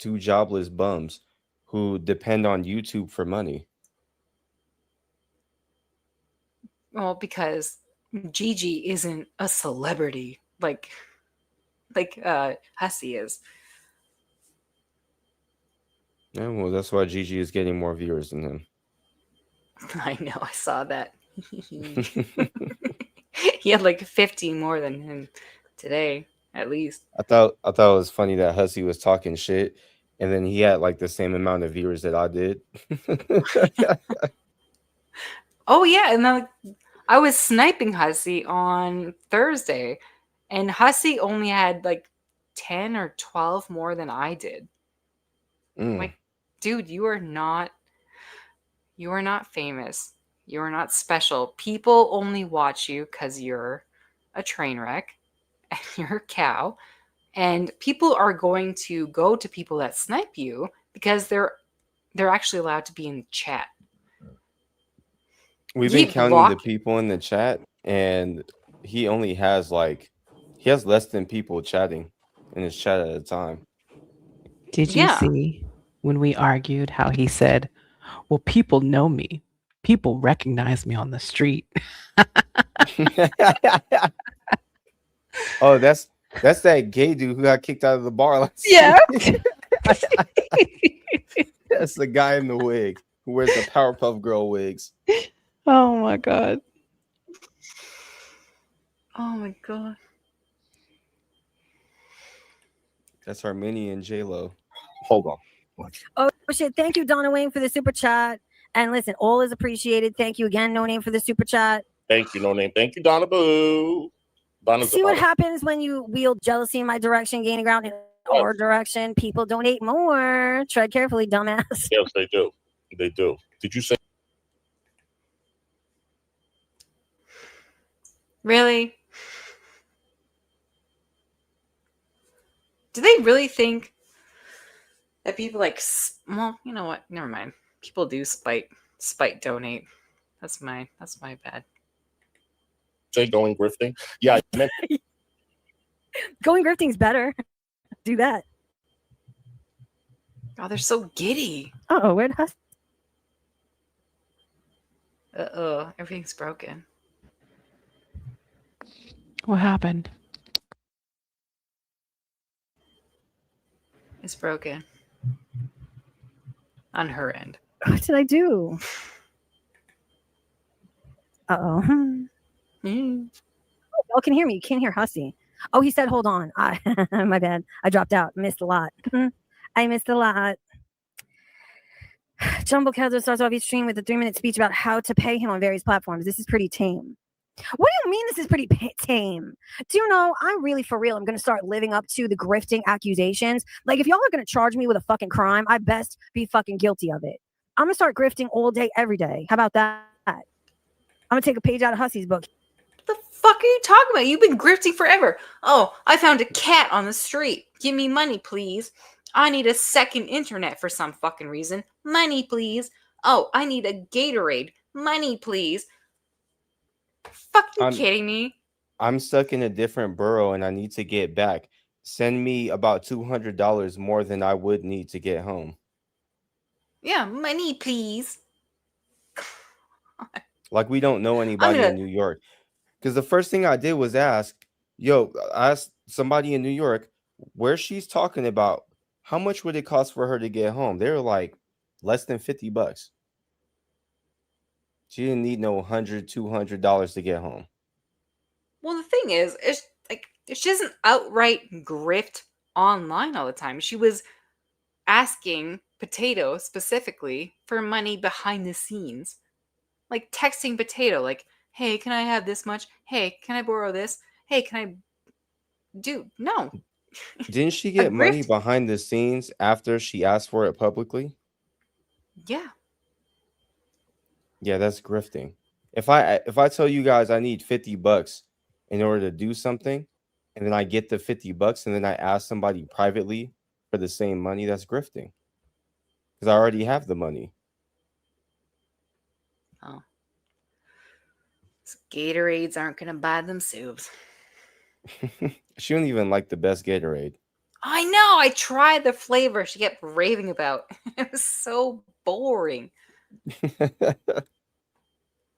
2 jobless bums who depend on YouTube for money? Well, because Gigi isn't a celebrity like Hussey is. Yeah, well, that's why Gigi is getting more viewers than him. I know, I saw that. He had like 50 more than him today, at least. I thought it was funny that Hussey was talking shit, and then he had like the same amount of viewers that I did. Oh yeah, and then I was sniping Hussey on Thursday, and Hussey only had like 10 or 12 more than I did. Like, dude, you are not famous. You are not special. People only watch you because you're a train wreck and you're a cow. And people are going to go to people that snipe you because they're actually allowed to be in the chat. We've been counting the people in the chat, and he only has he has less than people chatting in his chat at a time. Did you see when we argued how he said, well, people know me. People recognize me on the street. Oh, that's that gay dude who got kicked out of the bar last Yeah. week. That's the guy in the wig who wears the Powerpuff Girl wigs. Oh my God. Oh my God. That's Armenian J-Lo. Hold on. Oh shit! Thank you, Donna Wayne, for the super chat. And listen, all is appreciated. Thank you again, No Name, for the super chat. Thank you, No Name. Thank you, Donna Boo. Donna's See what happens when you wield jealousy in my direction, gaining ground in our direction. People donate more. Tread carefully, dumbass. Yes, they do. They do. Did you say? Really? Do they really think that people well, you know what? Never mind. People do spite donate. That's my bad. Say going grifting? Yeah, I meant Going grifting's better. Do that. Oh, they're so giddy. Oh, where'd Hus? Uh-oh, everything's broken. What happened? It's broken. On her end. What did I do? Uh-oh. Y'all can hear me. You can't hear Hussey. Oh, he said, hold on. My bad. I dropped out. Missed a lot. I missed a lot. Jumbo Kelso starts off each stream with a 3-minute speech about how to pay him on various platforms. This is pretty tame. What do you mean this is pretty tame? Do you know, I'm really for real. I'm going to start living up to the grifting accusations. Like, if y'all are going to charge me with a fucking crime, I best be fucking guilty of it. I'm going to start grifting all day, every day. How about that? I'm going to take a page out of Hussey's book. The fuck are you talking about? You've been grifting forever. Oh, I found a cat on the street. Give me money, please. I need a second internet for some fucking reason. Money, please. Oh, I need a Gatorade. Money, please. Fucking kidding me? I'm stuck in a different borough and I need to get back. Send me about $200 more than I would need to get home. Yeah, money, please. Like, we don't know anybody in New York. Because the first thing I did was ask somebody in New York where she's talking about. How much would it cost for her to get home? They were like less than $50. She didn't need no $100, $200 to get home. Well, the thing is, it's like she doesn't outright grift online all the time. She was asking Potato specifically for money behind the scenes, like texting Potato, like, "Hey, can I have this much? Hey, can I borrow this? Hey, can I?" Dude, no. Didn't she get money behind the scenes after she asked for it publicly? Yeah. Yeah, that's grifting. If I tell you guys I need $50 in order to do something, and then I get the $50 and then I ask somebody privately for the same money, that's grifting. Because I already have the money. Oh. Gatorades aren't gonna buy themselves. She don't even like the best Gatorade. I know. I tried the flavor she kept raving about. It was so boring.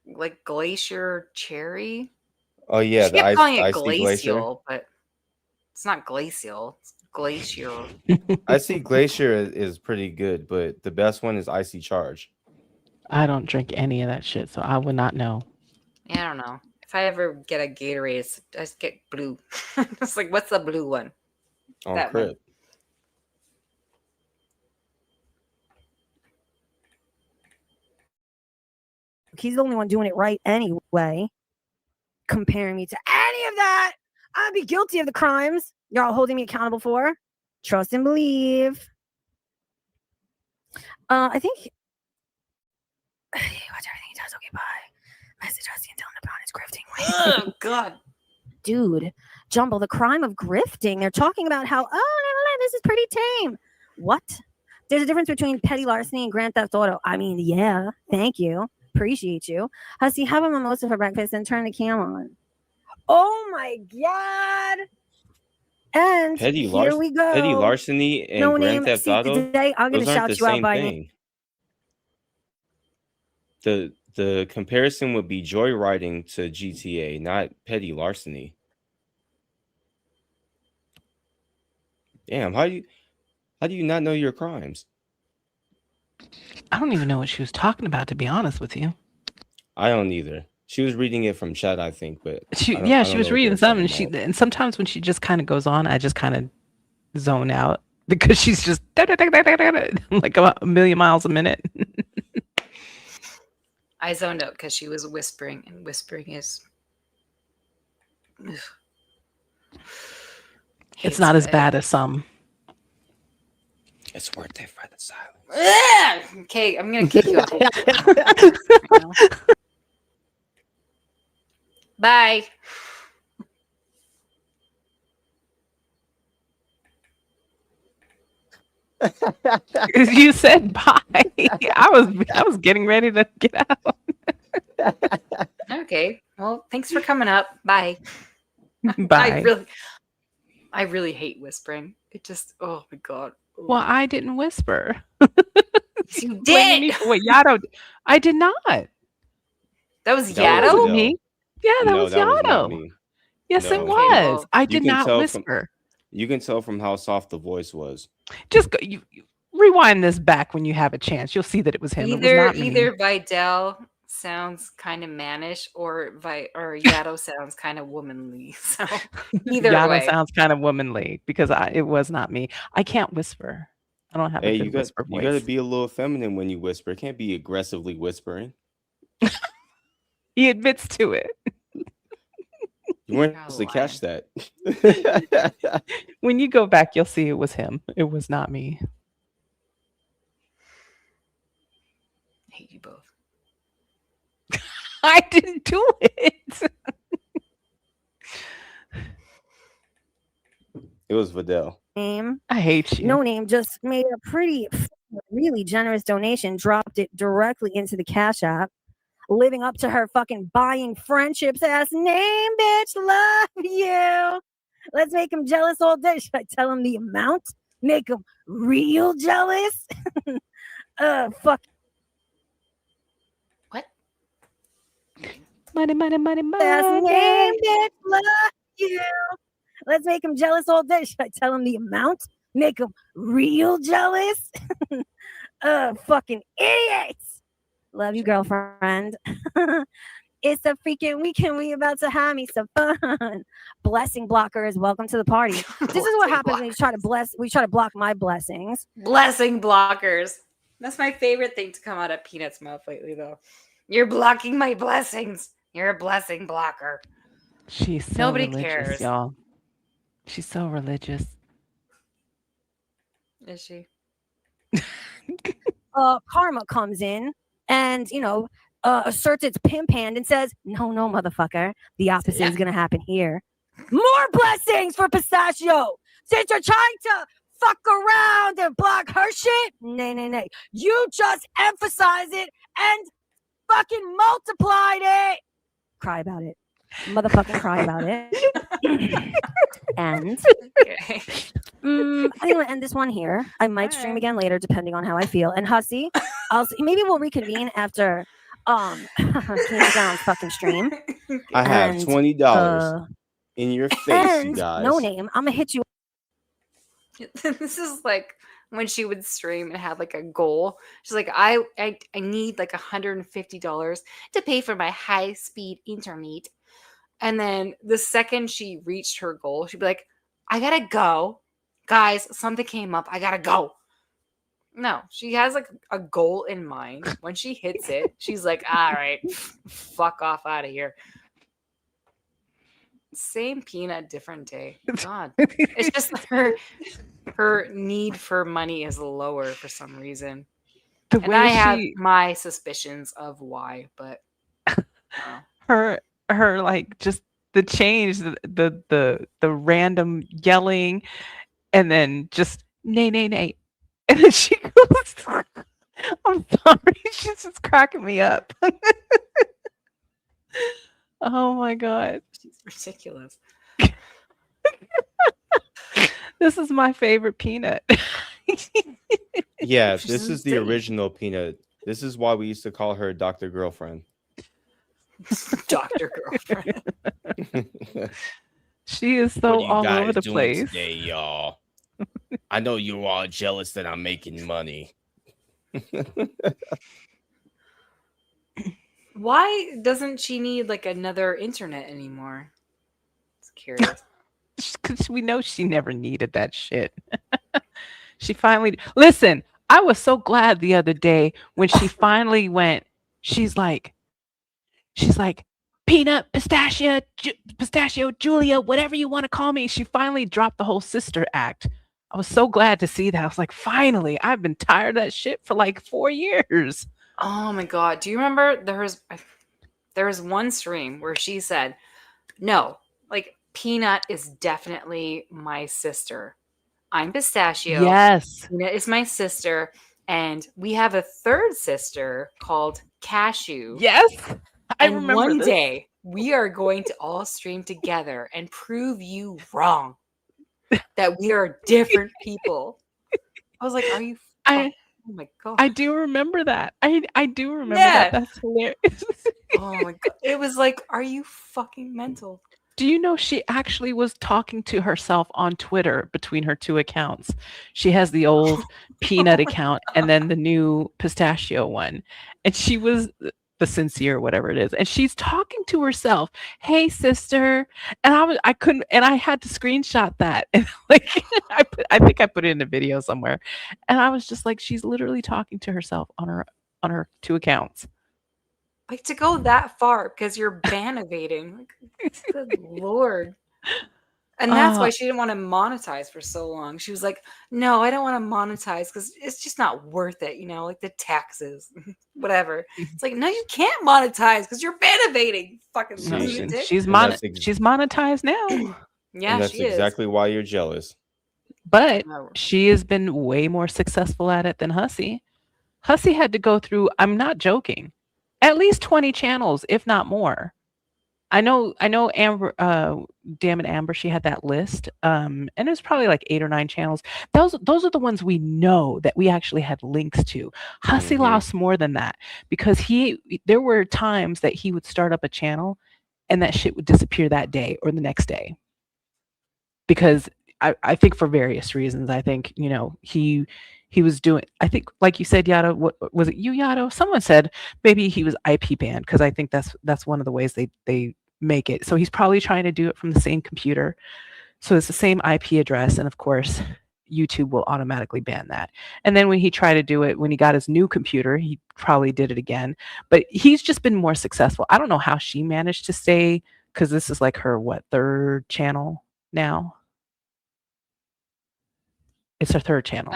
Like glacier cherry. Oh yeah, she kept calling it icy glacial, but it's not glacial. It's glacier. Icy Glacier is pretty good, but the best one is Icy Charge. I don't drink any of that shit, so I would not know. Yeah, I don't know. If I ever get a Gatorade, I just get blue. It's like, what's the blue one? On That Crib. one. He's the only one doing it right anyway. Comparing me to any of that, I'd be guilty of the crimes you're all holding me accountable for. Trust and believe. I think watch everything he does. Okay, bye. Message Husky and tell him to pound his grifting. Oh God, dude, Jumbo, the crime of grifting. They're talking about how this is pretty tame. What? There's a difference between petty larceny and Grand Theft Auto. I mean, yeah, thank you. Appreciate you. Husky, have a mimosa for breakfast and turn the cam on. Oh my God. And here we go. Petty larceny and no Grand name. Theft See, Auto. today I'm going to shout you out by name. The comparison would be joyriding to GTA, not petty larceny. Damn, how do you not know your crimes? I don't even know what she was talking about, to be honest with you. I don't either. She was reading it from chat, I think, but she was reading something. And sometimes when she just kind of goes on, I just kind of zone out because she's just like about a million miles a minute. I zoned out because she was whispering, and whispering is. It's not as bad as some. It's worth it for the silence. Okay, I'm gonna kick you out. Bye. You said bye. I was getting ready to get out. Okay. Well, thanks for coming up. Bye. Bye. I really hate whispering. It just, oh my God. Well, I didn't whisper. You did. Wait, Yato. I did not. That was Yato? Me? Yeah, that was Yato. Yes, it was. I did not whisper. You can tell from how soft the voice was. Just go, you rewind this back when you have a chance. You'll see that it was him. Either Vidal sounds kind of mannish, or Yato sounds kind of womanly. So either Yato way, sounds kind of womanly because it was not me. I can't whisper. I don't have a Hey, good whisper you got to voice. be a little feminine when you whisper. It can't be aggressively whispering. He admits to it. You weren't You're supposed to catch lying. that. When you go back, you'll see it was him. It was not me. I hate you both. I didn't do it. It was Vidal. Name. I hate you. No Name just made a pretty, really generous donation, dropped it directly into the Cash App, living up to her fucking buying friendships ass name, bitch. Love you. Let's make him jealous all day. Should I tell him the amount? Make him real jealous? Fuck. Money, money, money, Ass name, money. bitch. Love you. Let's make him jealous all day. Should I tell him the amount? Make him real jealous? Fucking idiots. Love you, girlfriend. It's a freaking weekend. We about to have me some fun. Blessing blockers, welcome to the party. This is what happens when you try to block my blessings. Blessing blockers. That's my favorite thing to come out of Peanut's mouth lately, though. You're blocking my blessings. You're a blessing blocker. She's so Nobody religious, cares. y'all. She's so religious. Is she? Karma comes in and, asserts its pimp hand and says, no, motherfucker. The opposite is going to happen here. More blessings for Pistachio. Since you're trying to fuck around and block her shit, nay. You just emphasize it and fucking multiplied it. Cry about it. Motherfucking cry about it. And Okay. I think I'm gonna end this one here. I might stream Alright. again later, depending on how I feel. And Hussy, maybe we'll reconvene after King Down's fucking stream. I have And, $20 in your face, you And guys. No Name, I'm gonna hit you. This is like when she would stream and had like a goal. She's like, I need like $150 to pay for my high speed internet. And then the second she reached her goal, she'd be like, I gotta go. Guys, something came up. I gotta go. No, she has like a goal in mind. When she hits it, she's like, all right, fuck off out of here. Same Peanut, different day. God. It's just her need for money is lower for some reason. The And way I have she, my suspicions of why, but her like just the change, the random yelling, and then just nay, and then she goes. I'm sorry, she's just cracking me up. Oh my god, she's ridiculous. this is my favorite Peanut. Yeah, She's this is the insane. original Peanut. This is why we used to call her Dr. Girlfriend. Dr. Girlfriend. She is so all over the place. today, y'all? I know you're all jealous that I'm making money. Why doesn't she need like another internet anymore? It's curious. Because we know she never needed that shit. She finally listen. I was so glad the other day when she finally went. She's like, Peanut, Pistachio, Julia, whatever you want to call me. She finally dropped the whole sister act. I was so glad to see that. I was like, finally, I've been tired of that shit for like 4 years. Oh my god. Do you remember there was one stream where she said, no, like Peanut is definitely my sister. I'm Pistachio. Yes. Peanut is my sister. And we have a third sister called Cashew. Yes. I And remember one this. day we are going to all stream together and prove you wrong that we are different people. I was like, are you? Oh my god. I do remember that. I do remember Yeah. that. That's hilarious. Oh my god. It was like, are you fucking mental? Do you know she actually was talking to herself on Twitter between her two accounts? She has the old Peanut account and then the new Pistachio one. And she was the sincere, whatever it is, and she's talking to herself. Hey, sister, and I couldn't, and I had to screenshot that, and like I think I put it in a video somewhere, and I was just like, she's literally talking to herself on her 2 accounts. Like to go that far because you're ban evading. Like, good lord. And that's why she didn't want to monetize for so long. She was like, no, I don't want to monetize because it's just not worth it, like the taxes, whatever. It's like, no, you can't monetize because you're ban evading. Fucking lunatic. She's monetized now. Yeah, and that's she is. exactly why you're jealous. But she has been way more successful at it than Hussy. Hussy had to go through, I'm not joking, at least 20 channels, if not more. I know Amber, damn it, Amber, she had that list. And it was probably like 8 or 9 channels. Those are the ones we know that we actually had links to. Hussy lost more than that because there were times that he would start up a channel and that shit would disappear that day or the next day. Because I think for various reasons. I think, he was doing, I think, like you said, Yato, what was it, you, Yato? Someone said maybe he was IP banned because I think that's one of the ways they make it. So he's probably trying to do it from the same computer. So it's the same IP address. And of course, YouTube will automatically ban that. And then when he tried to do it, when he got his new computer, he probably did it again. But he's just been more successful. I don't know how she managed to stay, because this is like her, 3rd channel now? It's her 3rd channel.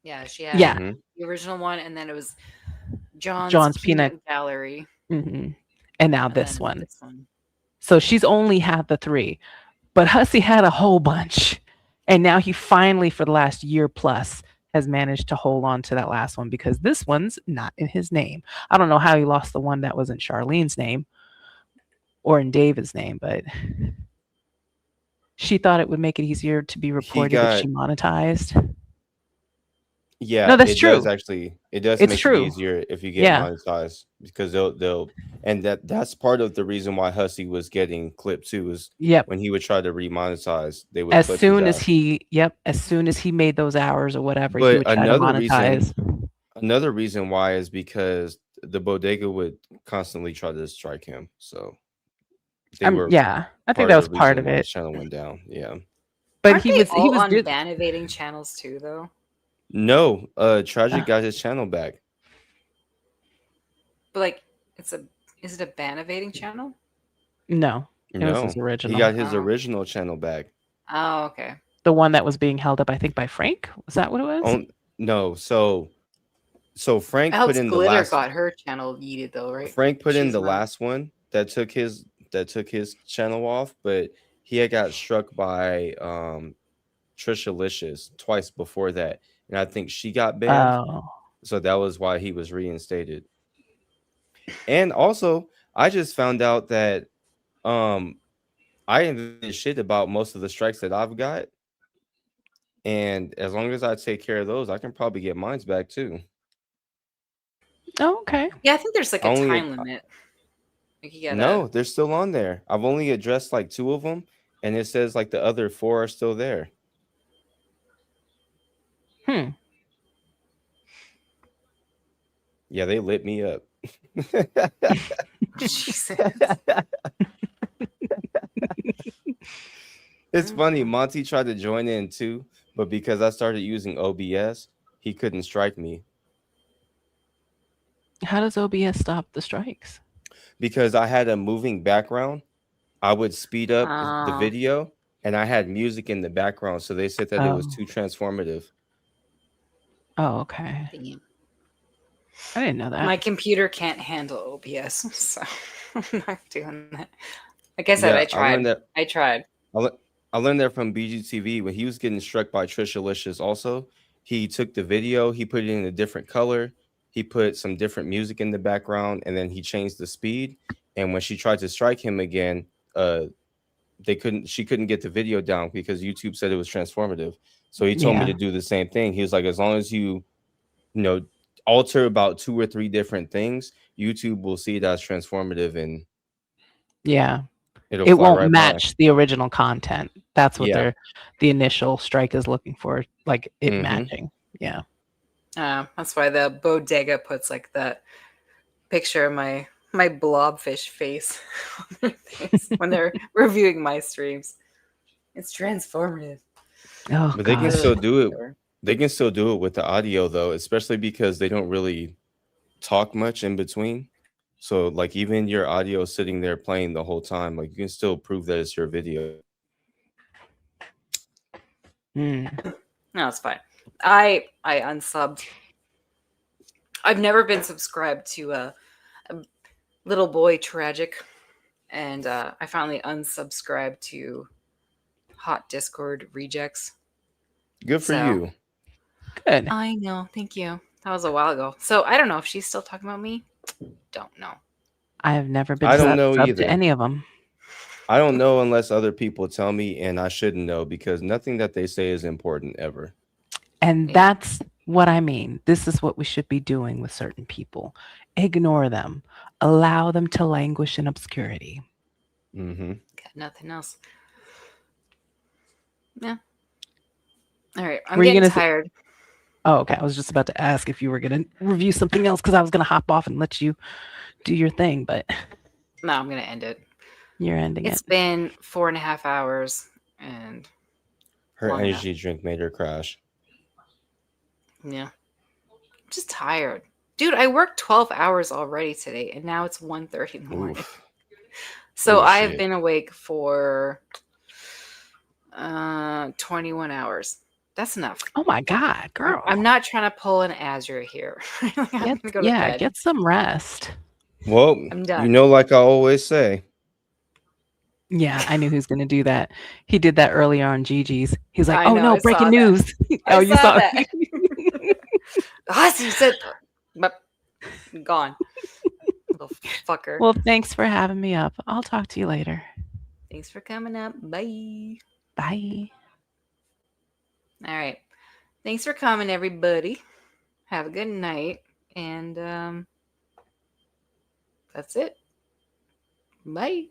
Yeah, she had the original one, and then it was John's Peanut Gallery. And now this one. So she's only had the 3, but Hussy had a whole bunch. And now he finally, for the last year plus, has managed to hold on to that last one because this one's not in his name. I don't know how he lost the one that was in Charlene's name or in David's name, but she thought it would make it easier to be reported if she monetized. Yeah, no, that's true. It does make it easier if you get monetized because they'll and that's part of the reason why Hussy was getting clipped too is when he would try to remonetize, they would as soon as he made those hours or whatever, he would try to monetize. Another reason why is because the bodega would constantly try to strike him. So I think that was part of it. His channel went down. Yeah. But Aren't he they was on ban evading channels too though. No, Tragic got his channel back. But like, is it a ban evading channel? No, it was his original. He got his original channel back. Oh, okay. The one that was being held up, I think, by Frank. Was that what it was? No, so Frank put in the Glitter last. got her channel yeeted though, right? Frank put in the last one that took his channel off, but he had got struck by Trisha Licious twice before that. And I think she got banned. Oh. So that was why he was reinstated. And also, I just found out that I didn't give a shit about most of the strikes that I've got. And as long as I take care of those, I can probably get mine back too. Oh, okay. Yeah, I think there's like a time limit. No, they're still on there. I've only addressed like 2 of them, and it says like the other 4 are still there. Yeah, they lit me up. Jesus. It's funny. Monty tried to join in too, but because I started using OBS, he couldn't strike me. How does OBS stop the strikes? Because I had a moving background. I would speed up the video, and I had music in the background, so they said that it was too transformative. Oh, okay. Damn. I didn't know that. My computer can't handle OBS, so I'm not doing that. Like I said, I tried. I learned that from BGTV when he was getting struck by Trisha Licious. Also, he took the video, he put it in a different color, he put some different music in the background, and then he changed the speed. And when she tried to strike him again, she couldn't get the video down because YouTube said it was transformative. So he told me to do the same thing. He was like, as long as you alter about 2 or 3 different things, YouTube will see it as transformative, and it won't match the original content. That's what the initial strike is looking for, like it matching. Yeah. That's why the bodega puts like that picture of my blobfish face on their face when they're reviewing my streams. It's transformative. Oh But they can gosh. still do it. They can still do it with the audio though, especially because they don't really talk much in between. So like even your audio sitting there playing the whole time, like you can still prove that it's your video. Mm. No, it's fine. I unsubbed. I've never been subscribed to a Little Boy Tragic, and I finally unsubscribed to Hot Discord Rejects. Good for So- you. Good. I know, thank you. That was a while ago. So I don't know if she's still talking about me. Don't know. I have never been I don't know subbed either. to any of them. I don't know unless other people tell me, and I shouldn't know because nothing that they say is important ever. And Yeah. that's what I mean. This is what we should be doing with certain people. Ignore them. Allow them to languish in obscurity. Mm-hmm. Got nothing else. Yeah. All right. I'm Were you getting gonna say- tired. Oh, okay. I was just about to ask if you were going to review something else because I was going to hop off and let you do your thing, but No, I'm gonna end it. you're ending It's it. been 4.5 hours, and Her Long energy drink made her crash. yeah, I'm just tired, dude. I worked 12 hours already today, and now it's 1:30 in the morning. Oof. So Oh, I have shit. been awake for 21 hours. That's enough. Oh my God, girl. I'm not trying to pull an Azure here. I'm gonna go to bed. Get some rest. Well, I'm done. you know, like I always say, Yeah, I knew he was going to do that. He did that earlier on Gigi's. He's like, I "Oh know, no, I saw breaking that. news!" I Oh, you saw saw that. He said, but gone. Little fucker. Well, thanks for having me up. I'll talk to you later. Thanks for coming up. Bye. Bye. All right. Thanks for coming, everybody. Have a good night. And that's it. Bye.